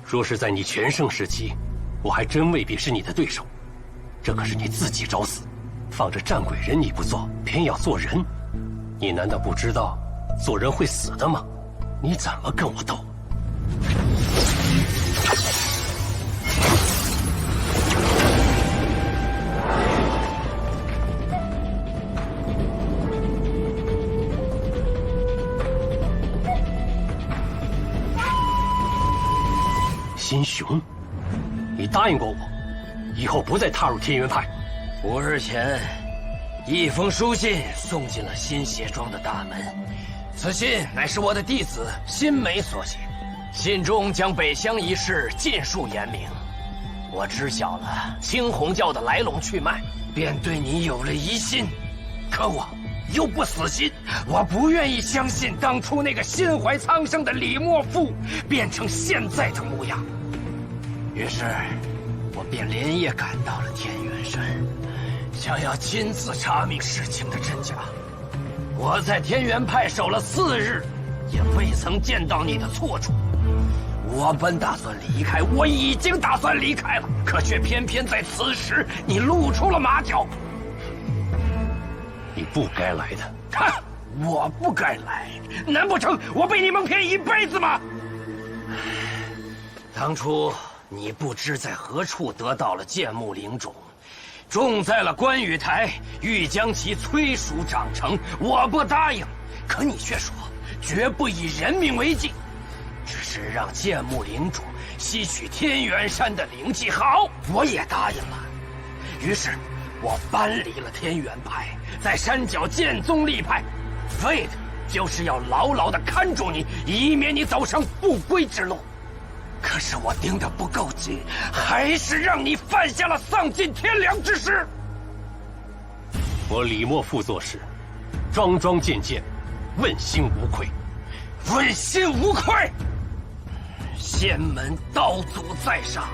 若是在你全盛时期，我还真未必是你的对手。这可是你自己找死，放着战鬼人你不做，偏要做人。你难道不知道做人会死的吗？你怎么跟我斗？新雄，你答应过我，以后不再踏入天元派。5日前，一封书信送进了新鞋庄的大门。此信乃是我的弟子新梅所写，信中将北乡一事尽数言明。我知晓了青红教的来龙去脉，便对你有了疑心。可我又不死心，我不愿意相信当初那个心怀苍生的李莫夫变成现在的模样。于是，我便连夜赶到了天元山，想要亲自查明事情的真假。我在天元派守了4日，也未曾见到你的错处。我本打算离开，我已经打算离开了，可却偏偏在此时，你露出了马脚。你不该来的。哈！我不该来，难不成我被你蒙骗一辈子吗？当初你不知在何处得到了剑木灵种，种在了关羽台，欲将其催熟长成。我不答应，可你却说绝不以人命为祭，只是让剑木灵种吸取天元山的灵气。好，我也答应了。于是，我搬离了天元派，在山脚建宗立派，为的就是要牢牢地看住你，以免你走上不归之路。可是我盯得不够紧，还是让你犯下了丧尽天良之事。我李莫夫做事，桩桩件件，问心无愧。问心无愧！仙门刀俎在上，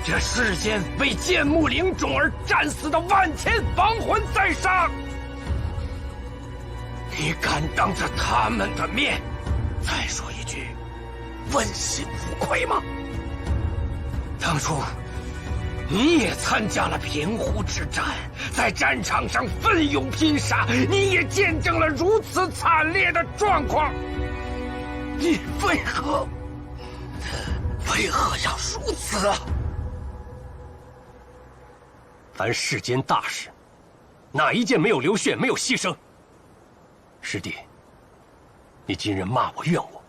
这世间为剑木灵种而战死的万千亡魂在上，你敢当着他们的面再说一句问心无愧吗？当初你也参加了平湖之战，在战场上奋勇拼杀，你也见证了如此惨烈的状况，你为何要如此啊？凡世间大事，哪一件没有流血，没有牺牲？师弟，你今日骂我怨我，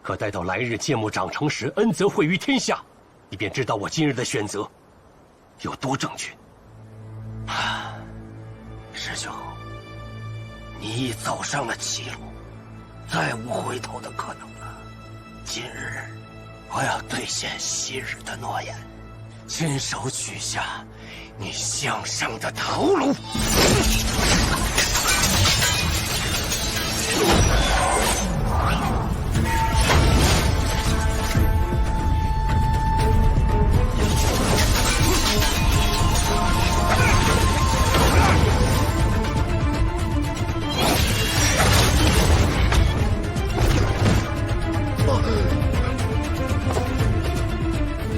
可待到来日剑木长成时，恩泽惠于天下，你便知道我今日的选择有多正确。师兄，你已走上了歧路，再无回头的可能了。今日我要兑现昔日的诺言，亲手取下你项上的头颅。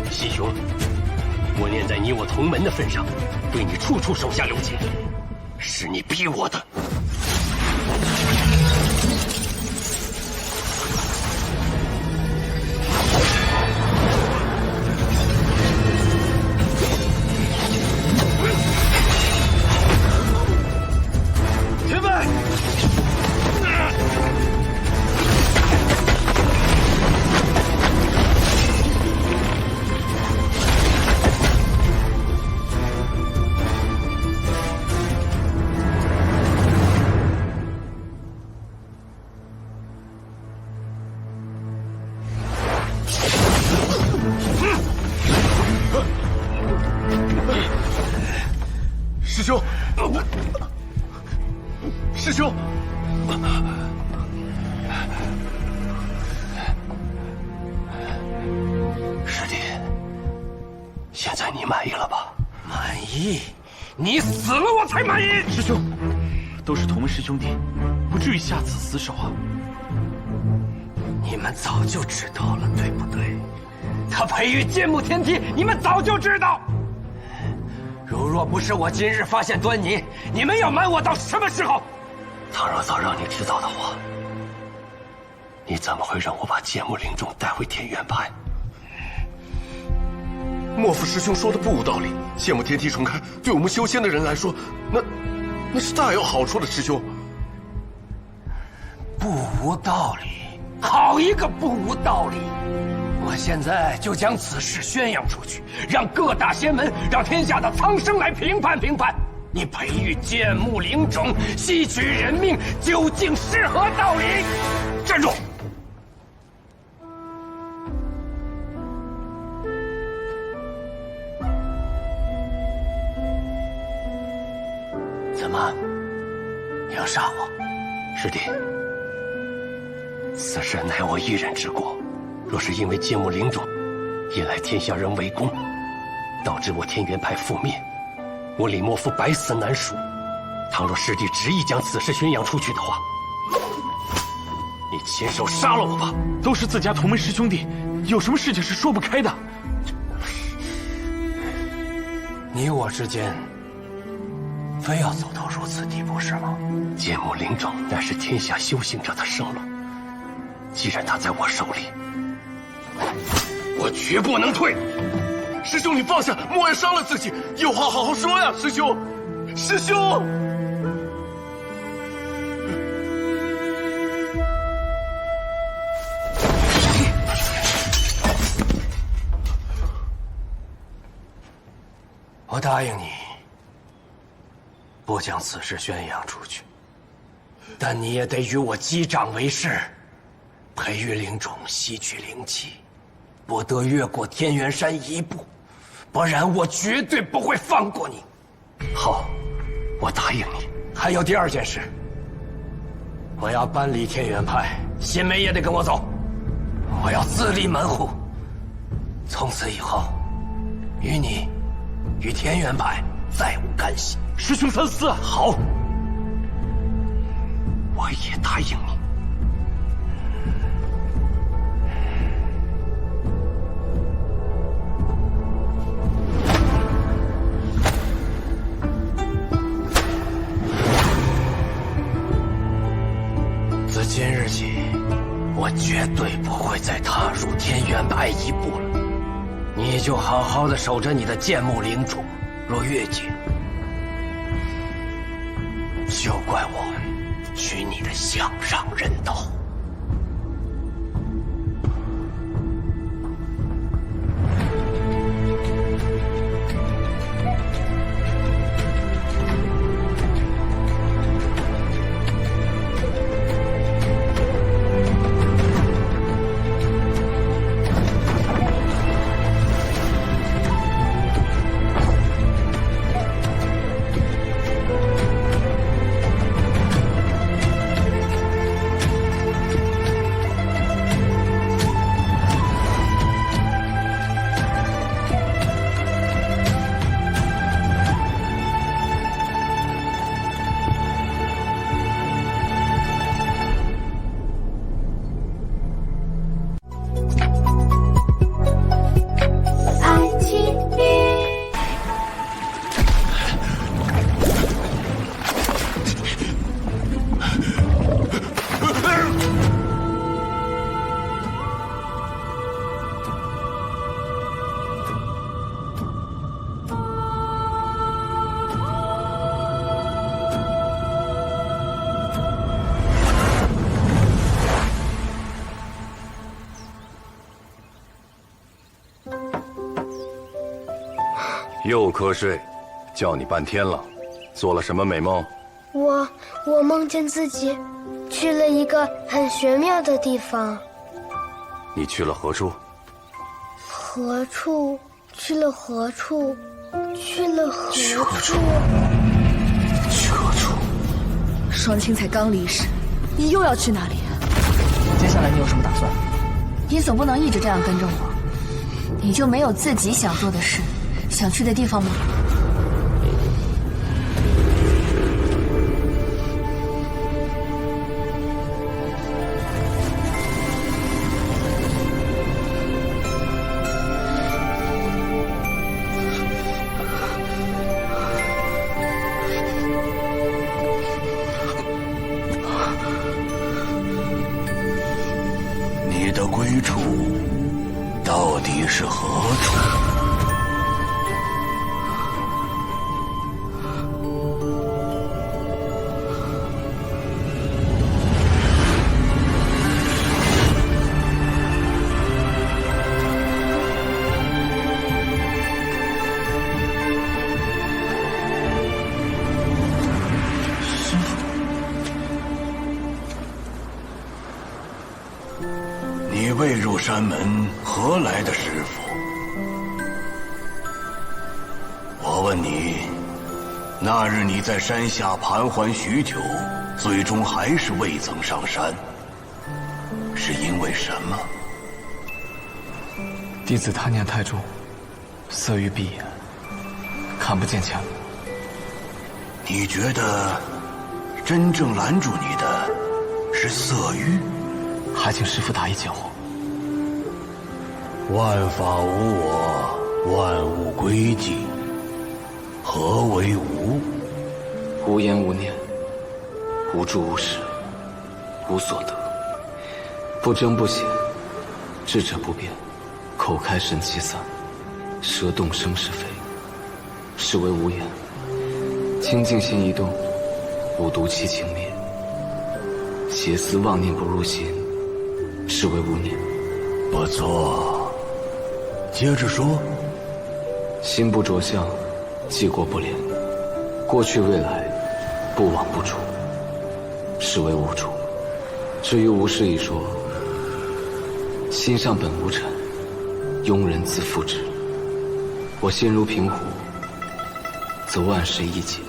西雄，我念在你我同门的份上，对你处处手下留情，是你逼我的。前辈！师兄，师兄，师弟，现在你满意了吧？满意？你死了我才满意！师兄，都是同门师兄弟，不至于下此死手啊！你们早就知道了，对不对？他培育剑幕天梯，你们早就知道。如若不是我今日发现端倪，你们要瞒我到什么时候？倘若早让你知道的话，你怎么会让我把剑幕灵种带回天元派？莫夫师兄说的不无道理。剑幕天梯重开，对我们修仙的人来说，那是大有好处的。师兄，不无道理，好一个不无道理！我现在就将此事宣扬出去，让各大仙门，让天下的苍生来评判评判，你培育剑幕灵种，吸取人命，究竟是何道理？站住！怎么，你要杀我？师弟，此事乃我一人之过。若是因为剑幕灵种引来天下人围攻，导致我天元派覆灭，我李莫夫百死难赎。倘若师弟执意将此事宣扬出去的话，你亲手杀了我吧！都是自家同门师兄弟，有什么事情是说不开的？你我之间非要走到如此地步是吗？剑幕灵种乃是天下修行者的生路，既然它在我手里，我绝不能退。师兄，你放下，莫要伤了自己，有话好好说呀，师兄，师兄。我答应你，不将此事宣扬出去，但你也得与我击掌为誓，培育灵种，吸取灵气，不得越过天元山一步，不然我绝对不会放过你。好，我答应你。还有第二件事，我要搬离天元派，新梅也得跟我走，我要自立门户，从此以后，与你，与天元派再无干系。师兄三思啊！好，我也答应你。自今日起，我绝对不会再踏入天元派一步了。你就好好的守着你的剑幕灵种，若越界，就怪我取你的项上人头。又瞌睡，叫你半天了，做了什么美梦？我梦见自己去了一个很玄妙的地方。你去了何处？何处？去了何处？去了何处？双清才刚离世，你又要去哪里？接下来你有什么打算？你总不能一直这样跟着我，你就没有自己想做的事、想去的地方吗？你的归处到底是何处？你未入山门，何来的师傅？我问你，那日你在山下盘桓许久，最终还是未曾上山，是因为什么？弟子贪念太重，色欲闭眼，看不见前路。你觉得真正拦住你的是色欲？还请师父答疑解惑。万法无我，万物归寂。何为无？无言无念，无助无事，无所得，不争不显，智者不辩，口开神气散，舌动生是非，是为无言。清净心一动，五毒气情灭，邪思妄念不入心，是为无念。不错，接着说。心不着相，记过不连，过去未来，不往不出，是为无处。至于无事一说，心上本无尘，庸人自负之。我心如平湖，则万事易解。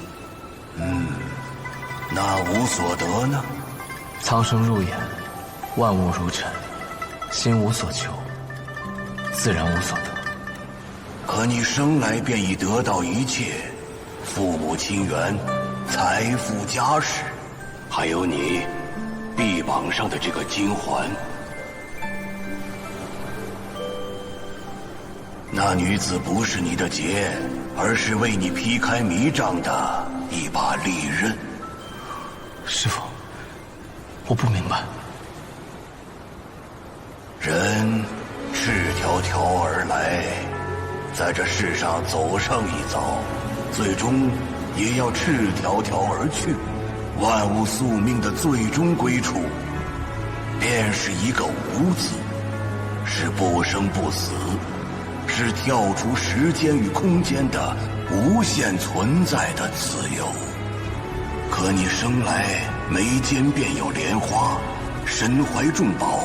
那无所得呢？苍生入眼，万物如尘，心无所求，自然无所得。可你生来便已得到一切，父母亲缘、财富家世，还有你臂膀上的这个金环。那女子不是你的劫，而是为你劈开迷障的一把利刃。师父，我不明白。人赤条条而来，在这世上走上一遭，最终也要赤条条而去。万物宿命的最终归处，便是一个无字，是不生不死，是跳出时间与空间的无限存在的自由。可你生来眉间便有莲花，身怀重宝，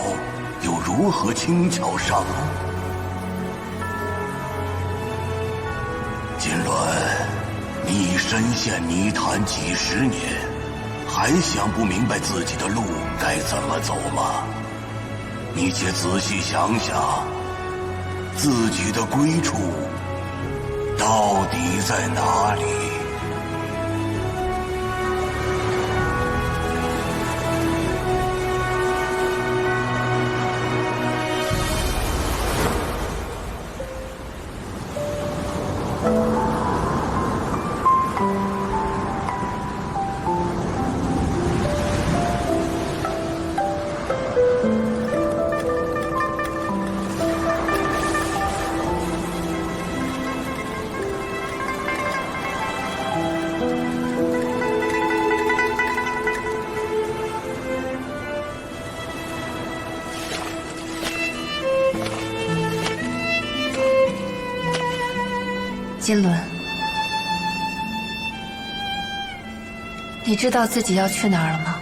又如何轻巧上路？金鸾，你已深陷泥潭几十年，还想不明白自己的路该怎么走吗？你且仔细想想，自己的归处到底在哪里？金轮，你知道自己要去哪儿了吗？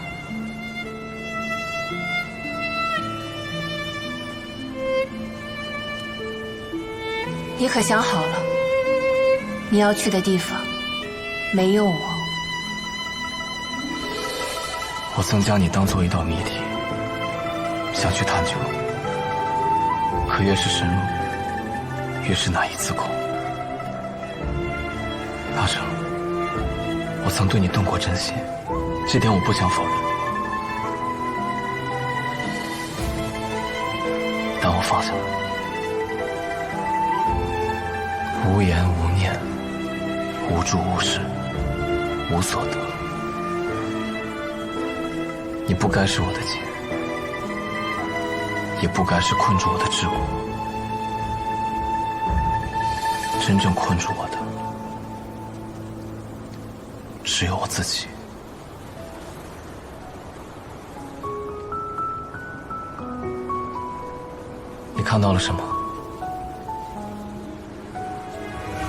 你可想好了？你要去的地方，没有我，我曾将你当做一道谜题，想去探究。可越是深入，越是难以自控。阿成，我曾对你动过真心，这点我不想否认。但我放下了，无言无念，无助无事，无所得。你不该是我的结，也不该是困住我的桎梏。真正困住我的，只有我自己。你看到了什么？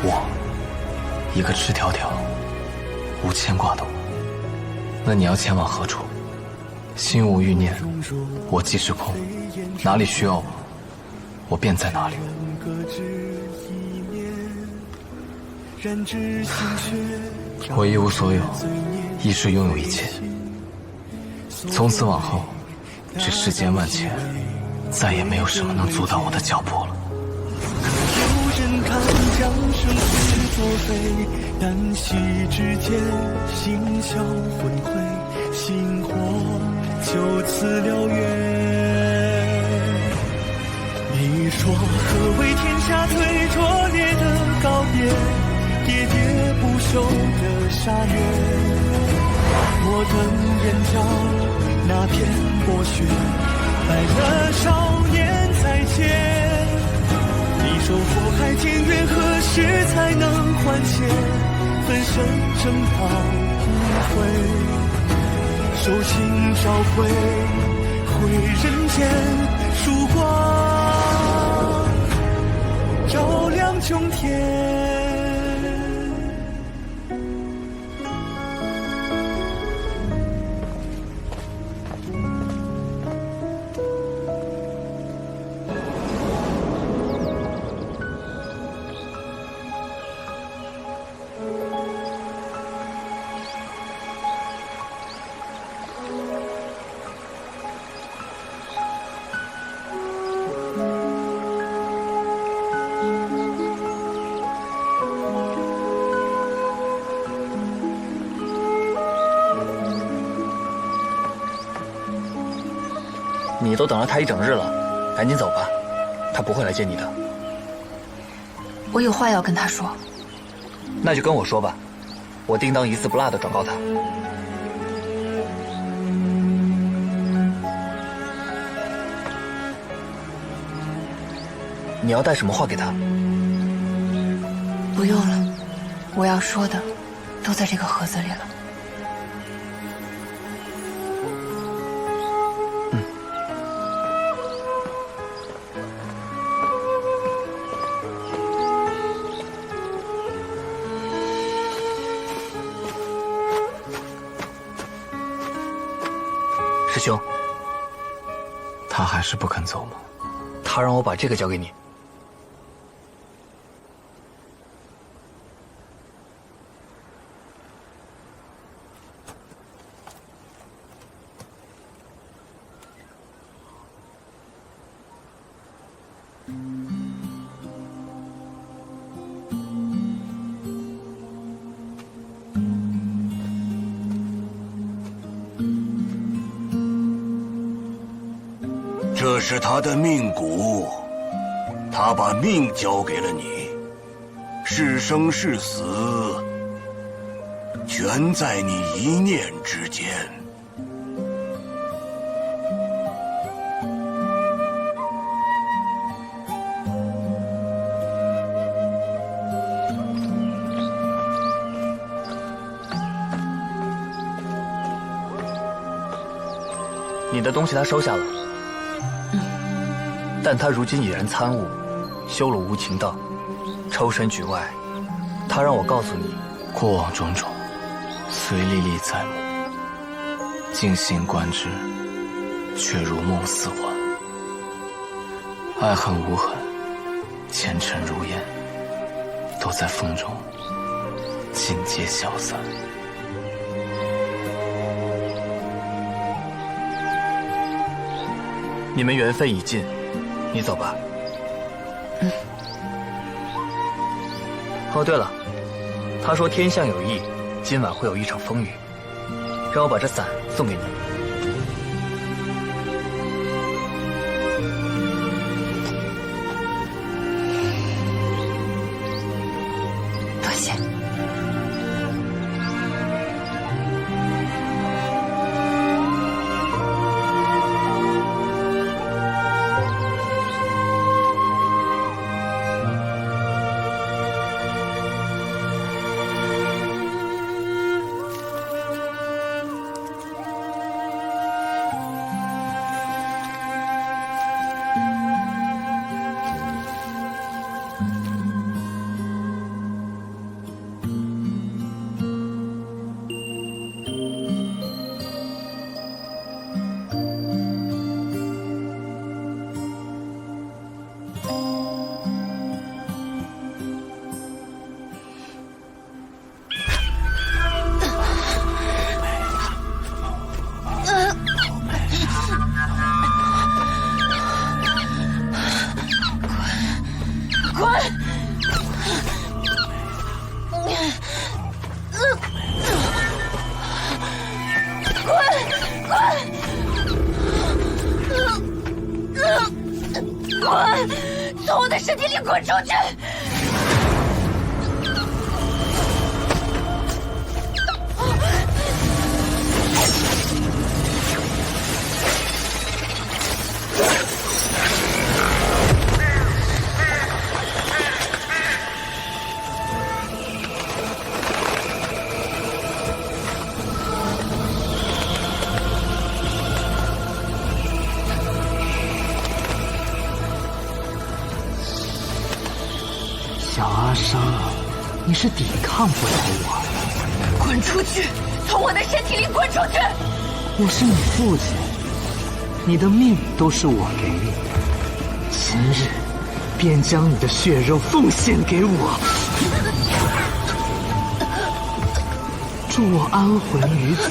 我，一个赤条条、无牵挂的我。那你要前往何处？心无欲念，我即是空。哪里需要我，我便在哪里。我一无所有，亦是拥有一切。从此往后，这世间万千，再也没有什么能阻挡我的脚步了。有人看将生死作废，旦夕之间，心消魂灰，星火就此燎原。你说何为天下最拙劣的告别？喋喋不休的杀虐，我等眼角那片薄雪，败了少年再见。你说火海田园何时才能唤醒？粉身正道不悔，手心照回回人间曙光，照亮穹天。你都等了他一整日了，赶紧走吧，他不会来见你的。我有话要跟他说。那就跟我说吧，我定当一字不落地转告他。你要带什么话给他？不用了，我要说的都在这个盒子里了。师兄，他还是不肯走吗？他让我把这个交给你。这是他的命骨，他把命交给了你，是生是死，全在你一念之间。你的东西他收下了。但他如今已然参悟，修了无情道，抽身局外。他让我告诉你，过往种种，虽历历在目，静心观之，却如梦似幻。爱恨无痕，前尘如烟，都在风中尽皆消散。你们缘分已尽，你走吧。哦，对了，他说天象有异，今晚会有一场风雨，让我把这伞送给你。多谢。滚！从我的身体里滚出去！小阿莎，你是抵抗不了我。滚出去！从我的身体里滚出去！我是你父亲，你的命都是我给你的，今日便将你的血肉奉献给我，祝我安魂于此，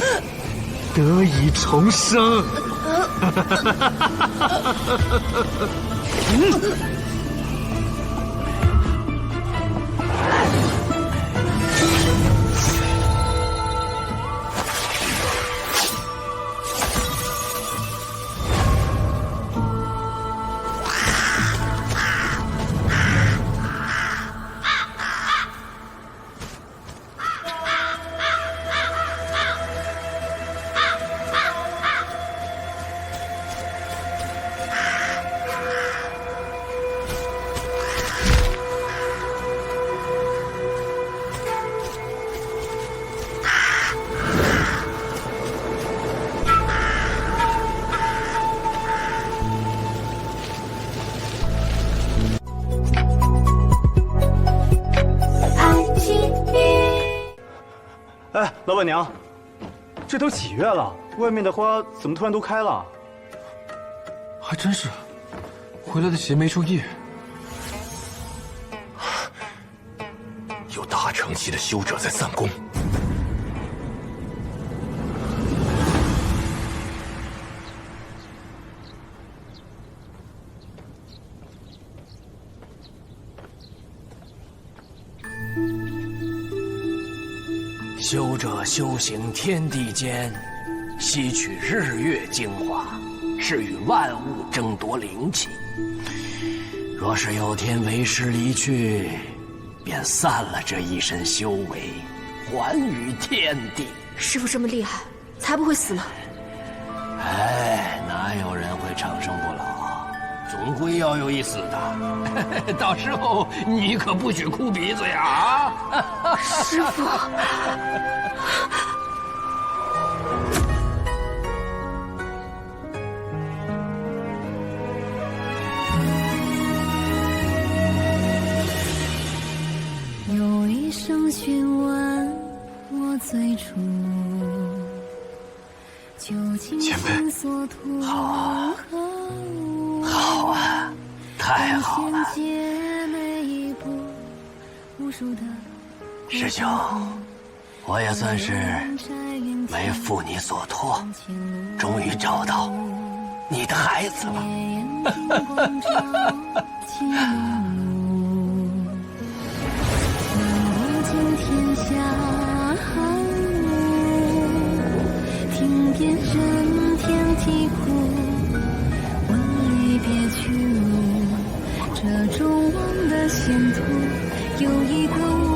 得以重生。哎，老板娘，这都几月了，外面的花怎么突然都开了？还真是，回来的鞋没注意。有大乘系的修者在散功。修者修行天地间，吸取日月精华，是与万物争夺灵气。若是有天为师离去，便散了这一身修为，还于天地。师傅这么厉害，才不会死呢。哎，哪有人会长生不老？总归要有一死的。到时候你可不许哭鼻子呀！啊，师傅。有一声询问我最初究竟心所图好啊，好啊，太好了！师兄，我也算是没负你所托，终于找到你的孩子了。天下听遍人天啼哭，问离别去路，这众望的前途有一个雾，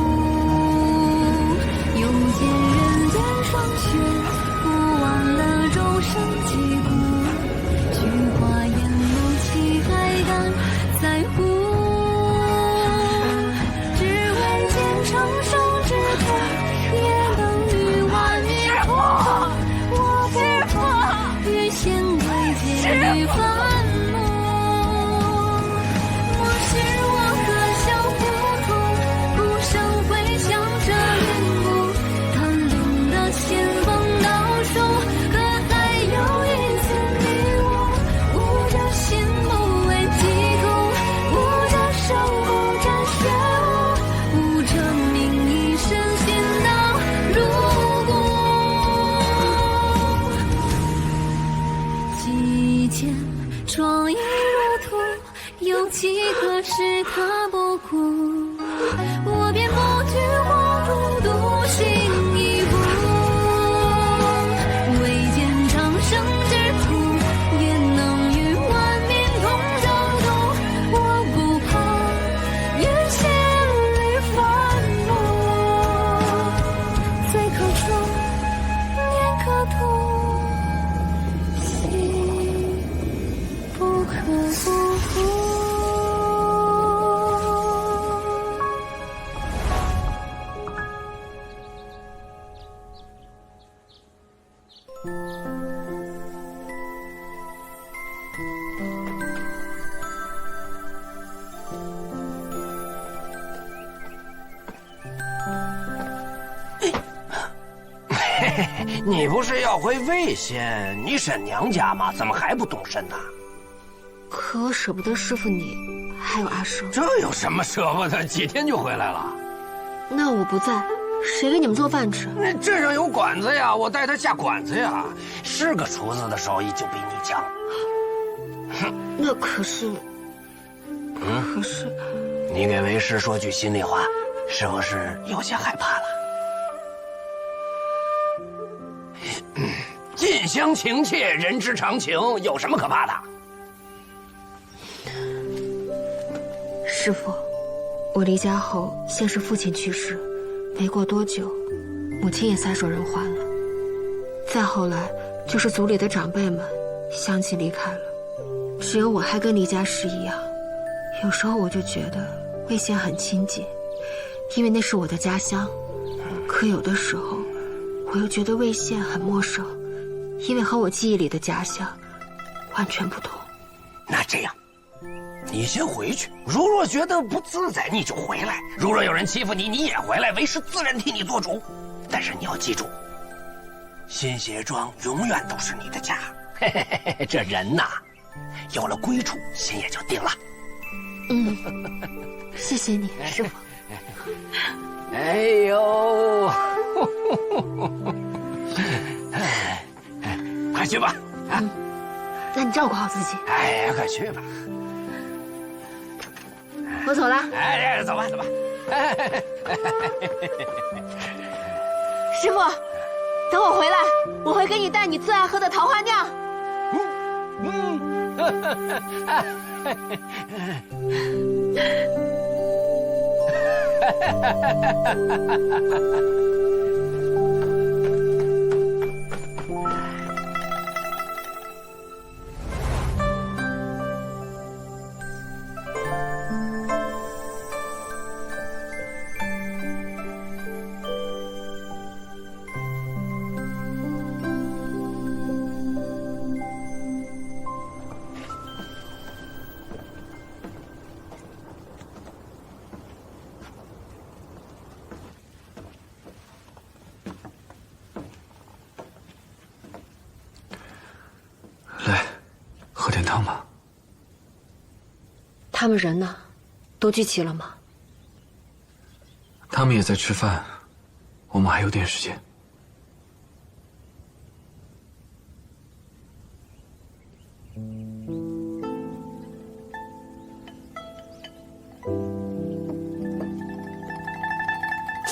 又见人间霜雪，不忘了众生击鼓，菊花烟幕旗还敢在乎。与繁木，莫使我可笑糊涂，孤身回响这云雾，谈论的前方倒数，可还有一丝迷雾？捂着心不为疾苦，捂着手捂着血雾，捂着命一身心到入骨。几间壮意如土，有几个是他不顾，我便不惧火烛独行一步，未见长生之途，也能与万民同舟渡。我不怕遇千里繁木，醉可终，念可度，心不可不顾。你不是要回魏县你婶娘家吗？怎么还不动身呢？可我舍不得师傅你，还有阿生。这有什么舍不得？几天就回来了。那我不在，谁给你们做饭吃？那镇上有馆子呀，我带他下馆子呀。是个厨子的手艺就比你强。那可是，可是，你给为师说句心里话，是不是有些害怕了？近乡情怯，人之常情，有什么可怕的？师傅，我离家后，先是父亲去世，没过多久，母亲也撒手人寰了。再后来，就是族里的长辈们相继离开了，只有我还跟离家时一样。有时候我就觉得魏县很亲近，因为那是我的家乡。可有的时候，我又觉得魏县很陌生，因为和我记忆里的家乡完全不同。那这样，你先回去。如若觉得不自在，你就回来；如若有人欺负你，你也回来。为师自然替你做主。但是你要记住，新协庄永远都是你的家。嘿嘿嘿嘿，这人呐，有了归处，心也就定了。谢谢你，师傅。哎呦，快去吧。那你照顾好自己。哎呀，快去吧。我走了。哎，走吧，走吧。师傅，等我回来，我会给你带你最爱喝的桃花酿。来，喝点汤吧。他们人呢？都聚齐了吗？他们也在吃饭，我们还有点时间。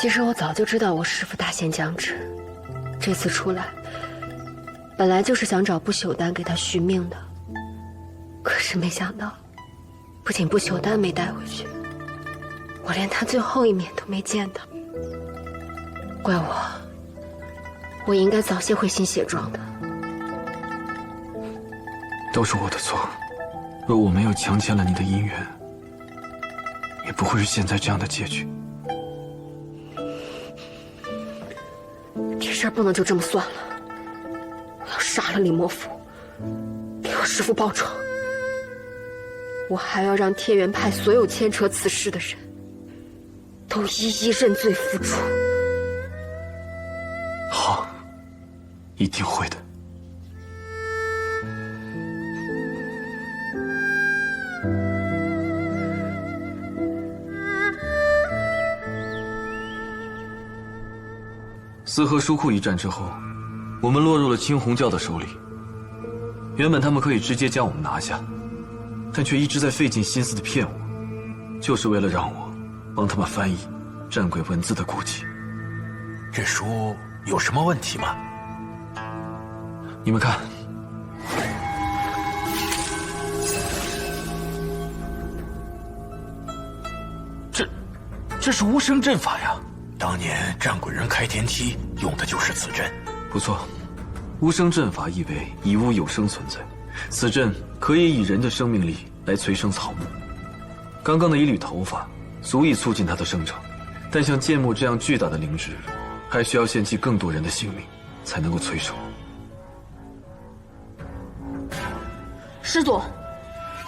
其实我早就知道我师父大限将至，这次出来，本来就是想找不朽丹给他续命的。可是没想到，不仅不朽丹没带回去，我连他最后一面都没见到。怪我应该早些回心血状的。都是我的错。若我没有强欠了你的姻缘，也不会是现在这样的结局。这事儿不能就这么算了，我要杀了李莫府，给我师父报仇。我还要让天元派所有牵扯此事的人都一一认罪付出。好，一定会的。四合书库一战之后，我们落入了青红教的手里。原本他们可以直接将我们拿下，但却一直在费尽心思的骗我，就是为了让我帮他们翻译战鬼文字的顾忌。这书有什么问题吗？你们看，这是无声阵法呀！当年战鬼人开天梯用的就是此阵。不错，无声阵法意为以物有生存在，此阵可以以人的生命力来催生草木。刚刚的一缕头发足以促进它的生长，但像剑木这样巨大的灵芝，还需要献祭更多人的性命才能够催熟。师祖，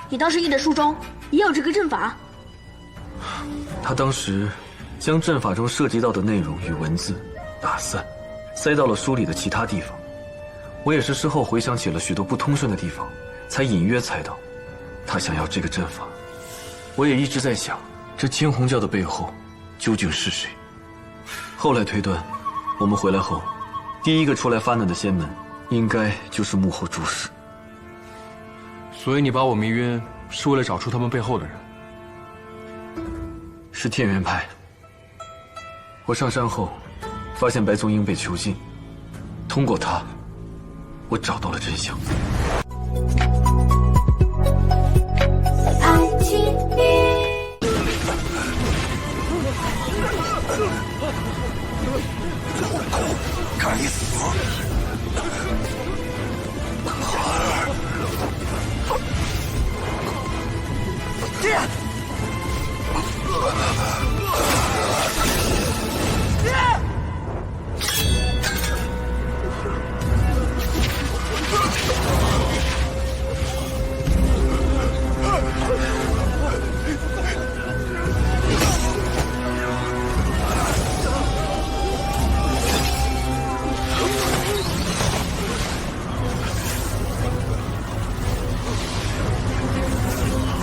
你当时译的书中也有这个阵法？他当时将阵法中涉及到的内容与文字打散，塞到了书里的其他地方。我也是事后回想起了许多不通顺的地方，才隐约猜到他想要这个阵法。我也一直在想，这青红教的背后究竟是谁？后来推断，我们回来后，第一个出来发难的仙门，应该就是幕后主使。所以你把我迷晕，是为了找出他们背后的人？是天元派。我上山后，发现白宗英被囚禁，通过他，我找到了真相。爱情该死！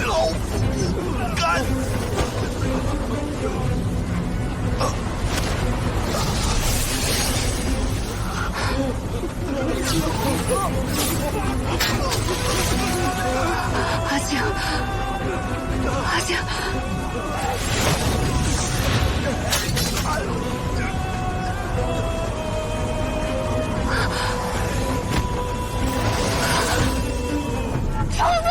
老夫不干！阿静，阿静。虫子！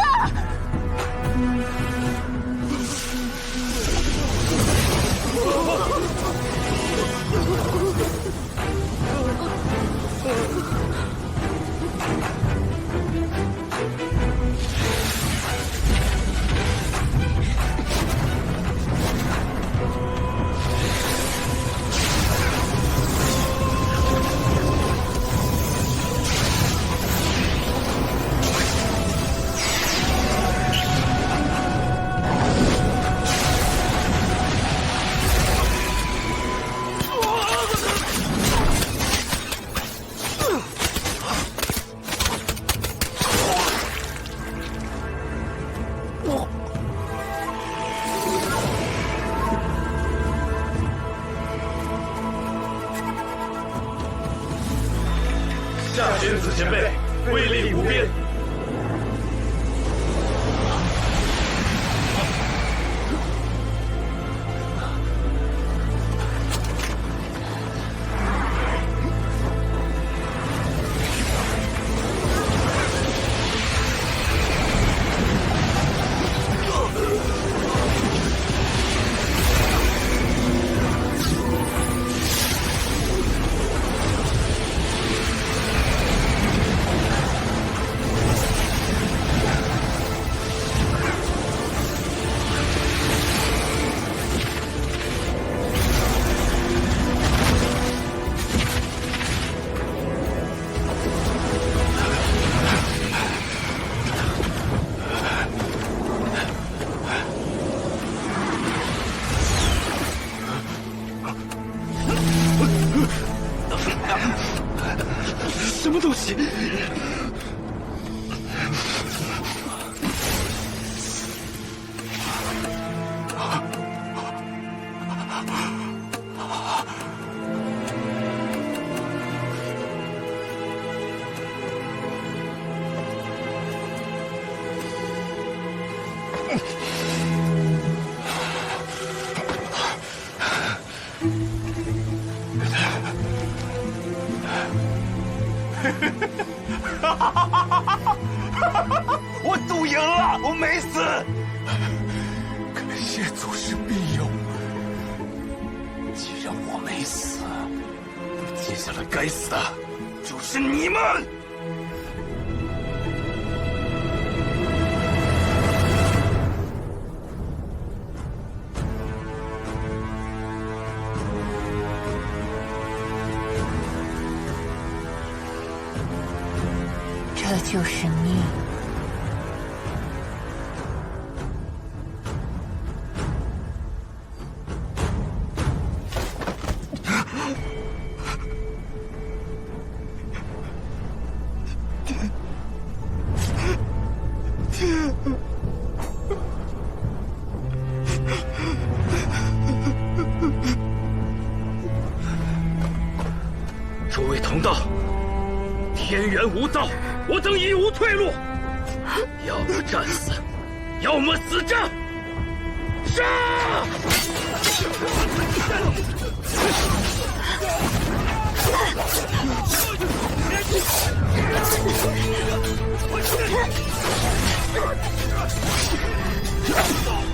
下仙子前辈，威力无边。西！我赌赢了，我没死。感谢祖师庇佑。既然我没死，接下来该死的就是你们。这就是命。诸位同道，天元无道，我等已无退路，要么战死，要么死战。杀！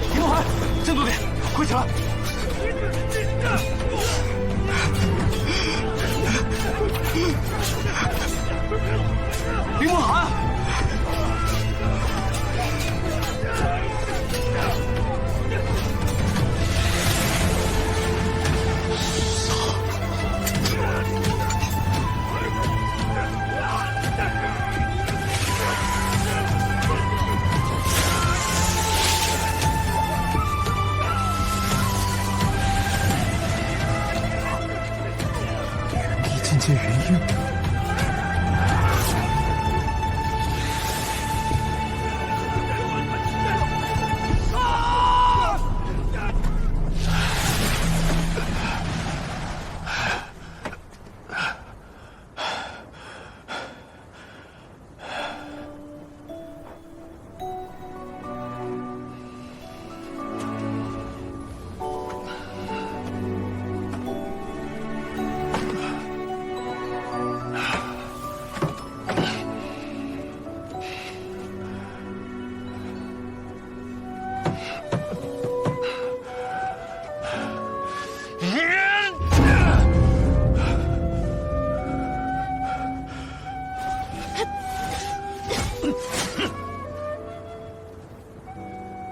林梦涵，振作点，快起来！林梦涵，地境界元婴。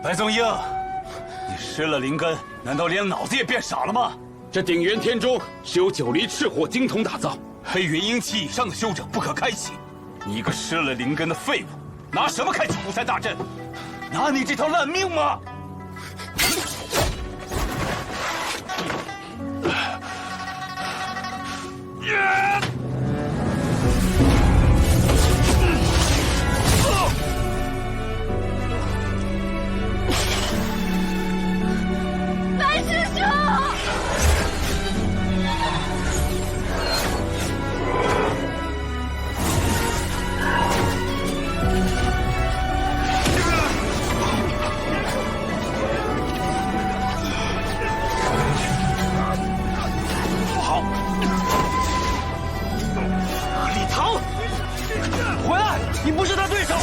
白宗英，你失了灵根，难道连脑子也变傻了吗？这鼎元天中只有9粒赤火精铜打造，黑元婴期以上的修者不可开启。你一个失了灵根的废物，拿什么开启孤山大阵？拿你这条烂命吗？白师兄！好，李唐，回来！你不是他对手。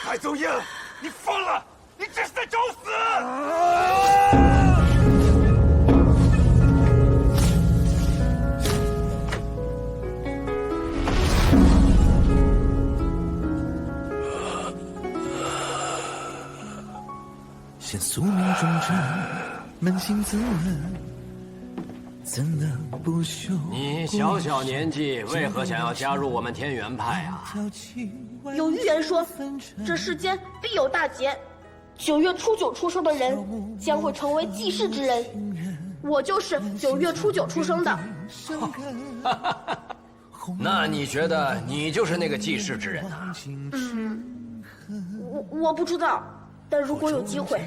白宗英，你疯了！你这是在找死！现宿命忠贞，扪心自问，怎能不朽？你小小年纪，为何想要加入我们天元派啊？有预言说，这世间必有大劫，9月初9出生的人将会成为济世之人。我就是9月初9出生的。那你觉得你就是那个济世之人啊？我不知道，但如果有机会，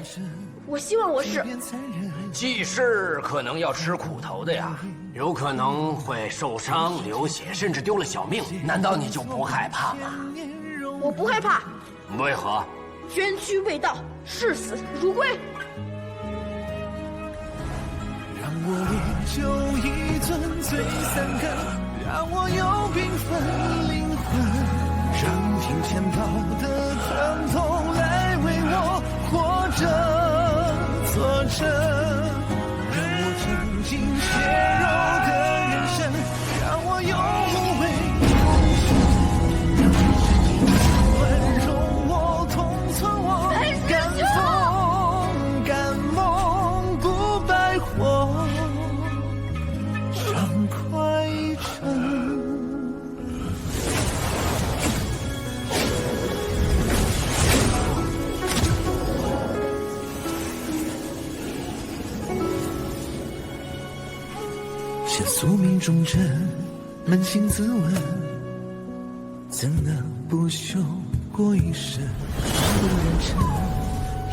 我希望我是。济世可能要吃苦头的呀，有可能会受伤、流血，甚至丢了小命。难道你就不害怕吗？我不害怕。为何？捐躯为道，视死如归。让我烈酒一樽醉3更，让我有缤纷灵魂。让金钱豹的疼痛来为我活着作证，让我尝尽血肉的人生，让我有无畏温容我同存我敢梦不败火畅快成。现宿命忠贞，扪心自问，怎能不朽过一生？不染尘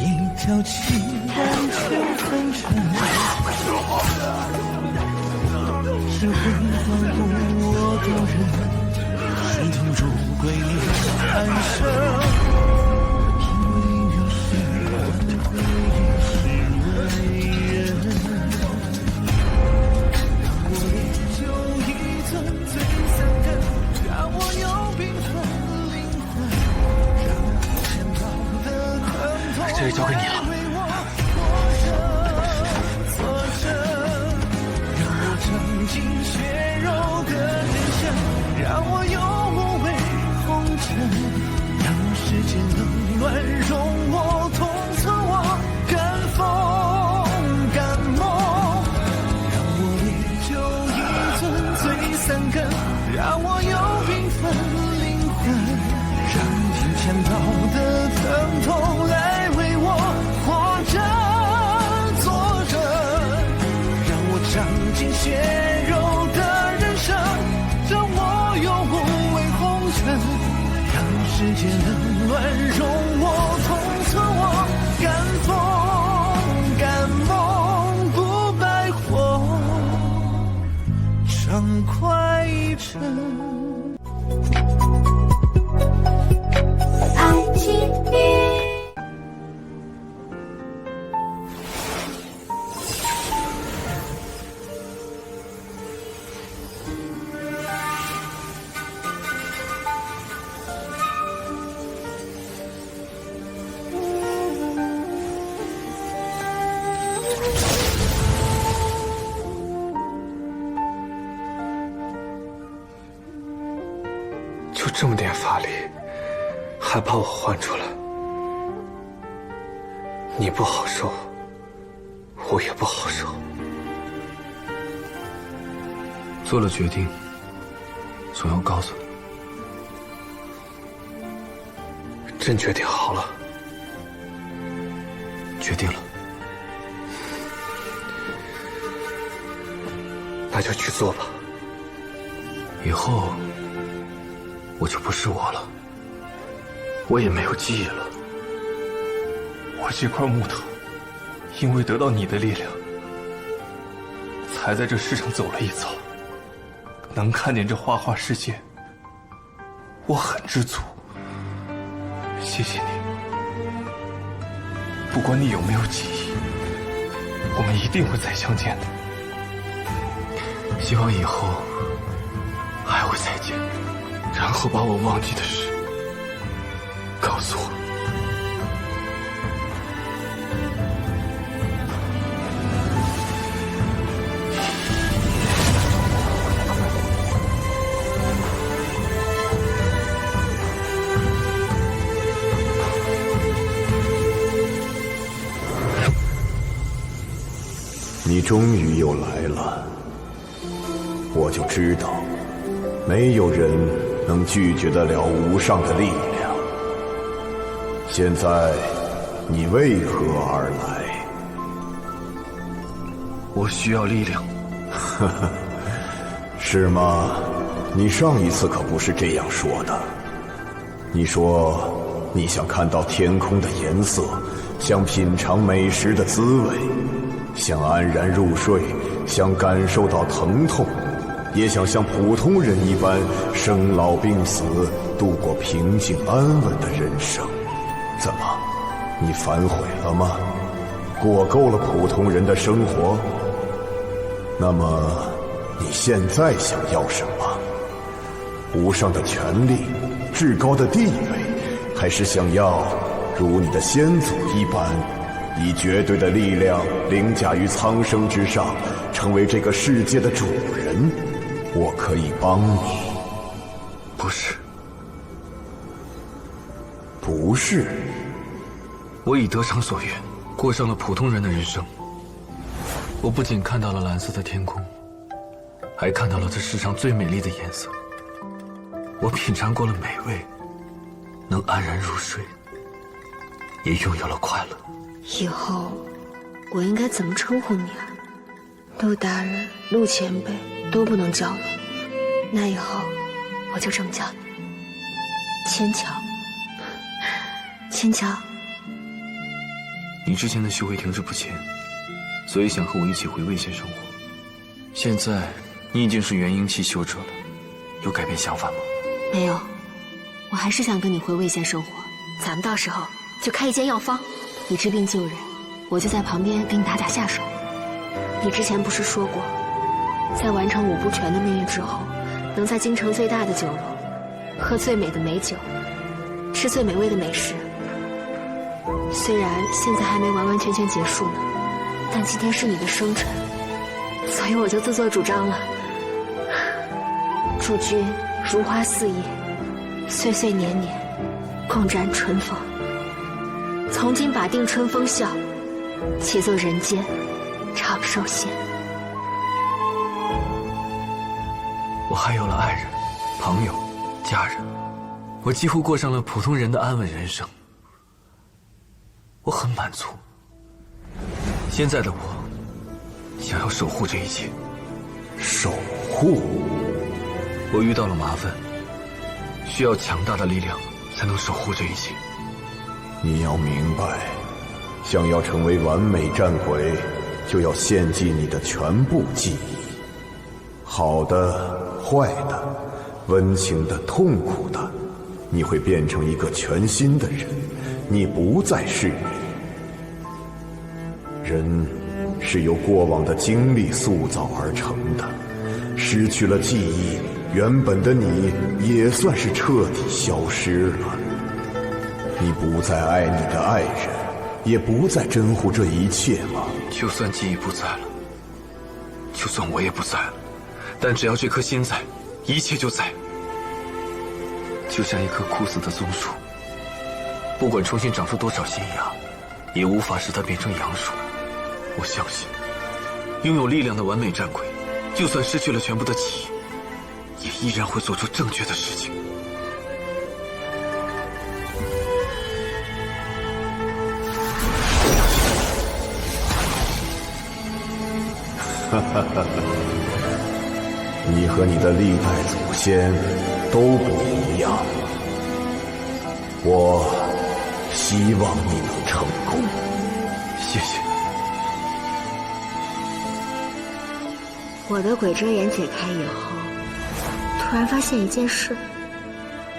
一条情，看却风尘。是辉煌不我多人，是痛如归你安生。这里交给你了。让我有无畏红尘，让世间冷暖容我同存我敢风敢梦，让我烈酒一樽醉3更，让我有缤纷灵魂，让金钱豹的疼痛来为我活着作证，让我尝尽血肉的人生，让我有无畏红尘，让世间冷暖容我同存我敢梦不败火畅快成。爱情就这么点法力，还把我唤出来，你不好受，我也不好受。做了决定，总要告诉你。真决定好了？决定了。那就去做吧。以后我就不是我了，我也没有记忆了。我这块木头，因为得到你的力量，才在这世上走了一遭，能看见这花花世界，我很知足。谢谢你，不管你有没有记忆，我们一定会再相见的。希望以后还会再见，然后把我忘记的事告诉我。你终于又来了，我就知道，没有人能拒绝得了无上的力量。现在，你为何而来？我需要力量。呵呵，是吗？你上一次可不是这样说的。你说你想看到天空的颜色，想品尝美食的滋味，想安然入睡，想感受到疼痛，也想像普通人一般生老病死，度过平静安稳的人生。怎么，你反悔了吗？过够了普通人的生活？那么你现在想要什么？无上的权力，至高的地位，还是想要如你的先祖一般，以绝对的力量凌驾于苍生之上，成为这个世界的主人？我可以帮你。不是。不是。我已得偿所愿，过上了普通人的人生。我不仅看到了蓝色的天空，还看到了这世上最美丽的颜色。我品尝过了美味，能安然入睡，也拥有了快乐。以后我应该怎么称呼你啊？陆大人、陆前辈都不能叫了，那以后我就这么叫你，千乔。千乔，你之前的修为停滞不前，所以想和我一起回魏县生活。现在你已经是元婴期修者了，有改变想法吗？没有，我还是想跟你回魏县生活。咱们到时候就开一间药方，你治病救人，我就在旁边给你打下手。你之前不是说过，在完成5部拳的命运之后，能在京城最大的酒楼喝最美的美酒，吃最美味的美食。虽然现在还没完完全全结束呢，但今天是你的生辰，所以我就自作主张了。祝君如花似叶，岁岁年年，共展春风。从今把定春风笑，且做人间长寿仙。我还有了爱人、朋友、家人，我几乎过上了普通人的安稳人生。我很满足。现在的我，想要守护这一切。守护？我遇到了麻烦，需要强大的力量才能守护这一切。你要明白，想要成为完美战鬼，就要献祭你的全部记忆，好的、坏的、温情的、痛苦的，你会变成一个全新的人，你不再是你。人是由过往的经历塑造而成的，失去了记忆，原本的你也算是彻底消失了。你不再爱你的爱人，也不再珍护这一切吗？就算记忆不在了，就算我也不在了，但只要这颗心在，一切就在。就像一棵枯死的松树，不管重新长出多少新芽，也无法使它变成杨树。我相信，拥有力量的完美战鬼，就算失去了全部的记忆，也依然会做出正确的事情。哈哈哈！你和你的历代祖先都不一样，我希望你能成功。谢谢。我的鬼遮眼解开以后，突然发现一件事。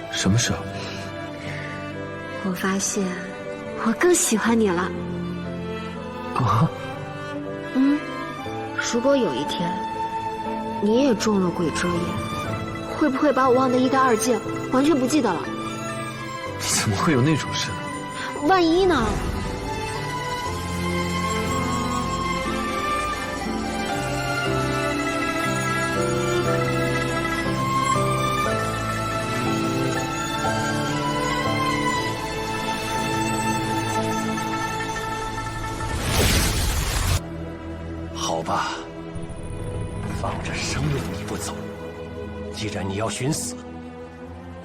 什么事？我发现我更喜欢你了。啊？如果有一天你也中了鬼遮眼，会不会把我忘得一干二净，完全不记得了？怎么会有那种事呢？万一呢？好吧，放着生命你不走，既然你要寻死，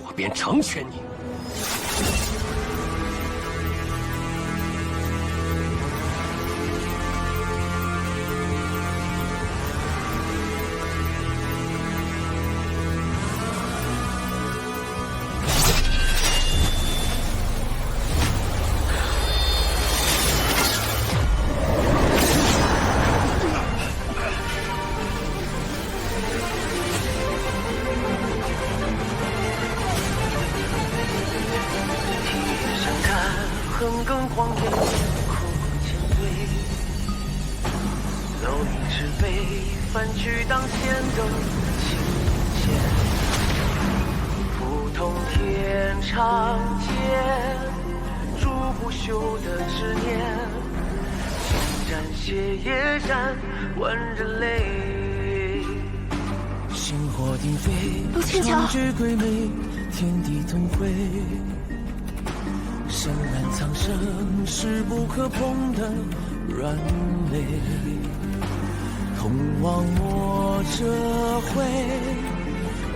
我便成全你。横亘荒野，苦前对，蝼蚁之辈，翻去当前的情节，不通天长剑，筑不朽的执念，血战血也战，万人泪。星火鼎沸，长之鬼魅，天地同辉。深然苍生，势不可碰的软肋，同往莫折回，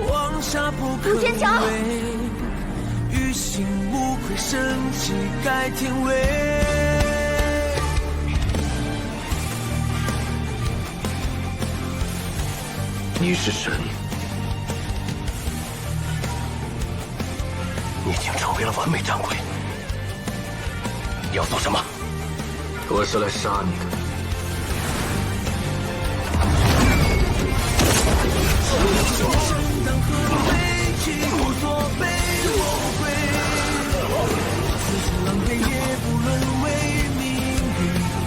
往下不可为。于心无愧，神气改天位。你是神，你已经成为了完美战鬼。你要做什么？我是来杀你的。正当何为？岂不作悲？我不悔。此生狼狈也不沦为命运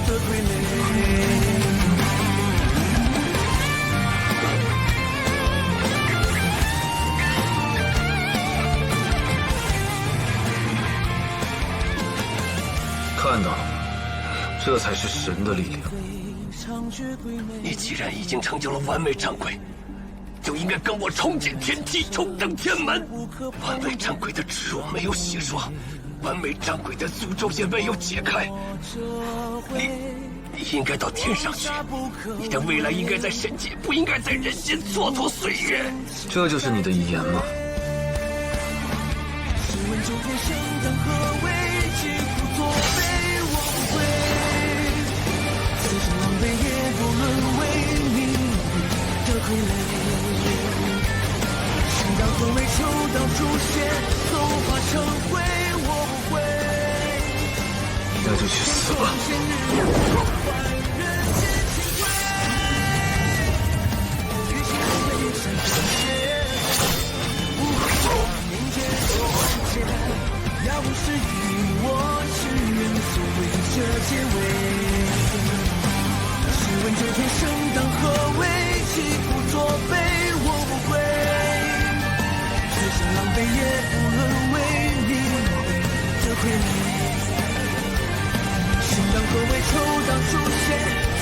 的傀儡。看到了吗？这才是神的力量。你既然已经成就了完美战鬼，就应该跟我重见天梯，重登天门。完美战鬼的执着没有洗刷，完美战鬼的诅咒也没有解开。你应该到天上去，你的未来应该在神界，不应该在人间蹉跎岁月。这就是你的遗言吗？试问九天生等何为？岂不作悲？我不悔。此生狼狈也不沦为命运的傀儡。生当何为？秋当初现，走化成灰。我不悔。那就去死吧。要不是与我是人所为这结尾。试问九天生当何为？岂不作悲？我不悔。此生狼狈也不沦为命运的傀儡。生当何为？秋当初现，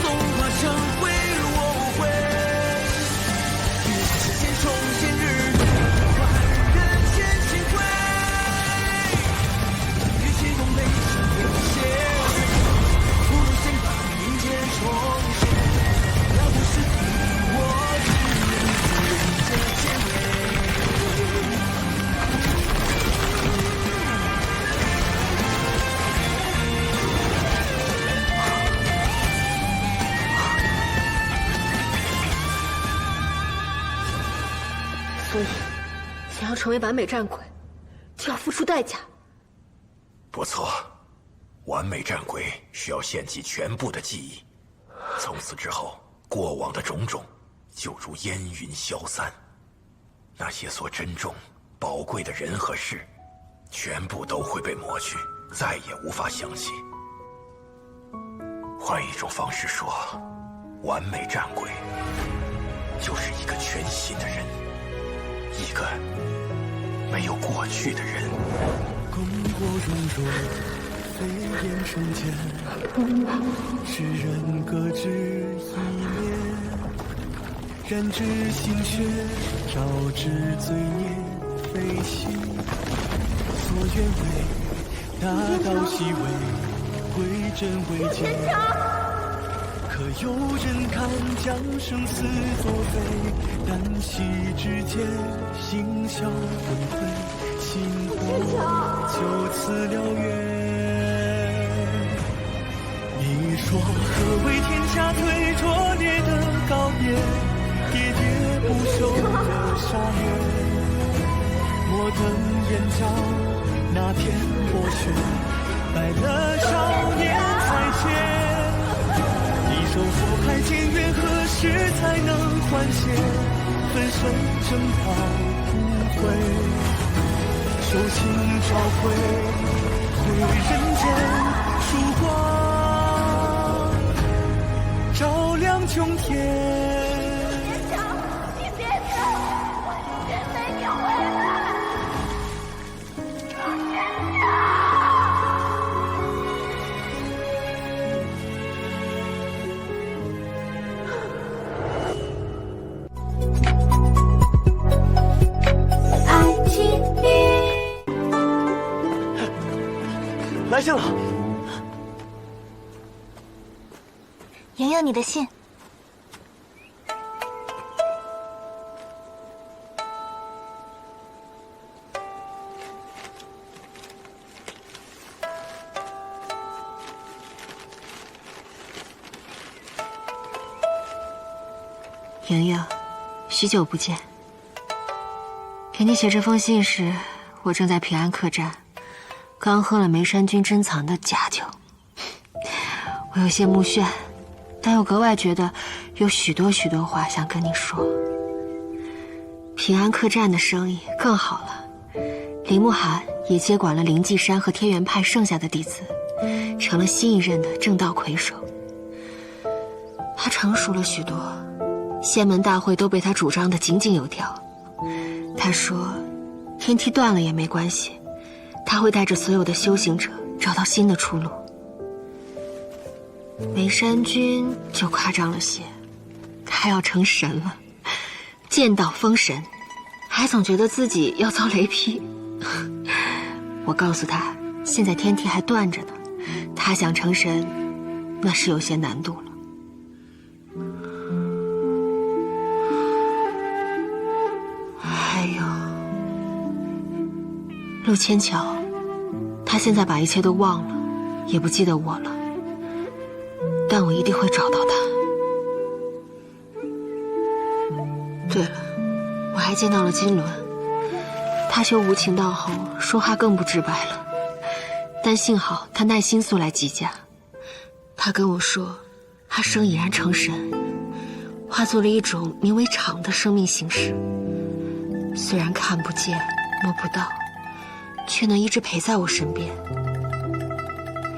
纵化成灰。我不悔。于世间重现日月，万人间心灰。不如先把民间重现。要不是你我是人所为这结尾。所以，想要成为完美战鬼，就要付出代价。不错，完美战鬼需要献祭全部的记忆，从此之后，过往的种种就如烟云消散，那些所珍重、宝贵的人和事，全部都会被抹去，再也无法想起。换一种方式说，完美战鬼就是一个全新的人，一个没有过去的人。功过如若，飞檐成茧，世人各执一念，燃指心血，照之罪孽，非心所愿为，大道西为，为真为奸，可可有人敢将生死作废？旦夕之间，心消魂飞，心火就此燎原。你说何为天下最拙劣的告别？喋喋不休的沙漠。莫等眼角那片薄雪，白了少年才见。一首佛海间，愿何时才能唤醒？粉身正道不悔，手心朝晖，回人间曙光，照亮穹天。来信了，莹莹，你的信。莹莹，许久不见。给你写这封信时，我正在平安客栈。刚喝了梅山君珍藏的假酒，我有些目眩，但又格外觉得有许多话想跟你说。平安客栈的生意更好了，林慕寒也接管了灵寂山和天元派剩下的弟子，成了新一任的正道魁首。他成熟了许多，仙门大会都被他主张的井井有条。他说，天梯断了也没关系。他会带着所有的修行者找到新的出路。梅山君就夸张了些，他要成神了，剑道封神，还总觉得自己要遭雷劈。我告诉他，现在天梯还断着呢，他想成神，那是有些难度了。还有陆千桥，他现在把一切都忘了，也不记得我了，但我一定会找到他。对了，我还见到了金轮，他修无情道后说话更不直白了，但幸好他耐心速来吉家。他跟我说，他生已然成神，化作了一种名为场的生命形式，虽然看不见摸不到，却能一直陪在我身边。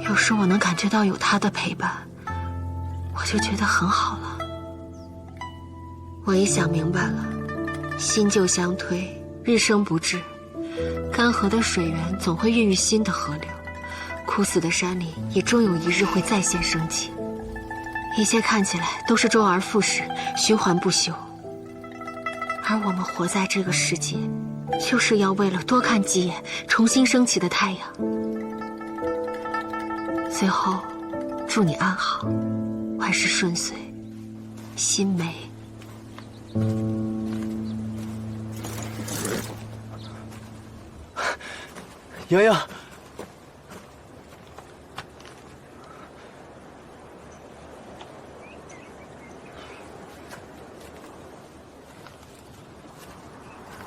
有时我能感觉到有他的陪伴，我就觉得很好了。我已想明白了，新旧相推，日生不至，干涸的水源总会孕育新的河流，枯死的山里也终有一日会再现生机。一切看起来都是周而复始，循环不休，而我们活在这个世界，就是要为了多看几眼重新升起的太阳。最后，祝你安好，万事顺遂，心梅。莹莹，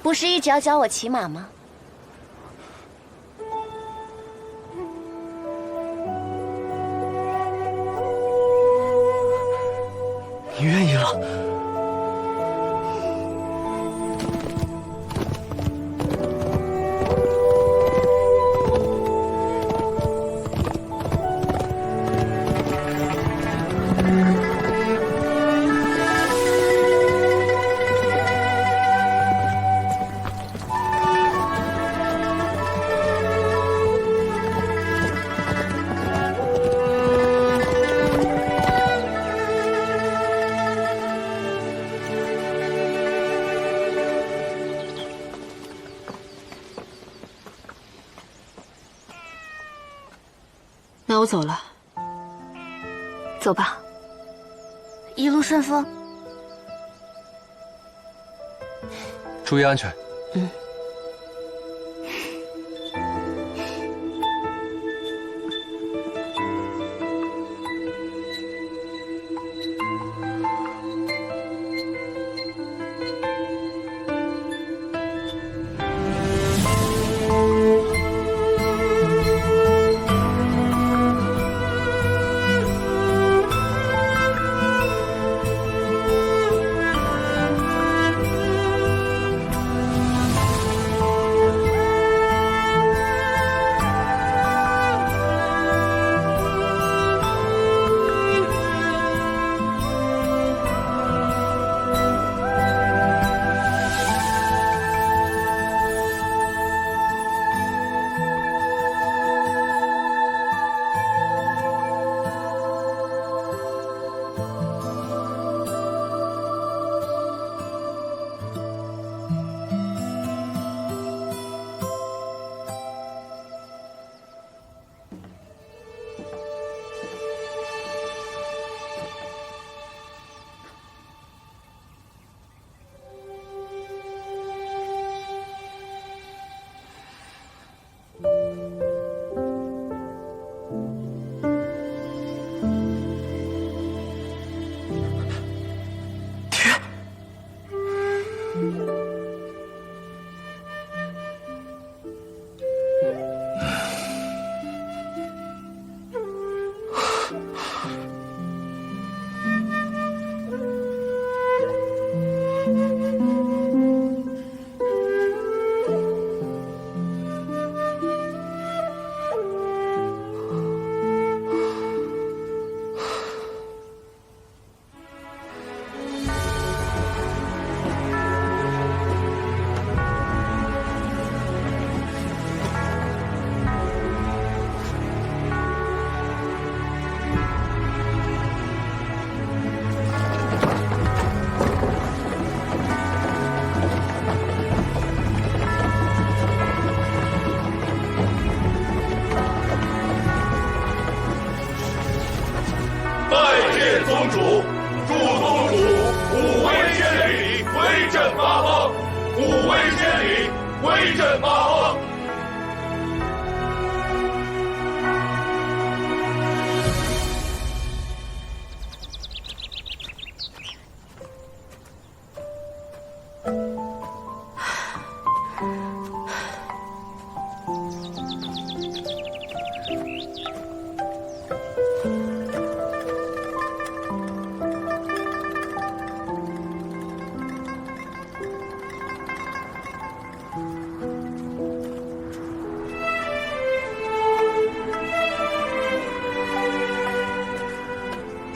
不是一直要教我骑马吗？你愿意了？那我走了。走吧。一路顺风。注意安全。嗯。宗主，祝宗主虎威千里，威震八方；虎威千里，威震八方。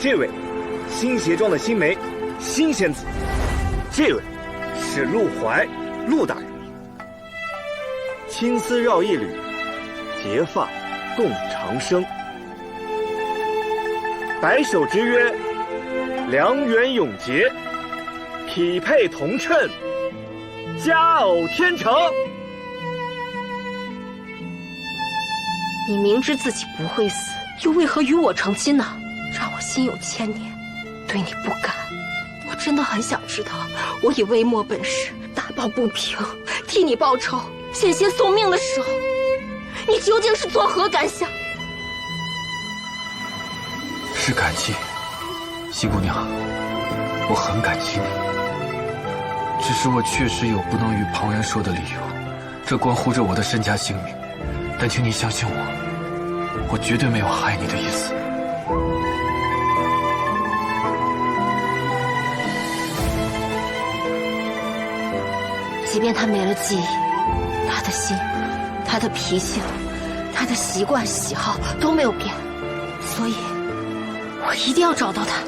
这位，新鞋庄的新梅，新仙子。这位，是陆怀，陆大人。青丝绕一缕，结发共长生。白首之约，良缘永结，匹配同称，佳偶天成。你明知自己不会死，又为何与我成亲呢？让我心有牵念，对你不敢。我真的很想知道，我以微末本事打抱不平，替你报仇，险些送命的时候，你究竟是作何感想？是感激，西姑娘，我很感激你。只是我确实有不能与旁人说的理由，这关乎着我的身家性命。但请你相信我，我绝对没有害你的意思。即便他没了记忆，他的心、他的脾性、他的习惯、喜好都没有变，所以我一定要找到他。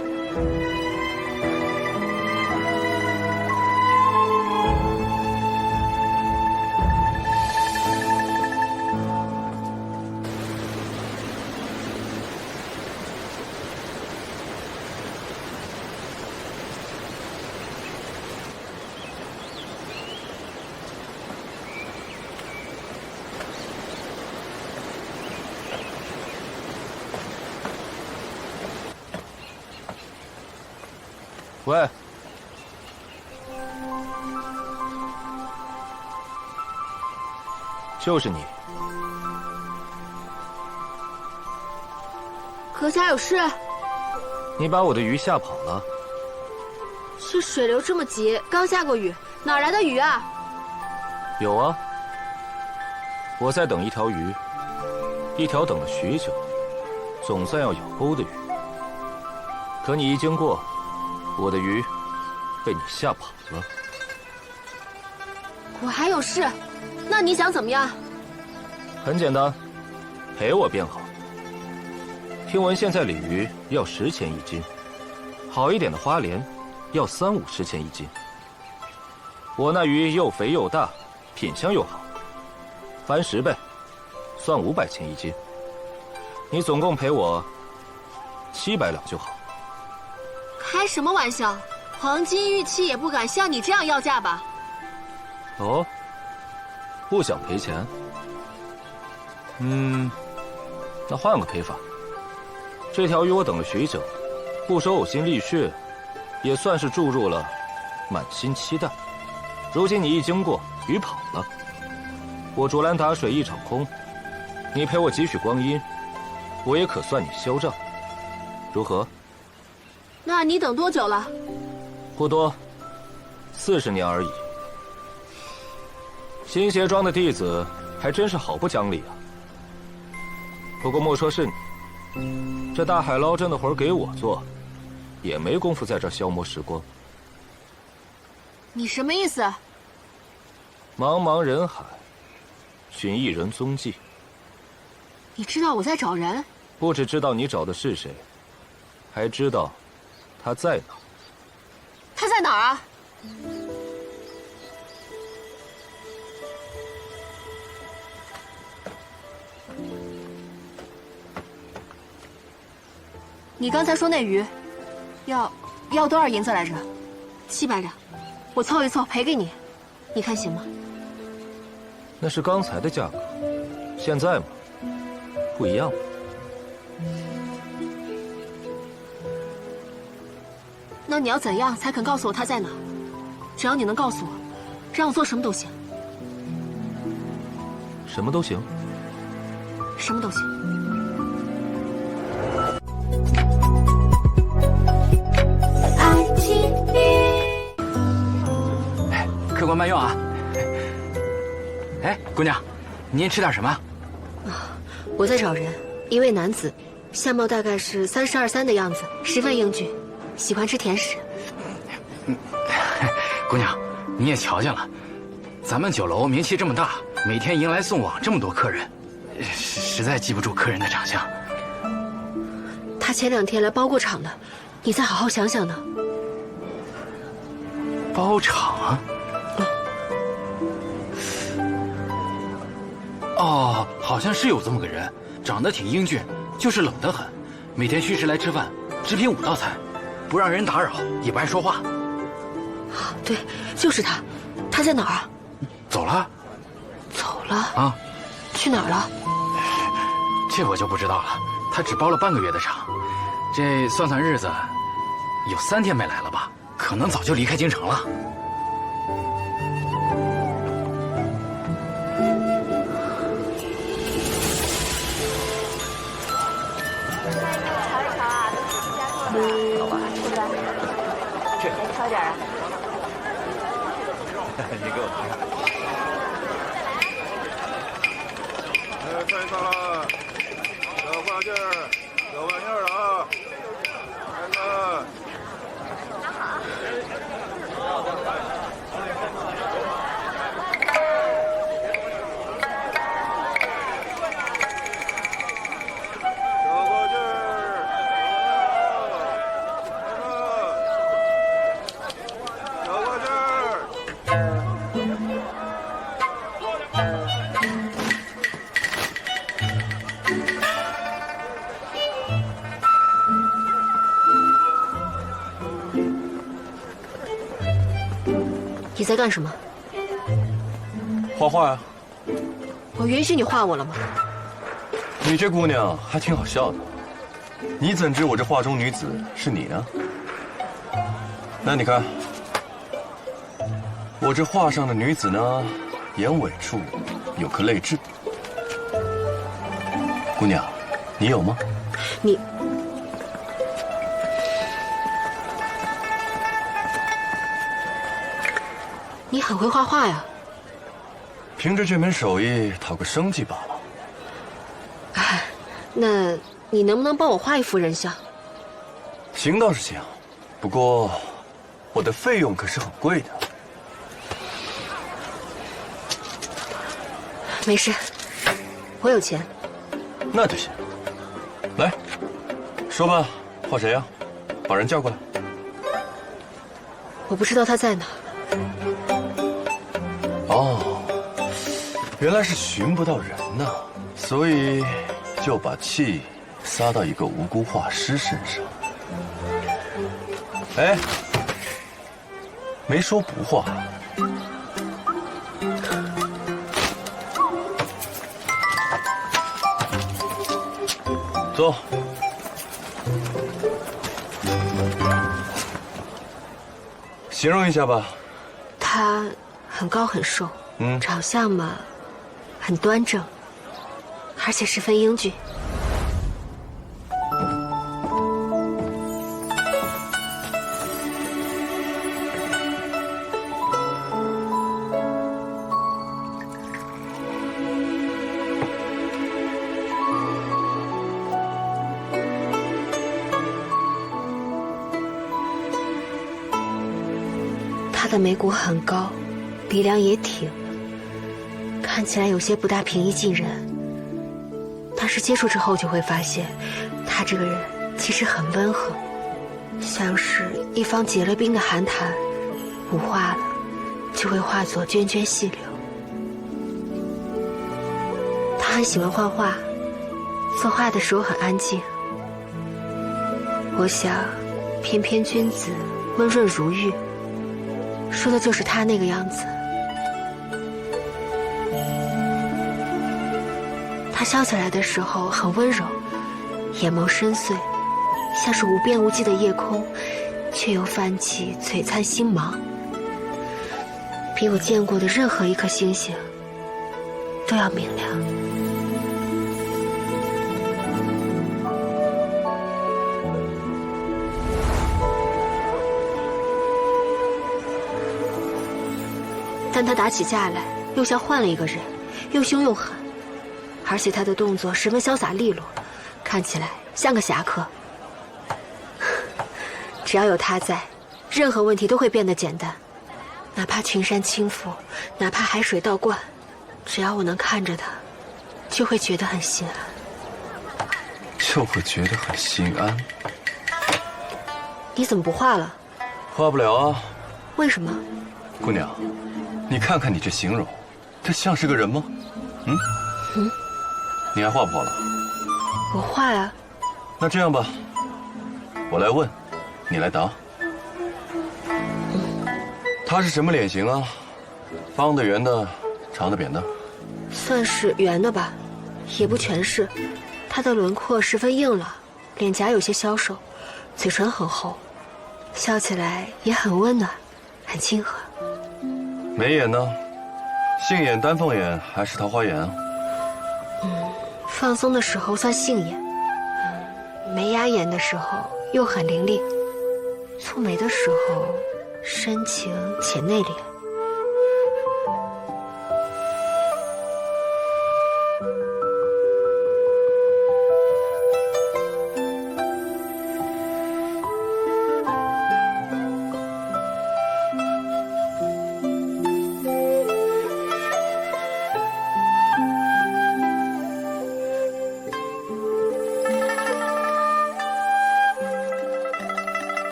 喂，就是你。阁下有事？你把我的鱼吓跑了。这水流这么急，刚下过雨，哪来的鱼啊？有啊，我在等一条鱼，一条等了许久，总算要咬钩的鱼。可你一经过，我的鱼被你吓跑了。我还有事，那你想怎么样？很简单，赔我便好。听闻现在鲤鱼要10钱一斤，好一点的花鲢要30-50钱一斤。我那鱼又肥又大，品相又好，翻10倍，算500钱一斤。你总共赔我700两就好。开什么玩笑！黄金玉器也不敢像你这样要价吧？哦，不想赔钱？那换个赔法。这条鱼我等了许久，不收呕心沥血，也算是注入了满心期待。如今你一经过，鱼跑了，我竹篮打水一场空。你赔我几许光阴，我也可算你销账，如何？那你等多久了？不多，40年而已。新鞋庄的弟子还真是好不讲理啊。不过莫说是你，这大海捞针的活给我做，也没工夫在这儿消磨时光。你什么意思？茫茫人海，寻一人踪迹。你知道我在找人？不只知道你找的是谁，还知道他在哪。他在哪儿啊？你刚才说那鱼，要多少银子来着？700两，我凑一凑赔给你，你看行吗？那是刚才的价格，现在嘛，不一样了。那你要怎样才肯告诉我他在哪？只要你能告诉我，让我做什么都行。什么都行？什么都行。客官慢用啊！哎，姑娘，您吃点什么？啊，我在找人，一位男子，相貌大概是32、3的样子，十分英俊，喜欢吃甜食。姑娘，你也瞧见了，咱们酒楼名气这么大，每天迎来送往这么多客人，实在记不住客人的长相。他前2天来包过场的，你再好好想想呢。包场啊？哦，好像是有这么个人，长得挺英俊，就是冷得很，每天虚时来吃饭，只品5道菜，不让人打扰，也不爱说话。对，就是他，他在哪儿啊？走了。走了啊？去哪儿了？这我就不知道了。他只包了半个月的场，这算算日子，有3天没来了吧？可能早就离开京城了。挑点啊！你给我看看。看上了，有话劲儿，有玩意儿了啊！看看。你在干什么？画画呀。我允许你画我了吗？你这姑娘还挺好笑的。你怎知我这画中女子是你呢？那你看，我这画上的女子呢，眼尾处有颗泪痣。姑娘，你有吗？你很会画画呀。凭着这门手艺讨个生计罢了。哎，那你能不能帮我画一幅人像？行倒是行，不过我的费用可是很贵的。没事，我有钱。那就行。来，说吧，画谁呀？把人叫过来。我不知道他在哪。哦，原来是寻不到人呐，所以就把气撒到一个无辜画师身上。哎，没说不画。坐。形容一下吧。他很高很瘦，长相嘛，很端正，而且十分英俊。他的眉骨很高，鼻梁也挺，看起来有些不大平易近人。但是接触之后就会发现，他这个人其实很温和，像是一方结了冰的寒潭，舞化了就会化作涓涓细流。他很喜欢画画，作画的时候很安静。我想，翩翩君子，温润如玉，说的就是他那个样子。他笑起来的时候很温柔，眼眸深邃，像是无边无际的夜空，却又泛起璀璨星芒，比我见过的任何一颗星星都要明亮。但他打起架来，又像换了一个人，又凶又狠，而且他的动作十分潇洒利落，看起来像个侠客。只要有他在，任何问题都会变得简单，哪怕群山倾覆，哪怕海水倒灌，只要我能看着他，就会觉得很心安。就会觉得很心安。你怎么不画了？画不了啊。为什么？姑娘，你看看你这形容，这像是个人吗？你还画不画了？我画呀。那这样吧，我来问，你来答。他是什么脸型啊？方的、圆的、长的、扁的？算是圆的吧，也不全是。他的轮廓十分硬朗，脸颊有些消瘦，嘴唇很厚，笑起来也很温暖，很亲和。眉眼呢？杏眼、丹凤眼还是桃花眼啊？放松的时候算杏眼，眉压眼的时候又很凌厉，蹙眉的时候深情且内敛。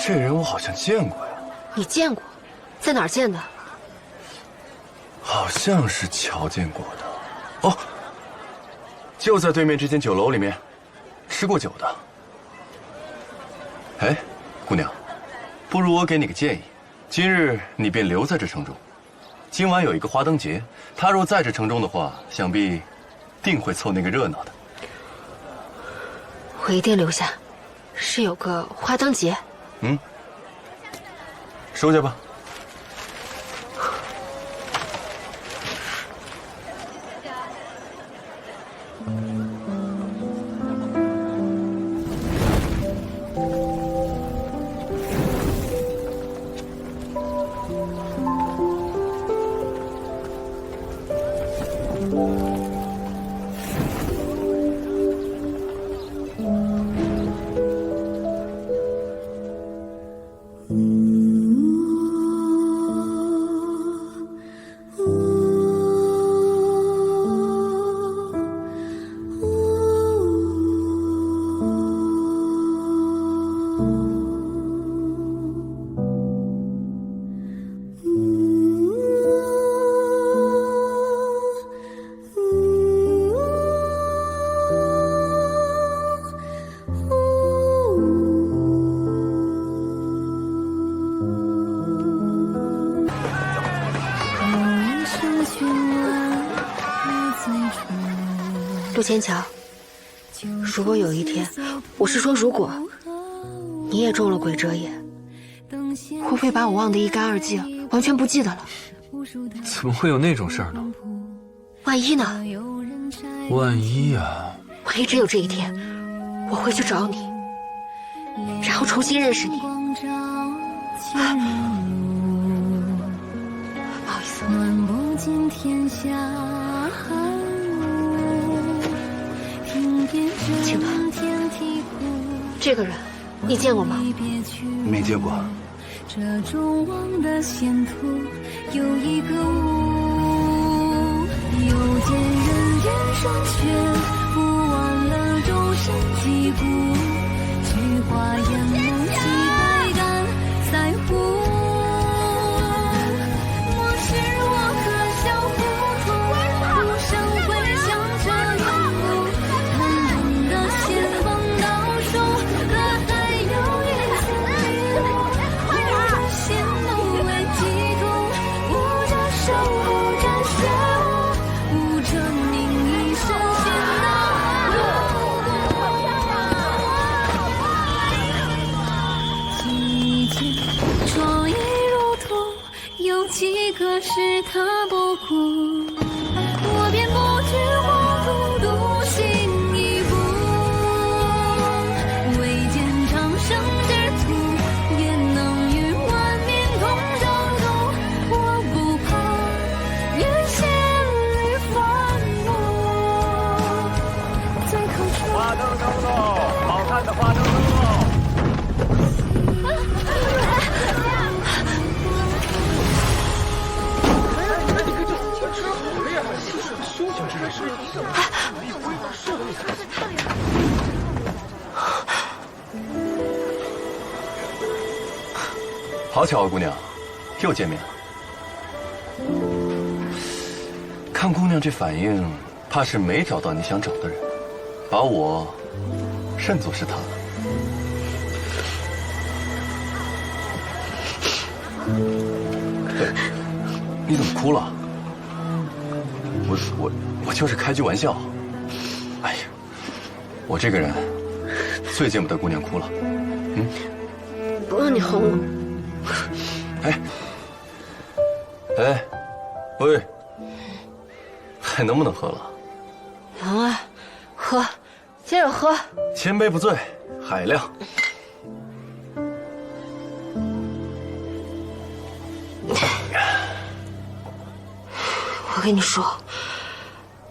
这人我好像见过呀。你见过？在哪儿见的？好像是瞧见过的。哦，就在对面这间酒楼里面，吃过酒的。哎，姑娘，不如我给你个建议，今日你便留在这城中。今晚有一个花灯节，他若在这城中的话，想必定会凑那个热闹的。我一定留下，是有个花灯节。嗯，收下吧。陆千桥，如果有一天，我是说如果，你也中了鬼遮眼，会不会把我忘得一干二净，完全不记得了？怎么会有那种事儿呢？万一呢？万一啊！万一真有这一天，我会去找你，然后重新认识你。啊，不好意思。青团，这个人你见过吗？没见过。这众望的线图有一个雾，又见人眼霜雪，不忘了终身疾步，菊花烟梦几百感在乎。莫使我可笑糊涂，不生回想这缘故，看懂的线放到手，可还有一丝迷雾。心无为嫉妒，不着手，不沾血污，不证明一身喧闹。几件创意如图，有几个是他不顾，我便不惧荒途，独行一步，未见长生之途，也能与万民同舟渡。我不怕遇险与反目，最后出花灯灯笼，好看的花灯灯笼。好巧啊，姑娘，又见面了。看姑娘这反应，怕是没找到你想找的人，把我认作是他了。对，你怎么哭了？我就是开句玩笑。哎呀，我这个人最见不得姑娘哭了。嗯，不让你哄我。哎，喂，还能不能喝了？能啊，喝，接着喝。千杯不醉，海量。我跟你说，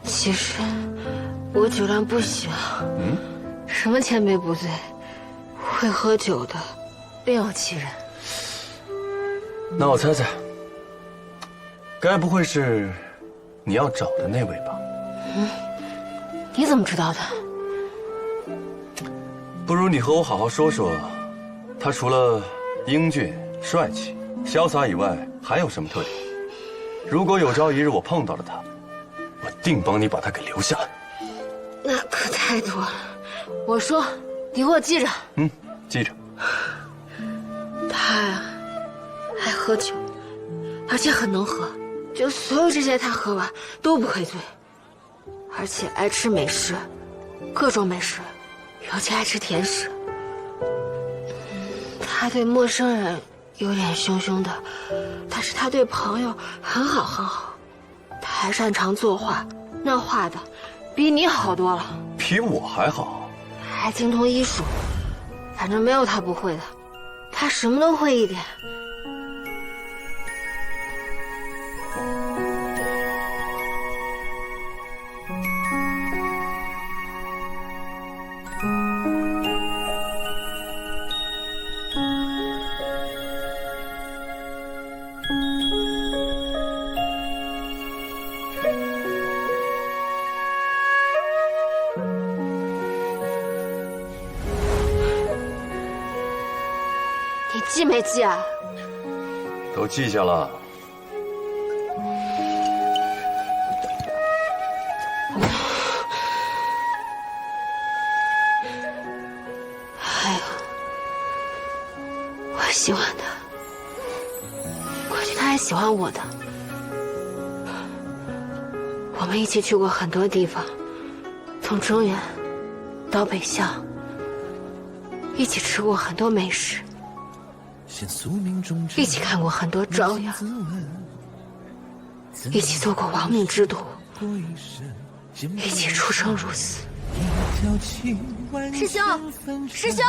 其实我酒量不行。嗯，什么千杯不醉，会喝酒的另有其人。那我猜猜，该不会是你要找的那位吧？嗯，你怎么知道的？不如你和我好好说说，他除了英俊、帅气、潇洒以外，还有什么特点？如果有朝一日我碰到了他，我定帮你把他给留下来。那可太多了。我说，你给我记着。嗯，记着。他呀，爱喝酒，而且很能喝，就所有这些他喝完都不会醉，而且爱吃美食，各种美食，尤其爱吃甜食。他对陌生人有点凶凶的，但是他对朋友很好很好。他还擅长作画，那画的比你好多了。比我还好。还精通医术，反正没有他不会的，他什么都会一点。记没记啊？都记下了。还有，我喜欢他，过去他还喜欢我的。我们一起去过很多地方，从中原到北向，一起吃过很多美食。一起看过很多朝阳，一起做过亡命之徒，一起出生入死。师兄，师兄，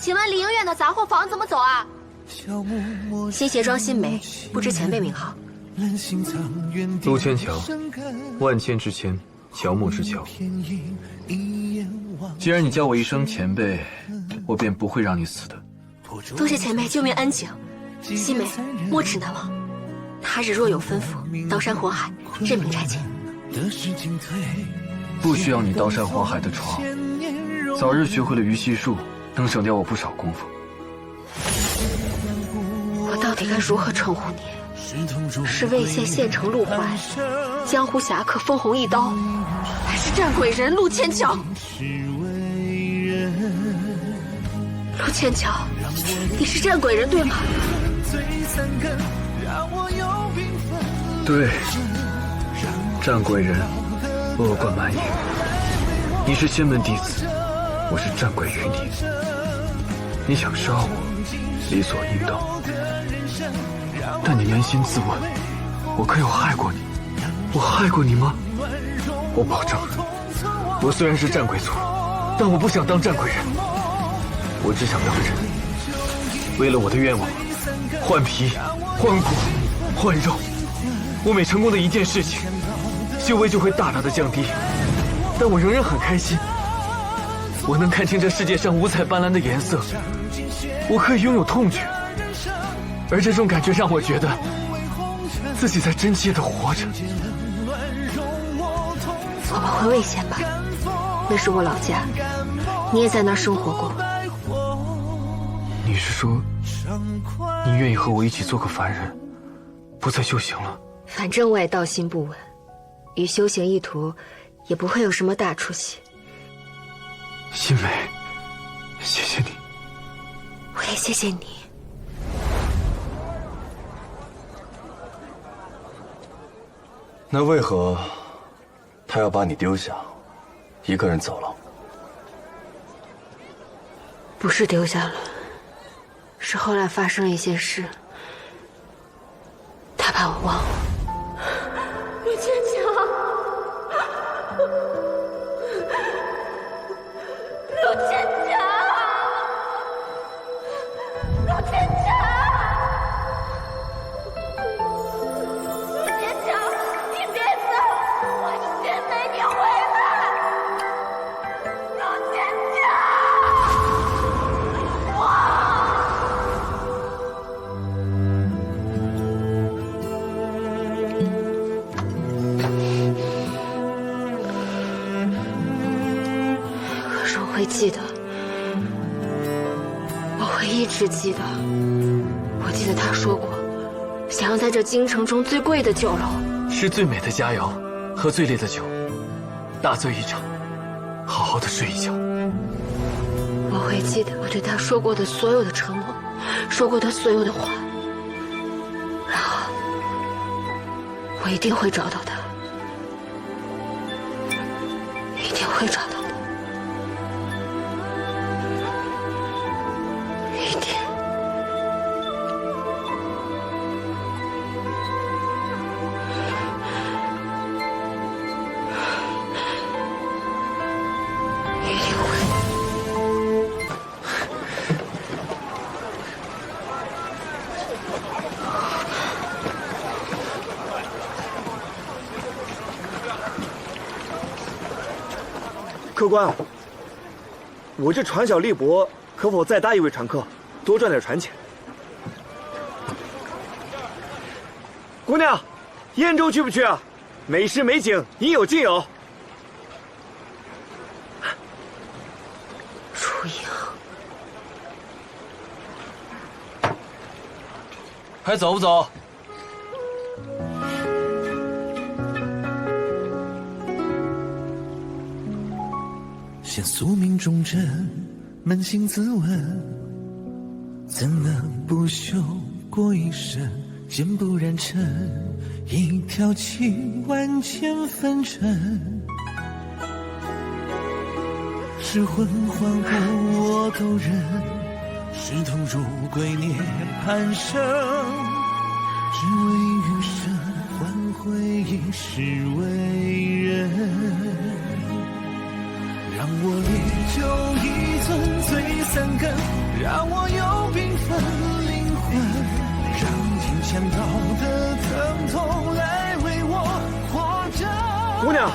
请问离营院的杂货房怎么走啊？新鞋庄新梅，不知前辈名号。陆千桥，万千之千，乔木之乔。既然你叫我一声前辈，我便不会让你死的。多谢前辈救命恩情，新梅没齿难忘。他日若有吩咐，刀山火海，任命差遣。不需要你刀山火海的闯，早日学会了鱼戏术，能省掉我不少功夫。我到底该如何称呼你？是魏县县城陆怀，江湖侠客封红一刀，还是战鬼人陆千桥？陆千桥，你是战鬼人对吗？对，战鬼人，恶贯满盈。你是仙门弟子，我是战鬼于你。你想杀我，理所应当。但你扪心自问，我可有害过你？我害过你吗？我保证，我虽然是战鬼族，但我不想当战鬼人。我只想当人，为了我的愿望，换皮、换骨、换肉。我每成功的一件事情，修为就会大大的降低，但我仍然很开心。我能看清这世界上五彩斑斓的颜色，我可以拥有痛觉，而这种感觉让我觉得自己在真切的活着。我们回魏县吧，那是我老家，你也在那儿生活过。你是说，你愿意和我一起做个凡人，不再修行了？反正我也道心不稳，与修行一途，也不会有什么大出息。新梅，谢谢你。我也谢谢你。那为何他要把你丢下，一个人走了？不是丢下了，是后来发生了一些事，他把我忘了。陆千桥，陆千桥，陆千桥，陆千桥，你别走，我是仙梅，你回来，陆千桥，哇！我会记得，我会一直记得。我记得他说过，想要在这京城中最贵的酒楼，吃最美的佳肴，喝最烈的酒，大醉一场，好好的睡一觉。我会记得我对他说过的所有的承诺，说过的所有的话，然后我一定会找到他，一定会找到他。客官，我这船小力薄，可否再搭一位船客，多赚点船钱？姑娘，燕州去不去啊？美食美景，应有尽有。楚莹，还走不走？现宿命忠贞，扪心自问，怎能不朽过一生？剑不染尘，一条情万千纷尘。是魂唤故我都认，是痛入归涅槃生。只为余生换回一世为人。让我烈酒一樽醉三更，让我有缤纷灵魂。让金钱道的疼痛来为我活着。姑娘，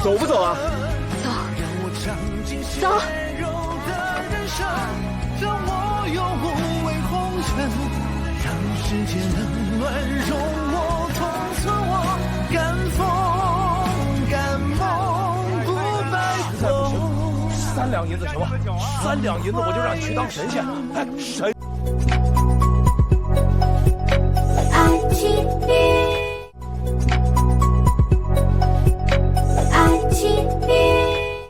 走不走啊？走。让我有无畏红尘，让世界冷暖容我同存我，敢疯敢梦不白头。 3两银子行吗？3两银子我就让你去当神仙。哎，神。